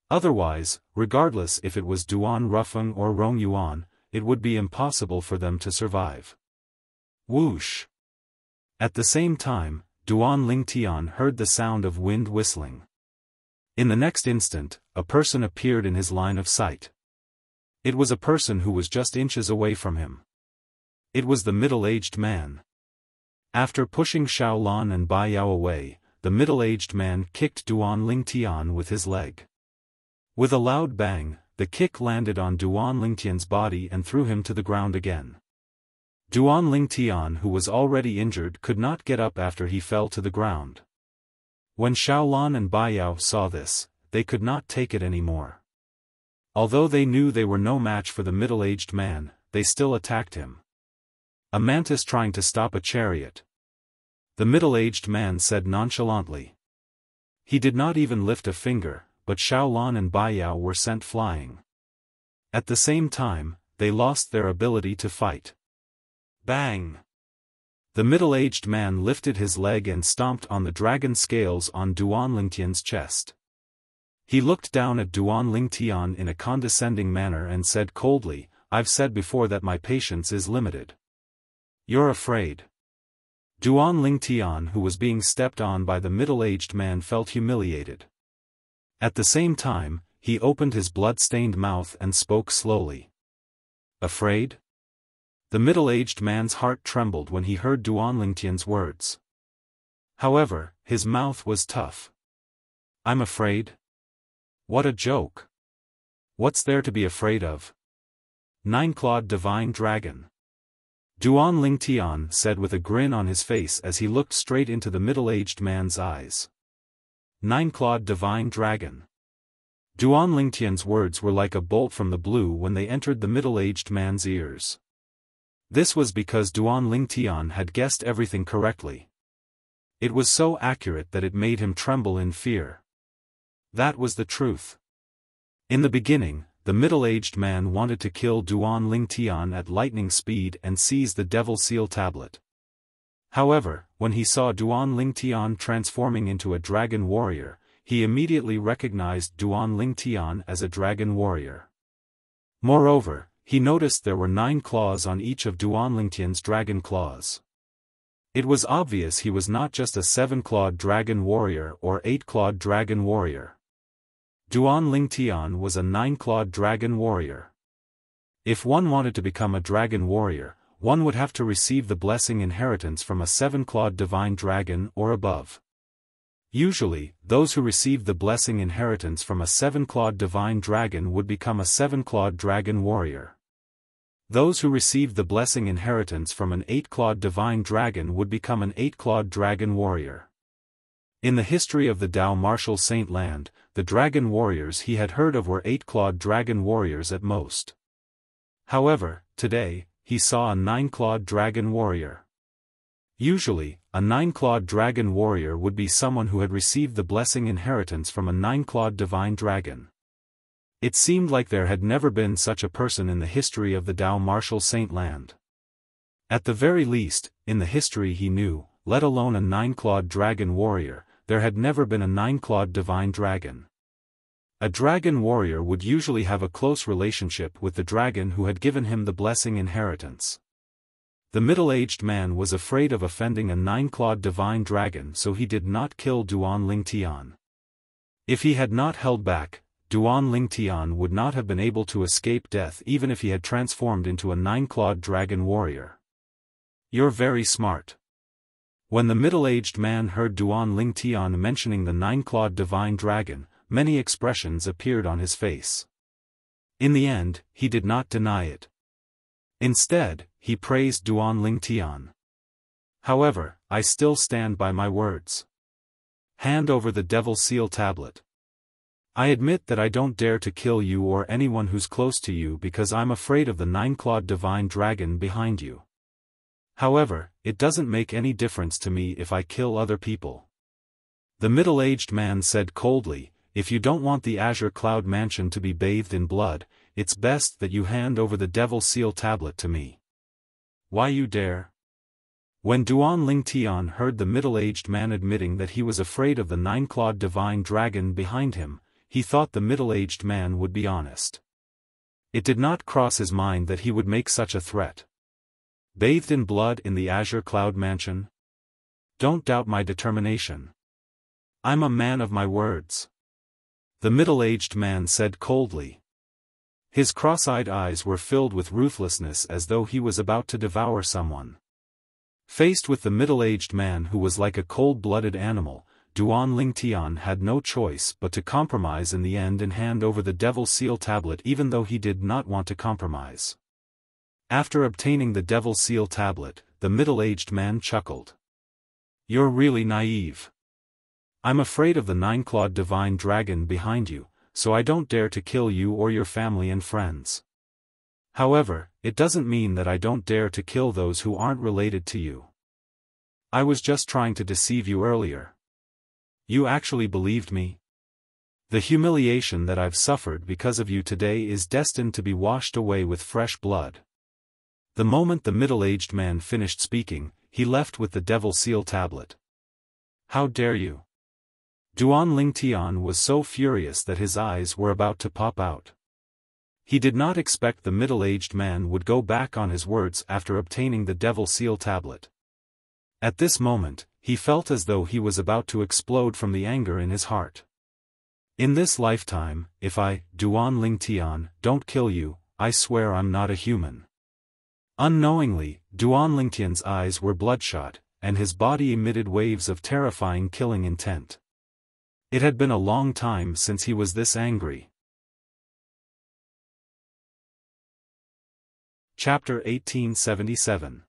Otherwise, regardless if it was Duan Rufeng or Rong Yuan, it would be impossible for them to survive. Whoosh! At the same time, Duan Lingtian heard the sound of wind whistling. In the next instant, a person appeared in his line of sight. It was a person who was just inches away from him. It was the middle-aged man. After pushing Xiaolan and Bai Yao away, the middle-aged man kicked Duan Lingtian with his leg. With a loud bang, the kick landed on Duan Lingtian's body and threw him to the ground again. Duan Lingtian, who was already injured, could not get up after he fell to the ground. When Xiaolan and Bai Yao saw this, they could not take it anymore. Although they knew they were no match for the middle-aged man, they still attacked him. A mantis trying to stop a chariot. The middle-aged man said nonchalantly. He did not even lift a finger, but Xiaolan and Bai Yao were sent flying. At the same time, they lost their ability to fight. Bang! The middle-aged man lifted his leg and stomped on the dragon scales on Duan Lingtian's chest. He looked down at Duan Lingtian in a condescending manner and said coldly, "I've said before that my patience is limited. You're afraid." Duan Lingtian, who was being stepped on by the middle-aged man, felt humiliated. At the same time, he opened his blood-stained mouth and spoke slowly. Afraid? The middle-aged man's heart trembled when he heard Duan Lingtian's words. However, his mouth was tough. I'm afraid? What a joke. What's there to be afraid of? Nine-clawed divine dragon. Duan Lingtian said with a grin on his face as he looked straight into the middle-aged man's eyes. Nine-clawed divine dragon. Duan Lingtian's words were like a bolt from the blue when they entered the middle-aged man's ears. This was because Duan Lingtian had guessed everything correctly. It was so accurate that it made him tremble in fear. That was the truth. In the beginning, the middle-aged man wanted to kill Duan Lingtian at lightning speed and seize the Devil Seal tablet. However, when he saw Duan Lingtian transforming into a dragon warrior, he immediately recognized Duan Lingtian as a dragon warrior. Moreover, he noticed there were 9 claws on each of Duan Lingtian's dragon claws. It was obvious he was not just a 7-clawed dragon warrior or 8-clawed dragon warrior. Duan Lingtian was a 9-clawed dragon warrior. If one wanted to become a dragon warrior, one would have to receive the blessing inheritance from a 7-clawed divine dragon or above. Usually, those who received the blessing inheritance from a 7-clawed divine dragon would become a 7-clawed dragon warrior. Those who received the blessing inheritance from an 8-clawed divine dragon would become an 8-clawed dragon warrior. In the history of the Dao Martial Saint Land, the dragon warriors he had heard of were 8-clawed dragon warriors at most. However, today, he saw a 9-clawed dragon warrior. Usually, a 9-clawed dragon warrior would be someone who had received the blessing inheritance from a 9-clawed divine dragon. It seemed like there had never been such a person in the history of the Dao Martial Saint Land. At the very least, in the history he knew, let alone a 9-clawed dragon warrior, there had never been a 9-clawed divine dragon. A dragon warrior would usually have a close relationship with the dragon who had given him the blessing inheritance. The middle-aged man was afraid of offending a 9-clawed divine dragon, so he did not kill Duan Lingtian. If he had not held back, Duan Lingtian would not have been able to escape death even if he had transformed into a 9-clawed dragon warrior. You're very smart. When the middle-aged man heard Duan Lingtian mentioning the 9-clawed divine dragon, many expressions appeared on his face. In the end, he did not deny it. Instead, he praised Duan Lingtian. However, I still stand by my words. Hand over the Devil Seal tablet. I admit that I don't dare to kill you or anyone who's close to you because I'm afraid of the 9-clawed divine dragon behind you. However, it doesn't make any difference to me if I kill other people. The middle-aged man said coldly, if you don't want the Azure Cloud Mansion to be bathed in blood, it's best that you hand over the Devil Seal Tablet to me. Why you dare? When Duan Ling Tian heard the middle-aged man admitting that he was afraid of the nine-clawed divine dragon behind him, he thought the middle-aged man would be honest. It did not cross his mind that he would make such a threat. Bathed in blood in the Azure Cloud Mansion? Don't doubt my determination. I'm a man of my words. The middle-aged man said coldly. His cross-eyed eyes were filled with ruthlessness as though he was about to devour someone. Faced with the middle-aged man who was like a cold-blooded animal, Duan Ling Tian had no choice but to compromise in the end and hand over the Devil Seal Tablet even though he did not want to compromise. After obtaining the Devil Seal Tablet, the middle-aged man chuckled. You're really naive. I'm afraid of the nine-clawed divine dragon behind you, so I don't dare to kill you or your family and friends. However, it doesn't mean that I don't dare to kill those who aren't related to you. I was just trying to deceive you earlier. You actually believed me? The humiliation that I've suffered because of you today is destined to be washed away with fresh blood. The moment the middle-aged man finished speaking, he left with the Devil Seal Tablet. How dare you? Duan Ling Tian was so furious that his eyes were about to pop out. He did not expect the middle-aged man would go back on his words after obtaining the Devil Seal Tablet. At this moment, he felt as though he was about to explode from the anger in his heart. In this lifetime, if I, Duan Ling Tian, don't kill you, I swear I'm not a human. Unknowingly, Duan Ling Tian's eyes were bloodshot, and his body emitted waves of terrifying killing intent. It had been a long time since he was this angry. Chapter 1877.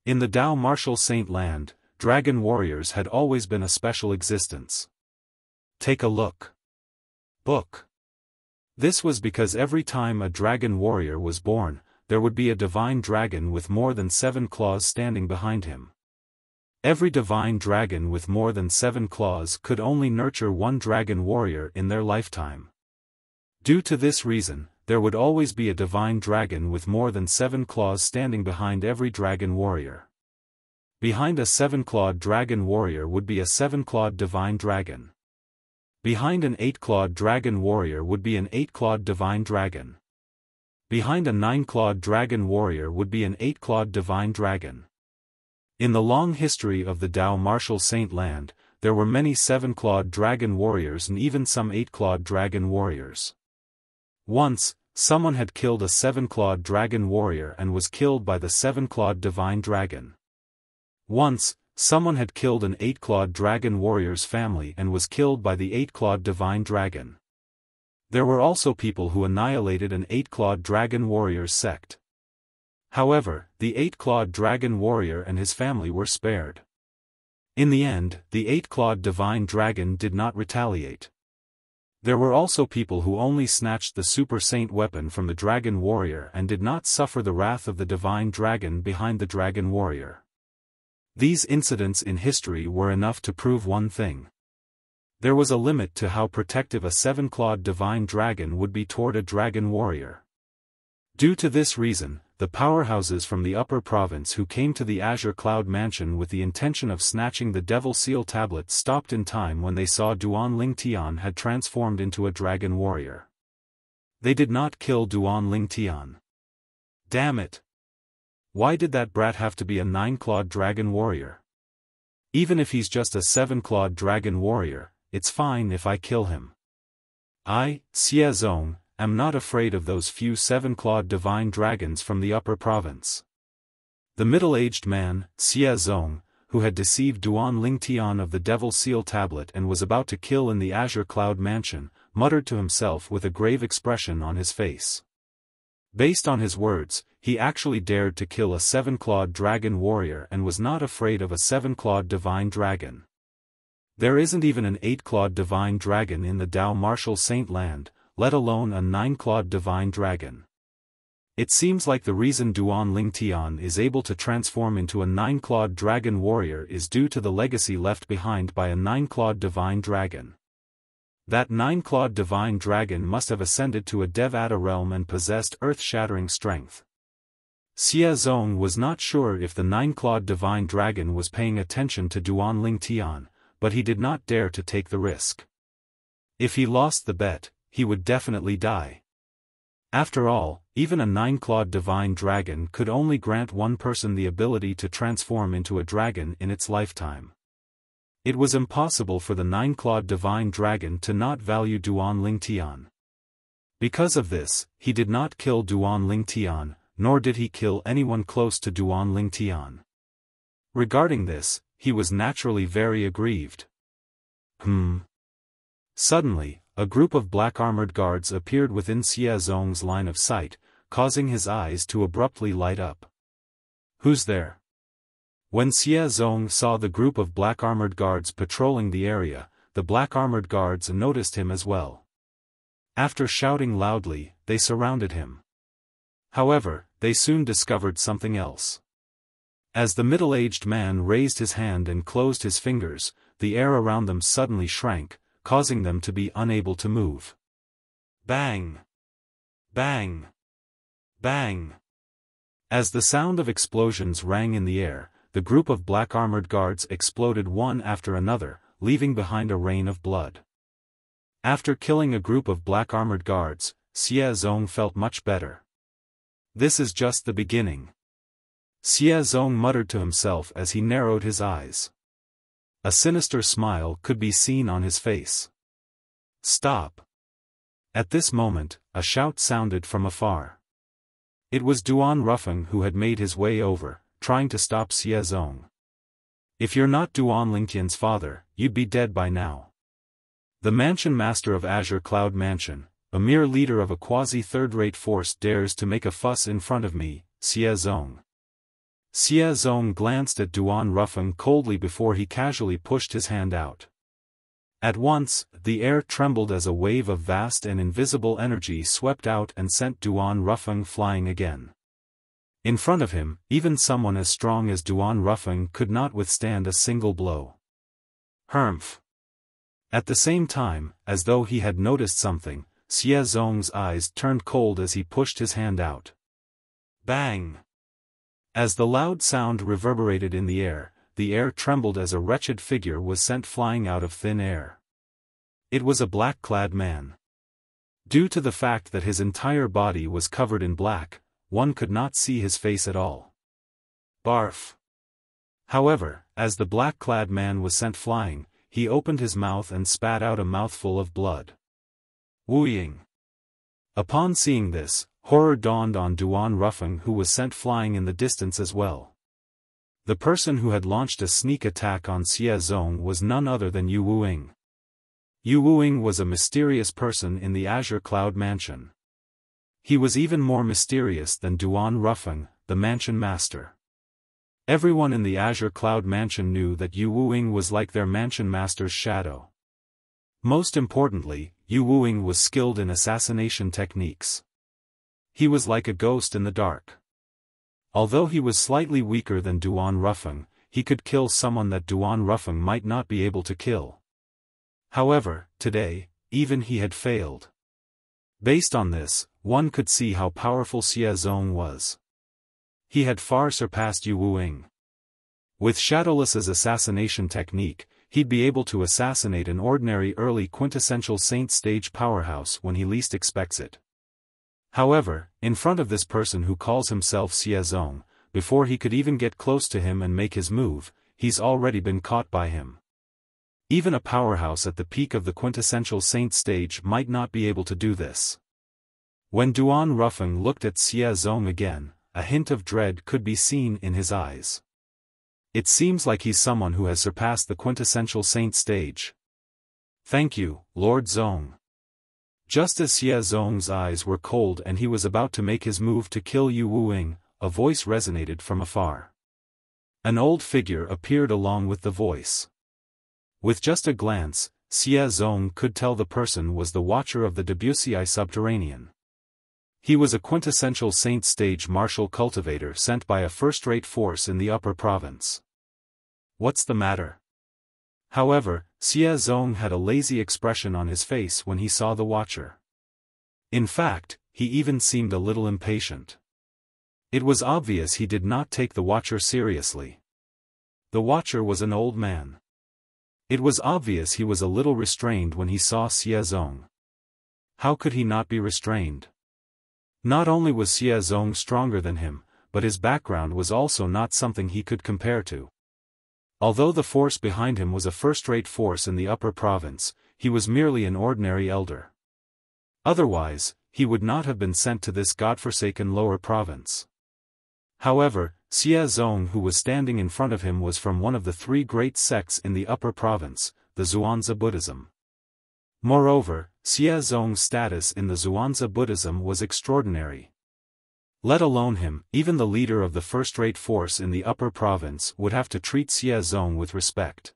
In the Dao Martial Saint Land, dragon warriors had always been a special existence. Take a look. Book. This was because every time a dragon warrior was born, there would be a divine dragon with more than 7 claws standing behind him. Every divine dragon with more than 7 claws could only nurture one dragon warrior in their lifetime. Due to this reason, there would always be a divine dragon with more than 7 claws standing behind every dragon warrior. Behind a 7-clawed dragon warrior would be a 7-clawed divine dragon. Behind an 8-clawed dragon warrior would be an 8-clawed divine dragon. Behind a 9-clawed dragon warrior would be an 8-clawed divine dragon. In the long history of the Dao Martial Saint Land, there were many 7-clawed dragon warriors and even some 8-clawed dragon warriors. Once, someone had killed a 7-clawed dragon warrior and was killed by the 7-clawed divine dragon. Once, someone had killed an 8-clawed dragon warrior's family and was killed by the 8-clawed divine dragon. There were also people who annihilated an 8-clawed dragon warrior's sect. However, the 8-clawed dragon warrior and his family were spared. In the end, the 8-clawed divine dragon did not retaliate. There were also people who only snatched the super saint weapon from the dragon warrior and did not suffer the wrath of the divine dragon behind the dragon warrior. These incidents in history were enough to prove one thing. There was a limit to how protective a 7-clawed divine dragon would be toward a dragon warrior. Due to this reason, the powerhouses from the upper province who came to the Azure Cloud Mansion with the intention of snatching the Devil Seal Tablet stopped in time when they saw Duan Ling Tian had transformed into a dragon warrior. They did not kill Duan Ling Tian. Damn it! Why did that brat have to be a 9-clawed dragon warrior? Even if he's just a 7-clawed dragon warrior, it's fine if I kill him. I, Xie Zong, am not afraid of those few 7-clawed divine dragons from the upper province. The middle-aged man, Xie Zong, who had deceived Duan Ling Tian of the Devil Seal Tablet and was about to kill in the Azure Cloud Mansion, muttered to himself with a grave expression on his face. Based on his words, he actually dared to kill a 7-clawed dragon warrior and was not afraid of a 7-clawed divine dragon. There isn't even an 8-clawed divine dragon in the Dao Martial Saint Land, let alone a 9-clawed divine dragon. It seems like the reason Duan Ling Tian is able to transform into a 9-clawed dragon warrior is due to the legacy left behind by a 9-clawed divine dragon. That nine-clawed divine dragon must have ascended to a Devata realm and possessed earth-shattering strength. Xie Zong was not sure if the nine-clawed divine dragon was paying attention to Duan Ling Tian, but he did not dare to take the risk. If he lost the bet, he would definitely die. After all, even a nine-clawed divine dragon could only grant one person the ability to transform into a dragon in its lifetime. It was impossible for the nine-clawed divine dragon to not value Duan Ling Tian. Because of this, he did not kill Duan Ling Tian, nor did he kill anyone close to Duan Ling Tian. Regarding this, he was naturally very aggrieved. Suddenly, a group of black-armored guards appeared within Xie Zong's line of sight, causing his eyes to abruptly light up. "Who's there?" When Xie Zong saw the group of black-armored guards patrolling the area, the black-armored guards noticed him as well. After shouting loudly, they surrounded him. However, they soon discovered something else. As the middle-aged man raised his hand and closed his fingers, the air around them suddenly shrank, causing them to be unable to move. Bang! Bang! Bang! As the sound of explosions rang in the air, the group of black-armored guards exploded one after another, leaving behind a rain of blood. After killing a group of black-armored guards, Xie Zong felt much better. This is just the beginning. Xie Zong muttered to himself as he narrowed his eyes. A sinister smile could be seen on his face. Stop! At this moment, a shout sounded from afar. It was Duan Rufeng who had made his way over, trying to stop Xie Zong. "If you're not Duan Lingtian's father, you'd be dead by now." The mansion master of Azure Cloud Mansion, a mere leader of a quasi-third-rate force, dares to make a fuss in front of me, Xie Zong. Xie Zong glanced at Duan Rufeng coldly before he casually pushed his hand out. At once, the air trembled as a wave of vast and invisible energy swept out and sent Duan Rufeng flying again. In front of him, even someone as strong as Duan Rufeng could not withstand a single blow. Humph! At the same time, as though he had noticed something, Xie Zong's eyes turned cold as he pushed his hand out. Bang! As the loud sound reverberated in the air trembled as a wretched figure was sent flying out of thin air. It was a black-clad man. Due to the fact that his entire body was covered in black, one could not see his face at all. Barf! However, as the black-clad man was sent flying, he opened his mouth and spat out a mouthful of blood. Wuying! Upon seeing this, horror dawned on Duan Rufeng, who was sent flying in the distance as well. The person who had launched a sneak attack on Xie Zong was none other than Yu Wuying. Yu Wuying was a mysterious person in the Azure Cloud Mansion. He was even more mysterious than Duan Rufeng, the mansion master. Everyone in the Azure Cloud Mansion knew that Yu Wuying was like their mansion master's shadow. Most importantly, Yu Wuying was skilled in assassination techniques. He was like a ghost in the dark. Although he was slightly weaker than Duan Rufeng, he could kill someone that Duan Rufeng might not be able to kill. However, today, even he had failed. Based on this, one could see how powerful Xie Zong was. He had far surpassed Yu Wuying. With Shadowless's assassination technique, he'd be able to assassinate an ordinary early quintessential saint stage powerhouse when he least expects it. However, in front of this person who calls himself Xie Zong, before he could even get close to him and make his move, he's already been caught by him. Even a powerhouse at the peak of the quintessential saint stage might not be able to do this. When Duan Rufeng looked at Xie Zong again, a hint of dread could be seen in his eyes. It seems like he's someone who has surpassed the quintessential saint stage. Thank you, Lord Zong. Just as Xie Zong's eyes were cold and he was about to make his move to kill Yu Wuying, a voice resonated from afar. An old figure appeared along with the voice. With just a glance, Xie Zong could tell the person was the Watcher of the Debussy Subterranean. He was a quintessential saint stage martial cultivator sent by a first-rate force in the upper province. What's the matter? However, Xie Zong had a lazy expression on his face when he saw the watcher. In fact, he even seemed a little impatient. It was obvious he did not take the watcher seriously. The watcher was an old man. It was obvious he was a little restrained when he saw Xie Zong. How could he not be restrained? Not only was Xie Zong stronger than him, but his background was also not something he could compare to. Although the force behind him was a first-rate force in the upper province, he was merely an ordinary elder. Otherwise, he would not have been sent to this godforsaken lower province. However, Xie Zong who was standing in front of him was from one of the three great sects in the upper province, the Xuanzi Buddhism. Moreover, Xie Zong's status in the Xuanzi Buddhism was extraordinary. Let alone him, even the leader of the first-rate force in the upper province would have to treat Xie Zong with respect.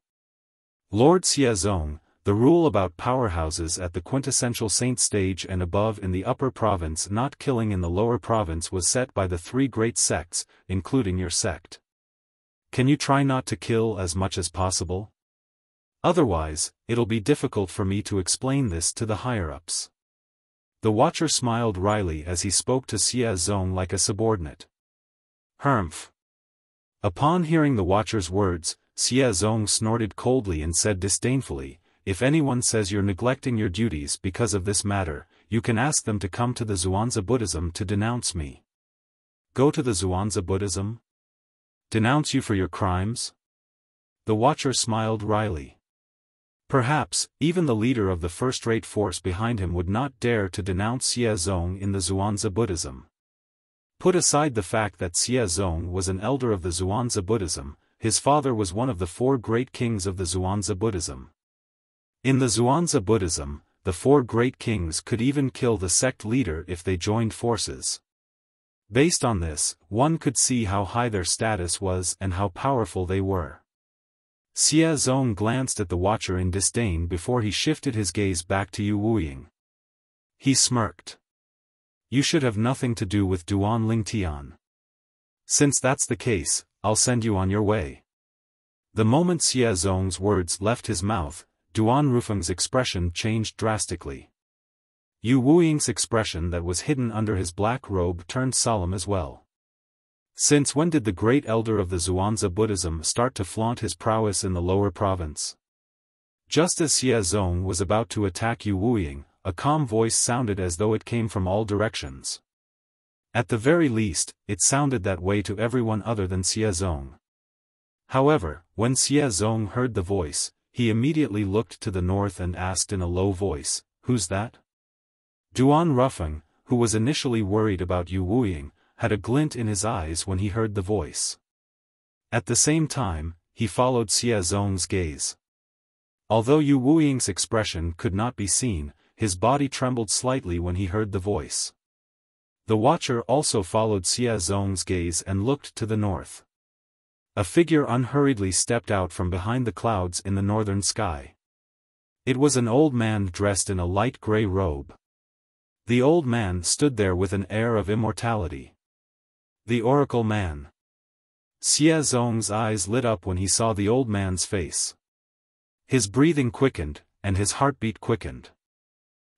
Lord Xie Zong, the rule about powerhouses at the quintessential saint stage and above in the upper province not killing in the lower province was set by the three great sects, including your sect. Can you try not to kill as much as possible? Otherwise, it'll be difficult for me to explain this to the higher-ups. The watcher smiled wryly as he spoke to Xie Zong like a subordinate. Humph. Upon hearing the watcher's words, Xie Zong snorted coldly and said disdainfully, "If anyone says you're neglecting your duties because of this matter, you can ask them to come to the Xuanzi Buddhism to denounce me." Go to the Xuanzi Buddhism? Denounce you for your crimes? The watcher smiled wryly. Perhaps, even the leader of the first-rate force behind him would not dare to denounce Xie Zong in the Xuanzi Buddhism. Put aside the fact that Xie Zong was an elder of the Xuanzi Buddhism, his father was one of the four great kings of the Xuanzi Buddhism. In the Xuanzi Buddhism, the four great kings could even kill the sect leader if they joined forces. Based on this, one could see how high their status was and how powerful they were. Xie Zong glanced at the watcher in disdain before he shifted his gaze back to Yu Wuying. He smirked. You should have nothing to do with Duan Lingtian. Since that's the case, I'll send you on your way. The moment Xie Zong's words left his mouth, Duan Rufeng's expression changed drastically. Yu Wuying's expression that was hidden under his black robe turned solemn as well. Since when did the great elder of the Xuanzi Buddhism start to flaunt his prowess in the lower province? Just as Xie Zong was about to attack Yu Wuying, a calm voice sounded as though it came from all directions. At the very least, it sounded that way to everyone other than Xie Zong. However, when Xie Zong heard the voice, he immediately looked to the north and asked in a low voice, "Who's that?" Duan Rufeng, who was initially worried about Yu Wuying, had a glint in his eyes when he heard the voice. At the same time, he followed Xie Zong's gaze. Although Yu Wuying's expression could not be seen, his body trembled slightly when he heard the voice. The watcher also followed Xie Zong's gaze and looked to the north. A figure unhurriedly stepped out from behind the clouds in the northern sky. It was an old man dressed in a light gray robe. The old man stood there with an air of immortality. The Oracle Man. Xie Zong's eyes lit up when he saw the old man's face. His breathing quickened, and his heartbeat quickened.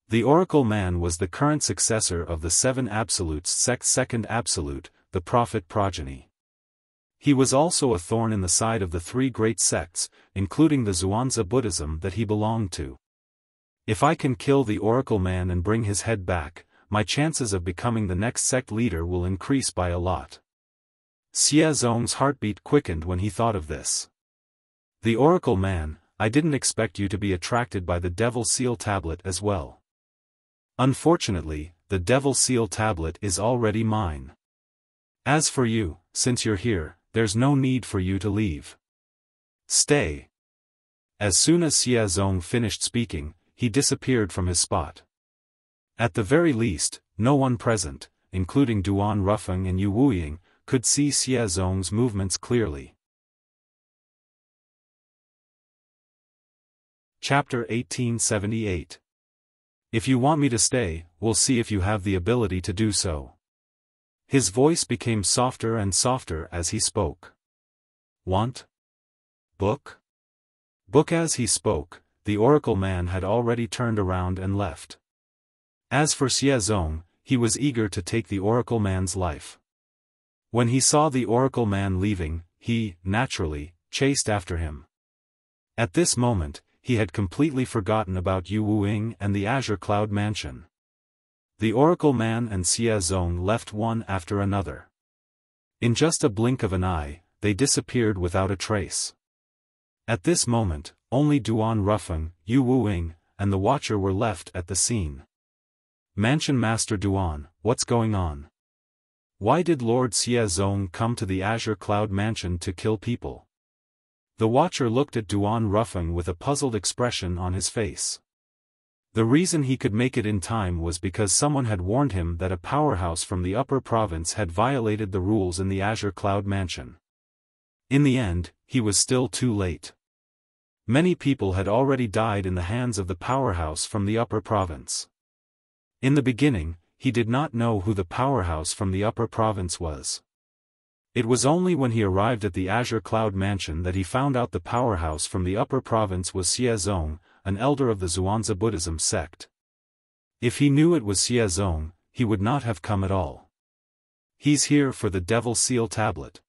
The Oracle Man was the current successor of the Seven Absolutes sect's second absolute, the Prophet Progeny. He was also a thorn in the side of the three great sects, including the Xuanzi Buddhism that he belonged to. If I can kill the Oracle Man and bring his head back, my chances of becoming the next sect leader will increase by a lot. Xie Zong's heartbeat quickened when he thought of this. The Oracle Man, I didn't expect you to be attracted by the Devil Seal Tablet as well. Unfortunately, the Devil Seal Tablet is already mine. As for you, since you're here, there's no need for you to leave. Stay. As soon as Xie Zong finished speaking, he disappeared from his spot. At the very least, no one present, including Duan Rufeng and Yu Wuying, could see Xie Zong's movements clearly. Chapter 1878. If you want me to stay, we'll see if you have the ability to do so. His voice became softer and softer as he spoke. Want? Book? Book as he spoke, the oracle man had already turned around and left. As for Xiaofan, he was eager to take the oracle man's life. When he saw the oracle man leaving, he, naturally, chased after him. At this moment, he had completely forgotten about Yu Wuing and the Azure Cloud Mansion. The oracle man and Xiaofan left one after another. In just a blink of an eye, they disappeared without a trace. At this moment, only Duan Rufeng, Yu Wuing, and the Watcher were left at the scene. Mansion Master Duan, what's going on? Why did Lord Xiaofan come to the Azure Cloud Mansion to kill people? The Watcher looked at Duan Rufeng with a puzzled expression on his face. The reason he could make it in time was because someone had warned him that a powerhouse from the upper province had violated the rules in the Azure Cloud Mansion. In the end, he was still too late. Many people had already died in the hands of the powerhouse from the upper province. In the beginning, he did not know who the powerhouse from the upper province was. It was only when he arrived at the Azure Cloud Mansion that he found out the powerhouse from the upper province was Xiaofan, an elder of the Zhuangzi Buddhism sect. If he knew it was Xiaofan, he would not have come at all. He's here for the Devil Seal Tablet.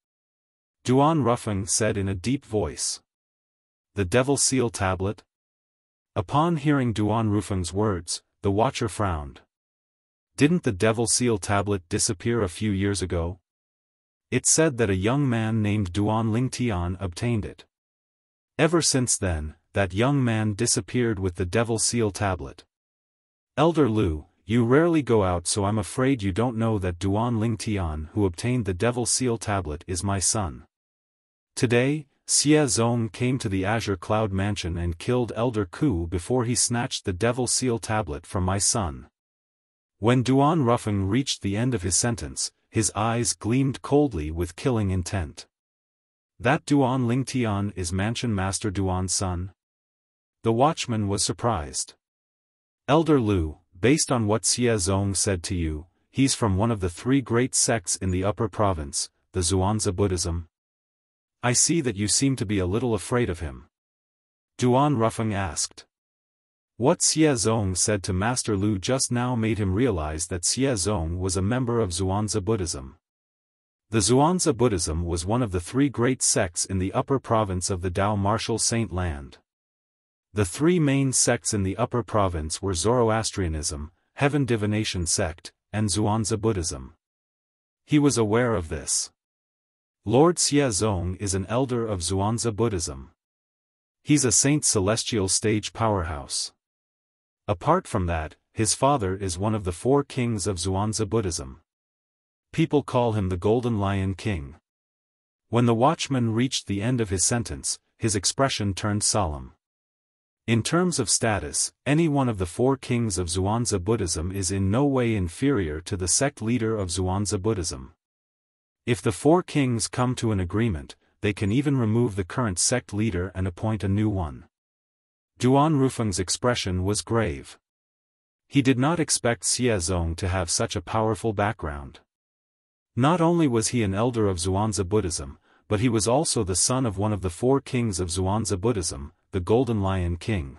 Duan Rufeng said in a deep voice. The Devil Seal Tablet? Upon hearing Duan Rufeng's words, the Watcher frowned. Didn't the Devil Seal Tablet disappear a few years ago? It said that a young man named Duan Lingtian obtained it. Ever since then, that young man disappeared with the Devil Seal Tablet. Elder Lu, you rarely go out, so I'm afraid you don't know that Duan Lingtian who obtained the Devil Seal Tablet is my son. Today, Xiaofan came to the Azure Cloud Mansion and killed Elder Ku before he snatched the Devil Seal Tablet from my son. When Duan Rufeng reached the end of his sentence, his eyes gleamed coldly with killing intent. That Duan Lingtian is Mansion Master Duan's son? The watchman was surprised. Elder Lu, based on what Xiaofan said to you, he's from one of the three great sects in the upper province, the Zhuangzi Buddhism. I see that you seem to be a little afraid of him. Duan Rufeng asked. What Xiaofan said to Master Lu just now made him realize that Xiaofan was a member of Zhuangzi Buddhism. The Zhuangzi Buddhism was one of the three great sects in the upper province of the Dao Martial Saint Land. The three main sects in the upper province were Zoroastrianism, Heaven Divination Sect, and Zhuangzi Buddhism. He was aware of this. Lord Xiaofan is an elder of Zhuangzi Buddhism. He's a Saint Celestial stage powerhouse. Apart from that, his father is one of the four kings of Zhuangzi Buddhism. People call him the Golden Lion King. When the watchman reached the end of his sentence, his expression turned solemn. In terms of status, any one of the four kings of Zhuangzi Buddhism is in no way inferior to the sect leader of Zhuangzi Buddhism. If the four kings come to an agreement, they can even remove the current sect leader and appoint a new one. Duan Rufeng's expression was grave. He did not expect Xiaofan to have such a powerful background. Not only was he an elder of Zhuangzi Buddhism, but he was also the son of one of the four kings of Zhuangzi Buddhism, the Golden Lion King.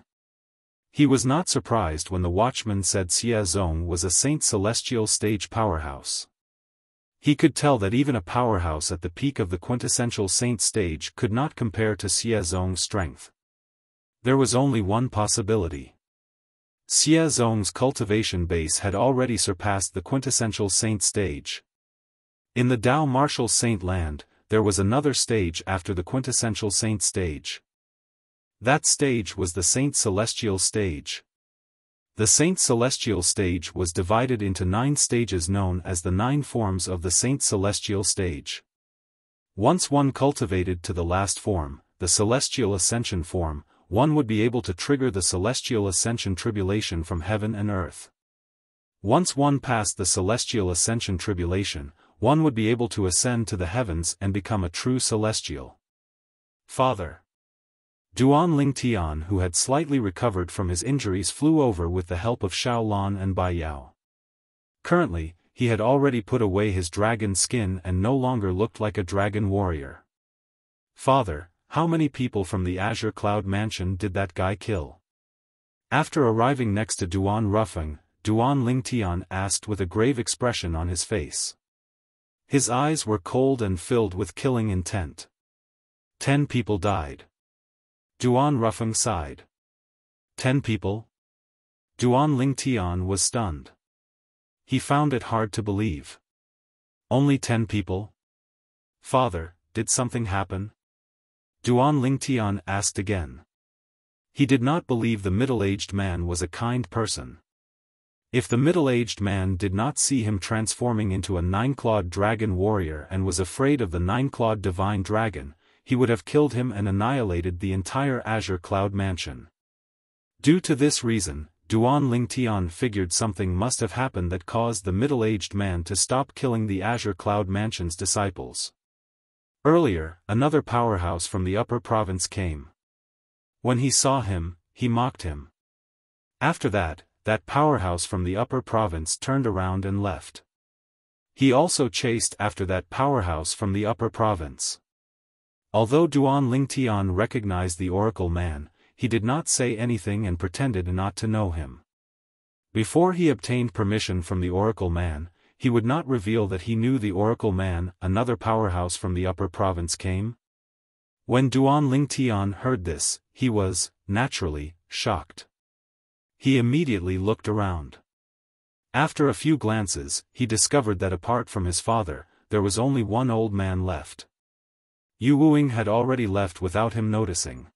He was not surprised when the watchman said Xiaofan was a Saint Celestial stage powerhouse. He could tell that even a powerhouse at the peak of the quintessential saint stage could not compare to Xiaofan's strength. There was only one possibility. Xiaofan's cultivation base had already surpassed the quintessential saint stage. In the Dao Martial Saint Land, there was another stage after the quintessential saint stage. That stage was the Saint Celestial stage. The Saint Celestial stage was divided into 9 stages known as the 9 forms of the Saint Celestial stage. Once one cultivated to the last form, the Celestial Ascension form, one would be able to trigger the Celestial Ascension tribulation from heaven and earth. Once one passed the Celestial Ascension tribulation, one would be able to ascend to the heavens and become a true Celestial. Father. Duan Lingtian, who had slightly recovered from his injuries, flew over with the help of Xiaolan and Bai Yao. Currently, he had already put away his dragon skin and no longer looked like a dragon warrior. Father, how many people from the Azure Cloud Mansion did that guy kill? After arriving next to Duan Rufeng, Duan Lingtian asked with a grave expression on his face. His eyes were cold and filled with killing intent. 10 people died. Duan Rufeng sighed. 10 people? Duan Lingtian was stunned. He found it hard to believe. Only 10 people? Father, did something happen? Duan Lingtian asked again. He did not believe the middle-aged man was a kind person. If the middle-aged man did not see him transforming into a 9-clawed dragon warrior and was afraid of the 9-clawed divine dragon, he would have killed him and annihilated the entire Azure Cloud Mansion. Due to this reason, Duan Lingtian figured something must have happened that caused the middle-aged man to stop killing the Azure Cloud Mansion's disciples. Earlier, another powerhouse from the upper province came. When he saw him, he mocked him. After that powerhouse from the upper province turned around and left. He also chased after that powerhouse from the upper province. Although Duan Lingtian recognized the Oracle Man, he did not say anything and pretended not to know him. Before he obtained permission from the Oracle Man, he would not reveal that he knew the Oracle Man. Another powerhouse from the upper province came. When Duan Lingtian heard this, he was, naturally, shocked. He immediately looked around. After a few glances, he discovered that apart from his father, there was only one old man left. Yu Wuing had already left without him noticing.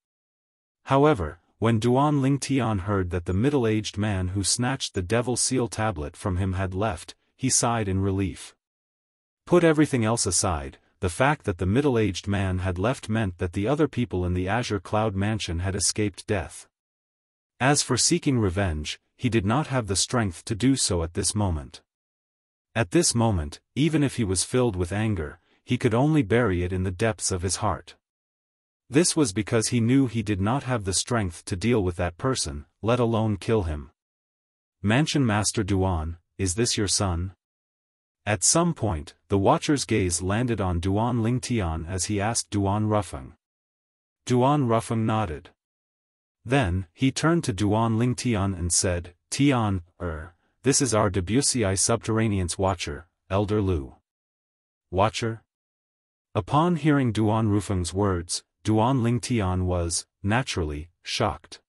However, when Duan Lingtian heard that the middle-aged man who snatched the Devil Seal tablet from him had left, he sighed in relief. Put everything else aside, the fact that the middle-aged man had left meant that the other people in the Azure Cloud Mansion had escaped death. As for seeking revenge, he did not have the strength to do so at this moment. At this moment, even if he was filled with anger, he could only bury it in the depths of his heart. This was because he knew he did not have the strength to deal with that person, let alone kill him. Mansion Master Duan, is this your son? At some point, the Watcher's gaze landed on Duan Lingtian as he asked Duan Rufeng. Duan Rufeng nodded. Then, he turned to Duan Lingtian and said, Tian, this is our Debussy Subterranean's Watcher, Elder Lu. Watcher? Upon hearing Duan Rufeng's words, Duan Lingtian was, naturally, shocked.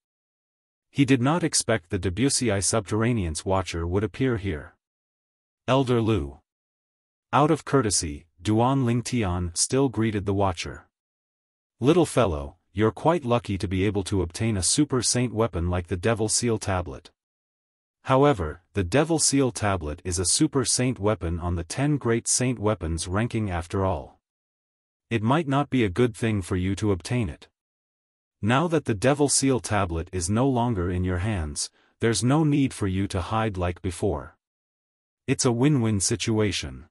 He did not expect the Debussy Subterranean's Watcher would appear here. Elder Lu. Out of courtesy, Duan Lingtian still greeted the Watcher. Little fellow, you're quite lucky to be able to obtain a Super Saint weapon like the Devil Seal Tablet. However, the Devil Seal Tablet is a Super Saint weapon on the 10 Great Saint Weapons ranking after all. It might not be a good thing for you to obtain it. Now that the Devil Seal Tablet is no longer in your hands, there's no need for you to hide like before. It's a win-win situation.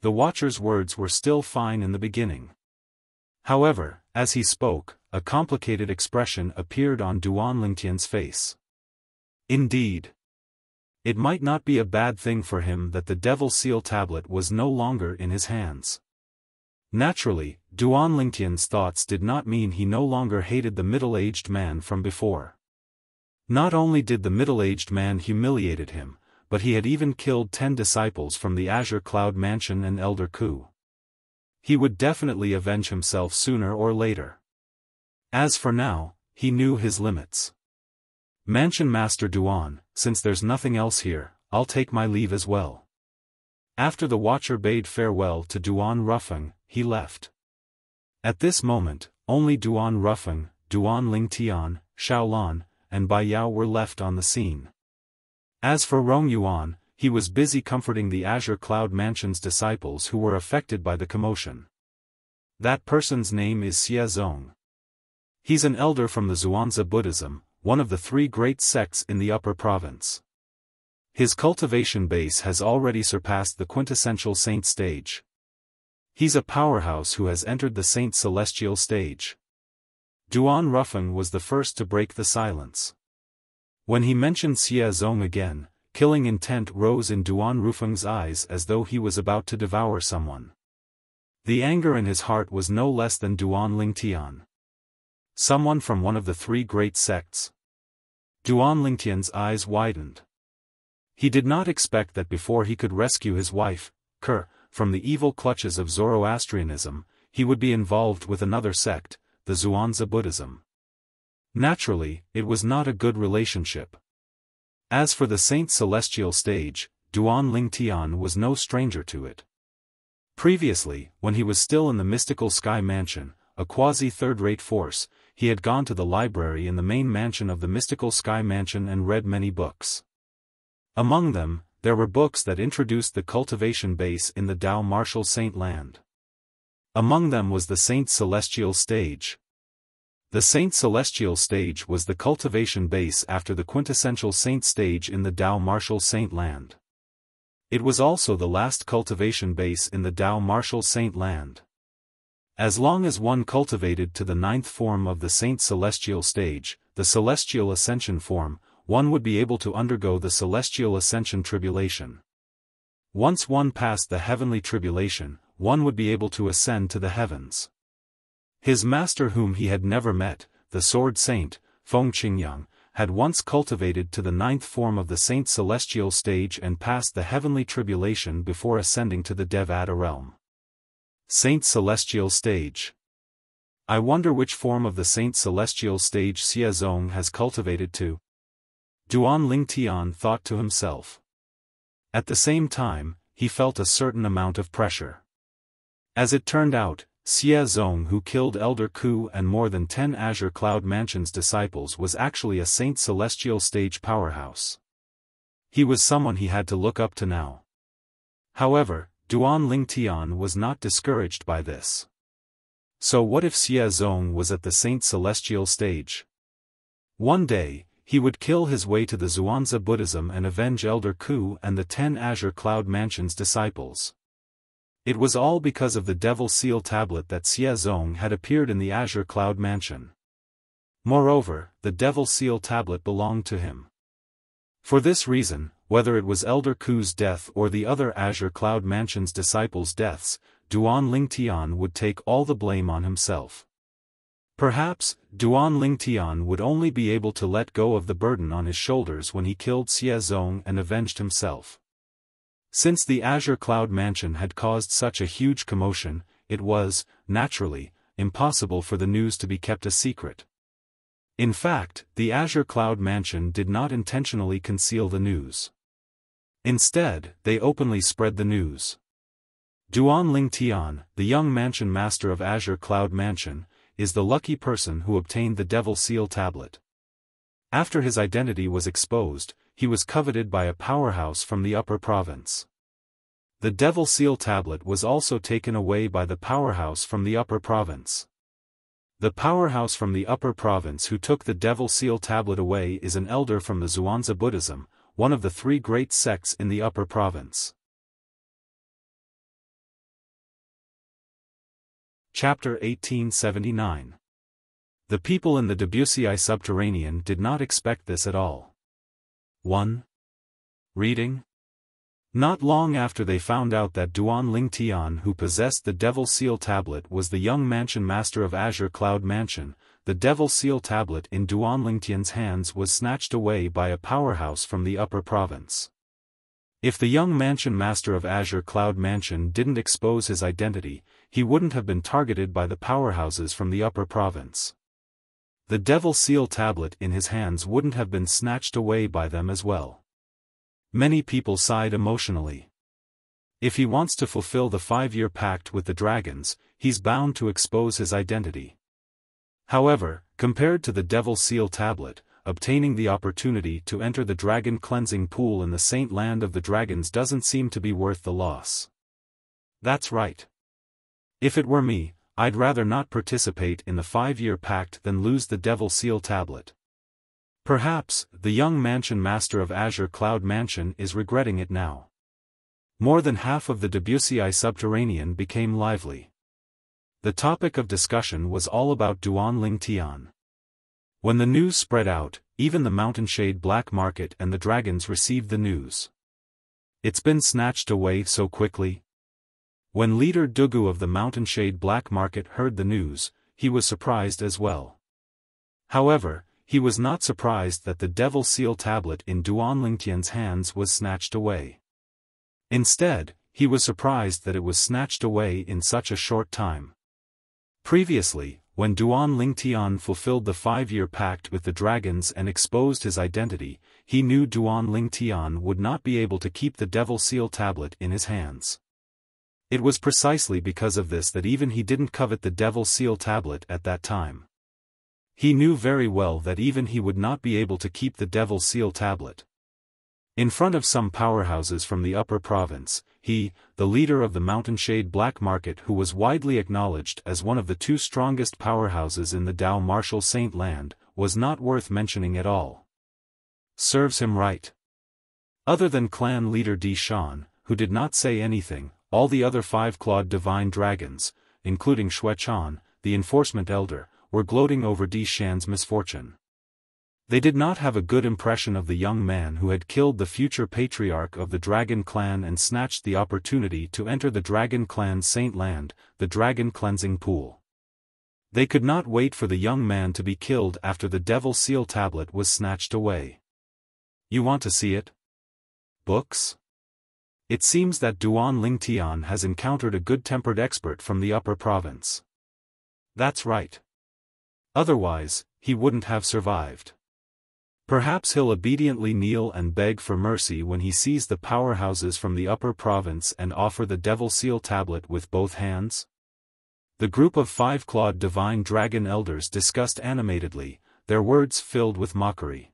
The Watcher's words were still fine in the beginning. However, as he spoke, a complicated expression appeared on Duan Lingtian's face. Indeed. It might not be a bad thing for him that the Devil Seal Tablet was no longer in his hands. Naturally, Duan Lingtian's thoughts did not mean he no longer hated the middle-aged man from before. Not only did the middle-aged man humiliated him, but he had even killed 10 disciples from the Azure Cloud Mansion and Elder Ku. He would definitely avenge himself sooner or later. As for now, he knew his limits. Mansion Master Duan, since there's nothing else here, I'll take my leave as well. After the Watcher bade farewell to Duan Rufeng, he left. At this moment, only Duan Rufeng, Duan Lingtian, Xiaolan, and Bai Yao were left on the scene. As for Rong Yuan, he was busy comforting the Azure Cloud Mansion's disciples who were affected by the commotion. That person's name is Xie Zong. He's an elder from the Zhuangzi Buddhism, one of the 3 great sects in the upper province. His cultivation base has already surpassed the quintessential saint stage. He's a powerhouse who has entered the saint celestial stage. Duan Rufeng was the first to break the silence. When he mentioned Xie Zong again, killing intent rose in Duan Rufeng's eyes as though he was about to devour someone. The anger in his heart was no less than Duan Lingtian. Someone from one of the three great sects. Duan Lingtian's eyes widened. He did not expect that before he could rescue his wife, Ker, from the evil clutches of Zoroastrianism, he would be involved with another sect, the Zhuangzi Buddhism. Naturally, it was not a good relationship. As for the Saint Celestial stage, Duan Lingtian was no stranger to it. Previously, when he was still in the mystical Sky Mansion, a quasi-third-rate force, he had gone to the library in the main mansion of the mystical Sky Mansion and read many books. Among them, there were books that introduced the cultivation base in the Tao Martial Saint Land. Among them was the Saint Celestial stage. The Saint Celestial stage was the cultivation base after the quintessential Saint stage in the Tao Martial Saint Land. It was also the last cultivation base in the Tao Martial Saint Land. As long as one cultivated to the 9th form of the Saint Celestial stage, the Celestial Ascension form, one would be able to undergo the Celestial Ascension tribulation. Once one passed the heavenly tribulation, one would be able to ascend to the heavens. His master, whom he had never met, the Sword Saint, Feng Qingyang, had once cultivated to the 9th form of the Saint Celestial stage and passed the heavenly tribulation before ascending to the Devata realm. Saint Celestial stage. I wonder which form of the Saint Celestial stage Xie Zong has cultivated to. Duan Lingtian thought to himself. At the same time, he felt a certain amount of pressure. As it turned out, Xie Zong, who killed Elder Ku and more than 10 Azure Cloud Mansion's disciples, was actually a Saint Celestial stage powerhouse. He was someone he had to look up to now. However, Duan Lingtian was not discouraged by this. So what if Xie Zong was at the Saint Celestial stage? One day, he would kill his way to the Zhuangzi Buddhism and avenge Elder Ku and the 10 Azure Cloud Mansion's disciples. It was all because of the Devil Seal tablet that Xie Zong had appeared in the Azure Cloud Mansion. Moreover, the Devil Seal tablet belonged to him. For this reason, whether it was Elder Ku's death or the other Azure Cloud Mansion's disciples' deaths, Duan Lingtian would take all the blame on himself. Perhaps, Duan Lingtian would only be able to let go of the burden on his shoulders when he killed Xie Zong and avenged himself. Since the Azure Cloud Mansion had caused such a huge commotion, it was, naturally, impossible for the news to be kept a secret. In fact, the Azure Cloud Mansion did not intentionally conceal the news. Instead, they openly spread the news. Duan Lingtian, the young mansion master of Azure Cloud Mansion, is the lucky person who obtained the Devil Seal tablet. After his identity was exposed, he was coveted by a powerhouse from the upper province. The Devil Seal tablet was also taken away by the powerhouse from the upper province. The powerhouse from the upper province who took the Devil Seal tablet away is an elder from the Zhuangzi Buddhism, one of the three great sects in the upper province. Chapter 1879. The people in the Debussy subterranean did not expect this at all. 1. Reading. Not long after they found out that Duan Lingtian, who possessed the Devil Seal tablet, was the young mansion master of Azure Cloud Mansion, the Devil Seal tablet in Duan Lingtian's hands was snatched away by a powerhouse from the upper province. If the young mansion master of Azure Cloud Mansion didn't expose his identity, he wouldn't have been targeted by the powerhouses from the upper province. The Devil Seal tablet in his hands wouldn't have been snatched away by them as well. Many people sighed emotionally. If he wants to fulfill the 5-year pact with the dragons, he's bound to expose his identity. However, compared to the Devil Seal tablet, obtaining the opportunity to enter the dragon cleansing pool in the Saint Land of the Dragons doesn't seem to be worth the loss. That's right. If it were me, I'd rather not participate in the 5-year pact than lose the Devil Seal tablet. Perhaps, the young mansion master of Azure Cloud Mansion is regretting it now. More than half of the Debussy subterranean became lively. The topic of discussion was all about Duan Lingtian. When the news spread out, even the Mountainshade Black Market and the dragons received the news. It's been snatched away so quickly. When leader Dugu of the Mountainshade Black Market heard the news, he was surprised as well. However, he was not surprised that the Devil Seal tablet in Duan Lingtian's hands was snatched away. Instead, he was surprised that it was snatched away in such a short time. Previously, when Duan Lingtian fulfilled the 5-year pact with the dragons and exposed his identity, he knew Duan Lingtian would not be able to keep the Devil Seal tablet in his hands. It was precisely because of this that even he didn't covet the Devil Seal tablet at that time. He knew very well that even he would not be able to keep the Devil Seal tablet. In front of some powerhouses from the upper province, he, the leader of the Mountainshade Black Market who was widely acknowledged as one of the 2 strongest powerhouses in the Dao Martial Saint Land, was not worth mentioning at all. Serves him right. Other than clan leader Di Shan, who did not say anything, all the other 5-clawed divine dragons, including Xuechan, the enforcement elder, were gloating over Di Shan's misfortune. They did not have a good impression of the young man who had killed the future patriarch of the Dragon Clan and snatched the opportunity to enter the Dragon Clan's Saint Land, the Dragon Cleansing Pool. They could not wait for the young man to be killed after the Devil Seal tablet was snatched away. You want to see it? Books? It seems that Duan Lingtian has encountered a good-tempered expert from the upper province. That's right. Otherwise, he wouldn't have survived. Perhaps he'll obediently kneel and beg for mercy when he sees the powerhouses from the upper province and offer the Devil Seal tablet with both hands? The group of 5-clawed divine dragon elders discussed animatedly, their words filled with mockery.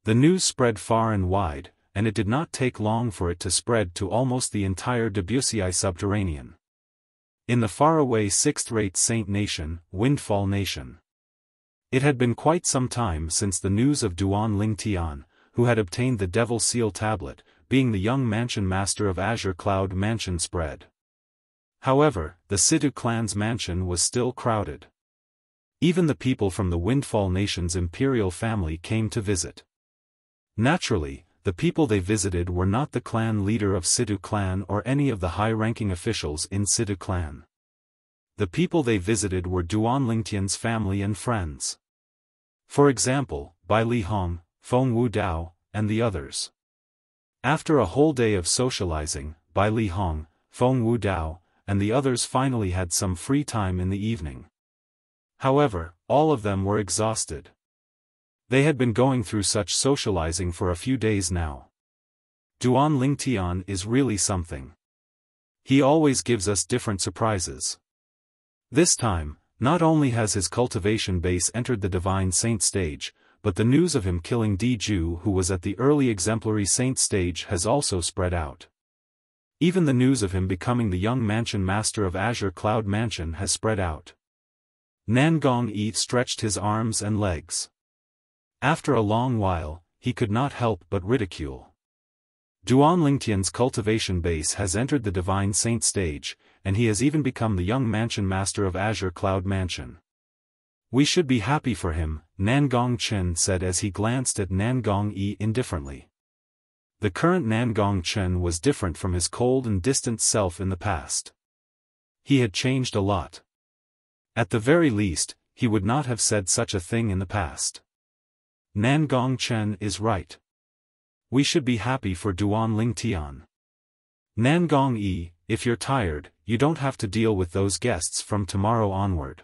The news spread far and wide, and it did not take long for it to spread to almost the entire Wuxia subterranean. In the faraway 6th-rate Saint Nation, Windfall Nation. It had been quite some time since the news of Duan Lingtian, who had obtained the Devil Seal tablet, being the young mansion master of Azure Cloud Mansion spread. However, the Situ clan's mansion was still crowded. Even the people from the Windfall Nation's imperial family came to visit. Naturally, the people they visited were not the clan leader of Situ clan or any of the high-ranking officials in Situ clan. The people they visited were Duan Lingtian's family and friends. For example, Bai Li Hong, Feng Wu Dao, and the others. After a whole day of socializing, Bai Li Hong, Feng Wu Dao, and the others finally had some free time in the evening. However, all of them were exhausted. They had been going through such socializing for a few days now. Duan Lingtian is really something. He always gives us different surprises. This time, not only has his cultivation base entered the Divine Saint stage, but the news of him killing Di Ju who was at the early exemplary saint stage has also spread out. Even the news of him becoming the young mansion master of Azure Cloud Mansion has spread out. Nangong Yi stretched his arms and legs. After a long while, he could not help but ridicule. Duan Lingtian's cultivation base has entered the Divine Saint stage, and he has even become the young mansion master of Azure Cloud Mansion. We should be happy for him, Nangong Chen said as he glanced at Nangong Yi indifferently. The current Nangong Chen was different from his cold and distant self in the past. He had changed a lot. At the very least, he would not have said such a thing in the past. Nangong Chen is right. We should be happy for Duan Lingtian. Nangong Yi, if you're tired, you don't have to deal with those guests from tomorrow onward.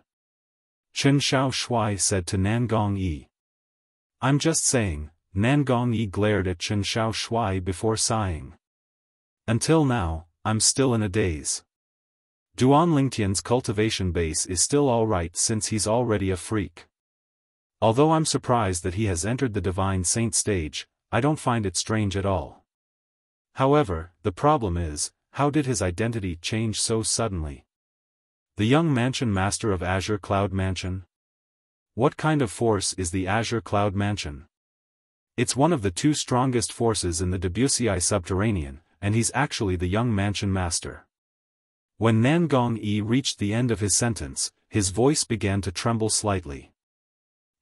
Chen Xiao Shui said to Nangong Yi. I'm just saying, Nangong Yi glared at Chen Xiao Shui before sighing. Until now, I'm still in a daze. Duan Lingtian's cultivation base is still alright since he's already a freak. Although I'm surprised that he has entered the Divine Saint stage, I don't find it strange at all. However, the problem is, how did his identity change so suddenly? The young mansion master of Azure Cloud Mansion? What kind of force is the Azure Cloud Mansion? It's one of the 2 strongest forces in the Wuxia subterranean, and he's actually the young mansion master. When Nangong Yi reached the end of his sentence, his voice began to tremble slightly.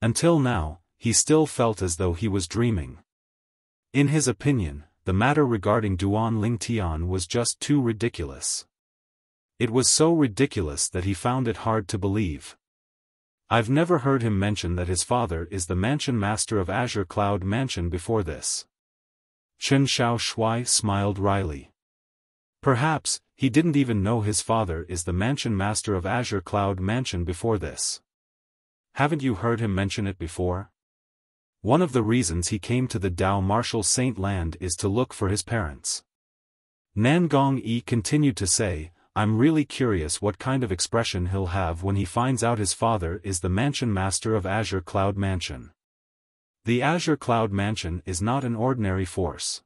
Until now, he still felt as though he was dreaming. In his opinion, the matter regarding Duan Lingtian was just too ridiculous. It was so ridiculous that he found it hard to believe. I've never heard him mention that his father is the mansion master of Azure Cloud Mansion before this. Chen Xiaoshui smiled wryly. Perhaps, he didn't even know his father is the mansion master of Azure Cloud Mansion before this. Haven't you heard him mention it before? One of the reasons he came to the Dao Martial Saint Land is to look for his parents. Nangong Yi continued to say, I'm really curious what kind of expression he'll have when he finds out his father is the mansion master of Azure Cloud Mansion. The Azure Cloud Mansion is not an ordinary force.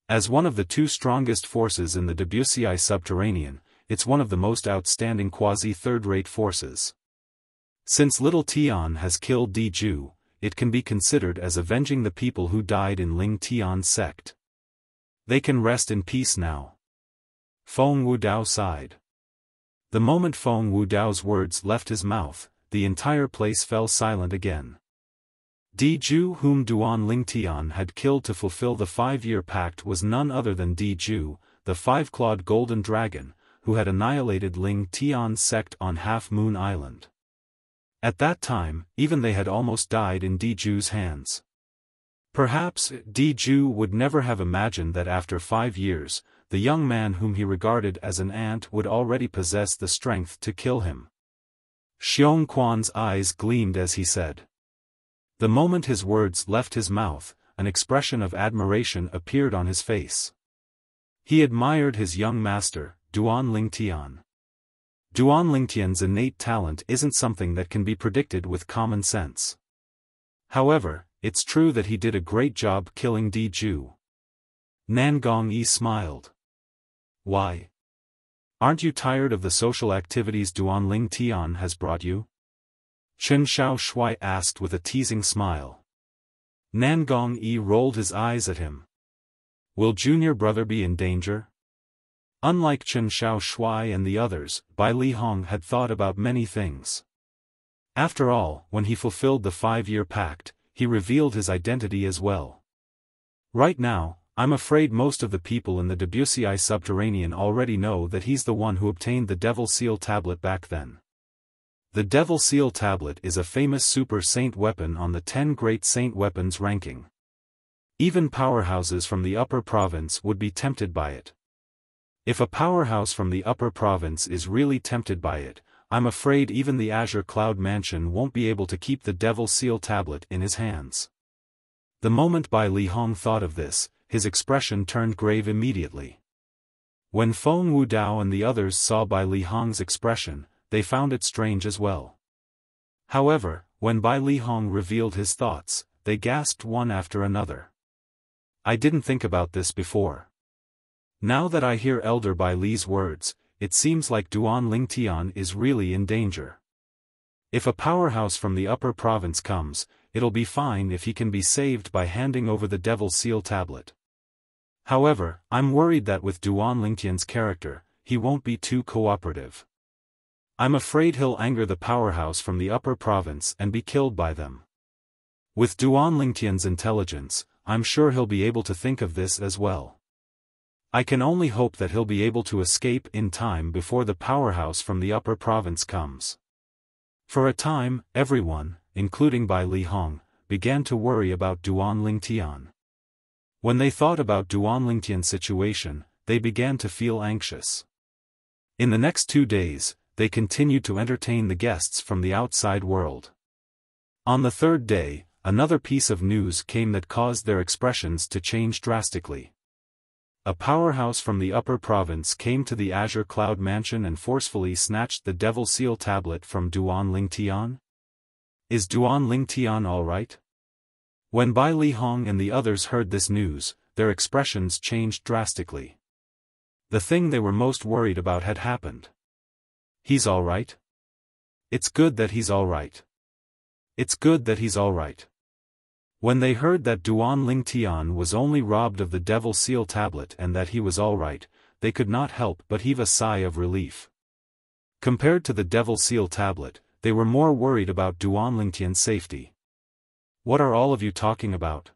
As one of the two strongest forces in the Wuxia subterranean, it's one of the most outstanding quasi-third-rate forces. Since Little Tian has killed Di Ju, it can be considered as avenging the people who died in Ling Tian's sect. They can rest in peace now. Feng Wudao sighed. The moment Feng Wudao's words left his mouth, the entire place fell silent again. Di Ju, whom Duan Lingtian had killed to fulfill the 5-year pact, was none other than Di Ju, the 5-clawed golden dragon, who had annihilated Ling Tian's sect on Half Moon Island. At that time, even they had almost died in Di Ju's hands. Perhaps, Di Ju would never have imagined that after 5 years, the young man whom he regarded as an ant would already possess the strength to kill him. Xiong Quan's eyes gleamed as he said. The moment his words left his mouth, an expression of admiration appeared on his face. He admired his young master, Duan Lingtian. Duan Lingtian's innate talent isn't something that can be predicted with common sense. However, it's true that he did a great job killing Di Ju. Nangong Yi smiled. Why? Aren't you tired of the social activities Duan Lingtian has brought you? Chen Xiaoshui asked with a teasing smile. Nangong Yi rolled his eyes at him. Will junior brother be in danger? Unlike Chen Xiaoshui and the others, Bai Lihong had thought about many things. After all, when he fulfilled the 5-year pact, he revealed his identity as well. Right now, I'm afraid most of the people in the Wuxia subterranean already know that he's the one who obtained the Devil Seal Tablet back then. The Devil Seal Tablet is a famous super saint weapon on the 10 Great Saint Weapons ranking. Even powerhouses from the upper province would be tempted by it. If a powerhouse from the upper province is really tempted by it, I'm afraid even the Azure Cloud Mansion won't be able to keep the Devil Seal Tablet in his hands. The moment Bai Lihong thought of this, his expression turned grave immediately. When Feng Wudao and the others saw Bai Lihong's expression, they found it strange as well. However, when Bai Lihong revealed his thoughts, they gasped one after another. I didn't think about this before. Now that I hear Elder Bai Li's words, it seems like Duan Lingtian is really in danger. If a powerhouse from the upper province comes, it'll be fine if he can be saved by handing over the Devil Seal Tablet. However, I'm worried that with Duan Lingtian's character, he won't be too cooperative. I'm afraid he'll anger the powerhouse from the upper province and be killed by them. With Duan Lingtian's intelligence, I'm sure he'll be able to think of this as well. I can only hope that he'll be able to escape in time before the powerhouse from the upper province comes. For a time, everyone, including Bai Lihong, began to worry about Duan Lingtian. When they thought about Duan Lingtian's situation, they began to feel anxious. In the next 2 days, they continued to entertain the guests from the outside world. On the 3rd day, another piece of news came that caused their expressions to change drastically. A powerhouse from the upper province came to the Azure Cloud Mansion and forcefully snatched the Devil Seal Tablet from Duan Lingtian? Is Duan Lingtian alright? When Bai Lihong and the others heard this news, their expressions changed drastically. The thing they were most worried about had happened. He's alright? It's good that he's alright. It's good that he's alright. When they heard that Duan Lingtian was only robbed of the Devil Seal Tablet and that he was alright, they could not help but heave a sigh of relief. Compared to the Devil Seal Tablet, they were more worried about Duan Lingtian's safety. What are all of you talking about?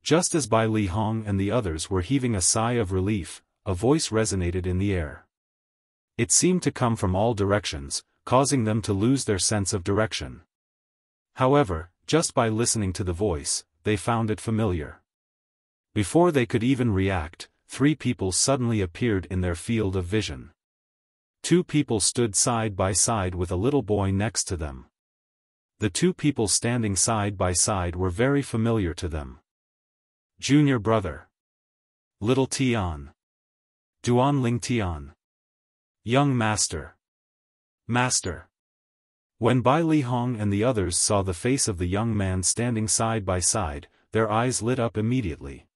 Just as Bai Lihong and the others were heaving a sigh of relief, a voice resonated in the air. It seemed to come from all directions, causing them to lose their sense of direction. However, just by listening to the voice, they found it familiar. Before they could even react, 3 people suddenly appeared in their field of vision. 2 people stood side by side with a little boy next to them. The 2 people standing side by side were very familiar to them. Junior brother. Little Tian. Duanling Tian. Young master. Master. When Bai Lihong and the others saw the face of the young man standing side by side, their eyes lit up immediately.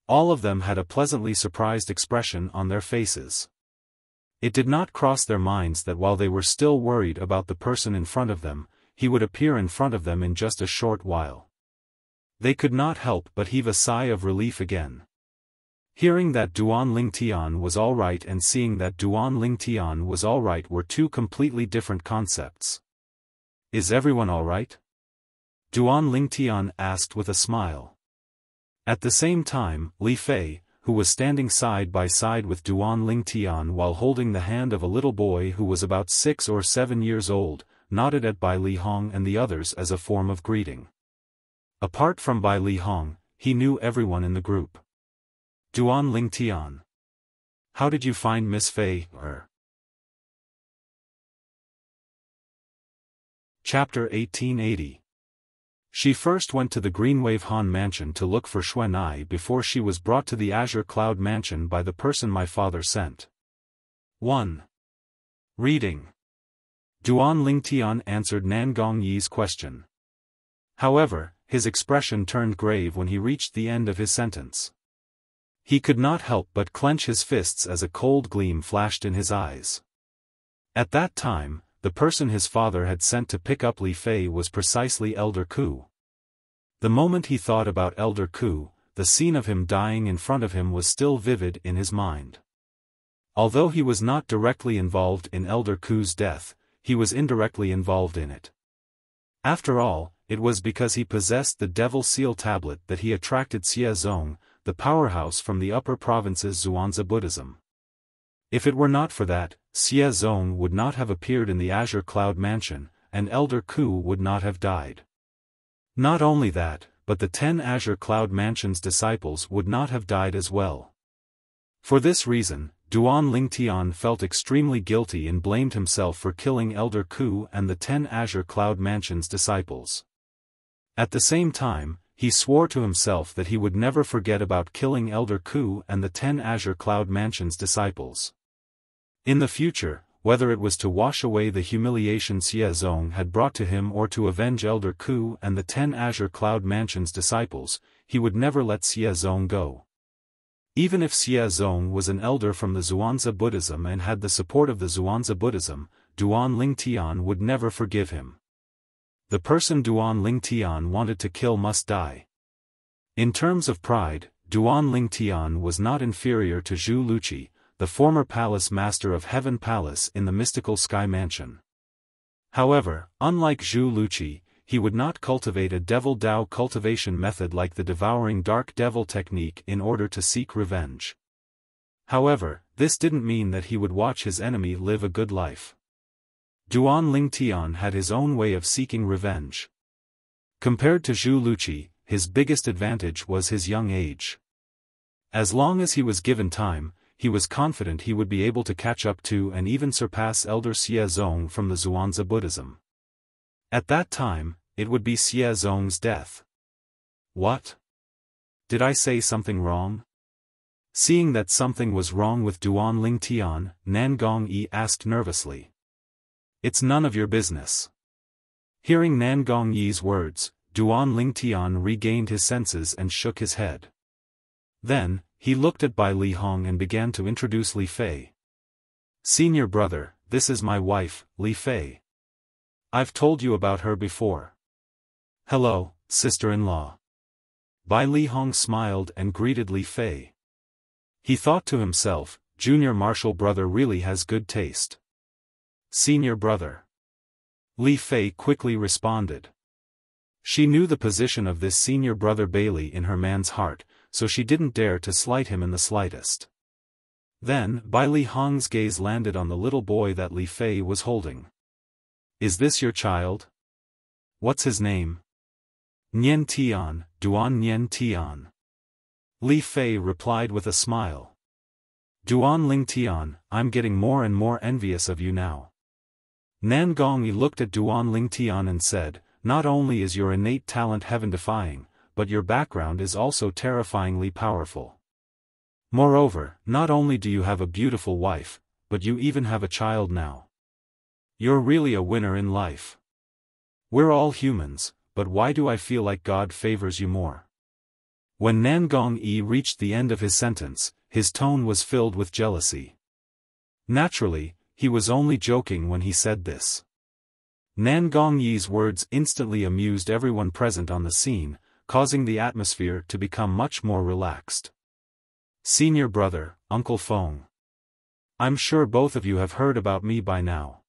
All of them had a pleasantly surprised expression on their faces. It did not cross their minds that while they were still worried about the person in front of them, he would appear in front of them in just a short while. They could not help but heave a sigh of relief again. Hearing that Duanling Tian was alright and seeing that Duanling Tian was alright were 2 completely different concepts. Is everyone alright? Duanling Tian asked with a smile. At the same time, Li Fei, who was standing side by side with Duanling Tian while holding the hand of a little boy who was about 6 or 7 years old, nodded at Bai Lihong and the others as a form of greeting. Apart from Bai Lihong, he knew everyone in the group. Duanling Tian. How did you find Miss Fei, Chapter 1880. She first went to the Greenwave Han mansion to look for Xuan'ai before she was brought to the Azure Cloud mansion by the person my father sent. 1. Reading. Duanling Tian answered Nangong Yi's question. However, his expression turned grave when he reached the end of his sentence. He could not help but clench his fists as a cold gleam flashed in his eyes. At that time, the person his father had sent to pick up Li Fei was precisely Elder Ku. The moment he thought about Elder Ku, the scene of him dying in front of him was still vivid in his mind. Although he was not directly involved in Elder Ku's death, he was indirectly involved in it. After all, it was because he possessed the Devil Seal tablet that he attracted Xie Zong, the powerhouse from the upper provinces Zhuangzi Buddhism. If it were not for that, Xie Zong would not have appeared in the Azure Cloud Mansion, and Elder Ku would not have died. Not only that, but the 10 Azure Cloud Mansion's disciples would not have died as well. For this reason, Duanling Tian felt extremely guilty and blamed himself for killing Elder Ku and the 10 Azure Cloud Mansion's disciples. At the same time, he swore to himself that he would never forget about killing Elder Ku and the 10 Azure Cloud Mansion's disciples. In the future, whether it was to wash away the humiliation Xie Zong had brought to him or to avenge Elder Ku and the 10 Azure Cloud Mansion's disciples, he would never let Xie Zong go. Even if Xie Zong was an elder from the Zhuangzi Buddhism and had the support of the Zhuangzi Buddhism, Duanling Tian would never forgive him. The person Duanling Tian wanted to kill must die. In terms of pride, Duanling Tian was not inferior to Zhu Luqi, the former palace master of Heaven Palace in the mystical Sky Mansion. However, unlike Zhu Luqi, he would not cultivate a devil Dao cultivation method like the devouring dark devil technique in order to seek revenge. However, this didn't mean that he would watch his enemy live a good life. Duanling Tian had his own way of seeking revenge. Compared to Zhu Luqi, his biggest advantage was his young age. As long as he was given time, he was confident he would be able to catch up to and even surpass Elder Xie Zong from the Zhuangzi Buddhism. At that time, it would be Xie Zong's death. What? Did I say something wrong? Seeing that something was wrong with Duanling Tian, Nangong Yi asked nervously. It's none of your business. Hearing Nangong Yi's words, Duanling Tian regained his senses and shook his head. Then, he looked at Bai Lihong and began to introduce Li Fei. Senior brother, this is my wife, Li Fei. I've told you about her before. Hello, sister-in-law. Bai Lihong smiled and greeted Li Fei. He thought to himself, junior martial brother really has good taste. Senior brother. Li Fei quickly responded. She knew the position of this senior brother Bailey in her man's heart, so she didn't dare to slight him in the slightest. Then, Bai Li Hong's gaze landed on the little boy that Li Fei was holding. Is this your child? What's his name? Nian Tian, Duan Nian Tian. Li Fei replied with a smile. Duan Ling Tian, I'm getting more and more envious of you now. Nan Gongyi looked at Duan Ling Tian and said, not only is your innate talent heaven-defying, but your background is also terrifyingly powerful. Moreover, not only do you have a beautiful wife, but you even have a child now. You're really a winner in life. We're all humans, but why do I feel like God favors you more? When Nan Gongyi reached the end of his sentence, his tone was filled with jealousy. Naturally, he was only joking when he said this. Nan Gongyi's words instantly amused everyone present on the scene, causing the atmosphere to become much more relaxed. Senior brother, Uncle Feng. I'm sure both of you have heard about me by now.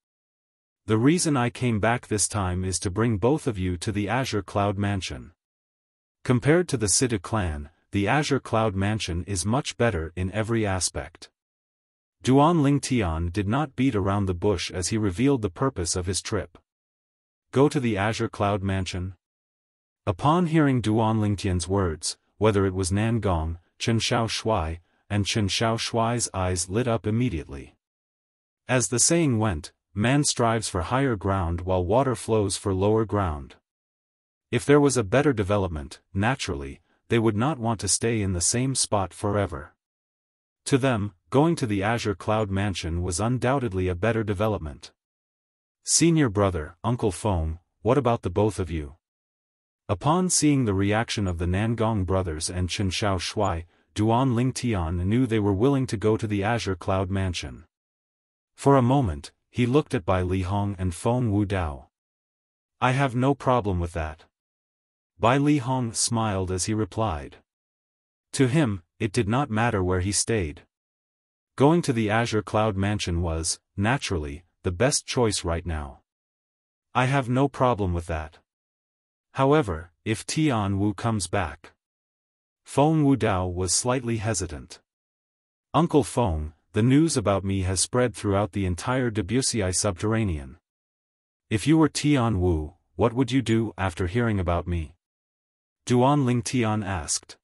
The reason I came back this time is to bring both of you to the Azure Cloud Mansion. Compared to the Sidu clan, the Azure Cloud Mansion is much better in every aspect. Duan Ling Tian did not beat around the bush as he revealed the purpose of his trip. Go to the Azure Cloud Mansion? Upon hearing Duan Ling Tian's words, whether it was Nan Gong, Chen Xiaoshui, and Chen Xiaoshui's eyes lit up immediately. As the saying went, man strives for higher ground while water flows for lower ground. If there was a better development, naturally, they would not want to stay in the same spot forever. To them, going to the Azure Cloud Mansion was undoubtedly a better development. Senior brother, Uncle Feng, what about the both of you? Upon seeing the reaction of the Nangong brothers and Chen Xiaoshui, Duan Ling Tian knew they were willing to go to the Azure Cloud Mansion. For a moment, he looked at Bai Li Hong and Feng Wudao. I have no problem with that. Bai Li Hong smiled as he replied. To him, it did not matter where he stayed. Going to the Azure Cloud Mansion was, naturally, the best choice right now. I have no problem with that. However, if Tian Wu comes back. Feng Wudao was slightly hesitant. Uncle Feng, the news about me has spread throughout the entire Debussy subterranean. If you were Tian Wu, what would you do after hearing about me? Duan Ling Tian asked.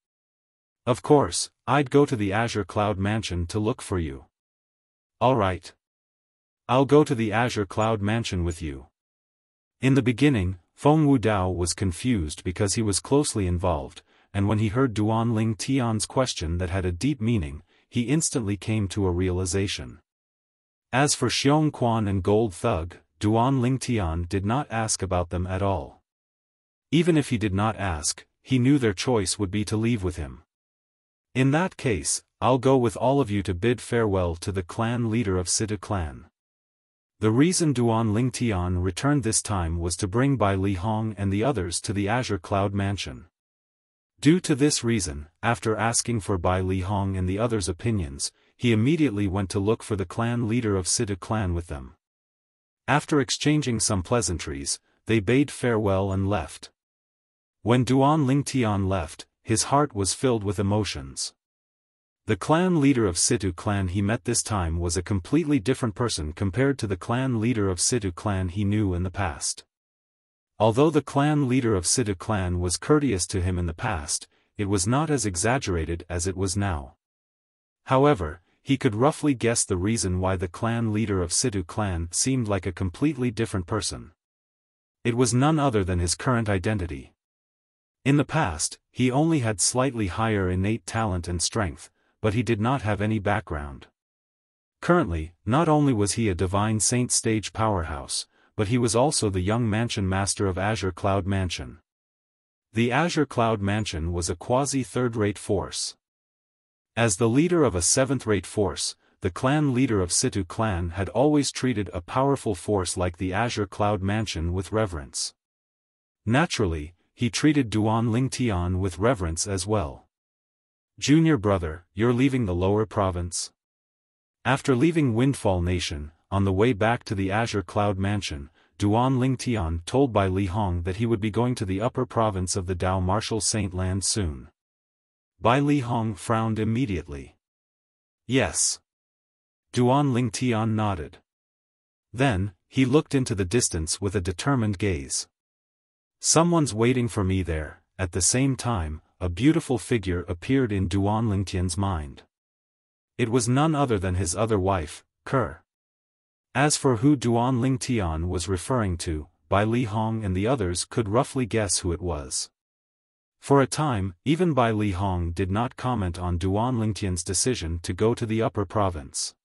Of course, I'd go to the Azure Cloud Mansion to look for you. Alright. I'll go to the Azure Cloud Mansion with you. In the beginning, Feng Wudao was confused because he was closely involved, and when he heard Duan Ling Tian's question that had a deep meaning, he instantly came to a realization. As for Xiong Quan and Gold Thug, Duan Ling Tian did not ask about them at all. Even if he did not ask, he knew their choice would be to leave with him. In that case, I'll go with all of you to bid farewell to the clan leader of Sidu clan. The reason Duan Ling Tian returned this time was to bring Bai Li Hong and the others to the Azure Cloud Mansion. Due to this reason, after asking for Bai Li Hong and the others' opinions, he immediately went to look for the clan leader of Sidu clan with them. After exchanging some pleasantries, they bade farewell and left. When Duan Ling Tian left, his heart was filled with emotions. The clan leader of Sidu clan he met this time was a completely different person compared to the clan leader of Sidu clan he knew in the past. Although the clan leader of Sidu clan was courteous to him in the past, it was not as exaggerated as it was now. However, he could roughly guess the reason why the clan leader of Sidu clan seemed like a completely different person. It was none other than his current identity. In the past, he only had slightly higher innate talent and strength, but he did not have any background. Currently, not only was he a divine saint stage powerhouse, but he was also the young mansion master of Azure Cloud Mansion. The Azure Cloud Mansion was a quasi-third-rate force. As the leader of a seventh-rate force, the clan leader of Sidu clan had always treated a powerful force like the Azure Cloud Mansion with reverence. Naturally, he treated Duan Ling Tian with reverence as well. Junior brother, you're leaving the lower province? After leaving Windfall Nation, on the way back to the Azure Cloud Mansion, Duan Ling Tian told Bai Li Hong that he would be going to the upper province of the Dao Martial Saint Land soon. Bai Li Hong frowned immediately. Yes. Duan Lingtian nodded. Then, he looked into the distance with a determined gaze. Someone's waiting for me there. At the same time, a beautiful figure appeared in Duan Lingtian's mind. It was none other than his other wife, Ker. As for who Duan Lingtian was referring to, Bai Li Hong and the others could roughly guess who it was. For a time, even Bai Li Hong did not comment on Duan Lingtian's decision to go to the upper province.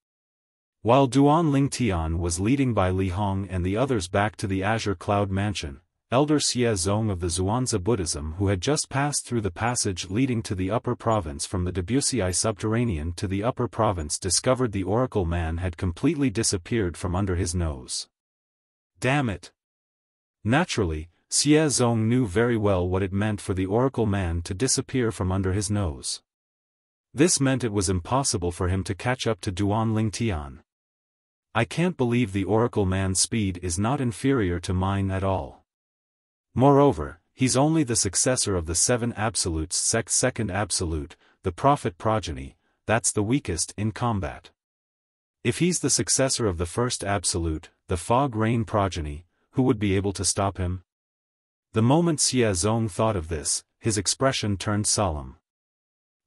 While Duan Lingtian was leading Bai Li Hong and the others back to the Azure Cloud Mansion, Elder Xie Zong of the Zhuangzi Buddhism, who had just passed through the passage leading to the upper province from the Debussy subterranean to the upper province, discovered the Oracle Man had completely disappeared from under his nose. Damn it! Naturally, Xie Zong knew very well what it meant for the Oracle Man to disappear from under his nose. This meant it was impossible for him to catch up to Duan Lingtian. I can't believe the Oracle Man's speed is not inferior to mine at all. Moreover, he's only the successor of the Seven Absolutes sect's second absolute, the Prophet progeny, that's the weakest in combat. If he's the successor of the first absolute, the Fog Rain progeny, who would be able to stop him? The moment Xie Zong thought of this, his expression turned solemn.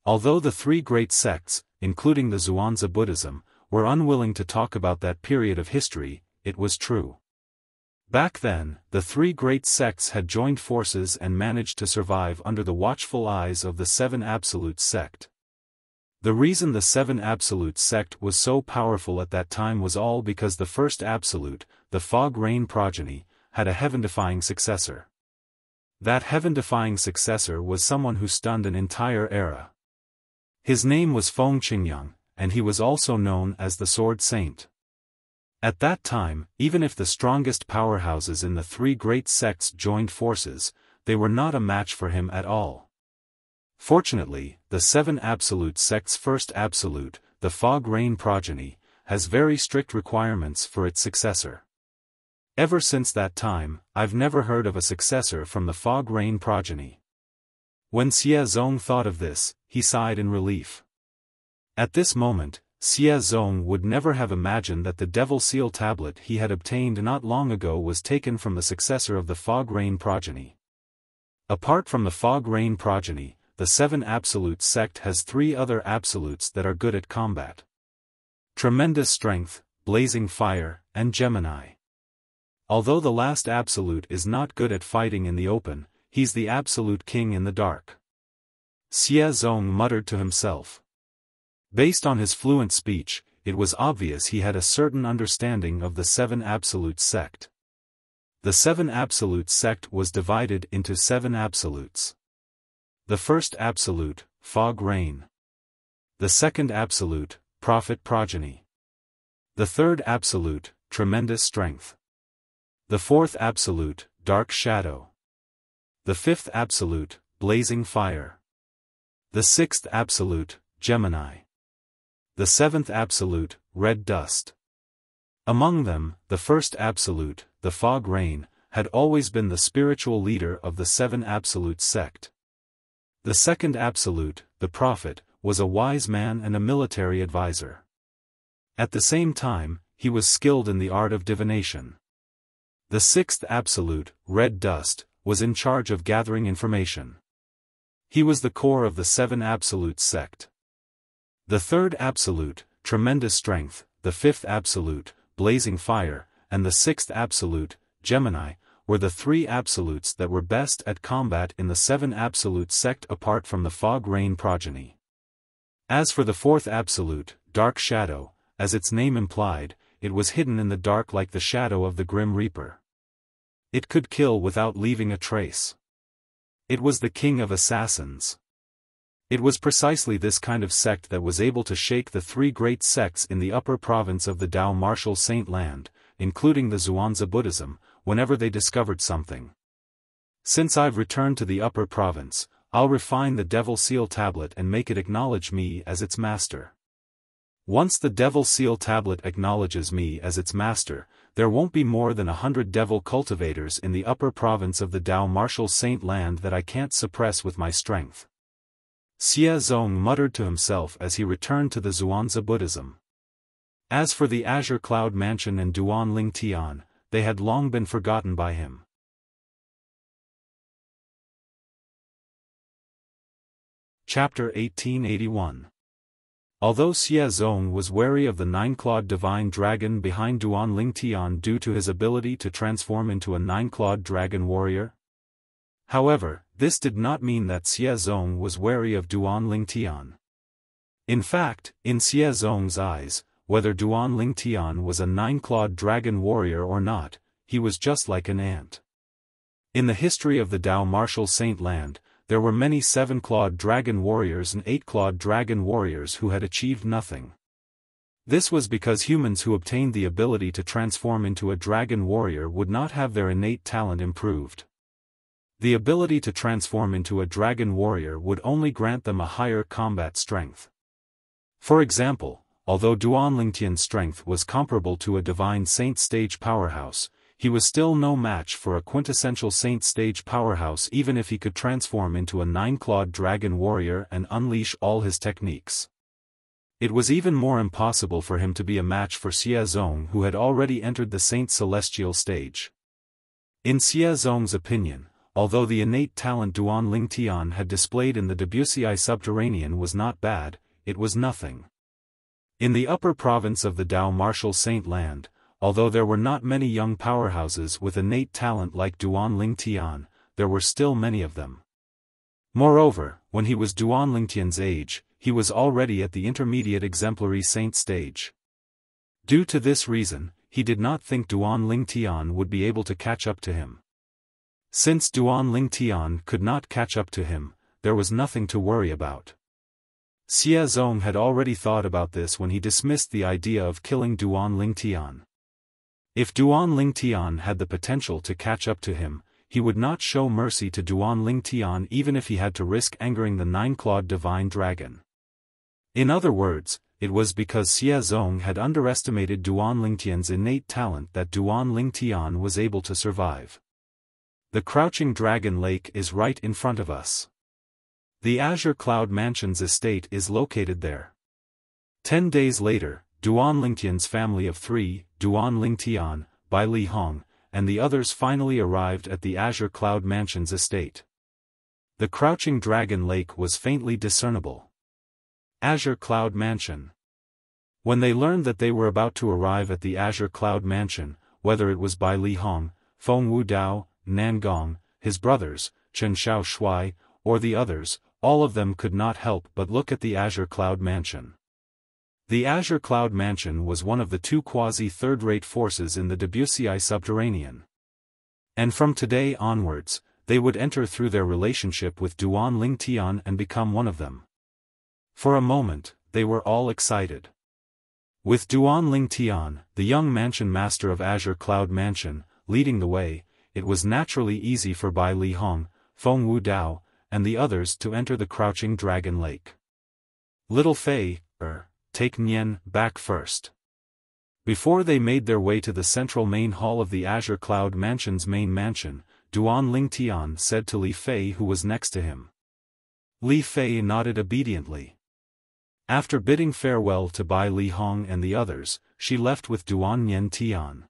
Although the three great sects, including the Zhuangzi Buddhism, were unwilling to talk about that period of history, it was true. Back then, the three great sects had joined forces and managed to survive under the watchful eyes of the Seven Absolutes sect. The reason the Seven Absolutes sect was so powerful at that time was all because the first absolute, the Fog Rain progeny, had a heaven-defying successor. That heaven-defying successor was someone who stunned an entire era. His name was Feng Qingyang, and he was also known as the Sword Saint. At that time, even if the strongest powerhouses in the three great sects joined forces, they were not a match for him at all. Fortunately, the Seven Absolute sect's first absolute, the Fog Rain progeny, has very strict requirements for its successor. Ever since that time, I've never heard of a successor from the Fog Rain progeny. When Xie Zong thought of this, he sighed in relief. At this moment, Xie Zong would never have imagined that the Devil Seal tablet he had obtained not long ago was taken from the successor of the Fog Rain progeny. Apart from the Fog Rain progeny, the Seven Absolute sect has three other absolutes that are good at combat. Tremendous Strength, Blazing Fire, and Gemini. Although the last absolute is not good at fighting in the open, he's the absolute king in the dark. Xie Zong muttered to himself. Based on his fluent speech, it was obvious he had a certain understanding of the Seven Absolute sect. The Seven Absolute sect was divided into seven absolutes. The first absolute, Fog Rain. The second absolute, Prophet progeny. The third absolute, Tremendous Strength. The fourth absolute, Dark Shadow. The fifth absolute, Blazing Fire. The sixth absolute, Gemini. The seventh absolute, Red Dust. Among them, the first absolute, the Fog Rain, had always been the spiritual leader of the Seven Absolute sect. The second absolute, the Prophet, was a wise man and a military advisor. At the same time, he was skilled in the art of divination. The sixth absolute, Red Dust, was in charge of gathering information. He was the core of the Seven Absolute sect. The third absolute, Tremendous Strength, the fifth absolute, Blazing Fire, and the sixth absolute, Gemini, were the three absolutes that were best at combat in the Seven Absolute sect apart from the Fog Rain progeny. As for the fourth absolute, Dark Shadow, as its name implied, it was hidden in the dark like the shadow of the Grim Reaper. It could kill without leaving a trace. It was the king of assassins. It was precisely this kind of sect that was able to shake the three great sects in the upper province of the Dao Martial Saint Land, including the Zhuangzi Buddhism, whenever they discovered something. Since I've returned to the upper province, I'll refine the Devil Seal tablet and make it acknowledge me as its master. Once the Devil Seal tablet acknowledges me as its master, there won't be more than 100 devil cultivators in the upper province of the Dao Martial Saint Land that I can't suppress with my strength. Xie Zong muttered to himself as he returned to the Zhuangzi Buddhism. As for the Azure Cloud Mansion and Duan Ling Tian, they had long been forgotten by him. Chapter 1881. Although Xie Zong was wary of the nine-clawed divine dragon behind Duan Ling Tian due to his ability to transform into a nine-clawed dragon warrior, however, this did not mean that Xie Zong was wary of Duan Ling Tian. In fact, in Xie Zong's eyes, whether Duan Ling Tian was a nine-clawed dragon warrior or not, he was just like an ant. In the history of the Dao Martial Saint Land, there were many seven-clawed dragon warriors and eight-clawed dragon warriors who had achieved nothing. This was because humans who obtained the ability to transform into a dragon warrior would not have their innate talent improved. The ability to transform into a dragon warrior would only grant them a higher combat strength. For example, although Duan Lingtian's strength was comparable to a divine saint stage powerhouse, he was still no match for a quintessential saint stage powerhouse even if he could transform into a nine-clawed dragon warrior and unleash all his techniques. It was even more impossible for him to be a match for Xie Zong, who had already entered the saint celestial stage. In Xie Zong's opinion, although the innate talent Duan Ling Tian had displayed in the Debussy Subterranean was not bad, it was nothing. In the upper province of the Dao Martial Saint Land, although there were not many young powerhouses with innate talent like Duan Ling Tian, there were still many of them. Moreover, when he was Duan Lingtian's age, he was already at the intermediate exemplary saint stage. Due to this reason, he did not think Duan Ling Tian would be able to catch up to him. Since Duan Ling Tian could not catch up to him, there was nothing to worry about. Xie Zong had already thought about this when he dismissed the idea of killing Duan Ling Tian. If Duan Ling Tian had the potential to catch up to him, he would not show mercy to Duan Ling Tian even if he had to risk angering the nine-clawed divine dragon. In other words, it was because Xie Zong had underestimated Duan Ling Tian's innate talent that Duan Ling Tian was able to survive. The Crouching Dragon Lake is right in front of us. The Azure Cloud Mansion's estate is located there. 10 days later, Duan Lingtian's family of 3, Duan Lingtian, Bai Li Hong, and the others finally arrived at the Azure Cloud Mansion's estate. The Crouching Dragon Lake was faintly discernible. Azure Cloud Mansion. When they learned that they were about to arrive at the Azure Cloud Mansion, whether it was Bai Li Hong, Feng Wu Dao, Nan Gong, his brothers, Chen Xiao Shuai, or the others, all of them could not help but look at the Azure Cloud Mansion. The Azure Cloud Mansion was one of the 2 quasi-third-rate forces in the Debussy Subterranean. And from today onwards, they would enter through their relationship with Duan Ling Tian and become one of them. For a moment, they were all excited. With Duan Ling Tian, the young mansion master of Azure Cloud Mansion, leading the way, it was naturally easy for Bai Li Hong, Feng Wu Dao, and the others to enter the Crouching Dragon Lake. Little Fei, take Nian back first. Before they made their way to the central main hall of the Azure Cloud Mansion's main mansion, Duan Ling Tian said to Li Fei, who was next to him. Li Fei nodded obediently. After bidding farewell to Bai Li Hong and the others, she left with Duan Yen Tian.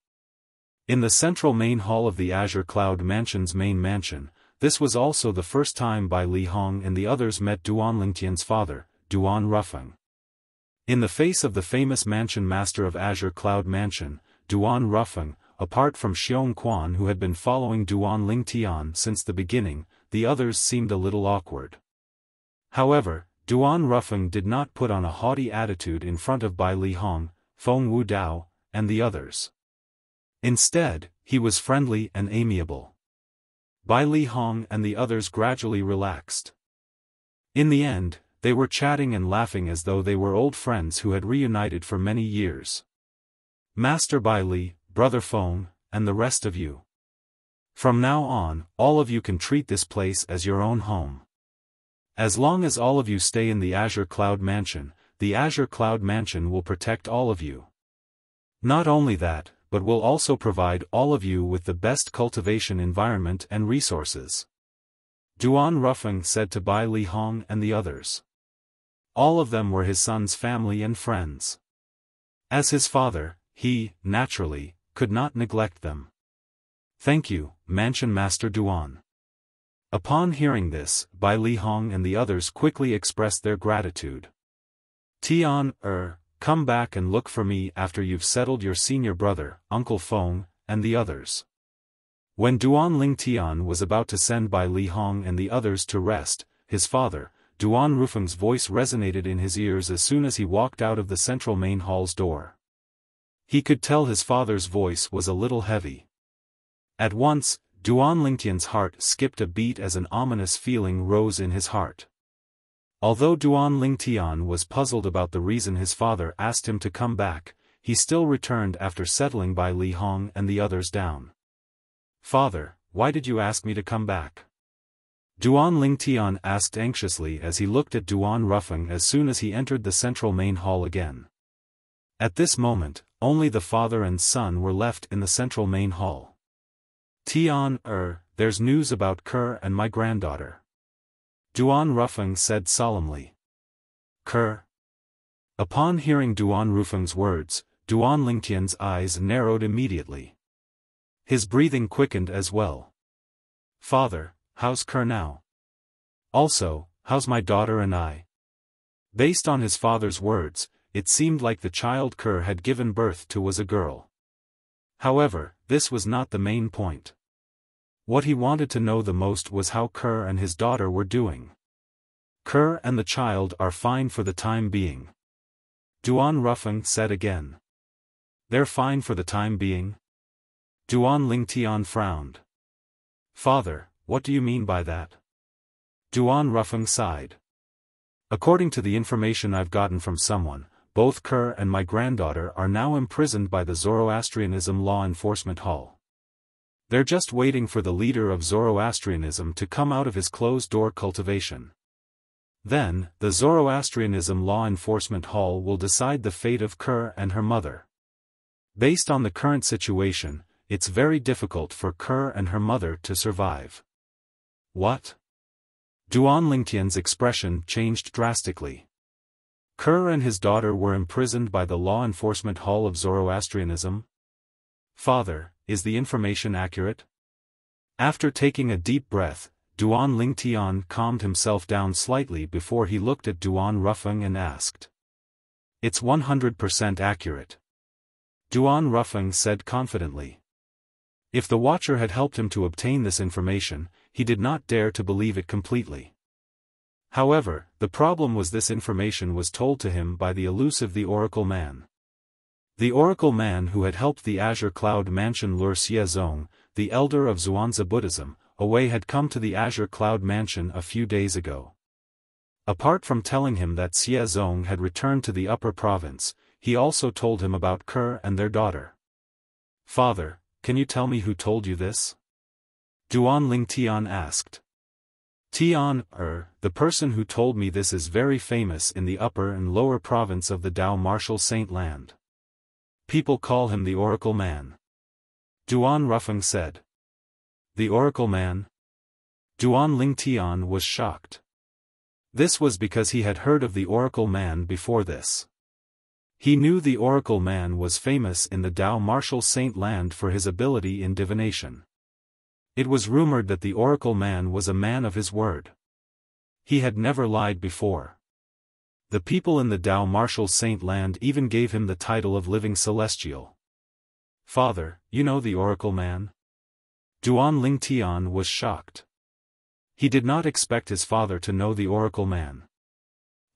In the central main hall of the Azure Cloud Mansion's main mansion, this was also the first time Bai Li Hong and the others met Duan Lingtian's father, Duan Rufeng. In the face of the famous mansion master of Azure Cloud Mansion, Duan Rufeng, apart from Xiong Quan who had been following Duan Ling Tian since the beginning, the others seemed a little awkward. However, Duan Rufeng did not put on a haughty attitude in front of Bai Li Hong, Feng Wu Dao, and the others. Instead, he was friendly and amiable. Bai Li Hong and the others gradually relaxed. In the end, they were chatting and laughing as though they were old friends who had reunited for many years. Master Bai Li, Brother Feng, and the rest of you. From now on, all of you can treat this place as your own home. As long as all of you stay in the Azure Cloud Mansion, the Azure Cloud Mansion will protect all of you. Not only that, but will also provide all of you with the best cultivation environment and resources. Duan Rufeng said to Bai Li Hong and the others. All of them were his son's family and friends. As his father, he, naturally, could not neglect them. "Thank you, Mansion Master Duan." Upon hearing this, Bai Li Hong and the others quickly expressed their gratitude. "Tian, come back and look for me after you've settled your senior brother, Uncle Feng, and the others." When Duan Ling Tian was about to send Bai Li Hong and the others to rest, his father, Duan Rufeng's voice resonated in his ears as soon as he walked out of the central main hall's door. He could tell his father's voice was a little heavy. At once, Duan Lingtian's heart skipped a beat as an ominous feeling rose in his heart. Although Duan Lingtian was puzzled about the reason his father asked him to come back, he still returned after settling Bai Li Hong and the others down. "Father, why did you ask me to come back?" Duan Lingtian asked anxiously as he looked at Duan Rufeng as soon as he entered the central main hall again. At this moment, only the father and son were left in the central main hall. "Tian, there's news about Kerr and my granddaughter," Duan Rufeng said solemnly. "Kerr?" Upon hearing Duan Rufeng's words, Duan Lingtian's eyes narrowed immediately. His breathing quickened as well. "Father, how's Kerr now? Also, how's my daughter and I?" Based on his father's words, it seemed like the child Kerr had given birth to was a girl. However, this was not the main point. What he wanted to know the most was how Kerr and his daughter were doing. "Kerr and the child are fine for the time being," Duan Rufeng said again. "They're fine for the time being?" Duan Lingtian frowned. "Father, what do you mean by that?" Duan Rufeng sighed. "According to the information I've gotten from someone, both Kerr and my granddaughter are now imprisoned by the Zoroastrianism Law Enforcement Hall. They're just waiting for the leader of Zoroastrianism to come out of his closed-door cultivation. Then, the Zoroastrianism Law Enforcement Hall will decide the fate of Kerr and her mother. Based on the current situation, it's very difficult for Kerr and her mother to survive." "What?" Duan Lingtian's expression changed drastically. "Kerr and his daughter were imprisoned by the Law Enforcement Hall of Zoroastrianism? Father, is the information accurate?" After taking a deep breath, Duan Lingtian calmed himself down slightly before he looked at Duan Rufeng and asked. "It's 100% accurate," Duan Rufeng said confidently. If the Watcher had helped him to obtain this information, he did not dare to believe it completely. However, the problem was this information was told to him by the elusive the Oracle Man. The Oracle Man who had helped the Azure Cloud Mansion lure Xie Zong, the elder of Zhuangzi Buddhism, away had come to the Azure Cloud Mansion a few days ago. Apart from telling him that Xie Zong had returned to the upper province, he also told him about Kerr and their daughter. "Father, can you tell me who told you this?" Duan Lingtian asked. "Tian, the person who told me this is very famous in the upper and lower province of the Dao Martial Saint Land. People call him the Oracle Man," Duan Rufeng said. "The Oracle Man?" Duan Lingtian was shocked. This was because he had heard of the Oracle Man before this. He knew the Oracle Man was famous in the Dao Martial Saint Land for his ability in divination. It was rumored that the Oracle Man was a man of his word. He had never lied before. The people in the Dao Martial Saint Land even gave him the title of Living Celestial. "Father, you know the Oracle Man?" Duan Lingtian was shocked. He did not expect his father to know the Oracle Man.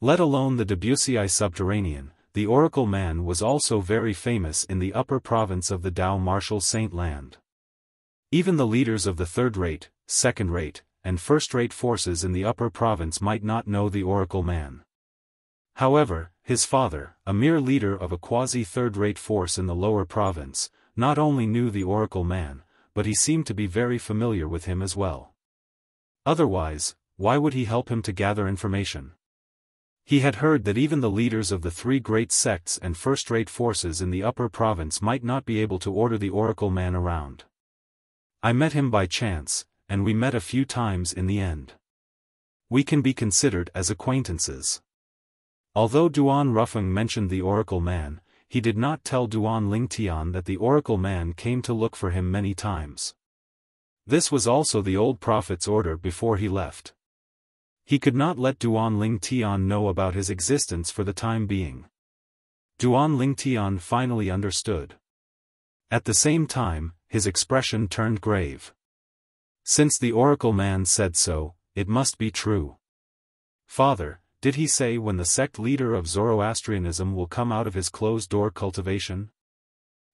Let alone the Debussy Subterranean, the Oracle Man was also very famous in the upper province of the Dao Martial Saint Land. Even the leaders of the third-rate, second-rate, and first-rate forces in the upper province might not know the Oracle Man. However, his father, a mere leader of a quasi-third-rate force in the lower province, not only knew the Oracle Man, but he seemed to be very familiar with him as well. Otherwise, why would he help him to gather information? He had heard that even the leaders of the three great sects and first-rate forces in the upper province might not be able to order the Oracle Man around. "I met him by chance, and we met a few times in the end. We can be considered as acquaintances." Although Duan Rufeng mentioned the Oracle Man, he did not tell Duan Lingtian that the oracle man came to look for him many times. This was also the old prophet's order before he left. He could not let Duan Lingtian know about his existence for the time being. Duan Lingtian finally understood. At the same time, his expression turned grave. Since the oracle man said so, it must be true. Father, did he say when the sect leader of Zoroastrianism will come out of his closed-door cultivation?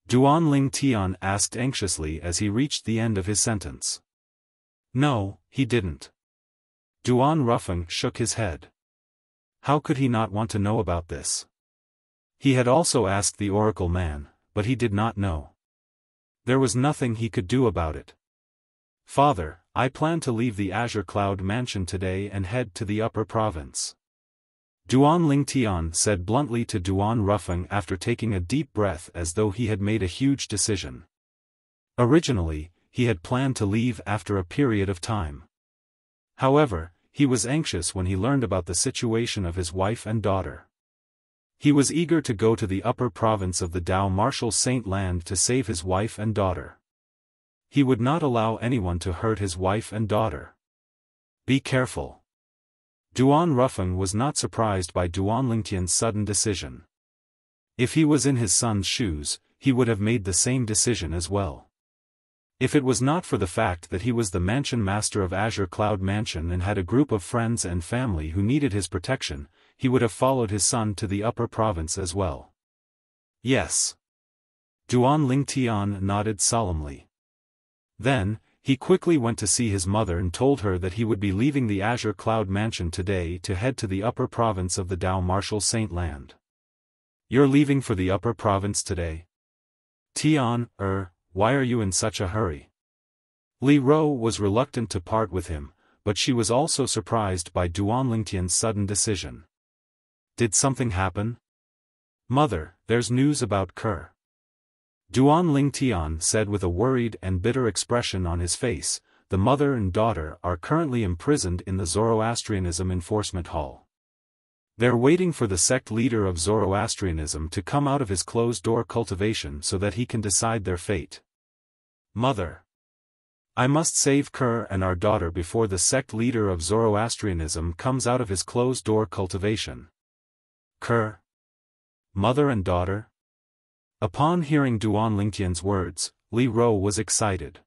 Duan Lingtian asked anxiously as he reached the end of his sentence. No, he didn't. Duan Rufeng shook his head. How could he not want to know about this? He had also asked the oracle man, but he did not know. There was nothing he could do about it. Father, I plan to leave the Azure Cloud Mansion today and head to the upper province. Duan Lingtian said bluntly to Duan Rufeng after taking a deep breath as though he had made a huge decision. Originally, he had planned to leave after a period of time. However, he was anxious when he learned about the situation of his wife and daughter. He was eager to go to the upper province of the Dao Martial Saint Land to save his wife and daughter. He would not allow anyone to hurt his wife and daughter. Be careful. Duan Rufeng was not surprised by Duan Lingtian's sudden decision. If he was in his son's shoes, he would have made the same decision as well. If it was not for the fact that he was the mansion master of Azure Cloud Mansion and had a group of friends and family who needed his protection, he would have followed his son to the upper province as well. Yes. Duan Lingtian nodded solemnly. Then, he quickly went to see his mother and told her that he would be leaving the Azure Cloud Mansion today to head to the upper province of the Dao Martial Saint Land. You're leaving for the upper province today? Tian, why are you in such a hurry? Li Ro was reluctant to part with him, but she was also surprised by Duan Lingtian's sudden decision. Did something happen? Mother, there's news about Ke. Duan Lingtian said with a worried and bitter expression on his face, the mother and daughter are currently imprisoned in the Zoroastrianism Enforcement Hall. They're waiting for the sect leader of Zoroastrianism to come out of his closed-door cultivation so that he can decide their fate. Mother. I must save Ke and our daughter before the sect leader of Zoroastrianism comes out of his closed-door cultivation. Ke? Mother and daughter? Upon hearing Duan Lingtian's words, Li Ro was excited.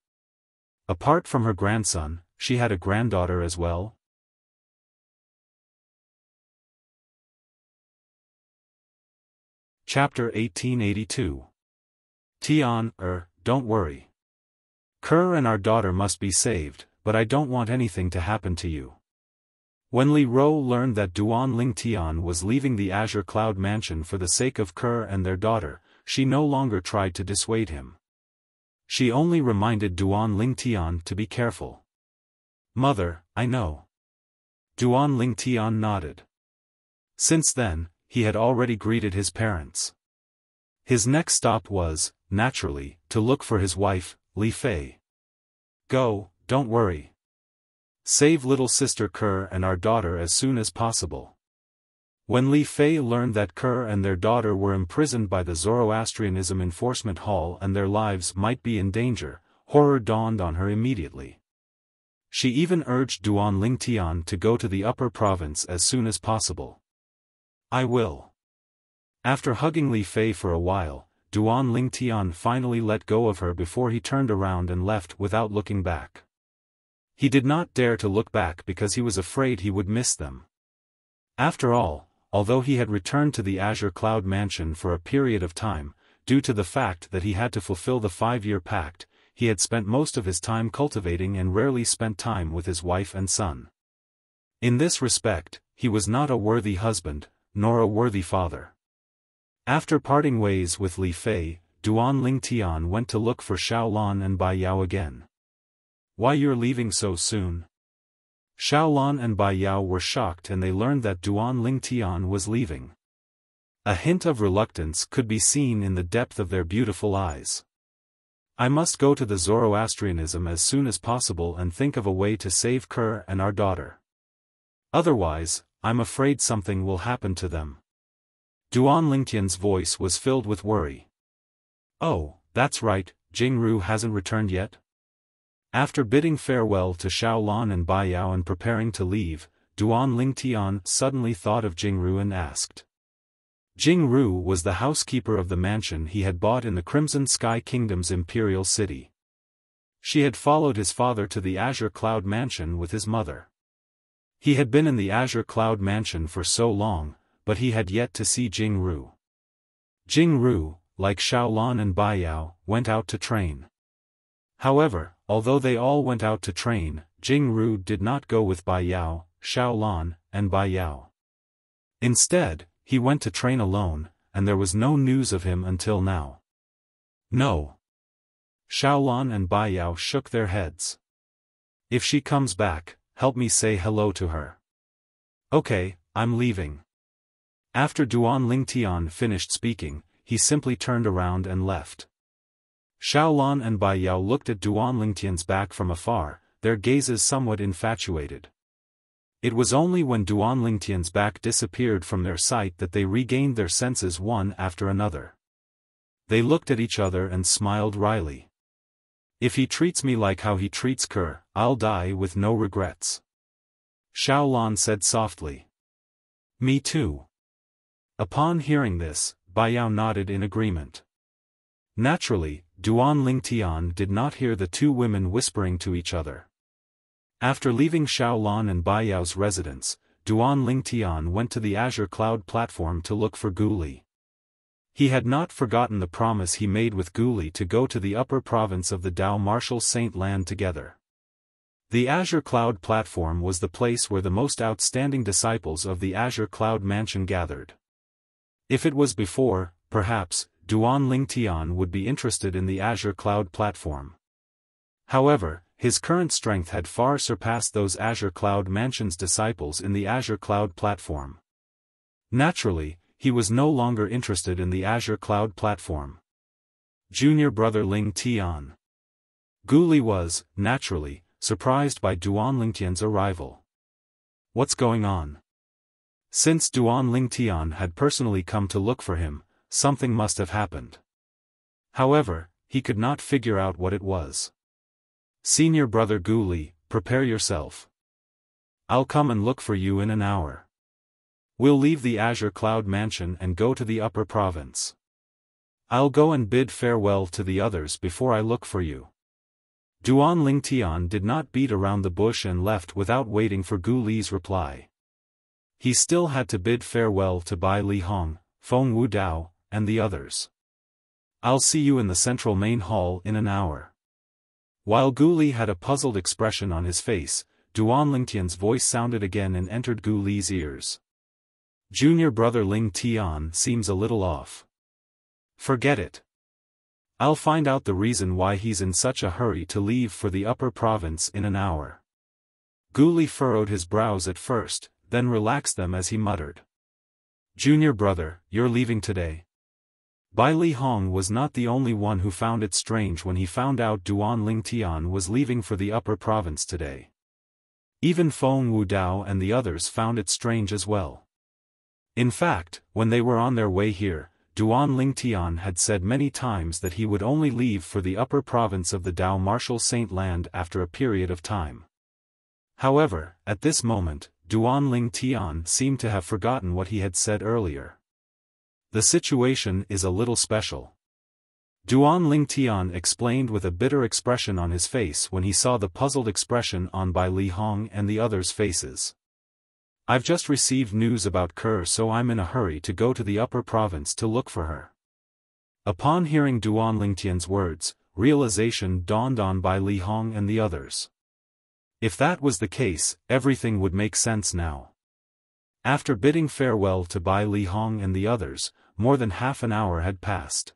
Apart from her grandson, she had a granddaughter as well? Chapter 1882. Tian, don't worry. Ke and our daughter must be saved, but I don't want anything to happen to you. When Li Ro learned that Duan Lingtian was leaving the Azure Cloud Mansion for the sake of Ke and their daughter, she no longer tried to dissuade him. She only reminded Duan Lingtian to be careful. Mother, I know. Duan Lingtian nodded. Since then, he had already greeted his parents. His next stop was, naturally, to look for his wife, Li Fei. Go, don't worry. Save little sister Ke and our daughter as soon as possible. When Li Fei learned that Ke and their daughter were imprisoned by the Zoroastrianism Enforcement Hall and their lives might be in danger, horror dawned on her immediately. She even urged Duan Lingtian to go to the upper province as soon as possible. I will. After hugging Li Fei for a while, Duan Lingtian finally let go of her before he turned around and left without looking back. He did not dare to look back because he was afraid he would miss them. After all, although he had returned to the Azure Cloud Mansion for a period of time, due to the fact that he had to fulfill the 5-year pact, he had spent most of his time cultivating and rarely spent time with his wife and son. In this respect, he was not a worthy husband, nor a worthy father. After parting ways with Li Fei, Duan Lingtian went to look for Xiaolan and Bai Yao again. Why you're leaving so soon? Xiaolan and Bai Yao were shocked and they learned that Duan Lingtian was leaving. A hint of reluctance could be seen in the depth of their beautiful eyes. I must go to the Zoroastrianism as soon as possible and think of a way to save Ke and our daughter. Otherwise, I'm afraid something will happen to them. Duan Lingtian's voice was filled with worry. Oh, that's right, Jingru hasn't returned yet? After bidding farewell to Xiaolan and Bai Yao and preparing to leave, Duan Lingtian suddenly thought of Jingru and asked. Jingru was the housekeeper of the mansion he had bought in the Crimson Sky Kingdom's imperial city. She had followed his father to the Azure Cloud Mansion with his mother. He had been in the Azure Cloud Mansion for so long, but he had yet to see Jingru. Jingru, like Xiaolan and Bai Yao, went out to train. However, although they all went out to train, Jingru did not go with Bai Yao, Xiaolan, and Bai Yao. Instead, he went to train alone, and there was no news of him until now. No. Xiaolan and Bai Yao shook their heads. If she comes back, help me say hello to her. Okay, I'm leaving. After Duan Lingtian finished speaking, he simply turned around and left. Xiaolan and Bai Yao looked at Duan Lingtian's back from afar, their gazes somewhat infatuated. It was only when Duan Lingtian's back disappeared from their sight that they regained their senses one after another. They looked at each other and smiled wryly. If he treats me like how he treats Kerr, I'll die with no regrets. Xiaolan said softly. Me too. Upon hearing this, Bai Yao nodded in agreement. Naturally, Duan Lingtian did not hear the two women whispering to each other. After leaving Xiaolan and Bai Yao's residence, Duan Lingtian went to the Azure Cloud platform to look for Gu Li. He had not forgotten the promise he made with Gu Li to go to the upper province of the Dao Martial Saint Land together. The Azure Cloud platform was the place where the most outstanding disciples of the Azure Cloud Mansion gathered. If it was before, perhaps, Duan Lingtian would be interested in the Azure Cloud platform. However, his current strength had far surpassed those Azure Cloud Mansion's disciples in the Azure Cloud platform. Naturally, he was no longer interested in the Azure Cloud platform. Junior brother Ling Tian. Gu Li was, naturally, surprised by Duan Lingtian's arrival. What's going on? Since Duan Lingtian had personally come to look for him, something must have happened. However, he could not figure out what it was. Senior brother Gu Li, prepare yourself. I'll come and look for you in an hour. We'll leave the Azure Cloud Mansion and go to the upper province. I'll go and bid farewell to the others before I look for you. Duan Lingtian did not beat around the bush and left without waiting for Gu Li's reply. He still had to bid farewell to Bai Li Hong, Feng Wu Dao, and the others. I'll see you in the central main hall in an hour. While Gu Li had a puzzled expression on his face, Duan Lingtian's voice sounded again and entered Gu Li's ears. Junior brother Ling Tian seems a little off. Forget it. I'll find out the reason why he's in such a hurry to leave for the upper province in an hour. Gu Li furrowed his brows at first, then relaxed them as he muttered. Junior brother, you're leaving today? Bai Li Hong was not the only one who found it strange when he found out Duan Lingtian was leaving for the upper province today. Even Feng Wu Dao and the others found it strange as well. In fact, when they were on their way here, Duan Lingtian had said many times that he would only leave for the upper province of the Dao Martial Saint Land after a period of time. However, at this moment, Duan Lingtian seemed to have forgotten what he had said earlier. The situation is a little special. Duan Lingtian explained with a bitter expression on his face when he saw the puzzled expression on Bai Li Hong and the others' faces. I've just received news about Kerr, so I'm in a hurry to go to the upper province to look for her. Upon hearing Duan Lingtian's words, realization dawned on Bai Li Hong and the others. If that was the case, everything would make sense now. After bidding farewell to Bai Li Hong and the others, more than half an hour had passed.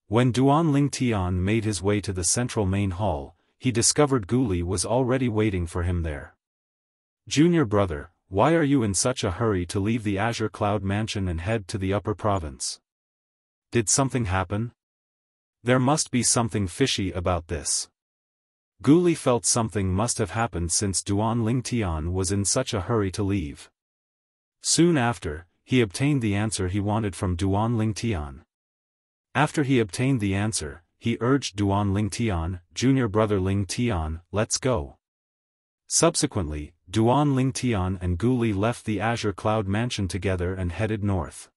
When Duan Lingtian made his way to the central main hall, he discovered Gu Li was already waiting for him there. Junior brother, why are you in such a hurry to leave the Azure Cloud Mansion and head to the upper province? Did something happen? There must be something fishy about this. Gu Li felt something must have happened since Duan Lingtian was in such a hurry to leave. Soon after, he obtained the answer he wanted from Duan Lingtian. After he obtained the answer, he urged Duan Lingtian, junior brother Lingtian, let's go. Subsequently, Duan Lingtian and Guli left the Azure Cloud Mansion together and headed north.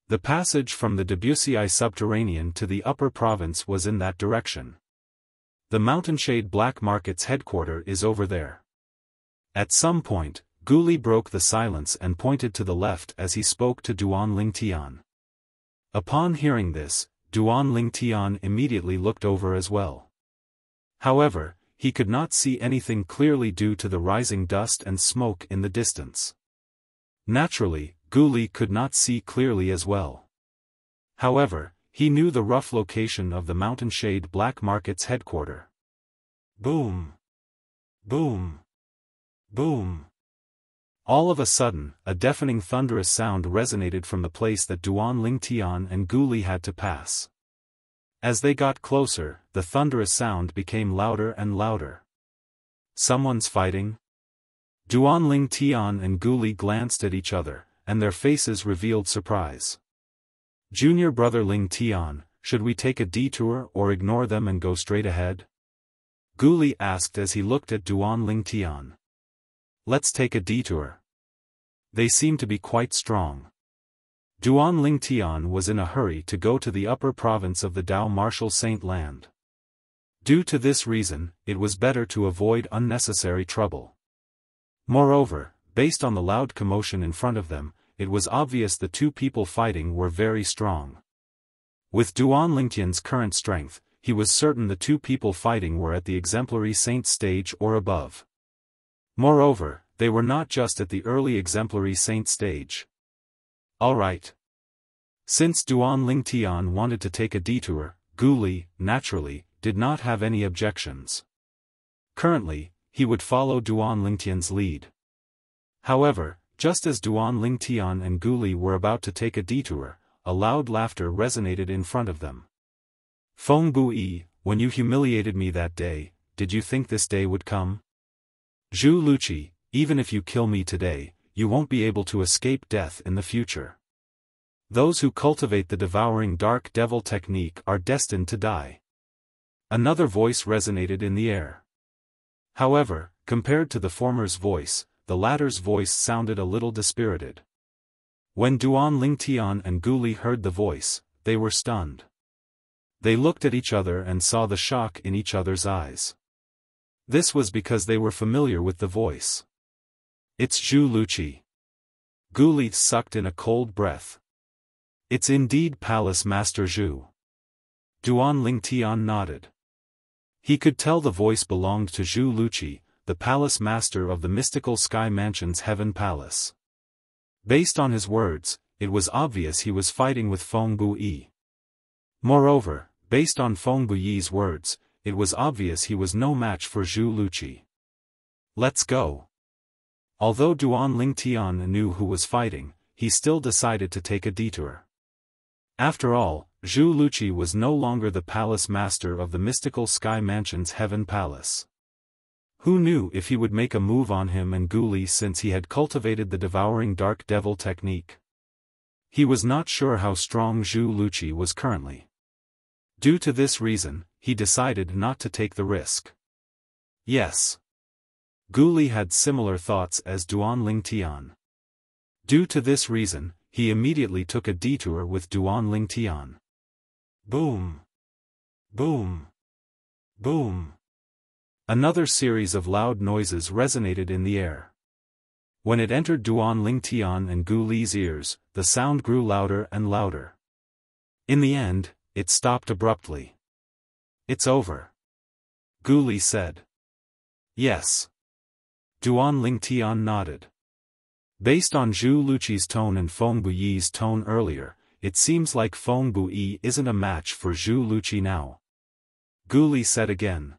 The passage from the Debussy subterranean to the upper province was in that direction. The Mountainshade Black Market's headquarters is over there. At some point, Guli broke the silence and pointed to the left as he spoke to Duan Lingtian. Upon hearing this, Duan Lingtian immediately looked over as well. However, he could not see anything clearly due to the rising dust and smoke in the distance. Naturally, Guli could not see clearly as well. However, he knew the rough location of the Mountainshade Black Market's headquarters. Boom! Boom! Boom! All of a sudden, a deafening thunderous sound resonated from the place that Duan Lingtian and Guli had to pass. As they got closer, the thunderous sound became louder and louder. Someone's fighting? Duan Lingtian and Guli glanced at each other, and their faces revealed surprise. Junior brother Lingtian, should we take a detour or ignore them and go straight ahead? Guli asked as he looked at Duan Lingtian. Let's take a detour. They seem to be quite strong. Duan Lingtian was in a hurry to go to the upper province of the Dao Martial Saint Land. Due to this reason, it was better to avoid unnecessary trouble. Moreover, based on the loud commotion in front of them, it was obvious the two people fighting were very strong. With Duan Lingtian's current strength, he was certain the two people fighting were at the exemplary saint stage or above. Moreover, they were not just at the early exemplary saint stage. Alright. Since Duan Lingtian wanted to take a detour, Guli, naturally, did not have any objections. Currently, he would follow Duan Lingtian's lead. However, just as Duan Lingtian and Guli were about to take a detour, a loud laughter resonated in front of them. Feng Bui, when you humiliated me that day, did you think this day would come? Zhu Luqi, even if you kill me today, you won't be able to escape death in the future. Those who cultivate the devouring dark devil technique are destined to die. Another voice resonated in the air. However, compared to the former's voice, the latter's voice sounded a little dispirited. When Duan Lingtian and Guli heard the voice, they were stunned. They looked at each other and saw the shock in each other's eyes. This was because they were familiar with the voice. It's Zhu Luqi. Guli sucked in a cold breath. It's indeed Palace Master Zhu. Duan Lingtian nodded. He could tell the voice belonged to Zhu Luqi, the Palace Master of the mystical Sky Mansion's Heaven Palace. Based on his words, it was obvious he was fighting with Feng Bui. Moreover, based on Feng Bui's words, it was obvious he was no match for Zhu Luqi. Let's go. Although Duan Lingtian knew who was fighting, he still decided to take a detour. After all, Zhu Luqi was no longer the palace master of the mystical Sky Mansion's Heaven Palace. Who knew if he would make a move on him and Guli since he had cultivated the devouring dark devil technique? He was not sure how strong Zhu Luqi was currently. Due to this reason, he decided not to take the risk. Yes. Guli had similar thoughts as Duan Lingtian. Due to this reason, he immediately took a detour with Duan Lingtian. Boom! Boom! Boom! Another series of loud noises resonated in the air. When it entered Duan Lingtian and Guli's ears, the sound grew louder and louder. In the end, it stopped abruptly. It's over. Guli said. Yes. Duan Lingtian nodded. Based on Zhu Luqi's tone and Feng Bui's tone earlier, it seems like Feng Bui isn't a match for Zhu Luqi now. Guli said again.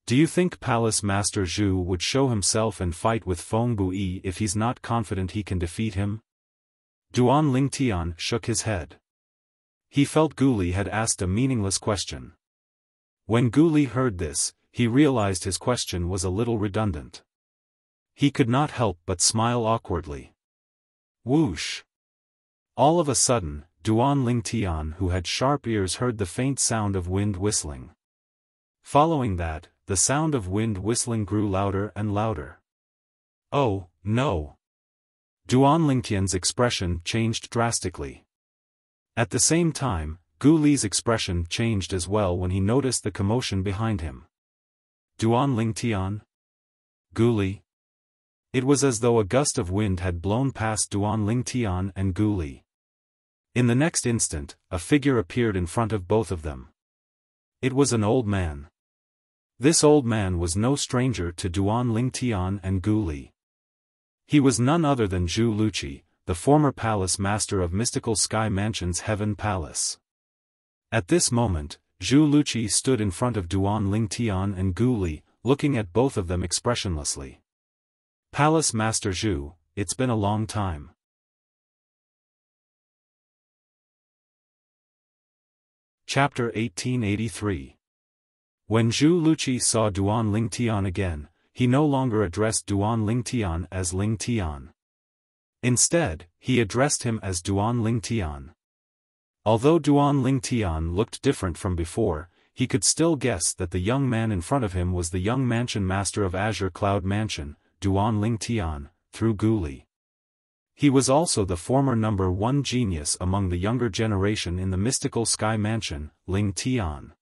Do you think Palace Master Zhu would show himself and fight with Feng Bui if he's not confident he can defeat him? Duan Lingtian shook his head. He felt Guli had asked a meaningless question. When Guli heard this, he realized his question was a little redundant. He could not help but smile awkwardly. Whoosh! All of a sudden, Duan Lingtian, who had sharp ears, heard the faint sound of wind whistling. Following that, the sound of wind whistling grew louder and louder. Oh, no! Duan Lingtian's expression changed drastically. At the same time, Gu Li's expression changed as well when he noticed the commotion behind him. Duan Lingtian? Gu Li? It was as though a gust of wind had blown past Duan Lingtian and Gu Li. In the next instant, a figure appeared in front of both of them. It was an old man. This old man was no stranger to Duan Lingtian and Gu Li. He was none other than Zhu Luqi, the former palace master of Mystical Sky Mansion's Heaven Palace. At this moment, Zhu Luqi stood in front of Duan Lingtian and Gu Li, looking at both of them expressionlessly. Palace Master Zhu, it's been a long time. Chapter 1883. When Zhu Luqi saw Duan Lingtian again, he no longer addressed Duan Lingtian as Lingtian. Instead, he addressed him as Duan Lingtian. Although Duan Lingtian looked different from before, he could still guess that the young man in front of him was the young mansion master of Azure Cloud Mansion, Duan Lingtian, through Gu Li. He was also the former number 1 genius among the younger generation in the Mystical Sky Mansion, Lingtian.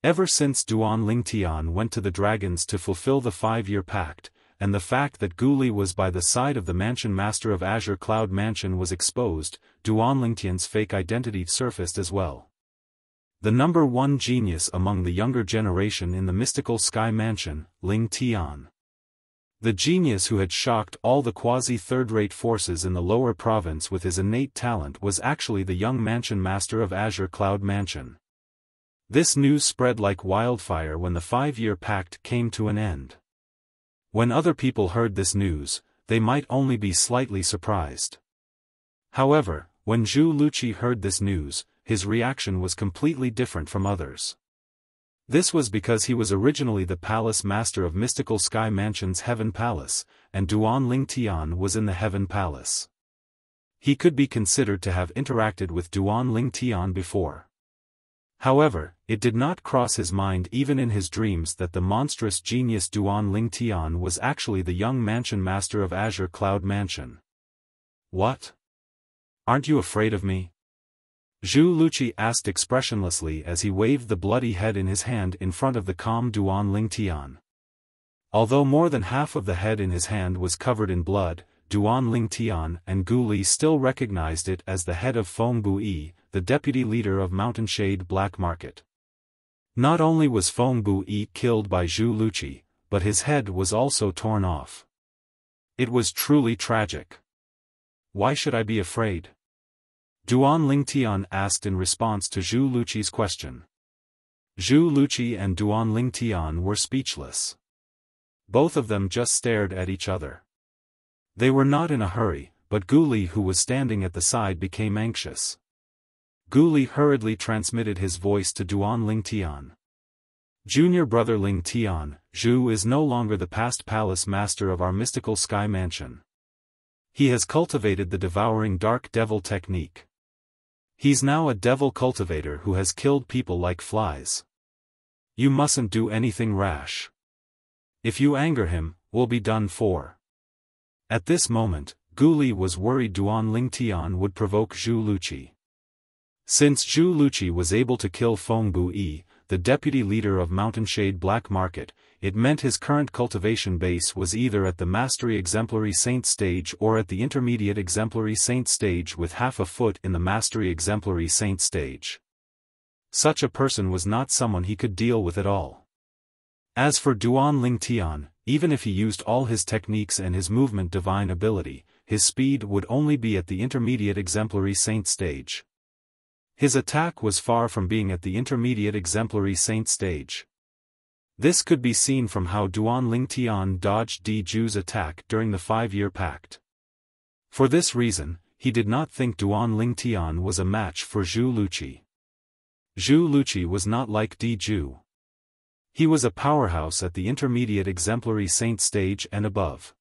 Ever since Duan Lingtian went to the dragons to fulfill the 5-year pact, and the fact that Gu Li was by the side of the mansion master of Azure Cloud Mansion was exposed, Duan Lingtian's fake identity surfaced as well. The number 1 genius among the younger generation in the Mystical Sky Mansion, Lingtian. The genius who had shocked all the quasi-third-rate forces in the lower province with his innate talent was actually the young mansion master of Azure Cloud Mansion. This news spread like wildfire when the 5-year pact came to an end. When other people heard this news, they might only be slightly surprised. However, when Zhu Luqi heard this news, his reaction was completely different from others. This was because he was originally the palace master of Mystical Sky Mansion's Heaven Palace, and Duan Lingtian was in the Heaven Palace. He could be considered to have interacted with Duan Lingtian before. However, it did not cross his mind even in his dreams that the monstrous genius Duan Lingtian was actually the young mansion master of Azure Cloud Mansion. What? Aren't you afraid of me? Zhu Luqi asked expressionlessly as he waved the bloody head in his hand in front of the calm Duan Lingtian. Although more than half of the head in his hand was covered in blood, Duan Lingtian and Gu Li still recognized it as the head of Feng Buyi, the deputy leader of Mountain Shade Black Market. Not only was Feng Buyi killed by Zhu Luqi, but his head was also torn off. It was truly tragic. Why should I be afraid? Duan Lingtian asked in response to Zhu Luqi's question. Zhu Luqi and Duan Lingtian were speechless. Both of them just stared at each other. They were not in a hurry, but Gu Li, who was standing at the side, became anxious. Gu Li hurriedly transmitted his voice to Duan Lingtian. Junior brother Lingtian, Zhu is no longer the past palace master of our Mystical Sky Mansion. He has cultivated the devouring dark devil technique. He's now a devil cultivator who has killed people like flies. You mustn't do anything rash. If you anger him, we'll be done for. At this moment, Gu Li was worried Duan Lingtian would provoke Zhu Luqi. Since Zhu Luqi was able to kill Feng Buyi, the deputy leader of Mountain Shade Black Market, it meant his current cultivation base was either at the Mastery Exemplary Saint stage or at the Intermediate Exemplary Saint stage with half a foot in the Mastery Exemplary Saint stage. Such a person was not someone he could deal with at all. As for Duan Lingtian, even if he used all his techniques and his movement divine ability, his speed would only be at the Intermediate Exemplary Saint stage. His attack was far from being at the Intermediate Exemplary Saint stage. This could be seen from how Duan Lingtian dodged Di Zhu's attack during the 5-year pact. For this reason, he did not think Duan Lingtian was a match for Zhu Luqi. Zhu Luqi was not like Di Zhu. He was a powerhouse at the Intermediate Exemplary Saint stage and above.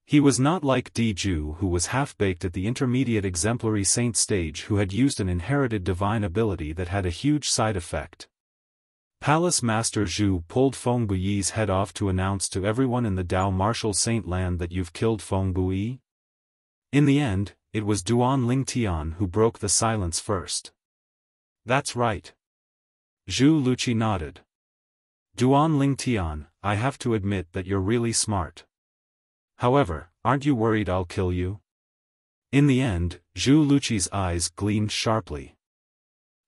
He was not like Di Ju, who was half-baked at the intermediate exemplary saint stage, who had used an inherited divine ability that had a huge side effect. Palace Master Zhu pulled Feng Buyi's head off to announce to everyone in the Dao Martial Saint Land that you've killed Feng Buyi. In the end, it was Duan Lingtian who broke the silence first. That's right. Zhu Luqi nodded. Duan Lingtian, I have to admit that you're really smart. However, aren't you worried I'll kill you? In the end, Zhu Luqi's eyes gleamed sharply.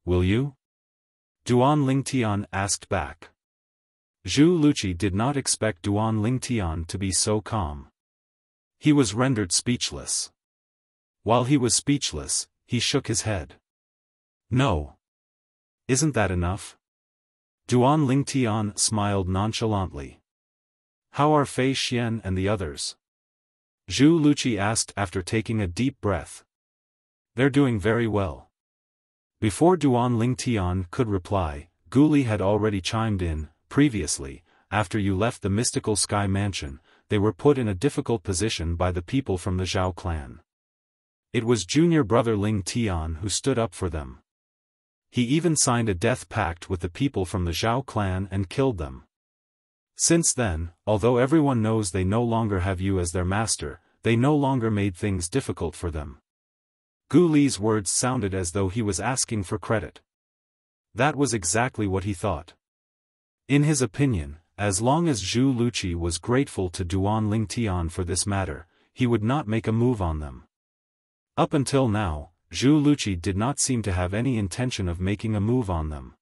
Will you? Duan Lingtian asked back. Zhu Luqi did not expect Duan Lingtian to be so calm. He was rendered speechless. While he was speechless, he shook his head. No. Isn't that enough? Duan Lingtian smiled nonchalantly. How are Fei Xian and the others? Zhu Luqi asked after taking a deep breath. They're doing very well. Before Duan Lingtian could reply, Gu Li had already chimed in. Previously, after you left the mystical sky mansion, they were put in a difficult position by the people from the Zhao clan. It was junior brother Ling Tian who stood up for them. He even signed a death pact with the people from the Zhao clan and killed them. Since then, although everyone knows they no longer have you as their master, they no longer made things difficult for them. Gu Li's words sounded as though he was asking for credit. That was exactly what he thought. In his opinion, as long as Zhu Luqi was grateful to Duan Lingtian for this matter, he would not make a move on them. Up until now, Zhu Luqi did not seem to have any intention of making a move on them.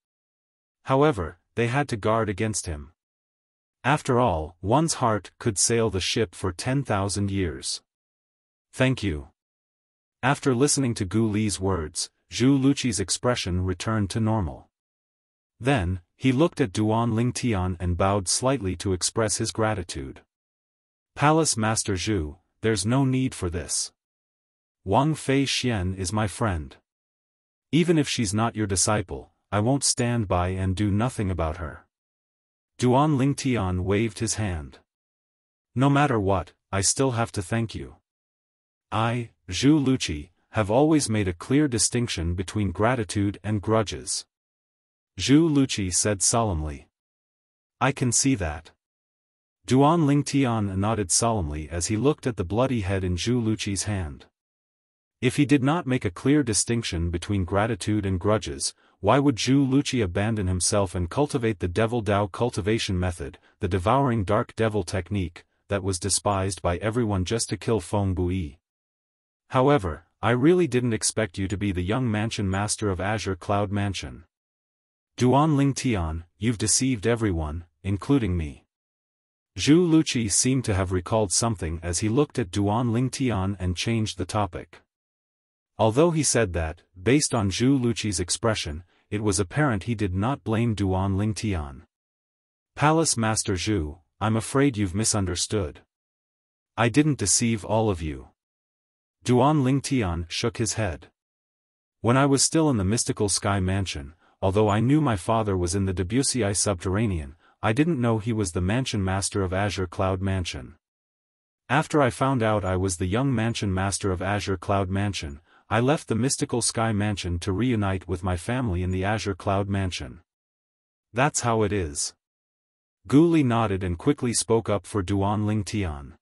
However, they had to guard against him. After all, one's heart could sail the ship for 10,000 years. Thank you. After listening to Gu Li's words, Zhu Luqi's expression returned to normal. Then, he looked at Duan Lingtian and bowed slightly to express his gratitude. Palace Master Zhu, there's no need for this. Wang Fei Xian is my friend. Even if she's not your disciple, I won't stand by and do nothing about her. Duan Lingtian waved his hand. No matter what, I still have to thank you. I, Zhu Luqi, have always made a clear distinction between gratitude and grudges. Zhu Luqi said solemnly. I can see that. Duan Lingtian nodded solemnly as he looked at the bloody head in Zhu Luqi's hand. If he did not make a clear distinction between gratitude and grudges, why would Zhu Luqi abandon himself and cultivate the Devil Dao cultivation method, the devouring dark devil technique, that was despised by everyone just to kill Feng Buyi? However, I really didn't expect you to be the young mansion master of Azure Cloud Mansion. Duan Lingtian, you've deceived everyone, including me. Zhu Luqi seemed to have recalled something as he looked at Duan Lingtian and changed the topic. Although he said that, based on Zhu Luqi's expression, it was apparent he did not blame Duan Lingtian. Palace Master Zhu, I'm afraid you've misunderstood. I didn't deceive all of you. Duan Lingtian shook his head. When I was still in the mystical sky mansion, although I knew my father was in the Debussy subterranean, I didn't know he was the mansion master of Azure Cloud Mansion. After I found out I was the young mansion master of Azure Cloud Mansion, I left the mystical sky mansion to reunite with my family in the Azure Cloud Mansion. That's how it is. Gu Li nodded and quickly spoke up for Duan Lingtian.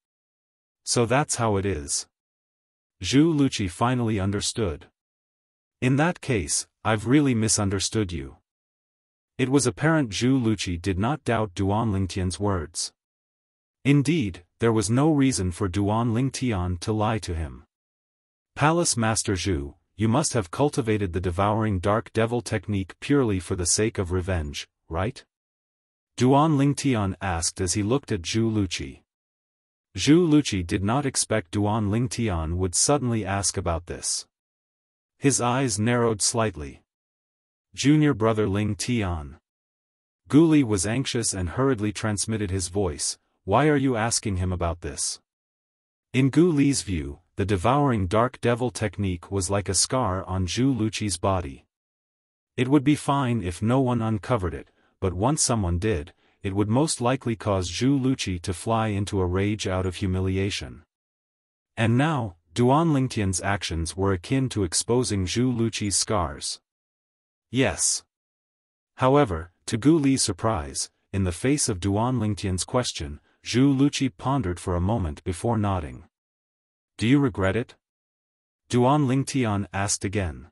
So that's how it is. Zhu Luqi finally understood. In that case, I've really misunderstood you. It was apparent Zhu Luqi did not doubt Duan Lingtian's words. Indeed, there was no reason for Duan Lingtian to lie to him. Palace Master Zhu, you must have cultivated the devouring dark devil technique purely for the sake of revenge, right? Duan Lingtian asked as he looked at Zhu Luqi. Zhu Luqi did not expect Duan Lingtian would suddenly ask about this. His eyes narrowed slightly. Junior brother Ling Tian. Gu Li was anxious and hurriedly transmitted his voice, why are you asking him about this? In Gu Li's view, the devouring dark devil technique was like a scar on Zhu Luqi's body. It would be fine if no one uncovered it, but once someone did, it would most likely cause Zhu Luqi to fly into a rage out of humiliation. And now, Duan Lingtian's actions were akin to exposing Zhu Luqi's scars. Yes. However, to Gu Li's surprise, in the face of Duan Lingtian's question, Zhu Luqi pondered for a moment before nodding. Do you regret it? Duan Lingtian asked again.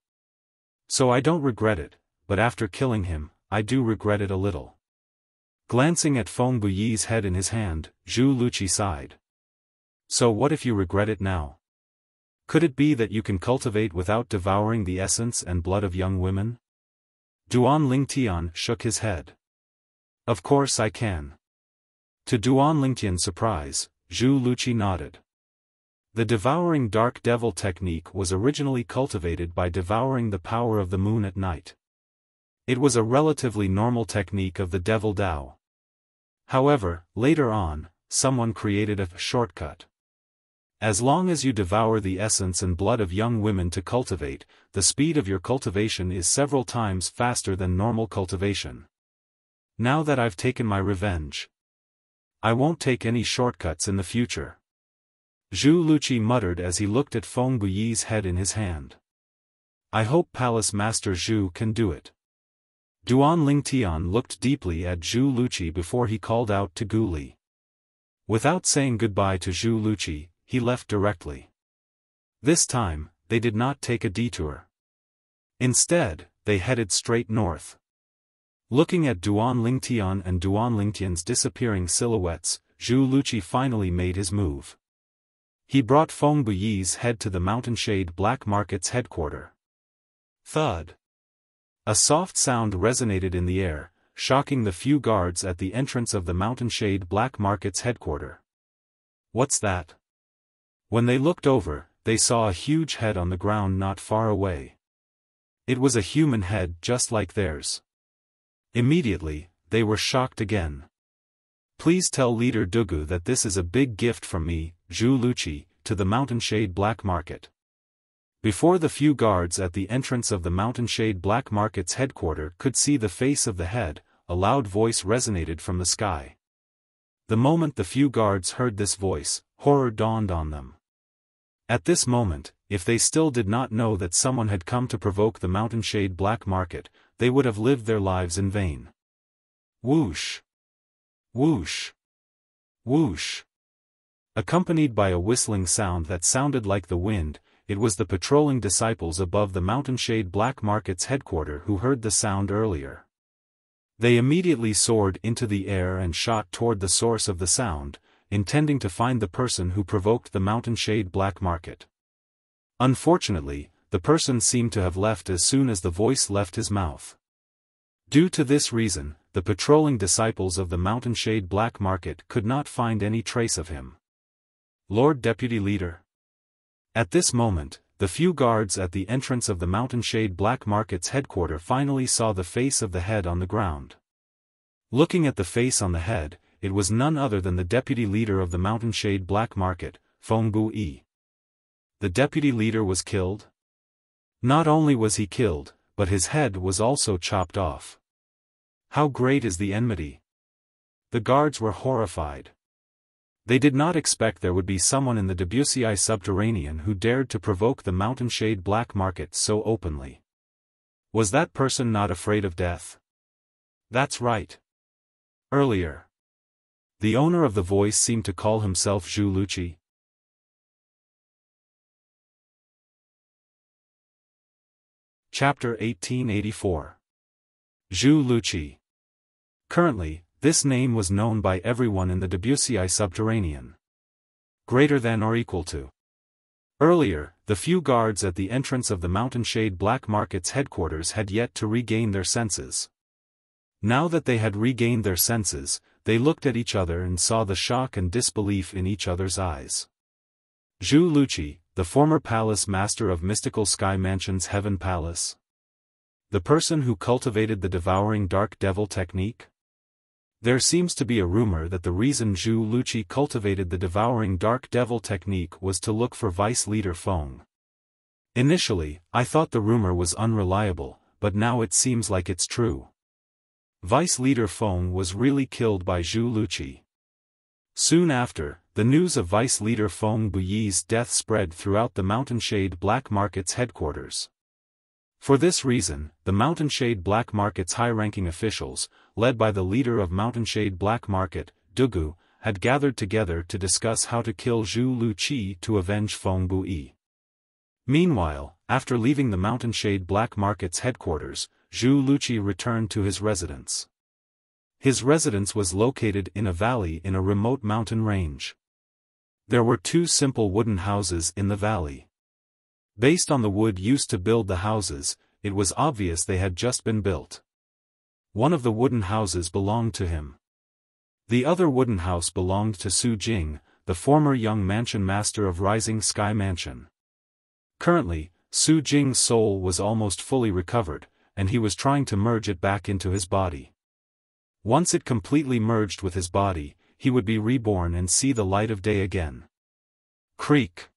So I don't regret it, but after killing him, I do regret it a little. Glancing at Feng Buyi's head in his hand, Zhu Luqi sighed. So what if you regret it now? Could it be that you can cultivate without devouring the essence and blood of young women? Duan Lingtian shook his head. Of course I can. To Duan Lingtian's surprise, Zhu Luqi nodded. The devouring dark devil technique was originally cultivated by devouring the power of the moon at night. It was a relatively normal technique of the devil Dao. However, later on, someone created a shortcut. As long as you devour the essence and blood of young women to cultivate, the speed of your cultivation is several times faster than normal cultivation. Now that I've taken my revenge, I won't take any shortcuts in the future. Zhu Luqi muttered as he looked at Feng Buyi's head in his hand. I hope Palace Master Zhu can do it. Duan Lingtian looked deeply at Zhu Luqi before he called out to Gu Li. Without saying goodbye to Zhu Luqi, he left directly. This time, they did not take a detour. Instead, they headed straight north. Looking at Duan Lingtian and Duan Lingtian's disappearing silhouettes, Zhu Luqi finally made his move. He brought Feng Buyi's head to the Mountainshade Black Market's headquarters. Thud. A soft sound resonated in the air, shocking the few guards at the entrance of the Mountainshade Black Market's headquarters. What's that? When they looked over, they saw a huge head on the ground not far away. It was a human head just like theirs. Immediately, they were shocked again. Please tell Leader Dugu that this is a big gift from me, Zhu Luqi, to the Mountainshade Black Market. Before the few guards at the entrance of the Mountainshade Black Market's headquarters could see the face of the head, a loud voice resonated from the sky. The moment the few guards heard this voice, horror dawned on them. At this moment, if they still did not know that someone had come to provoke the Mountainshade Black Market, they would have lived their lives in vain. Whoosh! Whoosh! Whoosh! Accompanied by a whistling sound that sounded like the wind, it was the patrolling disciples above the Mountainshade Black Market's headquarters who heard the sound earlier. They immediately soared into the air and shot toward the source of the sound, intending to find the person who provoked the Mountainshade Black Market. Unfortunately, the person seemed to have left as soon as the voice left his mouth. Due to this reason, the patrolling disciples of the Mountainshade Black Market could not find any trace of him. Lord Deputy Leader. At this moment, the few guards at the entrance of the Mountainshade Black Market's headquarters finally saw the face of the head on the ground. Looking at the face on the head, it was none other than the deputy leader of the Mountainshade Black Market, Feng Buyi. The deputy leader was killed? Not only was he killed, but his head was also chopped off. How great is the enmity! The guards were horrified. They did not expect there would be someone in the Debussy subterranean who dared to provoke the Mountainshade Black Market so openly. Was that person not afraid of death? That's right. Earlier, the owner of the voice seemed to call himself Zhu Luqi. Chapter 1884. Zhu Luqi. Currently, this name was known by everyone in the Debussy subterranean. Greater than or equal to. Earlier, the few guards at the entrance of the Mountainshade Black Market's headquarters had yet to regain their senses. Now that they had regained their senses, they looked at each other and saw the shock and disbelief in each other's eyes. Zhu Luqi, the former palace master of Mystical Sky Mansion's Heaven Palace. The person who cultivated the devouring dark devil technique? There seems to be a rumor that the reason Zhu Luqi cultivated the devouring dark devil technique was to look for vice leader Feng. Initially, I thought the rumor was unreliable, but now it seems like it's true. Vice leader Feng was really killed by Zhu Luqi. Soon after, the the news of Vice Leader Feng Buyi's death spread throughout the Mountainshade Black Market's headquarters. For this reason, the Mountainshade Black Market's high-ranking officials, led by the leader of Mountainshade Black Market, Dugu, had gathered together to discuss how to kill Zhu Luqi to avenge Feng Buyi. Meanwhile, after leaving the Mountainshade Black Market's headquarters, Zhu Luqi returned to his residence. His residence was located in a valley in a remote mountain range. There were 2 simple wooden houses in the valley. Based on the wood used to build the houses, it was obvious they had just been built. One of the wooden houses belonged to him. The other wooden house belonged to Su Jing, the former young mansion master of Rising Sky Mansion. Currently, Su Jing's soul was almost fully recovered, and he was trying to merge it back into his body. Once it completely merged with his body, he would be reborn and see the light of day again. Creak.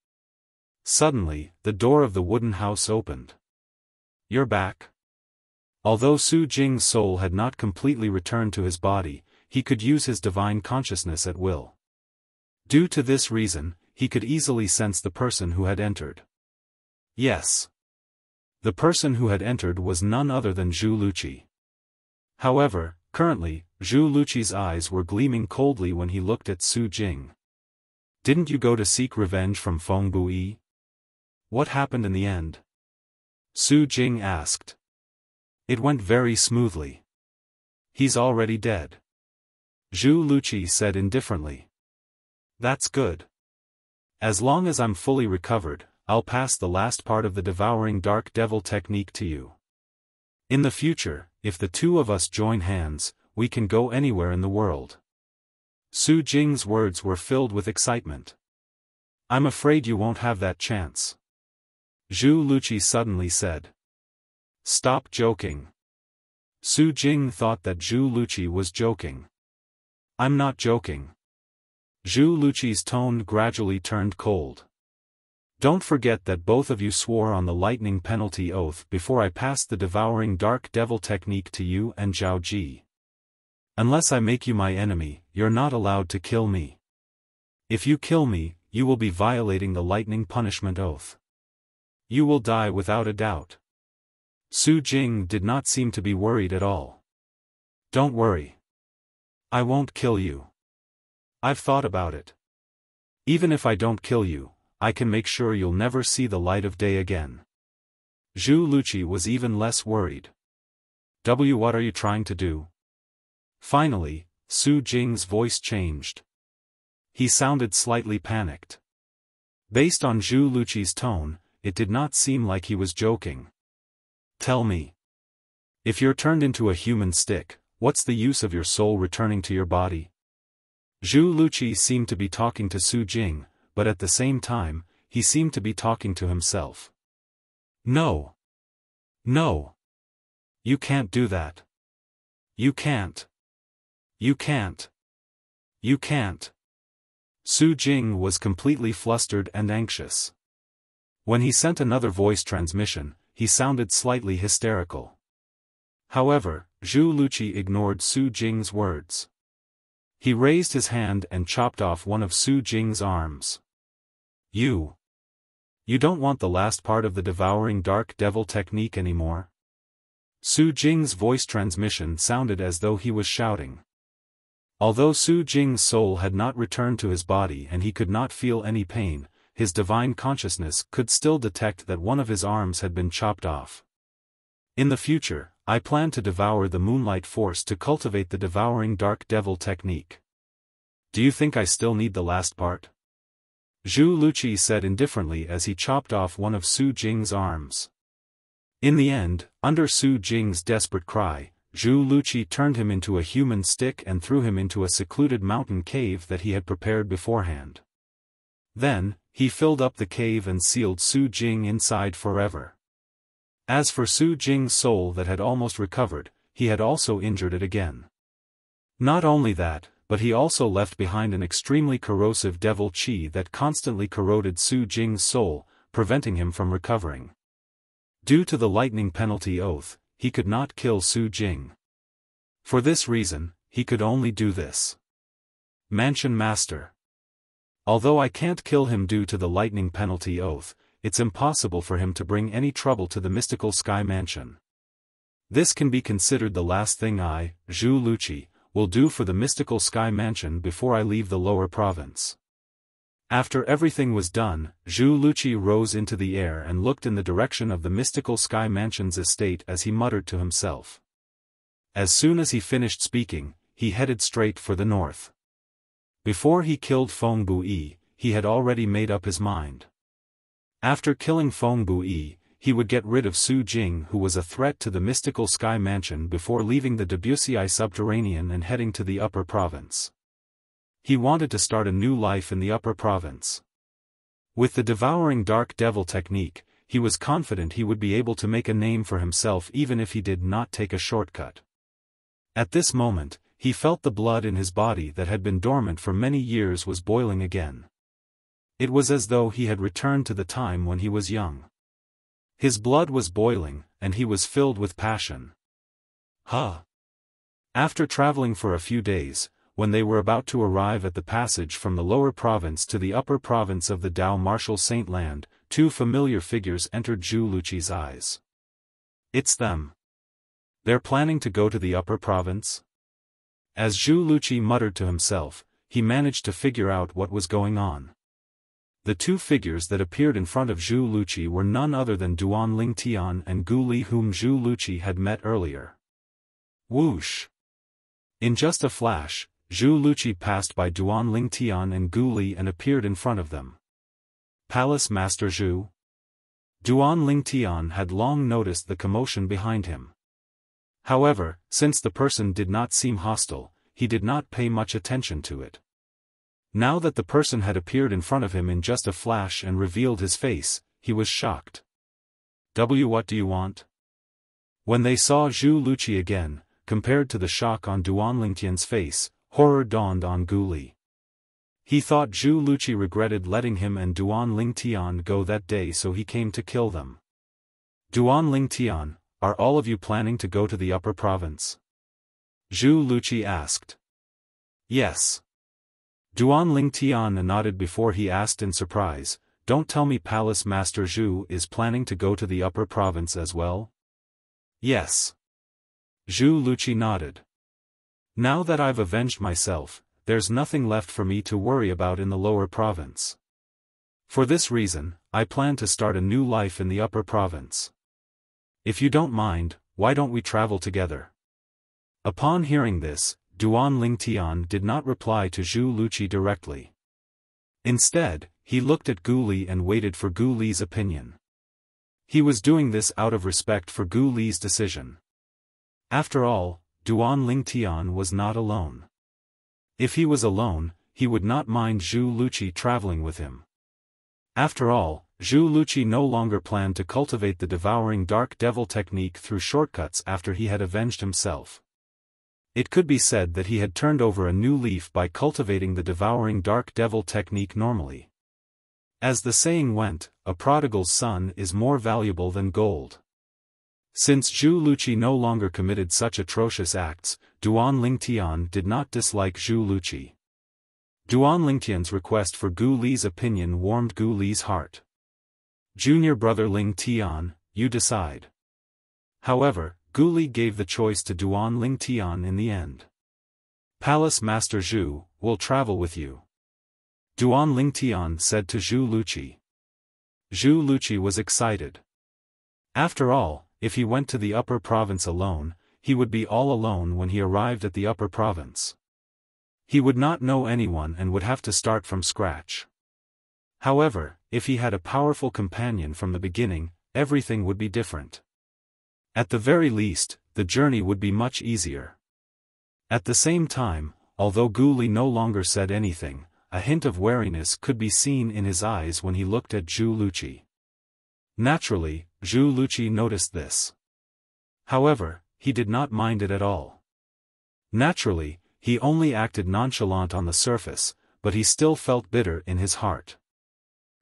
Suddenly, the door of the wooden house opened. "You're back." Although Su Jing's soul had not completely returned to his body, he could use his divine consciousness at will. Due to this reason, he could easily sense the person who had entered. Yes. The person who had entered was none other than Zhu Luqi. However, currently, Zhu Luqi's eyes were gleaming coldly when he looked at Su Jing. "Didn't you go to seek revenge from Feng Buyi? What happened in the end?" Su Jing asked. "It went very smoothly. He's already dead," Zhu Luqi said indifferently. "That's good. As long as I'm fully recovered, I'll pass the last part of the Devouring Dark Devil technique to you. In the future, if the 2 of us join hands, we can go anywhere in the world." Su Jing's words were filled with excitement. "I'm afraid you won't have that chance," Zhu Luqi suddenly said. "Stop joking." Su Jing thought that Zhu Luqi was joking. "I'm not joking." Zhu Luqi's tone gradually turned cold. "Don't forget that both of you swore on the lightning penalty oath before I passed the Devouring Dark Devil technique to you and Zhao Ji. Unless I make you my enemy, you're not allowed to kill me. If you kill me, you will be violating the lightning punishment oath. You will die without a doubt." Su Jing did not seem to be worried at all. "Don't worry. I won't kill you. I've thought about it. Even if I don't kill you, I can make sure you'll never see the light of day again." Zhu Luqi was even less worried. What are you trying to do?" Finally, Su Jing's voice changed. He sounded slightly panicked. Based on Zhu Luqi's tone, it did not seem like he was joking. "Tell me. If you're turned into a human stick, what's the use of your soul returning to your body?" Zhu Luqi seemed to be talking to Su Jing, but at the same time, he seemed to be talking to himself. "No. No. You can't do that. You can't. You can't. You can't." Su Jing was completely flustered and anxious. When he sent another voice transmission, he sounded slightly hysterical. However, Zhu Luqi ignored Su Jing's words. He raised his hand and chopped off one of Su Jing's arms. You don't want the last part of the Devouring Dark Devil technique anymore?" Su Jing's voice transmission sounded as though he was shouting. Although Su Jing's soul had not returned to his body and he could not feel any pain, his divine consciousness could still detect that one of his arms had been chopped off. "In the future, I plan to devour the Moonlight Force to cultivate the Devouring Dark Devil technique. Do you think I still need the last part?" Zhu Luqi said indifferently as he chopped off one of Su Jing's arms. In the end, under Su Jing's desperate cry, Zhu Luqi turned him into a human stick and threw him into a secluded mountain cave that he had prepared beforehand. Then, he filled up the cave and sealed Su Jing inside forever. As for Su Jing's soul that had almost recovered, he had also injured it again. Not only that, but he also left behind an extremely corrosive devil qi that constantly corroded Su Jing's soul, preventing him from recovering. Due to the lightning penalty oath, he could not kill Su Jing. For this reason, he could only do this. Mansion Master. Although I can't kill him due to the lightning penalty oath, it's impossible for him to bring any trouble to the mystical sky mansion. This can be considered the last thing I, Zhu Luqi, will do for the mystical sky mansion before I leave the lower province. After everything was done, Zhu Luqi rose into the air and looked in the direction of the mystical sky mansion's estate as he muttered to himself. As soon as he finished speaking, he headed straight for the north. Before he killed Feng Bui, he had already made up his mind. After killing Feng Bui, he would get rid of Su Jing, who was a threat to the mystical sky mansion, before leaving the Debussy subterranean and heading to the upper province. He wanted to start a new life in the upper province. With the devouring dark devil technique, he was confident he would be able to make a name for himself even if he did not take a shortcut. At this moment, he felt the blood in his body that had been dormant for many years was boiling again. It was as though he had returned to the time when he was young. His blood was boiling, and he was filled with passion. After traveling for a few days, when they were about to arrive at the passage from the lower province to the upper province of the Dao Martial Saint Land, two familiar figures entered Zhu Luqi's eyes. It's them. They're planning to go to the upper province? As Zhu Luqi muttered to himself, he managed to figure out what was going on. The two figures that appeared in front of Zhu Luqi were none other than Duan Lingtian and Gu Li, whom Zhu Luqi had met earlier. Whoosh! In just a flash, Zhu Luqi passed by Duan Lingtian and Gu Li and appeared in front of them. Palace Master Zhu? Duan Lingtian had long noticed the commotion behind him. However, since the person did not seem hostile, he did not pay much attention to it. Now that the person had appeared in front of him in just a flash and revealed his face, he was shocked. What do you want? When they saw Zhu Luqi again, compared to the shock on Duan Lingtian's face, horror dawned on Gu Li. He thought Zhu Luqi regretted letting him and Duan Lingtian go that day, so he came to kill them. Duan Lingtian, are all of you planning to go to the upper province? Zhu Luqi asked. Yes. Duan Lingtian nodded before he asked in surprise, don't tell me Palace Master Zhu is planning to go to the upper province as well? Yes. Zhu Luqi nodded. Now that I've avenged myself, there's nothing left for me to worry about in the lower province. For this reason, I plan to start a new life in the upper province. If you don't mind, why don't we travel together? Upon hearing this, Duan Lingtian did not reply to Zhu Luqi directly. Instead, he looked at Gu Li and waited for Gu Li's opinion. He was doing this out of respect for Gu Li's decision. After all, Duan Lingtian was not alone. If he was alone, he would not mind Zhu Luqi traveling with him. After all, Zhu Luqi no longer planned to cultivate the devouring dark devil technique through shortcuts after he had avenged himself. It could be said that he had turned over a new leaf by cultivating the devouring dark devil technique normally. As the saying went, a prodigal's son is more valuable than gold. Since Zhu Luqi no longer committed such atrocious acts, Duan Lingtian did not dislike Zhu Luqi. Duan Lingtian's request for Gu Li's opinion warmed Gu Li's heart. Junior brother Lingtian, you decide. However, Gu Li gave the choice to Duan Lingtian in the end. Palace Master Zhu, will travel with you. Duan Lingtian said to Zhu Luqi. Zhu Luqi was excited. After all, if he went to the upper province alone, he would be all alone when he arrived at the upper province. He would not know anyone and would have to start from scratch. However, if he had a powerful companion from the beginning, everything would be different. At the very least, the journey would be much easier. At the same time, although Gu Li no longer said anything, a hint of wariness could be seen in his eyes when he looked at Zhu Luqi. Naturally, Zhu Luqi noticed this. However, he did not mind it at all. Naturally, he only acted nonchalant on the surface, but he still felt bitter in his heart.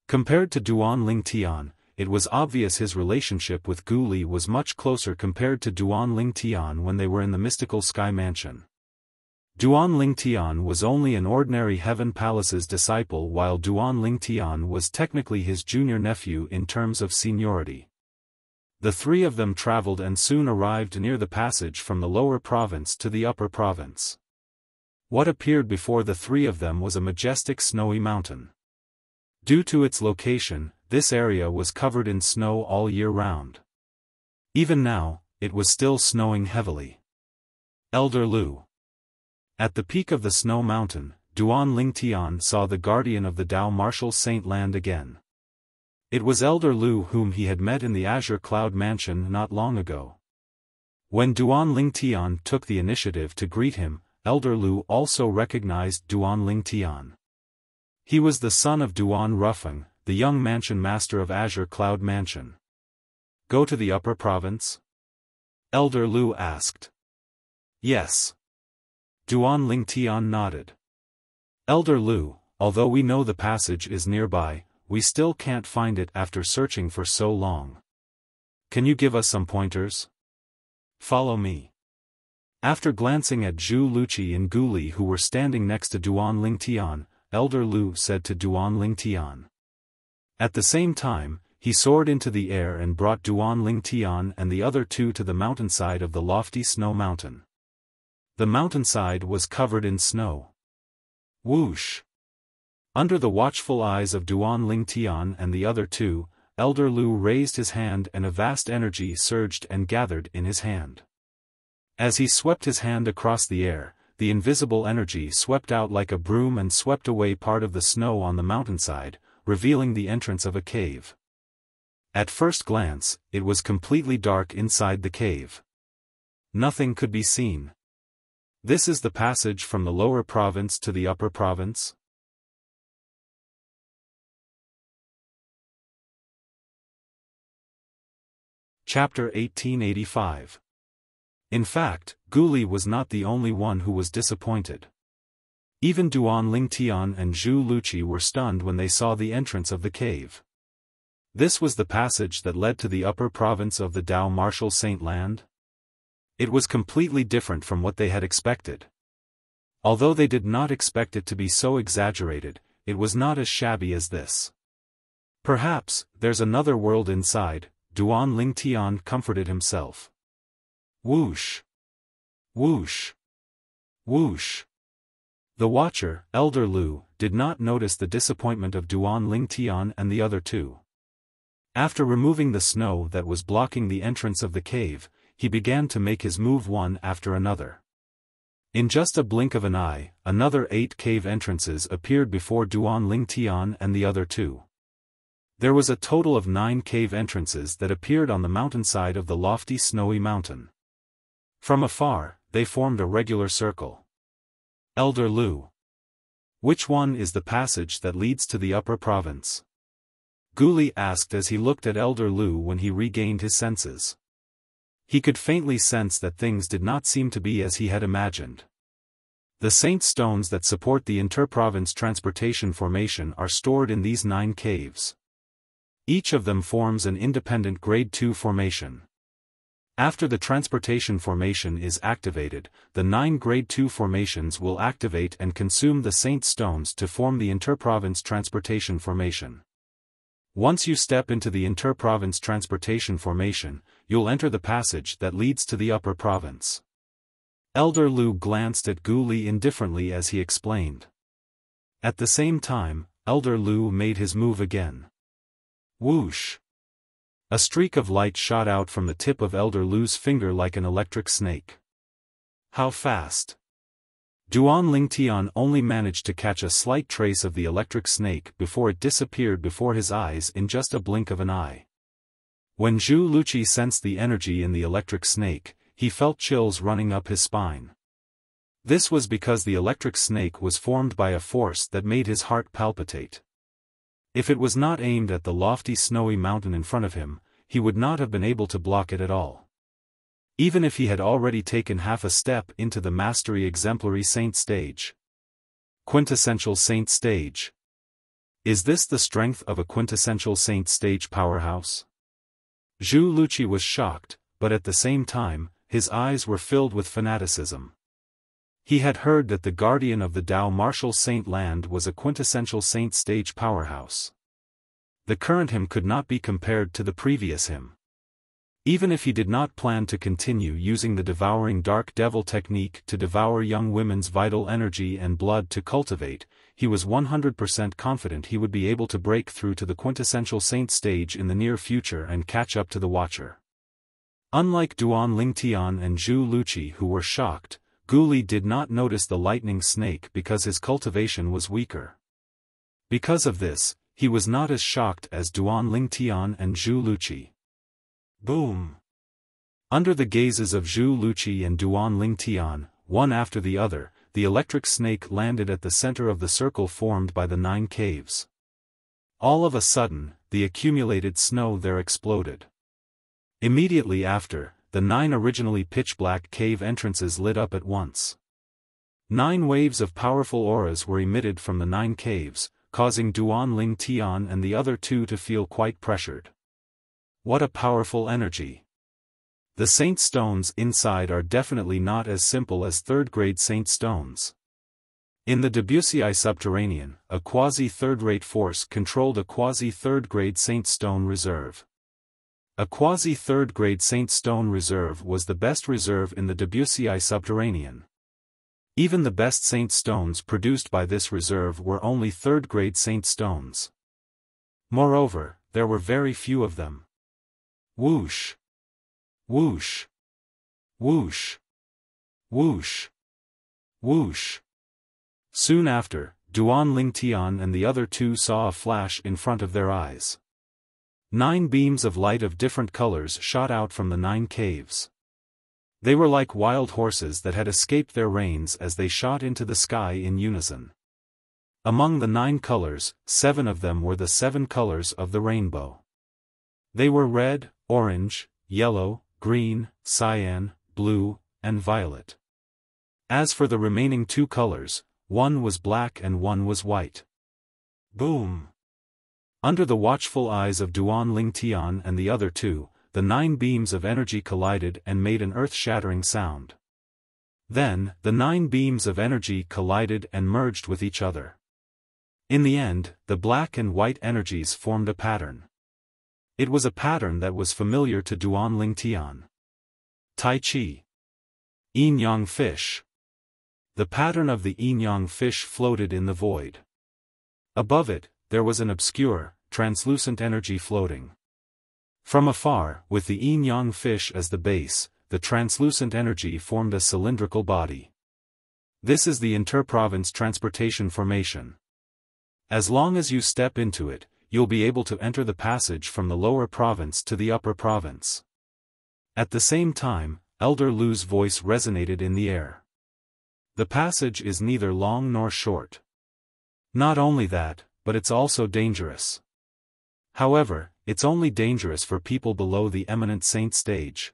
Compared to Duan Lingtian, it was obvious his relationship with Gu Li was much closer compared to Duan Lingtian when they were in the mystical sky mansion. Duan Lingtian was only an ordinary Heaven Palace's disciple, while Duan Lingtian was technically his junior nephew in terms of seniority. The three of them traveled and soon arrived near the passage from the lower province to the upper province. What appeared before the three of them was a majestic snowy mountain. Due to its location, this area was covered in snow all year round. Even now, it was still snowing heavily. Elder Lu. At the peak of the snow mountain, Duan Lingtian saw the guardian of the Dao Martial Saint land again. It was Elder Lu whom he had met in the Azure Cloud Mansion not long ago. When Duan Lingtian took the initiative to greet him, Elder Lu also recognized Duan Lingtian. He was the son of Duan Rufeng, the young mansion master of Azure Cloud Mansion. Go to the upper province? Elder Lu asked. Yes. Duan Lingtian nodded. Elder Lu, although we know the passage is nearby, we still can't find it after searching for so long. Can you give us some pointers? Follow me. After glancing at Zhu Luqi and Gu Li who were standing next to Duan Lingtian, Elder Lu said to Duan Lingtian. At the same time, he soared into the air and brought Duan Lingtian and the other two to the mountainside of the lofty snow mountain. The mountainside was covered in snow. Whoosh! Under the watchful eyes of Duan Lingtian and the other two, Elder Lu raised his hand and a vast energy surged and gathered in his hand. As he swept his hand across the air, the invisible energy swept out like a broom and swept away part of the snow on the mountainside, revealing the entrance of a cave. At first glance, it was completely dark inside the cave. Nothing could be seen. This is the passage from the lower province to the upper province? Chapter 1885. In fact, Gu Li was not the only one who was disappointed. Even Duan Lingtian and Zhu Luqi were stunned when they saw the entrance of the cave. This was the passage that led to the upper province of the Dao Martial Saint land? It was completely different from what they had expected. Although they did not expect it to be so exaggerated, it was not as shabby as this. Perhaps, there's another world inside, Duan Lingtian comforted himself. Whoosh! Whoosh! Whoosh! The watcher, Elder Lu, did not notice the disappointment of Duan Lingtian and the other two. After removing the snow that was blocking the entrance of the cave, he began to make his move one after another. In just a blink of an eye, another 8 cave entrances appeared before Duan Lingtian and the other two. There was a total of 9 cave entrances that appeared on the mountainside of the lofty snowy mountain. From afar, they formed a regular circle. Elder Lu. Which one is the passage that leads to the upper province? Gu Li asked as he looked at Elder Lu when he regained his senses. He could faintly sense that things did not seem to be as he had imagined. The saint stones that support the inter-province transportation formation are stored in these 9 caves. Each of them forms an independent Grade 2 formation. After the transportation formation is activated, the 9 Grade 2 formations will activate and consume the saint stones to form the inter-province transportation formation. Once you step into the inter-province transportation formation, you'll enter the passage that leads to the upper province. Elder Lu glanced at Gu Li indifferently as he explained. At the same time, Elder Lu made his move again. Whoosh! A streak of light shot out from the tip of Elder Lu's finger like an electric snake. How fast! Duan Lingtian only managed to catch a slight trace of the electric snake before it disappeared before his eyes in just a blink of an eye. When Zhu Luqi sensed the energy in the electric snake, he felt chills running up his spine. This was because the electric snake was formed by a force that made his heart palpitate. If it was not aimed at the lofty snowy mountain in front of him, he would not have been able to block it at all. Even if he had already taken half a step into the Mastery Exemplary Saint stage. Quintessential Saint stage. Is this the strength of a quintessential Saint stage powerhouse? Zhu Luqi was shocked, but at the same time, his eyes were filled with fanaticism. He had heard that the guardian of the Tao martial saint land was a quintessential saint stage powerhouse. The current him could not be compared to the previous him. Even if he did not plan to continue using the devouring dark devil technique to devour young women's vital energy and blood to cultivate, he was 100% confident he would be able to break through to the quintessential saint stage in the near future and catch up to the Watcher. Unlike Duan Lingtian and Zhu Luqi, who were shocked, Gu Li did not notice the lightning snake because his cultivation was weaker. Because of this, he was not as shocked as Duan Lingtian and Zhu Luqi. Boom! Under the gazes of Zhu Luqi and Duan Lingtian, one after the other, the electric snake landed at the center of the circle formed by the 9 caves. All of a sudden, the accumulated snow there exploded. Immediately after, the 9 originally pitch-black cave entrances lit up at once. 9 waves of powerful auras were emitted from the 9 caves, causing Duan Lingtian and the other 2 to feel quite pressured. What a powerful energy! The saint stones inside are definitely not as simple as third-grade saint stones. In the Debussy subterranean, a quasi-third-rate force controlled a quasi-third-grade saint stone reserve. A quasi-third-grade saint stone reserve was the best reserve in the Debussy subterranean. Even the best saint stones produced by this reserve were only third-grade saint stones. Moreover, there were very few of them. Whoosh! Whoosh! Whoosh! Whoosh! Whoosh! Soon after, Duan Lingtian and the other 2 saw a flash in front of their eyes. 9 beams of light of different colors shot out from the 9 caves. They were like wild horses that had escaped their reins as they shot into the sky in unison. Among the 9 colors, 7 of them were the 7 colors of the rainbow. They were red, orange, yellow, green, cyan, blue, and violet. As for the remaining 2 colors, one was black and one was white. Boom! Under the watchful eyes of Duan Lingtian and the other 2, the 9 beams of energy collided and made an earth-shattering sound. Then, the 9 beams of energy collided and merged with each other. In the end, the black and white energies formed a pattern. It was a pattern that was familiar to Duan Lingtian. Tai Chi. Yin-yang fish. The pattern of the yin-yang fish floated in the void. Above it, there was an obscure, translucent energy floating. From afar, with the yin-yang fish as the base, the translucent energy formed a cylindrical body. This is the interprovince transportation formation. As long as you step into it, you'll be able to enter the passage from the lower province to the upper province. At the same time, Elder Lu's voice resonated in the air. The passage is neither long nor short. Not only that, but it's also dangerous. However, it's only dangerous for people below the eminent saint stage.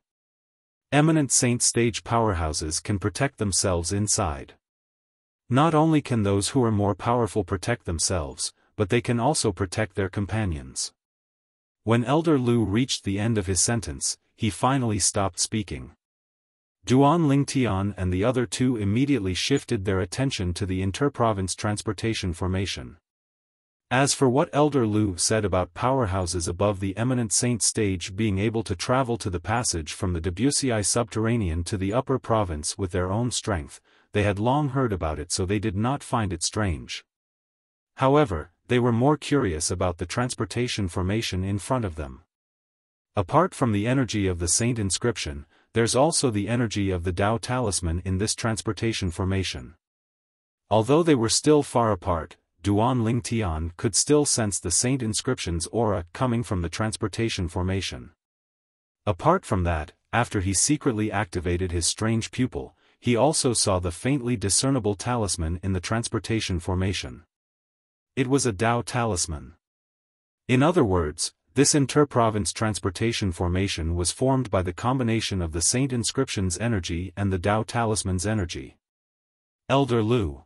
Eminent saint stage powerhouses can protect themselves inside. Not only can those who are more powerful protect themselves, but they can also protect their companions. When Elder Lu reached the end of his sentence, he finally stopped speaking. Duan Lingtian and the other 2 immediately shifted their attention to the interprovince transportation formation. As for what Elder Lu said about powerhouses above the eminent saint stage being able to travel to the passage from the Debussy subterranean to the upper province with their own strength, they had long heard about it, so they did not find it strange. However, they were more curious about the transportation formation in front of them. Apart from the energy of the saint inscription, there's also the energy of the Tao talisman in this transportation formation. Although they were still far apart, Duan Lingtian could still sense the saint inscription's aura coming from the transportation formation. Apart from that, after he secretly activated his strange pupil, he also saw the faintly discernible talisman in the transportation formation. It was a Tao talisman. In other words, this interprovince transportation formation was formed by the combination of the saint inscription's energy and the Tao talisman's energy. Elder Lu.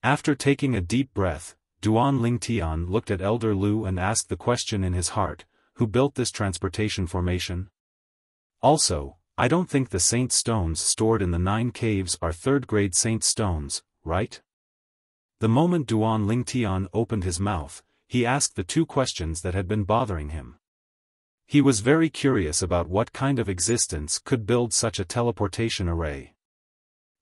After taking a deep breath, Duan Lingtian looked at Elder Lu and asked the question in his heart, who built this transportation formation? Also, I don't think the saint stones stored in the 9 caves are third-grade saint stones, right? The moment Duan Lingtian opened his mouth, he asked the 2 questions that had been bothering him. He was very curious about what kind of existence could build such a teleportation array.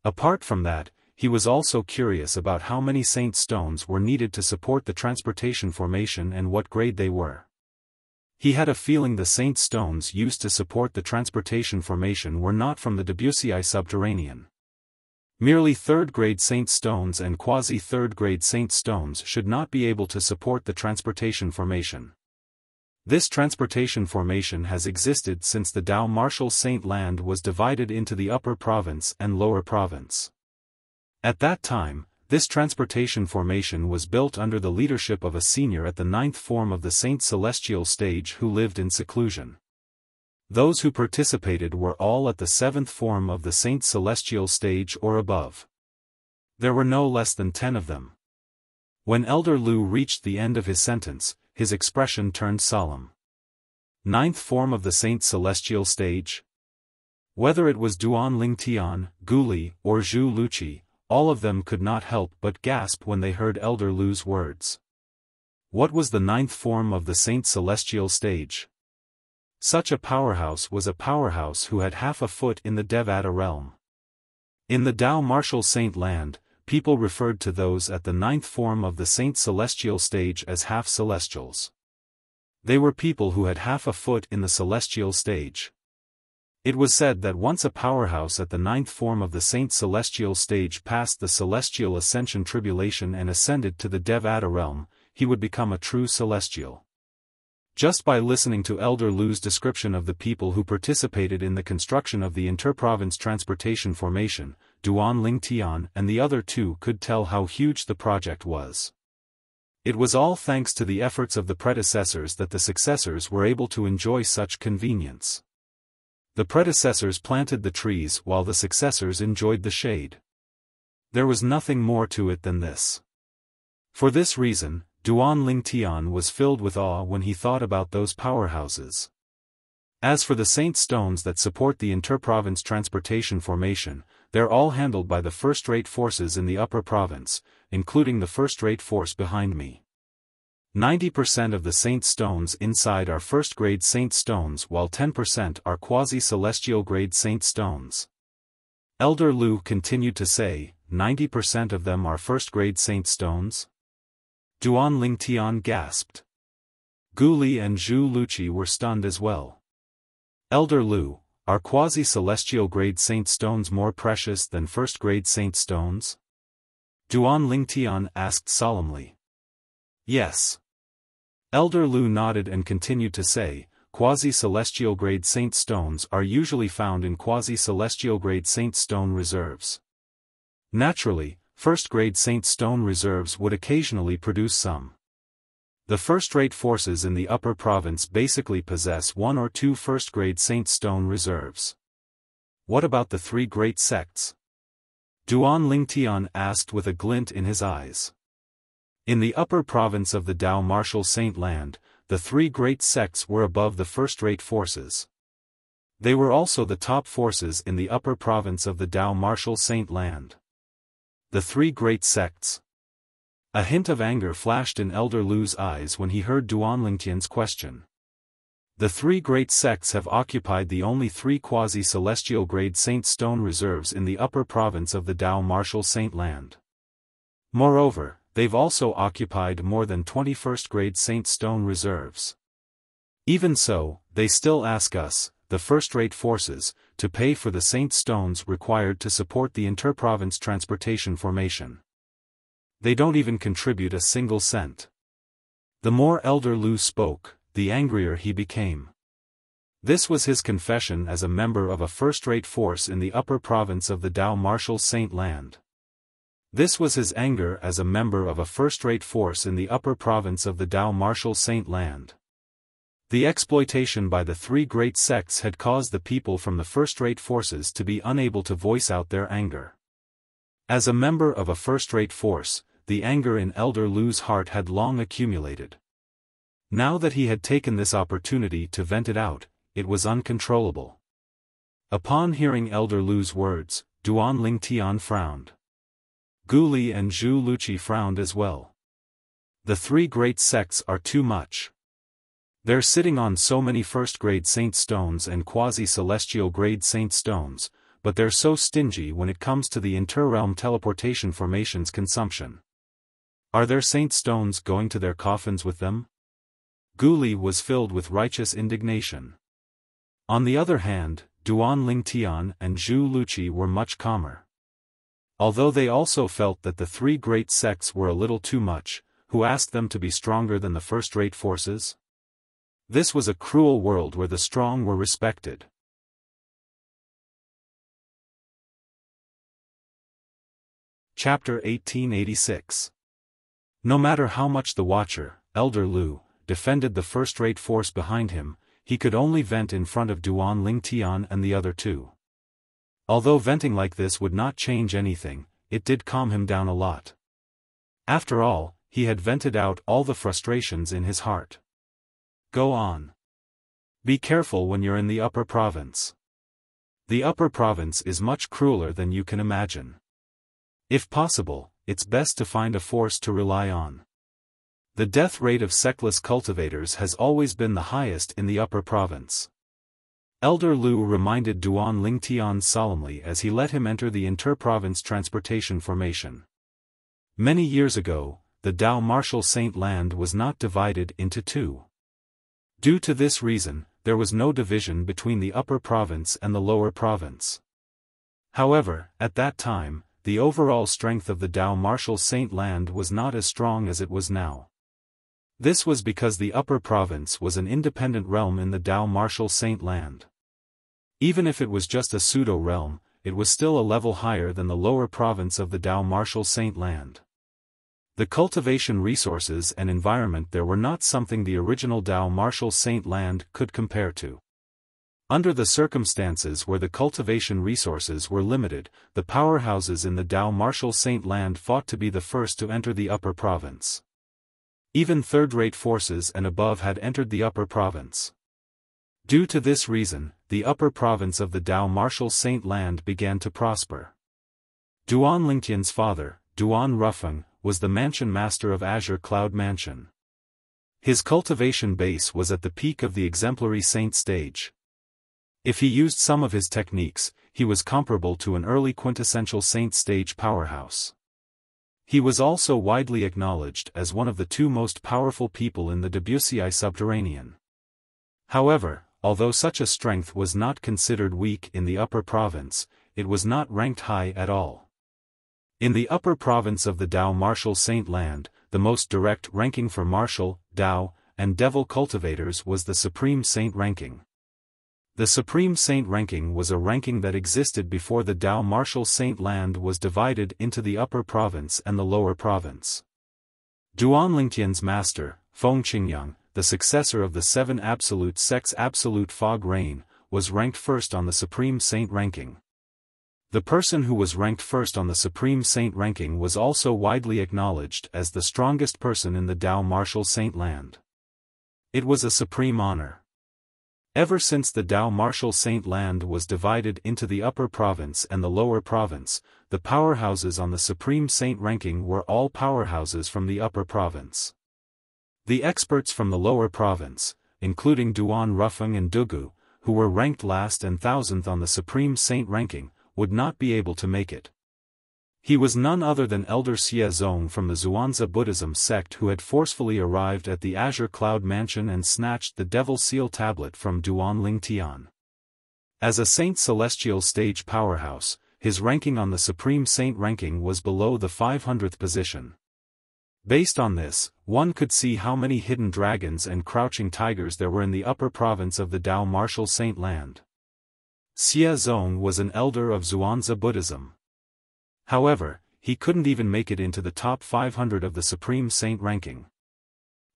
Apart from that, he was also curious about how many saint stones were needed to support the transportation formation and what grade they were. He had a feeling the saint stones used to support the transportation formation were not from the Debussy subterranean. Merely third-grade saint stones and quasi-third-grade saint stones should not be able to support the transportation formation. This transportation formation has existed since the Dao Martial Saint Land was divided into the Upper Province and Lower Province. At that time, this transportation formation was built under the leadership of a senior at the 9th form of the Saint Celestial stage who lived in seclusion. Those who participated were all at the 7th form of the Saint Celestial stage or above. There were no less than 10 of them. When Elder Lu reached the end of his sentence, his expression turned solemn. 9th form of the Saint Celestial stage? Whether it was Duan Lingtian, Guli, or Zhu Luqi, all of them could not help but gasp when they heard Elder Lu's words. What was the 9th form of the Saint Celestial stage? Such a powerhouse was a powerhouse who had half a foot in the Devata realm. In the Dao Martial Saint Land, people referred to those at the 9th form of the Saint Celestial stage as half-celestials. They were people who had half a foot in the celestial stage. It was said that once a powerhouse at the 9th form of the Saint Celestial stage passed the celestial ascension tribulation and ascended to the Devata realm, he would become a true celestial. Just by listening to Elder Lu's description of the people who participated in the construction of the interprovince transportation formation, Duan Lingtian and the other 2 could tell how huge the project was. It was all thanks to the efforts of the predecessors that the successors were able to enjoy such convenience. The predecessors planted the trees while the successors enjoyed the shade. There was nothing more to it than this. For this reason, Duan Lingtian was filled with awe when he thought about those powerhouses. As for the saint stones that support the interprovince transportation formation, they're all handled by the first-rate forces in the upper province, including the first-rate force behind me. 90% of the saint stones inside are first-grade saint stones while 10% are quasi-celestial grade saint stones. Elder Lu continued to say, 90% of them are first-grade saint stones? Duan Lingtian gasped. Guli and Zhu Luqi were stunned as well. Elder Lu, are quasi-celestial grade saint stones more precious than first-grade saint stones? Duan Lingtian asked solemnly. Yes. Elder Lu nodded and continued to say, quasi-celestial grade saint stones are usually found in quasi-celestial grade saint stone reserves. Naturally, first-grade saint stone reserves would occasionally produce some. The first-rate forces in the upper province basically possess 1 or 2 first-grade saint stone reserves. What about the 3 great sects? Duan Lingtian asked with a glint in his eyes. In the upper province of the Dao Martial Saint Land, the 3 great sects were above the first-rate forces. They were also the top forces in the upper province of the Dao Martial Saint Land. The 3 great sects. A hint of anger flashed in Elder Lu's eyes when he heard Duan Lingtian's question. The 3 great sects have occupied the only 3 quasi-celestial grade saint stone reserves in the upper province of the Dao Martial Saint Land. Moreover, they've also occupied more than 20 first-grade saint stone reserves. Even so, they still ask us, the first-rate forces, to pay for the saint stones required to support the interprovince transportation formation. They don't even contribute a single cent. The more Elder Lu spoke, the angrier he became. This was his confession as a member of a first-rate force in the upper province of the Dao Martial Saint Land. This was his anger as a member of a first-rate force in the upper province of the Dao Martial Saint Land. The exploitation by the 3 great sects had caused the people from the first-rate forces to be unable to voice out their anger. As a member of a first-rate force, the anger in Elder Lu's heart had long accumulated. Now that he had taken this opportunity to vent it out, it was uncontrollable. Upon hearing Elder Lu's words, Duan Lingtian frowned. Gu Li and Zhu Luqi frowned as well. The three great sects are too much. They're sitting on so many first-grade saint stones and quasi-celestial grade saint stones, but they're so stingy when it comes to the inter-realm teleportation formation's consumption. Are their saint stones going to their coffins with them? Gu Li was filled with righteous indignation. On the other hand, Duan Lingtian and Zhu Luqi were much calmer. Although they also felt that the three great sects were a little too much, who asked them to be stronger than the first-rate forces? This was a cruel world where the strong were respected. Chapter 1886. No matter how much the Watcher, Elder Lu, defended the first-rate force behind him, he could only vent in front of Duan Lingtian and the other two. Although venting like this would not change anything, it did calm him down a lot. After all, he had vented out all the frustrations in his heart. Go on. Be careful when you're in the upper province. The upper province is much crueler than you can imagine. If possible, it's best to find a force to rely on. The death rate of sectless cultivators has always been the highest in the upper province. Elder Lu reminded Duan Lingtian solemnly as he let him enter the inter-province transportation formation. Many years ago, the Dao Martial Saint Land was not divided into two. Due to this reason, there was no division between the upper province and the lower province. However, at that time, the overall strength of the Dao Martial Saint Land was not as strong as it was now. This was because the upper province was an independent realm in the Dao Martial Saint Land. Even if it was just a pseudo-realm, it was still a level higher than the lower province of the Dao Martial Saint Land. The cultivation resources and environment there were not something the original Dao Martial Saint Land could compare to. Under the circumstances where the cultivation resources were limited, the powerhouses in the Dao Martial Saint Land fought to be the first to enter the upper province. Even third-rate forces and above had entered the upper province. Due to this reason, the upper province of the Dao Martial Saint Land began to prosper. Duan Lingtian's father, Duan Rufeng, was the mansion master of Azure Cloud Mansion. His cultivation base was at the peak of the exemplary saint stage. If he used some of his techniques, he was comparable to an early quintessential saint stage powerhouse. He was also widely acknowledged as one of the two most powerful people in the Debussy subterranean. However, although such a strength was not considered weak in the upper province, it was not ranked high at all. In the upper province of the Dao Martial Saint Land, the most direct ranking for martial, Dao, and devil cultivators was the Supreme Saint ranking. The Supreme Saint ranking was a ranking that existed before the Dao Martial Saint Land was divided into the upper province and the lower province. Duan Lingtian's master, Feng Qingyang, the successor of the seven absolute sects' absolute fog reign, was ranked first on the Supreme Saint ranking. The person who was ranked first on the Supreme Saint ranking was also widely acknowledged as the strongest person in the Dao Martial Saint Land. It was a supreme honor. Ever since the Dao Martial Saint Land was divided into the upper province and the lower province, the powerhouses on the Supreme Saint ranking were all powerhouses from the upper province. The experts from the lower province, including Duan Rufeng and Dugu, who were ranked last and 1000th on the Supreme Saint ranking, would not be able to make it. He was none other than Elder Xiaofan from the Zhuangzi Buddhism sect who had forcefully arrived at the Azure Cloud Mansion and snatched the Devil Seal tablet from Duan Lingtian. As a Saint Celestial stage powerhouse, his ranking on the Supreme Saint ranking was below the 500th position. Based on this, one could see how many hidden dragons and crouching tigers there were in the upper province of the Dao Martial Saint Land. Xiaofan was an elder of Zhuangzi Buddhism. However, he couldn't even make it into the top 500 of the Supreme Saint ranking.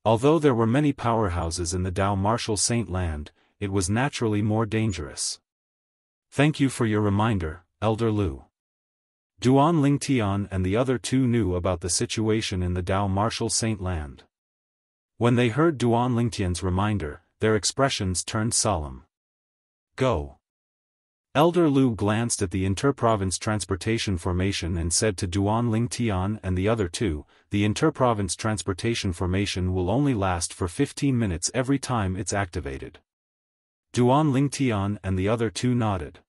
Although there were many powerhouses in the Dao Martial Saint Land, it was naturally more dangerous. Thank you for your reminder, Elder Lu. Duan Lingtian and the other two knew about the situation in the Dao Martial Saint Land. When they heard Duan Lingtian's reminder, their expressions turned solemn. Go. Elder Lu glanced at the interprovince transportation formation and said to Duan Ling Tian and the other two, "The interprovince transportation formation will only last for 15 minutes every time it's activated." Duan Ling Tian and the other two nodded.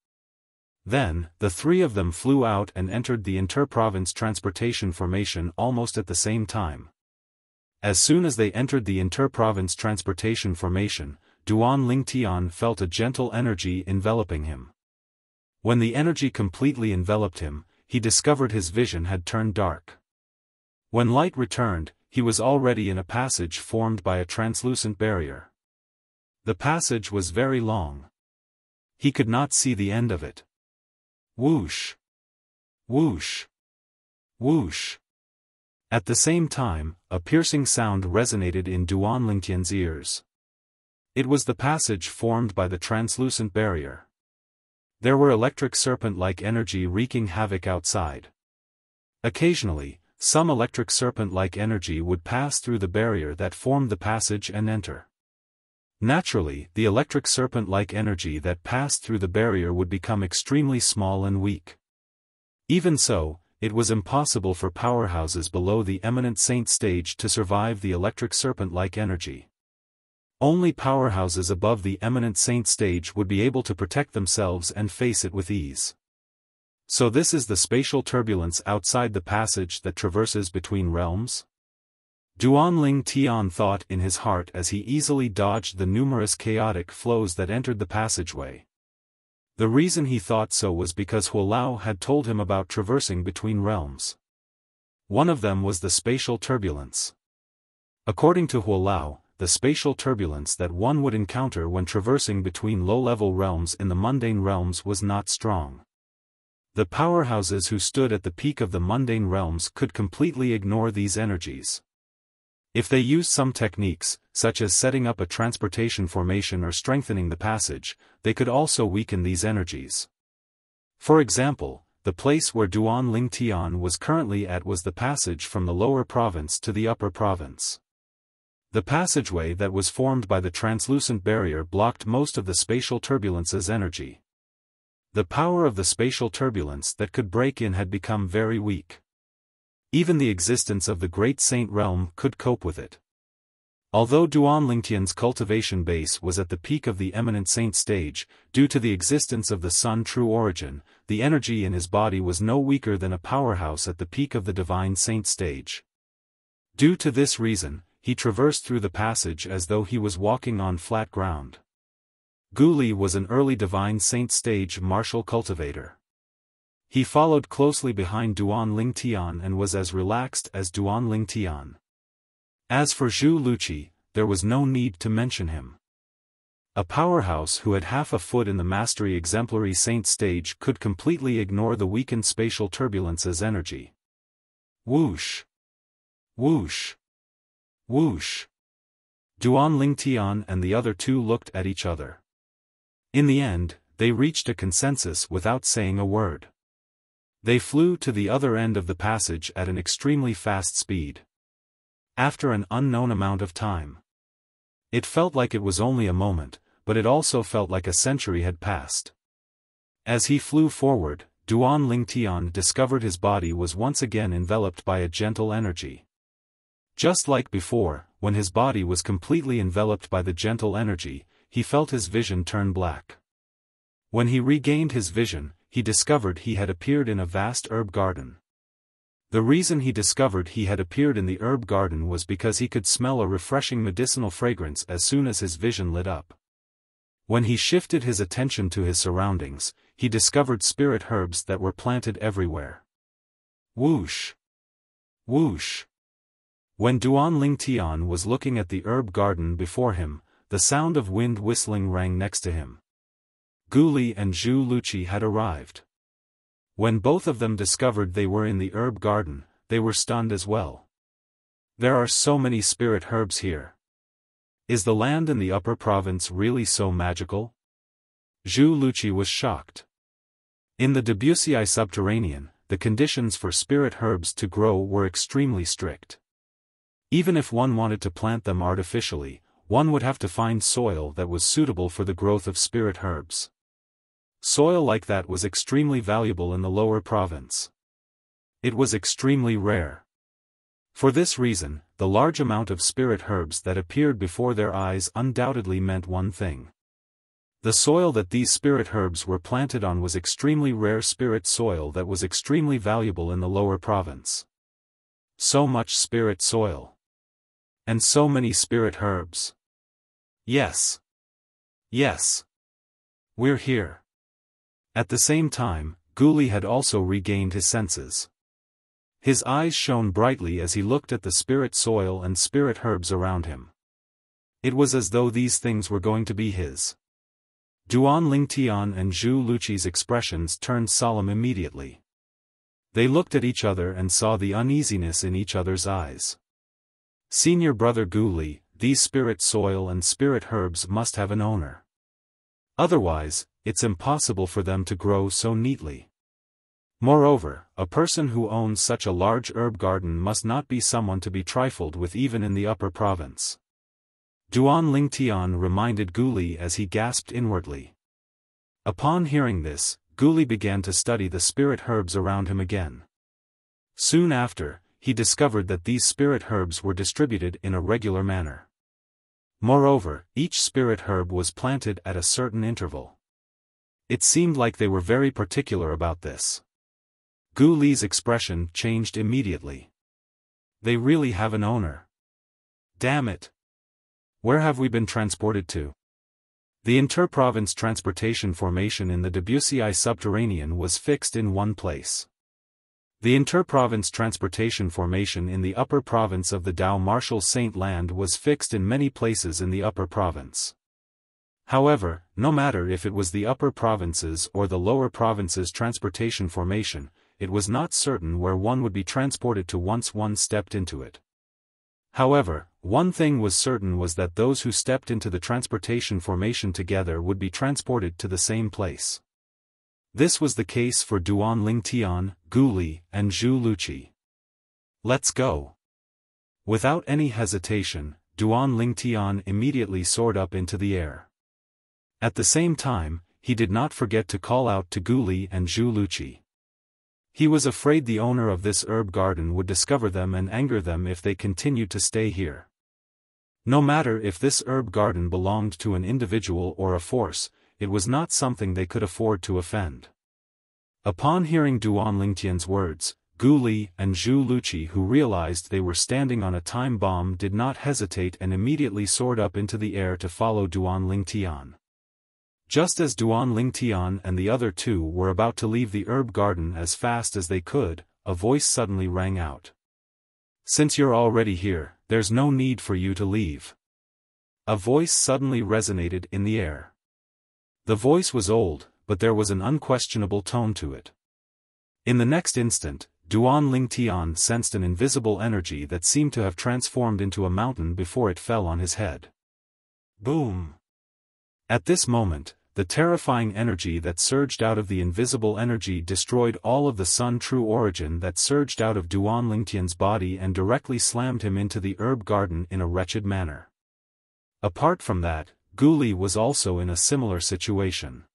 Then, the three of them flew out and entered the interprovince transportation formation almost at the same time. As soon as they entered the interprovince transportation formation, Duan Ling Tian felt a gentle energy enveloping him. When the energy completely enveloped him, he discovered his vision had turned dark. When light returned, he was already in a passage formed by a translucent barrier. The passage was very long. He could not see the end of it. Whoosh! Whoosh! Whoosh! At the same time, a piercing sound resonated in Duan Lingtian's ears. It was the passage formed by the translucent barrier. There were electric serpent-like energy wreaking havoc outside. Occasionally, some electric serpent-like energy would pass through the barrier that formed the passage and enter. Naturally, the electric serpent-like energy that passed through the barrier would become extremely small and weak. Even so, it was impossible for powerhouses below the eminent saint stage to survive the electric serpent-like energy. Only powerhouses above the eminent saint stage would be able to protect themselves and face it with ease. So this is the spatial turbulence outside the passage that traverses between realms? Duan Ling Tian thought in his heart as he easily dodged the numerous chaotic flows that entered the passageway. The reason he thought so was because Huolao had told him about traversing between realms. One of them was the spatial turbulence. According to Huolao, the spatial turbulence that one would encounter when traversing between low-level realms in the mundane realms was not strong. The powerhouses who stood at the peak of the mundane realms could completely ignore these energies. If they used some techniques, such as setting up a transportation formation or strengthening the passage, they could also weaken these energies. For example, the place where Duan Ling Tian was currently at was the passage from the lower province to the upper province. The passageway that was formed by the translucent barrier blocked most of the spatial turbulence's energy. The power of the spatial turbulence that could break in had become very weak. Even the existence of the Great Saint Realm could cope with it. Although Duan Lingtian's cultivation base was at the peak of the eminent saint stage, due to the existence of the Sun True Origin, the energy in his body was no weaker than a powerhouse at the peak of the divine saint stage. Due to this reason, he traversed through the passage as though he was walking on flat ground. Guli was an early divine saint stage martial cultivator. He followed closely behind Duan Ling Tian and was as relaxed as Duan Ling Tian. As for Zhu Luqi, there was no need to mention him. A powerhouse who had half a foot in the mastery exemplary saint stage could completely ignore the weakened spatial turbulence's energy. Whoosh! Whoosh! Whoosh! Duan Ling Tian and the other two looked at each other. In the end, they reached a consensus without saying a word. They flew to the other end of the passage at an extremely fast speed. After an unknown amount of time. It felt like it was only a moment, but it also felt like a century had passed. As he flew forward, Duan Ling Tian discovered his body was once again enveloped by a gentle energy. Just like before, when his body was completely enveloped by the gentle energy, he felt his vision turn black. When he regained his vision, he discovered he had appeared in a vast herb garden. The reason he discovered he had appeared in the herb garden was because he could smell a refreshing medicinal fragrance as soon as his vision lit up. When he shifted his attention to his surroundings, he discovered spirit herbs that were planted everywhere. Whoosh! Whoosh! When Duan Ling Tian was looking at the herb garden before him, the sound of wind whistling rang next to him. Guli and Zhu Luqi had arrived. When both of them discovered they were in the herb garden, they were stunned as well. There are so many spirit herbs here. Is the land in the upper province really so magical? Zhu Luqi was shocked. In the Debussy subterranean, the conditions for spirit herbs to grow were extremely strict. Even if one wanted to plant them artificially, one would have to find soil that was suitable for the growth of spirit herbs. Soil like that was extremely valuable in the lower province. It was extremely rare. For this reason, the large amount of spirit herbs that appeared before their eyes undoubtedly meant one thing. The soil that these spirit herbs were planted on was extremely rare spirit soil that was extremely valuable in the lower province. So much spirit soil. And so many spirit herbs. Yes. Yes. We're here. At the same time, Guli had also regained his senses. His eyes shone brightly as he looked at the spirit soil and spirit herbs around him. It was as though these things were going to be his. Duan Lingtian and Zhu Luqi's expressions turned solemn immediately. They looked at each other and saw the uneasiness in each other's eyes. Senior brother Guli, these spirit soil and spirit herbs must have an owner. Otherwise, it's impossible for them to grow so neatly. Moreover, a person who owns such a large herb garden must not be someone to be trifled with even in the upper province. Duan Lingtian reminded Guli as he gasped inwardly. Upon hearing this, Guli began to study the spirit herbs around him again. Soon after, he discovered that these spirit herbs were distributed in a regular manner. Moreover, each spirit herb was planted at a certain interval. It seemed like they were very particular about this. Gu Li's expression changed immediately. They really have an owner. Damn it! Where have we been transported to? The inter-province transportation formation in the Debussy subterranean was fixed in one place. The inter-province transportation formation in the upper province of the Dao Marshal Saint Land was fixed in many places in the upper province. However, no matter if it was the upper provinces or the lower provinces transportation formation, it was not certain where one would be transported to once one stepped into it. However, one thing was certain was that those who stepped into the transportation formation together would be transported to the same place. This was the case for Duan Lingtian, Gu Li, and Zhu Luqi. Let's go. Without any hesitation, Duan Lingtian immediately soared up into the air. At the same time, he did not forget to call out to Gu Li and Zhu Luqi. He was afraid the owner of this herb garden would discover them and anger them if they continued to stay here. No matter if this herb garden belonged to an individual or a force, it was not something they could afford to offend. Upon hearing Duan Lingtian's words, Gu Li and Zhu Luqi, who realized they were standing on a time bomb, did not hesitate and immediately soared up into the air to follow Duan Lingtian. Just as Duan Lingtian and the other two were about to leave the herb garden as fast as they could, a voice suddenly rang out. "Since you're already here, there's no need for you to leave." A voice suddenly resonated in the air. The voice was old, but there was an unquestionable tone to it. In the next instant, Duan Lingtian sensed an invisible energy that seemed to have transformed into a mountain before it fell on his head. Boom! At this moment, the terrifying energy that surged out of the invisible energy destroyed all of the sun true origin that surged out of Duan Lingtian's body and directly slammed him into the herb garden in a wretched manner. Apart from that, Gu Li was also in a similar situation.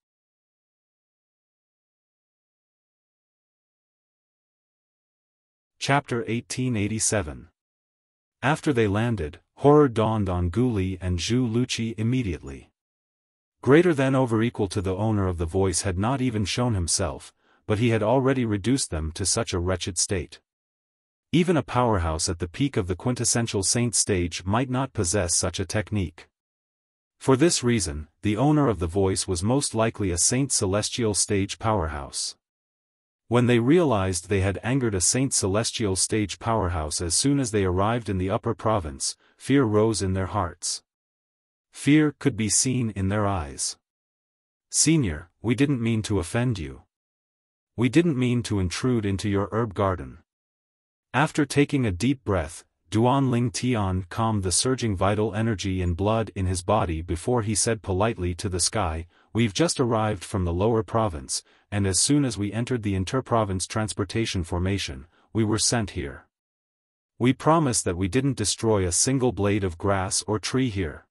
Chapter 1887. After they landed, horror dawned on Gu Li and Zhu Luqi immediately. Greater than over equal to the owner of the voice had not even shown himself, but he had already reduced them to such a wretched state. Even a powerhouse at the peak of the quintessential saint stage might not possess such a technique. For this reason, the owner of the voice was most likely a saint celestial stage powerhouse. When they realized they had angered a saint celestial stage powerhouse as soon as they arrived in the upper province, fear rose in their hearts. Fear could be seen in their eyes. "Senior, we didn't mean to offend you. We didn't mean to intrude into your herb garden." After taking a deep breath, Duan Lingtian calmed the surging vital energy and blood in his body before he said politely to the sky, "We've just arrived from the lower province, and as soon as we entered the inter-province transportation formation, we were sent here. We promise that we didn't destroy a single blade of grass or tree here."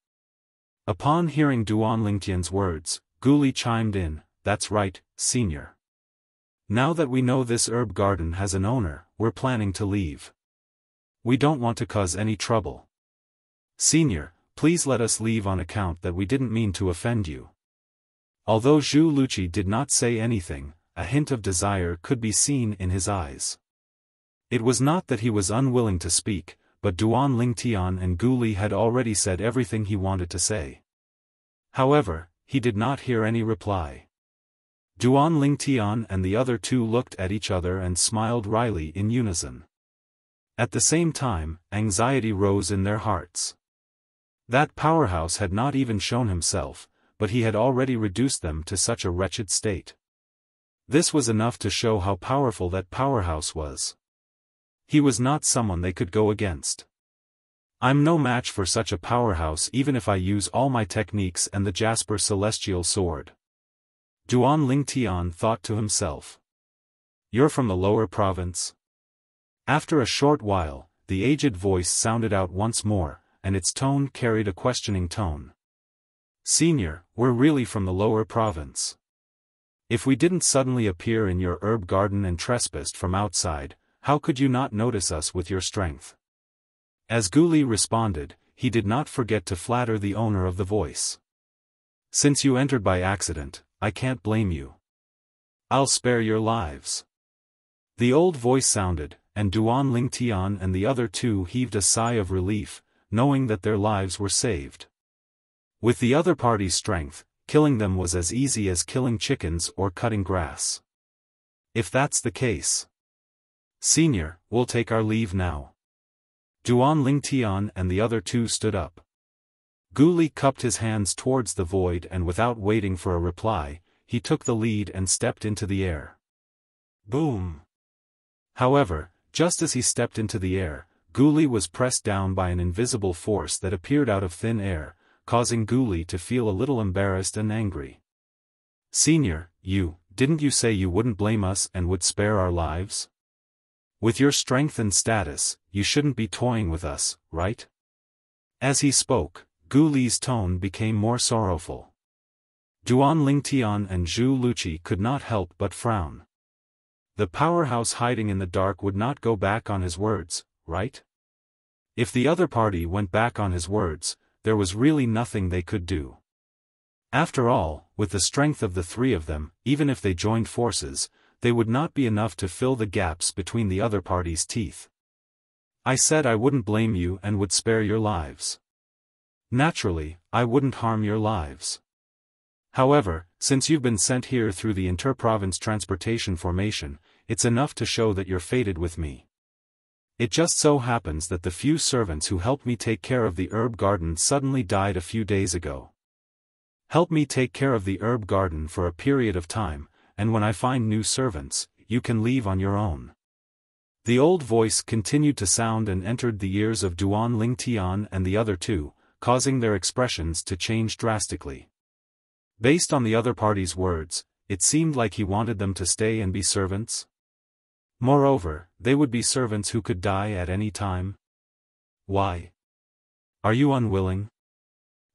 Upon hearing Duan Lingtian's words, Gu Li chimed in, that's right, Senior. Now that we know this herb garden has an owner, we're planning to leave. We don't want to cause any trouble. Senior, please let us leave on account that we didn't mean to offend you. Although Zhu Luqi did not say anything, a hint of desire could be seen in his eyes. It was not that he was unwilling to speak, but Duan Lingtian and Gu Li had already said everything he wanted to say. However, he did not hear any reply. Duan Lingtian and the other two looked at each other and smiled wryly in unison. At the same time, anxiety rose in their hearts. That powerhouse had not even shown himself, but he had already reduced them to such a wretched state. This was enough to show how powerful that powerhouse was. He was not someone they could go against. I'm no match for such a powerhouse even if I use all my techniques and the Jasper Celestial Sword. Duan Lingtian thought to himself. You're from the lower province? After a short while, the aged voice sounded out once more, and its tone carried a questioning tone. Senior, we're really from the lower province. If we didn't suddenly appear in your herb garden and trespassed from outside, how could you not notice us with your strength? As Gu Li responded, he did not forget to flatter the owner of the voice. Since you entered by accident, I can't blame you. I'll spare your lives. The old voice sounded, and Duan Lingtian and the other two heaved a sigh of relief, knowing that their lives were saved. With the other party's strength, killing them was as easy as killing chickens or cutting grass. If that's the case. Senior, we'll take our leave now. Duan Lingtian and the other two stood up. Gu Li cupped his hands towards the void and without waiting for a reply, he took the lead and stepped into the air. Boom! However, just as he stepped into the air, Gu Li was pressed down by an invisible force that appeared out of thin air, causing Gu Li to feel a little embarrassed and angry. Senior, didn't you say you wouldn't blame us and would spare our lives? With your strength and status, you shouldn't be toying with us, right? As he spoke, Gu Li's tone became more sorrowful. Duan Lingtian and Zhu Luqi could not help but frown. The powerhouse hiding in the dark would not go back on his words, right? If the other party went back on his words, there was really nothing they could do. After all, with the strength of the three of them, even if they joined forces, they would not be enough to fill the gaps between the other party's teeth. I said I wouldn't blame you and would spare your lives. Naturally, I wouldn't harm your lives. However, since you've been sent here through the inter-province transportation formation, it's enough to show that you're fated with me. It just so happens that the few servants who helped me take care of the herb garden suddenly died a few days ago. Help me take care of the herb garden for a period of time, and when I find new servants, you can leave on your own. The old voice continued to sound and entered the ears of Duan Lingtian and the other two, causing their expressions to change drastically. Based on the other party's words, it seemed like he wanted them to stay and be servants. Moreover, they would be servants who could die at any time. Why? Are you unwilling?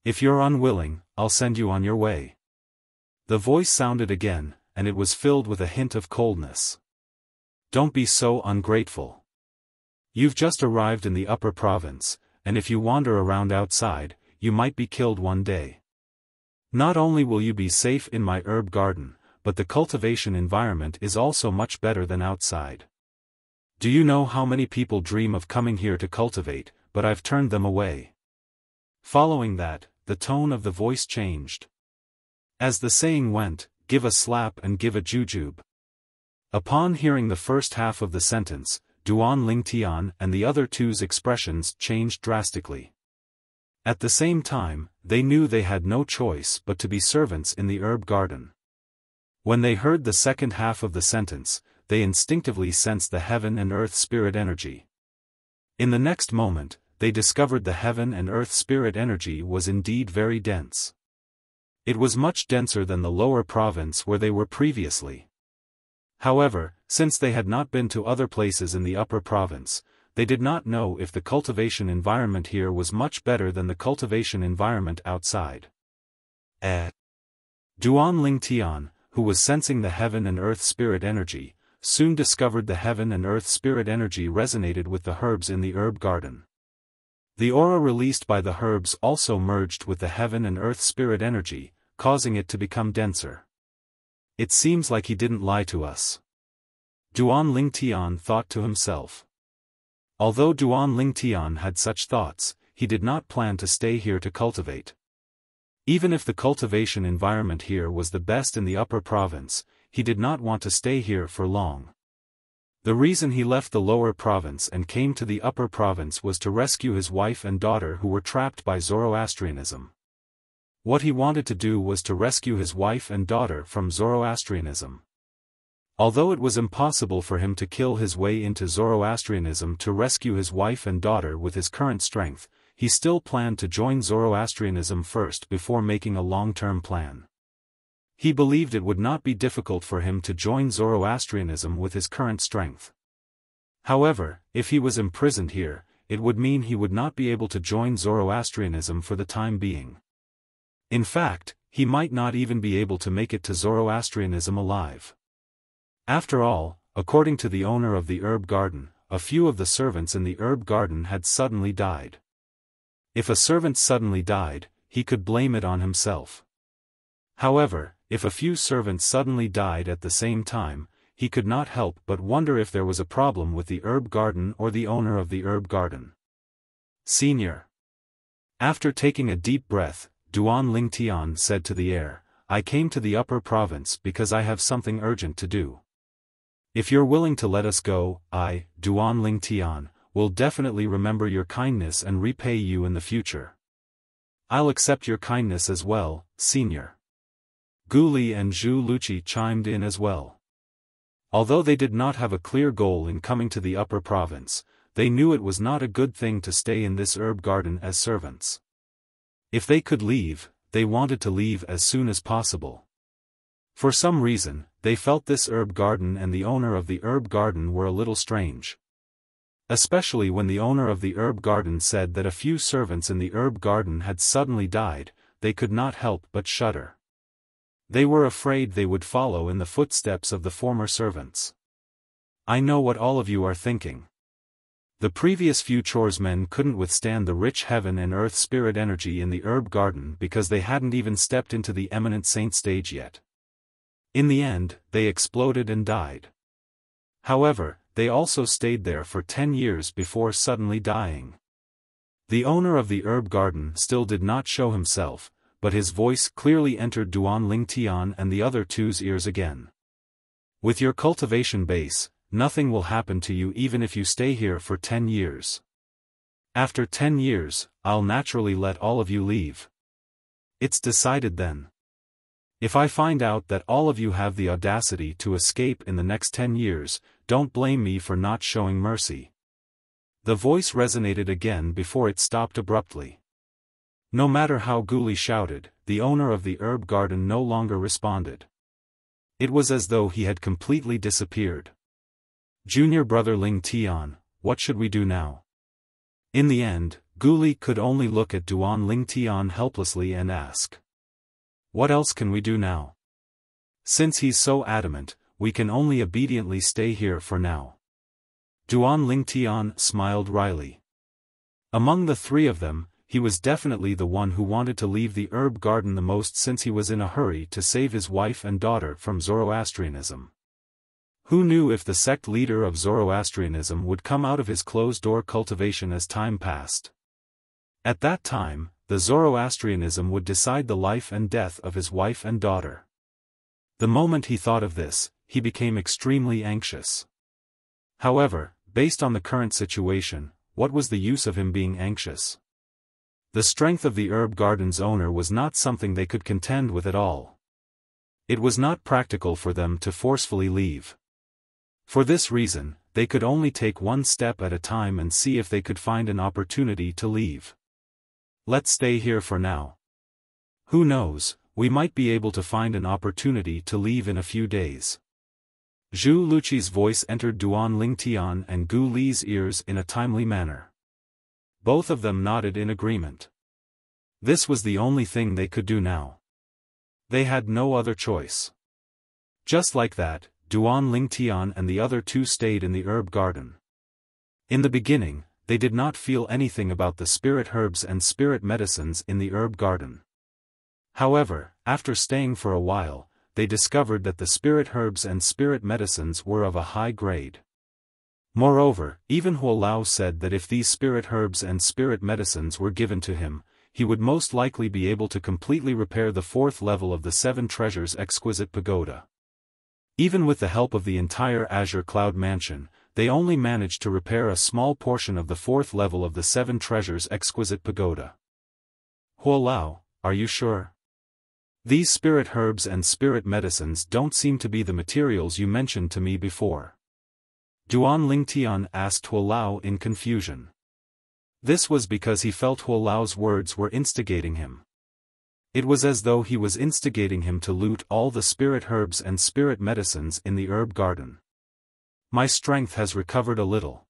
If you're unwilling, I'll send you on your way. The voice sounded again, and it was filled with a hint of coldness. Don't be so ungrateful. You've just arrived in the upper province, and if you wander around outside, you might be killed one day. Not only will you be safe in my herb garden, but the cultivation environment is also much better than outside. Do you know how many people dream of coming here to cultivate, but I've turned them away? Following that, the tone of the voice changed. As the saying went, give a slap and give a jujube. Upon hearing the first half of the sentence, Duan Lingtian and the other two's expressions changed drastically. At the same time, they knew they had no choice but to be servants in the herb garden. When they heard the second half of the sentence, they instinctively sensed the heaven and earth spirit energy. In the next moment, they discovered the heaven and earth spirit energy was indeed very dense. It was much denser than the lower province where they were previously. However, since they had not been to other places in the upper province, they did not know if the cultivation environment here was much better than the cultivation environment outside. Duan Lingtian, who was sensing the heaven and earth spirit energy, soon discovered the heaven and earth spirit energy resonated with the herbs in the herb garden. The aura released by the herbs also merged with the heaven and earth spirit energy, causing it to become denser. It seems like he didn't lie to us. Duan Lingtian thought to himself. Although Duan Lingtian had such thoughts, he did not plan to stay here to cultivate. Even if the cultivation environment here was the best in the upper province, he did not want to stay here for long. The reason he left the lower province and came to the upper province was to rescue his wife and daughter who were trapped by Zoroastrianism. What he wanted to do was to rescue his wife and daughter from Zoroastrianism. Although it was impossible for him to kill his way into Zoroastrianism to rescue his wife and daughter with his current strength, he still planned to join Zoroastrianism first before making a long-term plan. He believed it would not be difficult for him to join Zoroastrianism with his current strength. However, if he was imprisoned here, it would mean he would not be able to join Zoroastrianism for the time being. In fact, he might not even be able to make it to Zoroastrianism alive. After all, according to the owner of the herb garden, a few of the servants in the herb garden had suddenly died. If a servant suddenly died, he could blame it on himself. However, if a few servants suddenly died at the same time, he could not help but wonder if there was a problem with the herb garden or the owner of the herb garden. Senior. After taking a deep breath, Duan Lingtian said to the air, "I came to the upper province because I have something urgent to do. If you're willing to let us go, I, Duan Lingtian, will definitely remember your kindness and repay you in the future." "I'll accept your kindness as well, Senior." Gu Li and Zhu Luqi chimed in as well. Although they did not have a clear goal in coming to the upper province, they knew it was not a good thing to stay in this herb garden as servants. If they could leave, they wanted to leave as soon as possible. For some reason, they felt this herb garden and the owner of the herb garden were a little strange. Especially when the owner of the herb garden said that a few servants in the herb garden had suddenly died, they could not help but shudder. They were afraid they would follow in the footsteps of the former servants. I know what all of you are thinking. The previous few choresmen couldn't withstand the rich heaven and earth spirit energy in the herb garden because they hadn't even stepped into the eminent saint stage yet. In the end, they exploded and died. However, they also stayed there for 10 years before suddenly dying. The owner of the herb garden still did not show himself, but his voice clearly entered Duan Lingtian and the other two's ears again. With your cultivation base, nothing will happen to you even if you stay here for 10 years. After 10 years, I'll naturally let all of you leave. It's decided then. If I find out that all of you have the audacity to escape in the next 10 years, don't blame me for not showing mercy. The voice resonated again before it stopped abruptly. No matter how Gu Li shouted, the owner of the herb garden no longer responded. It was as though he had completely disappeared. Junior brother Ling Tian, what should we do now? In the end, Gu Li could only look at Duan Ling Tian helplessly and ask. What else can we do now? Since he's so adamant, we can only obediently stay here for now. Duan Ling Tian smiled wryly. Among the three of them, he was definitely the one who wanted to leave the herb garden the most since he was in a hurry to save his wife and daughter from Zoroastrianism. Who knew if the sect leader of Zoroastrianism would come out of his closed-door cultivation as time passed? At that time, the Zoroastrianism would decide the life and death of his wife and daughter. The moment he thought of this, he became extremely anxious. However, based on the current situation, what was the use of him being anxious? The strength of the herb garden's owner was not something they could contend with at all. It was not practical for them to forcefully leave. For this reason, they could only take one step at a time and see if they could find an opportunity to leave. Let's stay here for now. Who knows, we might be able to find an opportunity to leave in a few days. Zhu Luqi's voice entered Duan Lingtian and Gu Li's ears in a timely manner. Both of them nodded in agreement. This was the only thing they could do now. They had no other choice. Just like that, Duan Lingtian and the other two stayed in the herb garden. In the beginning, they did not feel anything about the spirit herbs and spirit medicines in the herb garden. However, after staying for a while, they discovered that the spirit herbs and spirit medicines were of a high grade. Moreover, even Huo Lao said that if these spirit herbs and spirit medicines were given to him, he would most likely be able to completely repair the fourth level of the Seven Treasures Exquisite Pagoda. Even with the help of the entire Azure Cloud Mansion, they only managed to repair a small portion of the fourth level of the Seven Treasures Exquisite Pagoda. Huo Lao, are you sure? These spirit herbs and spirit medicines don't seem to be the materials you mentioned to me before. Duan Lingtian asked Huo Lao in confusion. This was because he felt Huo Lao's words were instigating him. It was as though he was instigating him to loot all the spirit herbs and spirit medicines in the herb garden. My strength has recovered a little.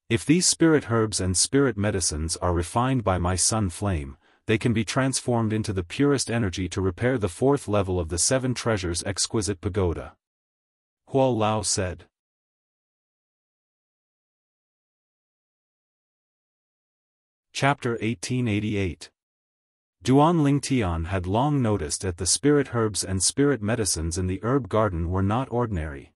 If these spirit herbs and spirit medicines are refined by my sun flame, they can be transformed into the purest energy to repair the fourth level of the Seven Treasures Exquisite Pagoda. Huo Lao said. Chapter 1888. Duan Lingtian had long noticed that the spirit herbs and spirit medicines in the herb garden were not ordinary.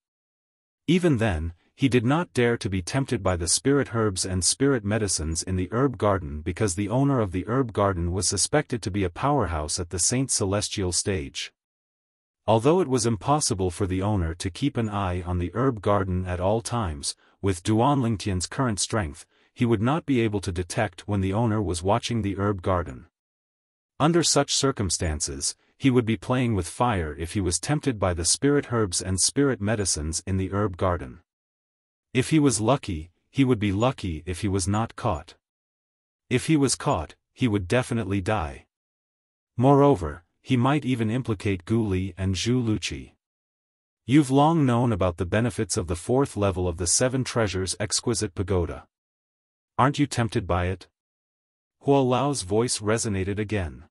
Even then, he did not dare to be tempted by the spirit herbs and spirit medicines in the herb garden because the owner of the herb garden was suspected to be a powerhouse at the Saint Celestial stage. Although it was impossible for the owner to keep an eye on the herb garden at all times, with Duan Lingtian's current strength, he would not be able to detect when the owner was watching the herb garden. Under such circumstances, he would be playing with fire if he was tempted by the spirit herbs and spirit medicines in the herb garden. If he was lucky, he would be lucky if he was not caught. If he was caught, he would definitely die. Moreover, he might even implicate Gu Li and Zhu Luqi. You've long known about the benefits of the fourth level of the Seven Treasures Exquisite Pagoda. Aren't you tempted by it? Huo Lao's voice resonated again.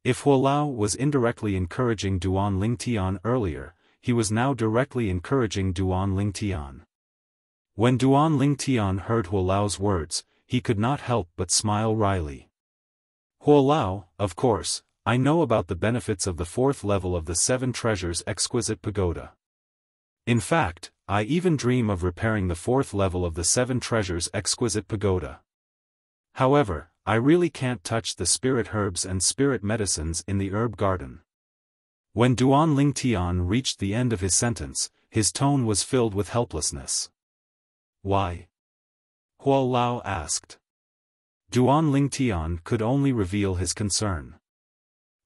If Huo Lao was indirectly encouraging Duan Lingtian earlier, he was now directly encouraging Duan Lingtian. When Duan Lingtian heard Huo Lao's words, he could not help but smile wryly. Huo Lao, of course, I know about the benefits of the fourth level of the Seven Treasures Exquisite Pagoda. In fact, I even dream of repairing the fourth level of the Seven Treasures Exquisite Pagoda. However, I really can't touch the spirit herbs and spirit medicines in the herb garden. When Duan Lingtian reached the end of his sentence, his tone was filled with helplessness. Why? Huo Lao asked. Duan Lingtian could only reveal his concern.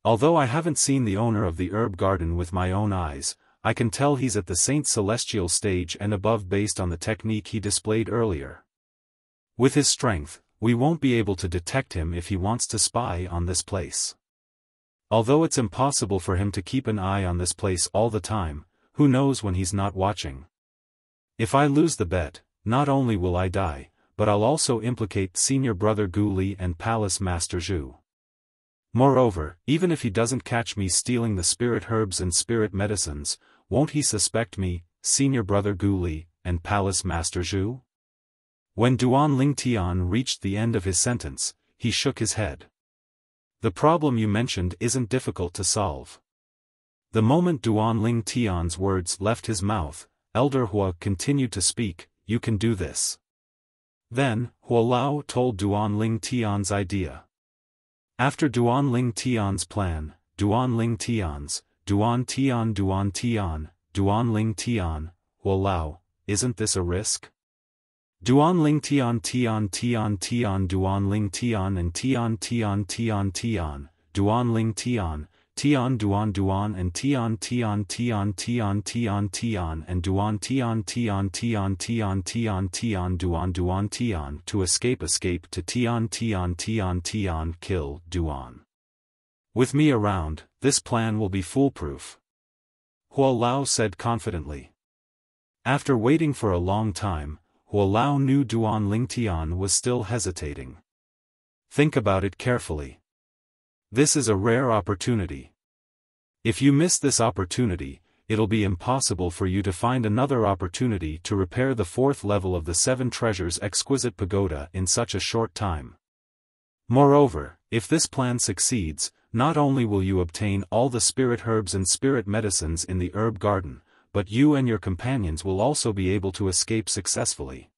Although I haven't seen the owner of the herb garden with my own eyes, I can tell he's at the Saint Celestial stage and above based on the technique he displayed earlier. With his strength, we won't be able to detect him if he wants to spy on this place. Although it's impossible for him to keep an eye on this place all the time, who knows when he's not watching. If I lose the bet, not only will I die, but I'll also implicate Senior Brother Gu Li and Palace Master Zhu. Moreover, even if he doesn't catch me stealing the spirit herbs and spirit medicines, won't he suspect me, Senior Brother Gu Li, and Palace Master Zhu? When Duan Lingtian reached the end of his sentence, he shook his head. The problem you mentioned isn't difficult to solve. The moment Duan Lingtian's words left his mouth, Elder Hua continued to speak, you can do this. Then, Huo Lao told Duan Lingtian's idea. After Duan Lingtian's plan, Duan Lingtian, Duan Lingtian, Huo Lao, isn't this a risk? Duan Lingtian Duan Lingtian and Duan Lingtian, Duan and and Duan to escape to kill Duan. With me around, this plan will be foolproof. Huo Lao said confidently. After waiting for a long time, Huo Lao knew Duan Lingtian was still hesitating. Think about it carefully. This is a rare opportunity. If you miss this opportunity, it'll be impossible for you to find another opportunity to repair the 4th level of the 7 Treasures exquisite pagoda in such a short time. Moreover, if this plan succeeds, not only will you obtain all the spirit herbs and spirit medicines in the herb garden, but you and your companions will also be able to escape successfully.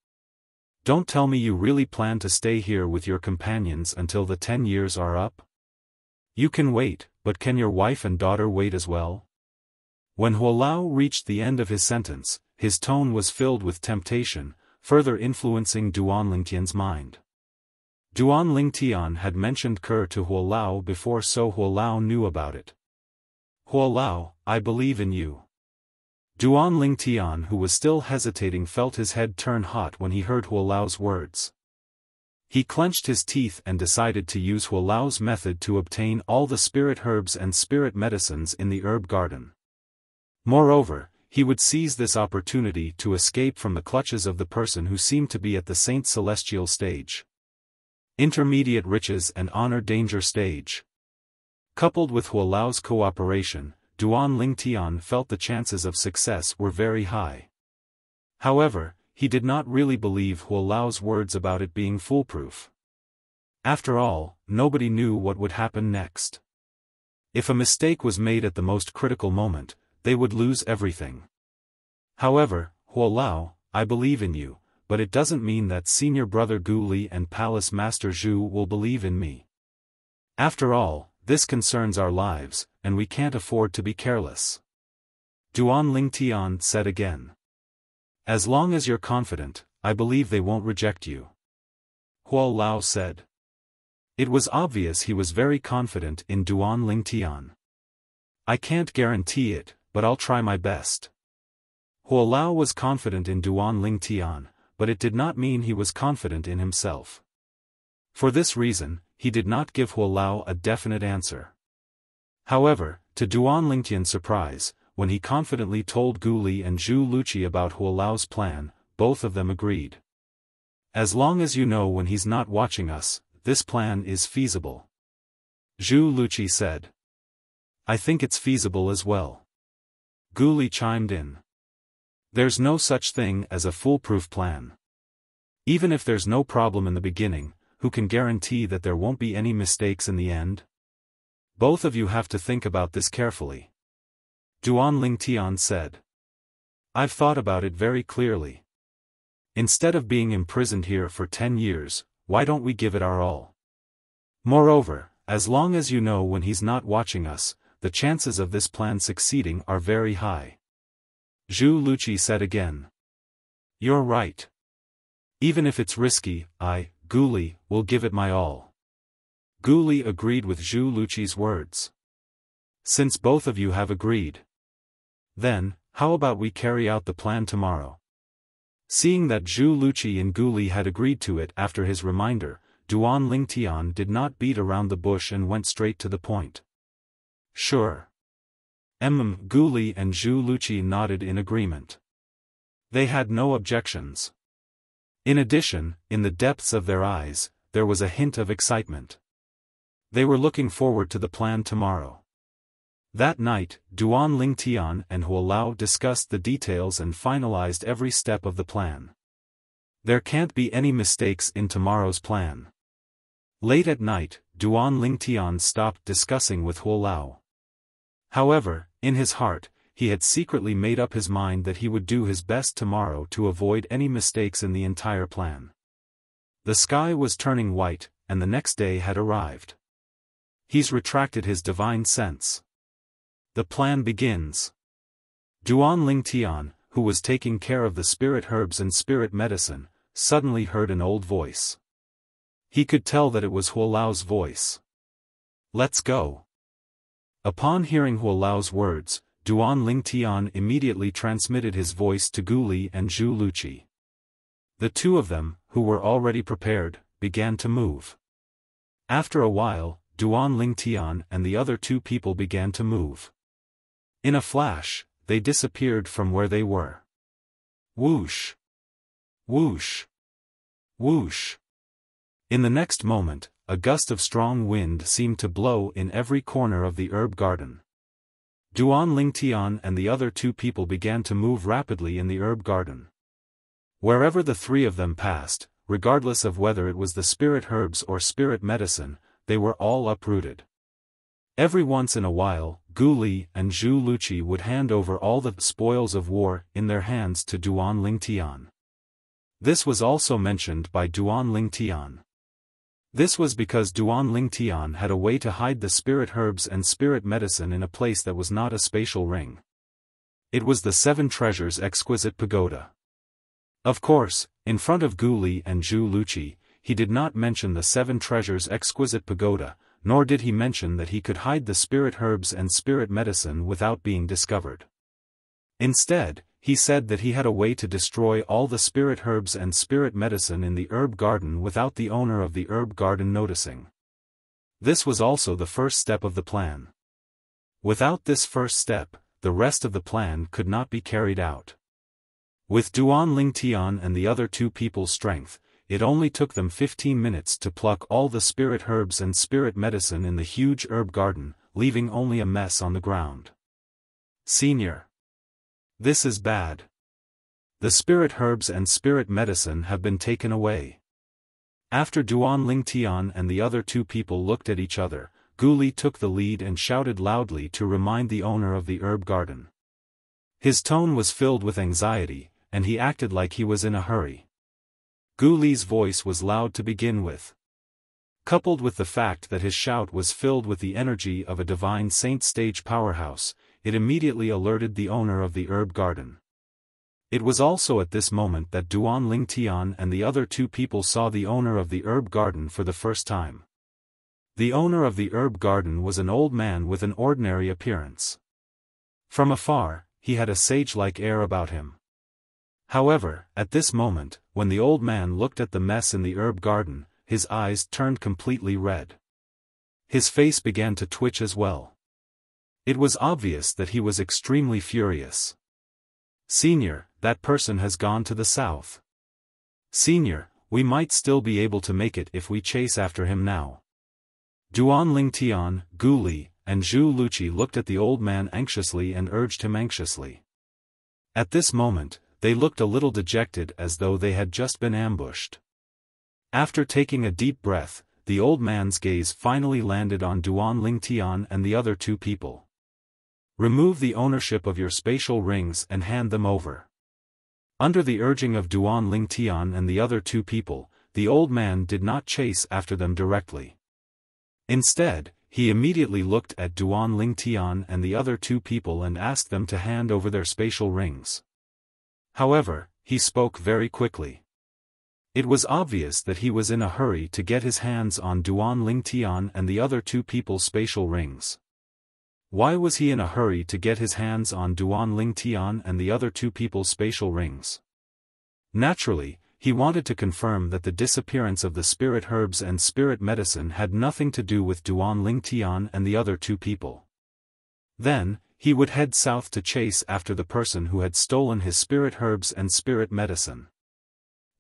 Don't tell me you really plan to stay here with your companions until the 10 years are up? You can wait, but can your wife and daughter wait as well? When Huolao reached the end of his sentence, his tone was filled with temptation, further influencing Duan Lingtian's mind. Duan Lingtian had mentioned Ke to Huolao before, so Huolao knew about it. Huolao, I believe in you. Duan Lingtian, who was still hesitating, felt his head turn hot when he heard Huolao's words. He clenched his teeth and decided to use Huolao's method to obtain all the spirit herbs and spirit medicines in the herb garden. Moreover, he would seize this opportunity to escape from the clutches of the person who seemed to be at the Saint Celestial stage. Intermediate riches and honor danger stage. Coupled with Huolao's cooperation, Duan Lingtian felt the chances of success were very high. However, he did not really believe Huolao's words about it being foolproof. After all, nobody knew what would happen next. If a mistake was made at the most critical moment, they would lose everything. However, Huolao, I believe in you, but it doesn't mean that Senior Brother Gu Li and Palace Master Zhu will believe in me. After all, this concerns our lives, and we can't afford to be careless. Duan Lingtian said again. As long as you're confident, I believe they won't reject you. Huolao said. It was obvious he was very confident in Duan Lingtian. I can't guarantee it, but I'll try my best. Huolao was confident in Duan Lingtian, but it did not mean he was confident in himself. For this reason, he did not give Huolao a definite answer. However, to Duan Lingtian's surprise, when he confidently told Gu Li and Zhu Luqi about Huolao's plan, both of them agreed. As long as you know when he's not watching us, this plan is feasible. Zhu Luqi said. I think it's feasible as well. Gu Li chimed in. There's no such thing as a foolproof plan. Even if there's no problem in the beginning, who can guarantee that there won't be any mistakes in the end? Both of you have to think about this carefully. Duan Lingtian said. I've thought about it very clearly. Instead of being imprisoned here for 10 years, why don't we give it our all? Moreover, as long as you know when he's not watching us, the chances of this plan succeeding are very high. Zhu Luqi said again. You're right. Even if it's risky, Gu Li, will give it my all. Gu Li agreed with Zhu Luqi's words. Since both of you have agreed, then, how about we carry out the plan tomorrow? Seeing that Zhu Luqi and Gu Li had agreed to it after his reminder, Duan Lingtian did not beat around the bush and went straight to the point. Sure. Gu Li and Zhu Luqi nodded in agreement. They had no objections. In addition, in the depths of their eyes, there was a hint of excitement. They were looking forward to the plan tomorrow. That night, Duan Lingtian and Huolao discussed the details and finalized every step of the plan. There can't be any mistakes in tomorrow's plan. Late at night, Duan Lingtian stopped discussing with Huolao. However, in his heart, he had secretly made up his mind that he would do his best tomorrow to avoid any mistakes in the entire plan. The sky was turning white, and the next day had arrived. He's retracted his divine sense. The plan begins. Duan Lingtian, who was taking care of the spirit herbs and spirit medicine, suddenly heard an old voice. He could tell that it was Huolao's voice. Let's go. Upon hearing Huolao's words, Duan Lingtian immediately transmitted his voice to Gu Li and Zhu Luqi. The two of them, who were already prepared, began to move. After a while, Duan Lingtian and the other two people began to move. In a flash, they disappeared from where they were. Whoosh! Whoosh! Whoosh! In the next moment, a gust of strong wind seemed to blow in every corner of the herb garden. Duan Lingtian and the other two people began to move rapidly in the herb garden. Wherever the three of them passed, regardless of whether it was the spirit herbs or spirit medicine, they were all uprooted. Every once in a while, Gu Li and Zhu Luqi would hand over all the spoils of war in their hands to Duan Lingtian. This was also mentioned by Duan Lingtian. This was because Duan Lingtian had a way to hide the spirit herbs and spirit medicine in a place that was not a spatial ring. It was the Seven Treasures Exquisite Pagoda. Of course, in front of Gu Li and Zhu Luqi, he did not mention the Seven Treasures Exquisite Pagoda, nor did he mention that he could hide the spirit herbs and spirit medicine without being discovered. Instead, he said that he had a way to destroy all the spirit herbs and spirit medicine in the herb garden without the owner of the herb garden noticing. This was also the first step of the plan. Without this first step, the rest of the plan could not be carried out. With Duan Lingtian and the other two people's strength, it only took them 15 minutes to pluck all the spirit herbs and spirit medicine in the huge herb garden, leaving only a mess on the ground. Senior. This is bad. The spirit herbs and spirit medicine have been taken away. After Duan Lingtian and the other two people looked at each other, Gu Li took the lead and shouted loudly to remind the owner of the herb garden. His tone was filled with anxiety, and he acted like he was in a hurry. Gu Li's voice was loud to begin with. Coupled with the fact that his shout was filled with the energy of a divine saint stage powerhouse, it immediately alerted the owner of the herb garden. It was also at this moment that Duan Lingtian and the other two people saw the owner of the herb garden for the first time. The owner of the herb garden was an old man with an ordinary appearance. From afar, he had a sage-like air about him. However, at this moment, when the old man looked at the mess in the herb garden, his eyes turned completely red. His face began to twitch as well. It was obvious that he was extremely furious. Senior, that person has gone to the south. Senior, we might still be able to make it if we chase after him now. Duan Lingtian, Gu Li, and Zhu Luqi looked at the old man anxiously and urged him anxiously. At this moment, they looked a little dejected as though they had just been ambushed. After taking a deep breath, the old man's gaze finally landed on Duan Lingtian and the other two people. Remove the ownership of your spatial rings and hand them over. Under the urging of Duan Lingtian and the other two people, the old man did not chase after them directly. Instead, he immediately looked at Duan Lingtian and the other two people and asked them to hand over their spatial rings. However, he spoke very quickly. It was obvious that he was in a hurry to get his hands on Duan Lingtian and the other two people's spatial rings. Why was he in a hurry to get his hands on Duan Lingtian and the other two people's spatial rings? Naturally, he wanted to confirm that the disappearance of the spirit herbs and spirit medicine had nothing to do with Duan Lingtian and the other two people. Then, he would head south to chase after the person who had stolen his spirit herbs and spirit medicine.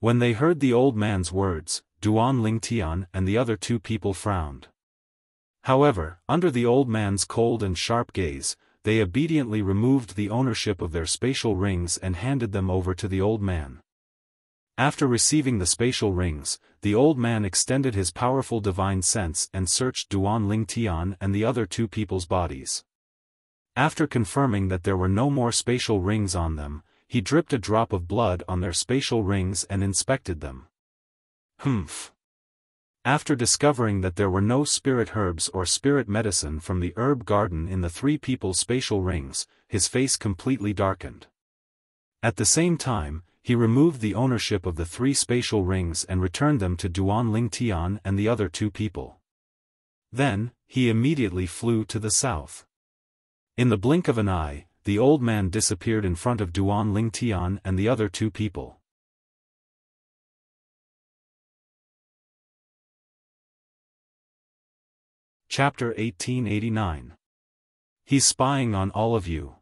When they heard the old man's words, Duan Lingtian and the other two people frowned. However, under the old man's cold and sharp gaze, they obediently removed the ownership of their spatial rings and handed them over to the old man. After receiving the spatial rings, the old man extended his powerful divine sense and searched Duan Lingtian and the other two people's bodies. After confirming that there were no more spatial rings on them, he dripped a drop of blood on their spatial rings and inspected them. Humph. After discovering that there were no spirit herbs or spirit medicine from the herb garden in the three people's spatial rings, his face completely darkened. At the same time, he removed the ownership of the three spatial rings and returned them to Duan Lingtian and the other two people. Then, he immediately flew to the south. In the blink of an eye, the old man disappeared in front of Duan Lingtian and the other two people. Chapter 1889. He's spying on all of you.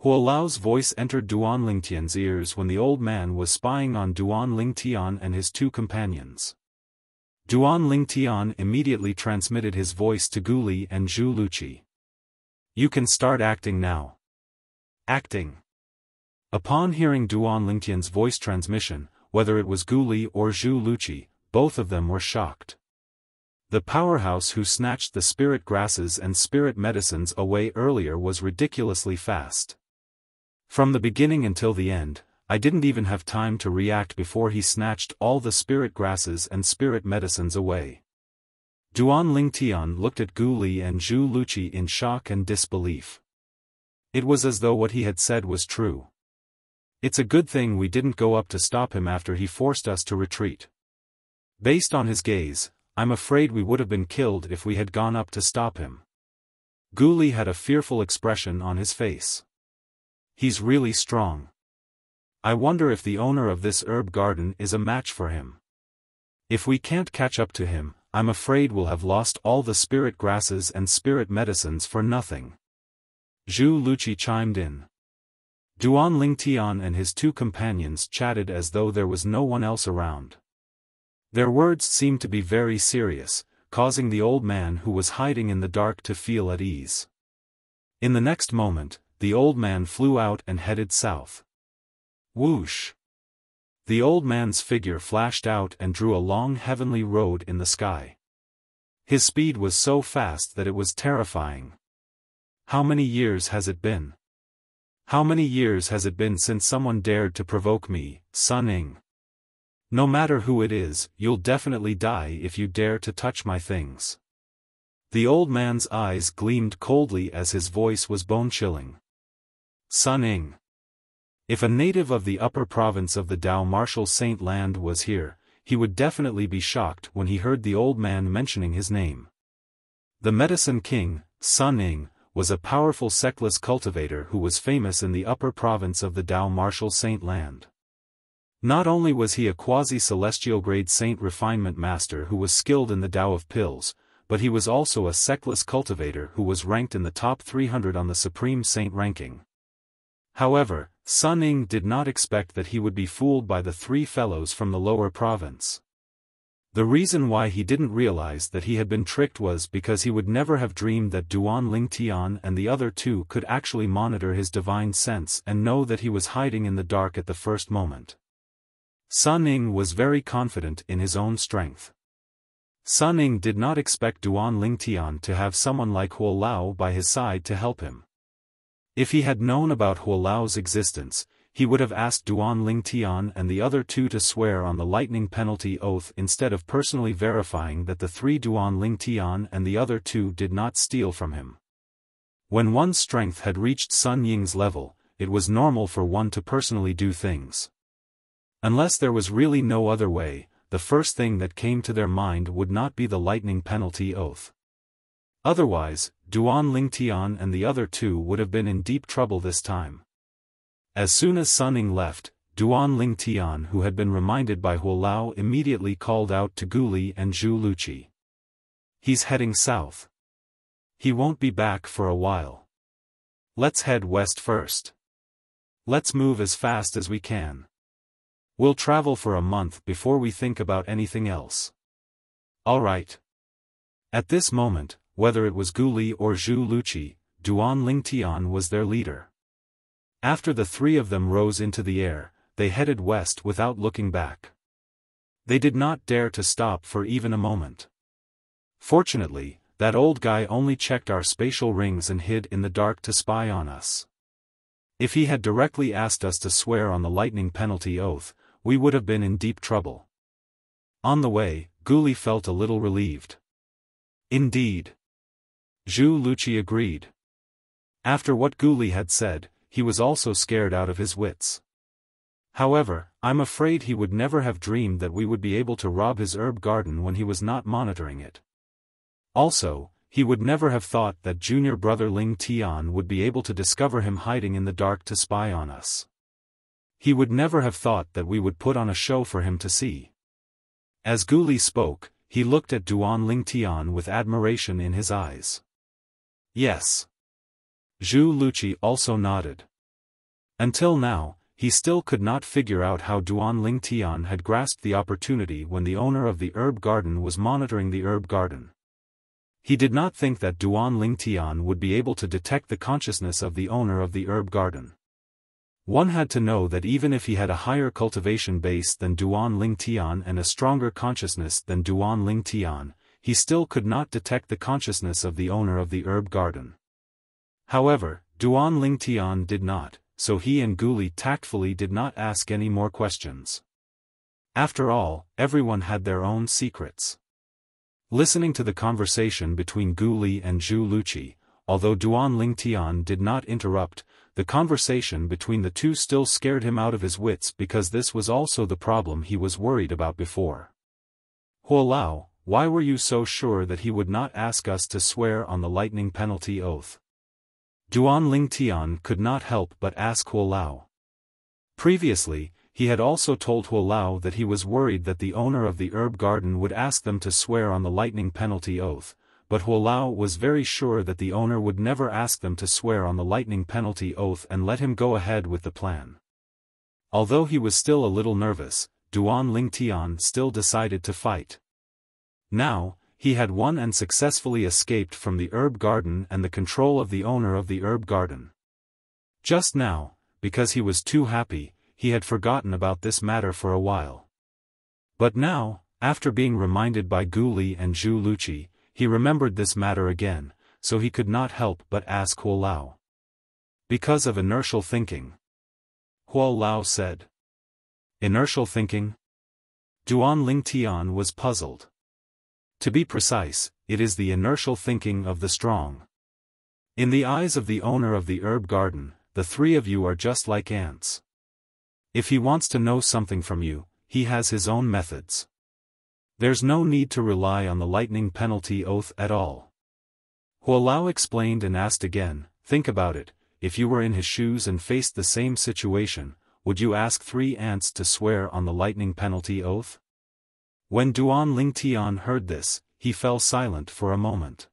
Hualao's voice entered Duan Lingtian's ears when the old man was spying on Duan Lingtian and his two companions. Duan Lingtian immediately transmitted his voice to Gu Li and Zhu Luqi. You can start acting now. Acting. Upon hearing Duan Lingtian's voice transmission, whether it was Gu Li or Zhu Luqi, both of them were shocked. The powerhouse who snatched the spirit grasses and spirit medicines away earlier was ridiculously fast. From the beginning until the end, I didn't even have time to react before he snatched all the spirit grasses and spirit medicines away. Duan Lingtian looked at Gu Li and Zhu Luqi in shock and disbelief. It was as though what he had said was true. It's a good thing we didn't go up to stop him after he forced us to retreat. Based on his gaze, I'm afraid we would have been killed if we had gone up to stop him. Gu Li had a fearful expression on his face. He's really strong. I wonder if the owner of this herb garden is a match for him. If we can't catch up to him, I'm afraid we'll have lost all the spirit grasses and spirit medicines for nothing. Zhu Luqi chimed in. Duan Lingtian and his two companions chatted as though there was no one else around. Their words seemed to be very serious, causing the old man who was hiding in the dark to feel at ease. In the next moment, the old man flew out and headed south. Whoosh! The old man's figure flashed out and drew a long heavenly road in the sky. His speed was so fast that it was terrifying. How many years has it been? How many years has it been since someone dared to provoke me, Sun Ing? No matter who it is, you'll definitely die if you dare to touch my things. The old man's eyes gleamed coldly as his voice was bone-chilling. Sun Ing. If a native of the upper province of the Dao Martial Saint Land was here, he would definitely be shocked when he heard the old man mentioning his name. The Medicine King, Sun Ing, was a powerful sectless cultivator who was famous in the upper province of the Dao Martial Saint Land. Not only was he a quasi-celestial grade saint refinement master who was skilled in the Tao of pills, but he was also a sectless cultivator who was ranked in the top 300 on the Supreme Saint ranking. However, Sun Ing did not expect that he would be fooled by the three fellows from the lower province. The reason why he didn't realize that he had been tricked was because he would never have dreamed that Duan Lingtian and the other two could actually monitor his divine sense and know that he was hiding in the dark at the first moment. Sun Ing was very confident in his own strength. Sun Ing did not expect Duan Lingtian to have someone like Huo Lao by his side to help him. If he had known about Huo Lao's existence, he would have asked Duan Lingtian and the other two to swear on the lightning penalty oath instead of personally verifying that the three Duan Lingtian and the other two did not steal from him. When one's strength had reached Sun Ying's level, it was normal for one to personally do things. Unless there was really no other way, the first thing that came to their mind would not be the lightning penalty oath. Otherwise, Duan Lingtian and the other two would have been in deep trouble this time. As soon as Sun Ing left, Duan Lingtian, who had been reminded by Huo Lao, immediately called out to Gu Li and Zhu Luqi. He's heading south. He won't be back for a while. Let's head west first. Let's move as fast as we can. We'll travel for a month before we think about anything else. All right. At this moment, whether it was Gu Li or Zhu Luqi, Duan Lingtian was their leader. After the three of them rose into the air, they headed west without looking back. They did not dare to stop for even a moment. Fortunately, that old guy only checked our spatial rings and hid in the dark to spy on us. If he had directly asked us to swear on the lightning penalty oath, we would have been in deep trouble. On the way, Gu Li felt a little relieved. Indeed. Zhu Luqi agreed. After what Gu Li had said, he was also scared out of his wits. However, I'm afraid he would never have dreamed that we would be able to rob his herb garden when he was not monitoring it. Also, he would never have thought that junior brother Ling Tian would be able to discover him hiding in the dark to spy on us. He would never have thought that we would put on a show for him to see. As Gu Li spoke, he looked at Duan Lingtian with admiration in his eyes. Yes. Zhu Luqi also nodded. Until now, he still could not figure out how Duan Lingtian had grasped the opportunity when the owner of the herb garden was monitoring the herb garden. He did not think that Duan Lingtian would be able to detect the consciousness of the owner of the herb garden. One had to know that even if he had a higher cultivation base than Duan Lingtian and a stronger consciousness than Duan Lingtian, he still could not detect the consciousness of the owner of the herb garden. However, Duan Lingtian did not, so he and Guli tactfully did not ask any more questions. After all, everyone had their own secrets. Listening to the conversation between Guli and Zhu Luqi, although Duan Lingtian did not interrupt, the conversation between the two still scared him out of his wits because this was also the problem he was worried about before. Huolao, why were you so sure that he would not ask us to swear on the lightning penalty oath? Duan Lingtian could not help but ask Huolao. Previously, he had also told Huolao that he was worried that the owner of the herb garden would ask them to swear on the lightning penalty oath, but Huolao was very sure that the owner would never ask them to swear on the lightning penalty oath and let him go ahead with the plan. Although he was still a little nervous, Duan Lingtian still decided to fight. Now, he had won and successfully escaped from the herb garden and the control of the owner of the herb garden. Just now, because he was too happy, he had forgotten about this matter for a while. But now, after being reminded by Guli and Zhu Luqi, he remembered this matter again, so he could not help but ask Huolao. Because of inertial thinking. Huolao said. Inertial thinking? Duan Lingtian was puzzled. To be precise, it is the inertial thinking of the strong. In the eyes of the owner of the herb garden, the three of you are just like ants. If he wants to know something from you, he has his own methods. There's no need to rely on the lightning penalty oath at all. Huolao explained and asked again, think about it, if you were in his shoes and faced the same situation, would you ask 3 ants to swear on the lightning penalty oath? When Duan Lingtian heard this, he fell silent for a moment.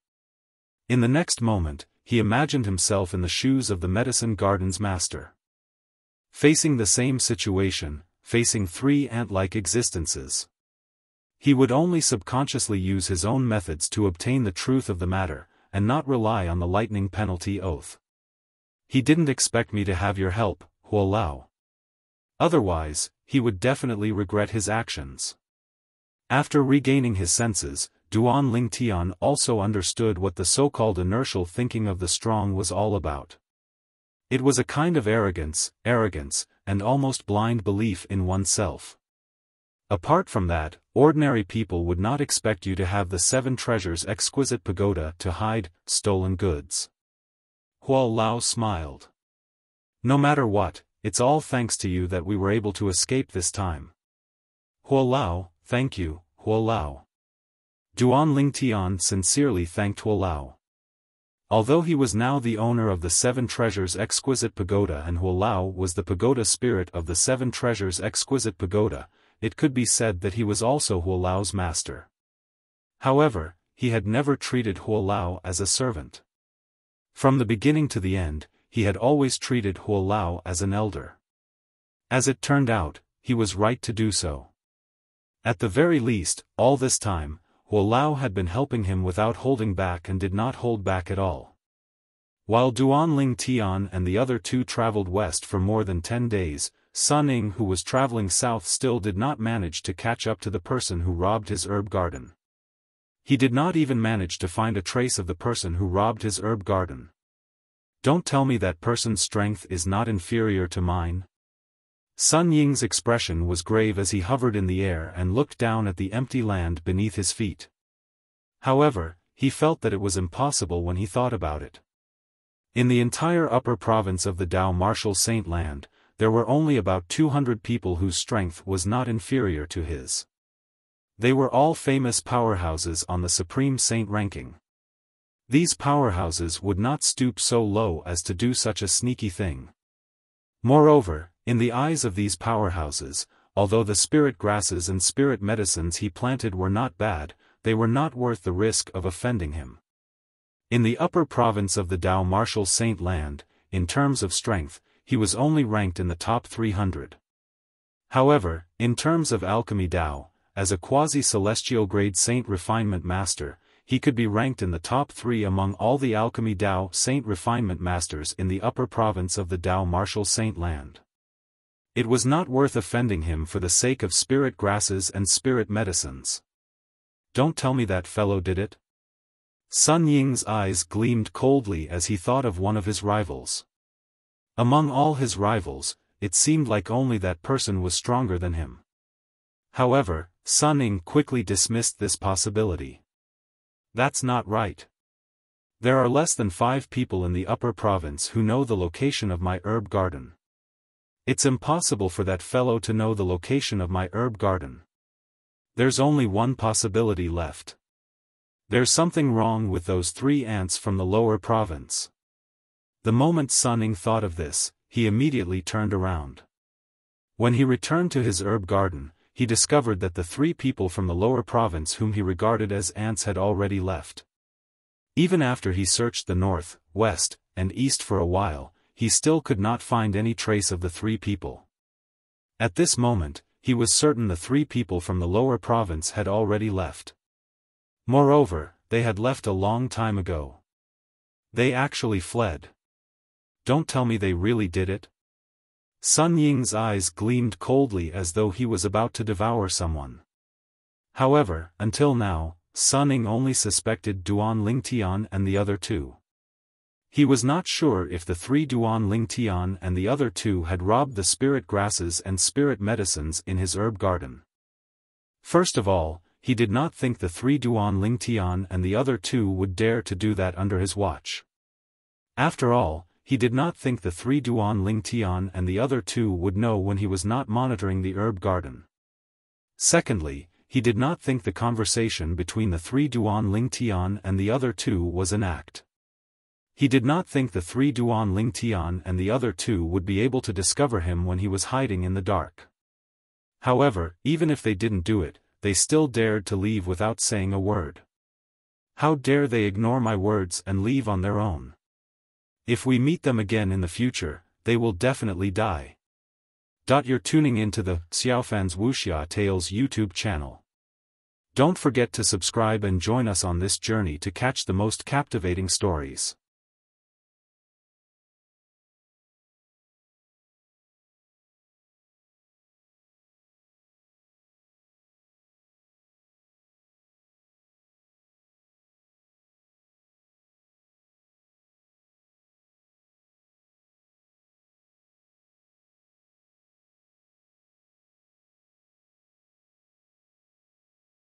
In the next moment, he imagined himself in the shoes of the medicine garden's master. Facing the same situation, facing 3 ant-like existences. He would only subconsciously use his own methods to obtain the truth of the matter, and not rely on the lightning penalty oath. He didn't expect me to have your help, Huolao. Otherwise, he would definitely regret his actions. After regaining his senses, Duan Lingtian also understood what the so-called inertial thinking of the strong was all about. It was a kind of arrogance, and almost blind belief in oneself. Apart from that, ordinary people would not expect you to have the 7 treasures exquisite pagoda to hide stolen goods. Huolao smiled. No matter what, it's all thanks to you that we were able to escape this time. Huolao, thank you, Huolao. Duan Lingtian sincerely thanked Huolao. Although he was now the owner of the 7 treasures exquisite pagoda and Huolao was the pagoda spirit of the 7 treasures exquisite pagoda, it could be said that he was also Huolao's master. However, he had never treated Huolao as a servant. From the beginning to the end, he had always treated Huolao as an elder. As it turned out, he was right to do so. At the very least, all this time, Huolao had been helping him without holding back and did not hold back at all. While Duan Lingtian and the other 2 traveled west for more than 10 days, Sun Ying who was traveling south still did not manage to catch up to the person who robbed his herb garden. He did not even manage to find a trace of the person who robbed his herb garden. Don't tell me that person's strength is not inferior to mine. Sun Ying's expression was grave as he hovered in the air and looked down at the empty land beneath his feet. However, he felt that it was impossible when he thought about it. In the entire upper province of the Dao Martial Saint Land, there were only about 200 people whose strength was not inferior to his. They were all famous powerhouses on the Supreme Saint ranking. These powerhouses would not stoop so low as to do such a sneaky thing. Moreover, in the eyes of these powerhouses, although the spirit grasses and spirit medicines he planted were not bad, they were not worth the risk of offending him. In the upper province of the Dao Martial Saint Land, in terms of strength, he was only ranked in the top 300. However, in terms of alchemy Dao, as a quasi-celestial grade saint refinement master, he could be ranked in the top 3 among all the alchemy Dao Saint refinement masters in the upper province of the Dao martial Saint land. It was not worth offending him for the sake of spirit grasses and spirit medicines. Don't tell me that fellow did it? Sun Ying's eyes gleamed coldly as he thought of one of his rivals. Among all his rivals, it seemed like only that person was stronger than him. However, Sun Ying quickly dismissed this possibility. That's not right. There are less than 5 people in the upper province who know the location of my herb garden. It's impossible for that fellow to know the location of my herb garden. There's only one possibility left. There's something wrong with those 3 ants from the lower province. The moment Sun Ying thought of this, he immediately turned around. When he returned to his herb garden, he discovered that the 3 people from the lower province whom he regarded as ants had already left. Even after he searched the north, west, and east for a while, he still could not find any trace of the 3 people. At this moment, he was certain the 3 people from the lower province had already left. Moreover, they had left a long time ago. They actually fled. Don't tell me they really did it? Sun Ying's eyes gleamed coldly as though he was about to devour someone. However, until now, Sun Ying only suspected Duan Lingtian and the other 2. He was not sure if the 3 Duan Lingtian and the other 2 had robbed the spirit grasses and spirit medicines in his herb garden. First of all, he did not think the 3 Duan Lingtian and the other 2 would dare to do that under his watch. After all, he did not think the 3 Duan Lingtian and the other 2 would know when he was not monitoring the herb garden. Secondly, he did not think the conversation between the 3 Duan Lingtian and the other 2 was an act. He did not think the 3 Duan Lingtian and the other 2 would be able to discover him when he was hiding in the dark. However, even if they didn't do it, they still dared to leave without saying a word. How dare they ignore my words and leave on their own? If we meet them again in the future, they will definitely die. You're tuning into the Xiaofan's Wuxia Tales YouTube channel. Don't forget to subscribe and join us on this journey to catch the most captivating stories.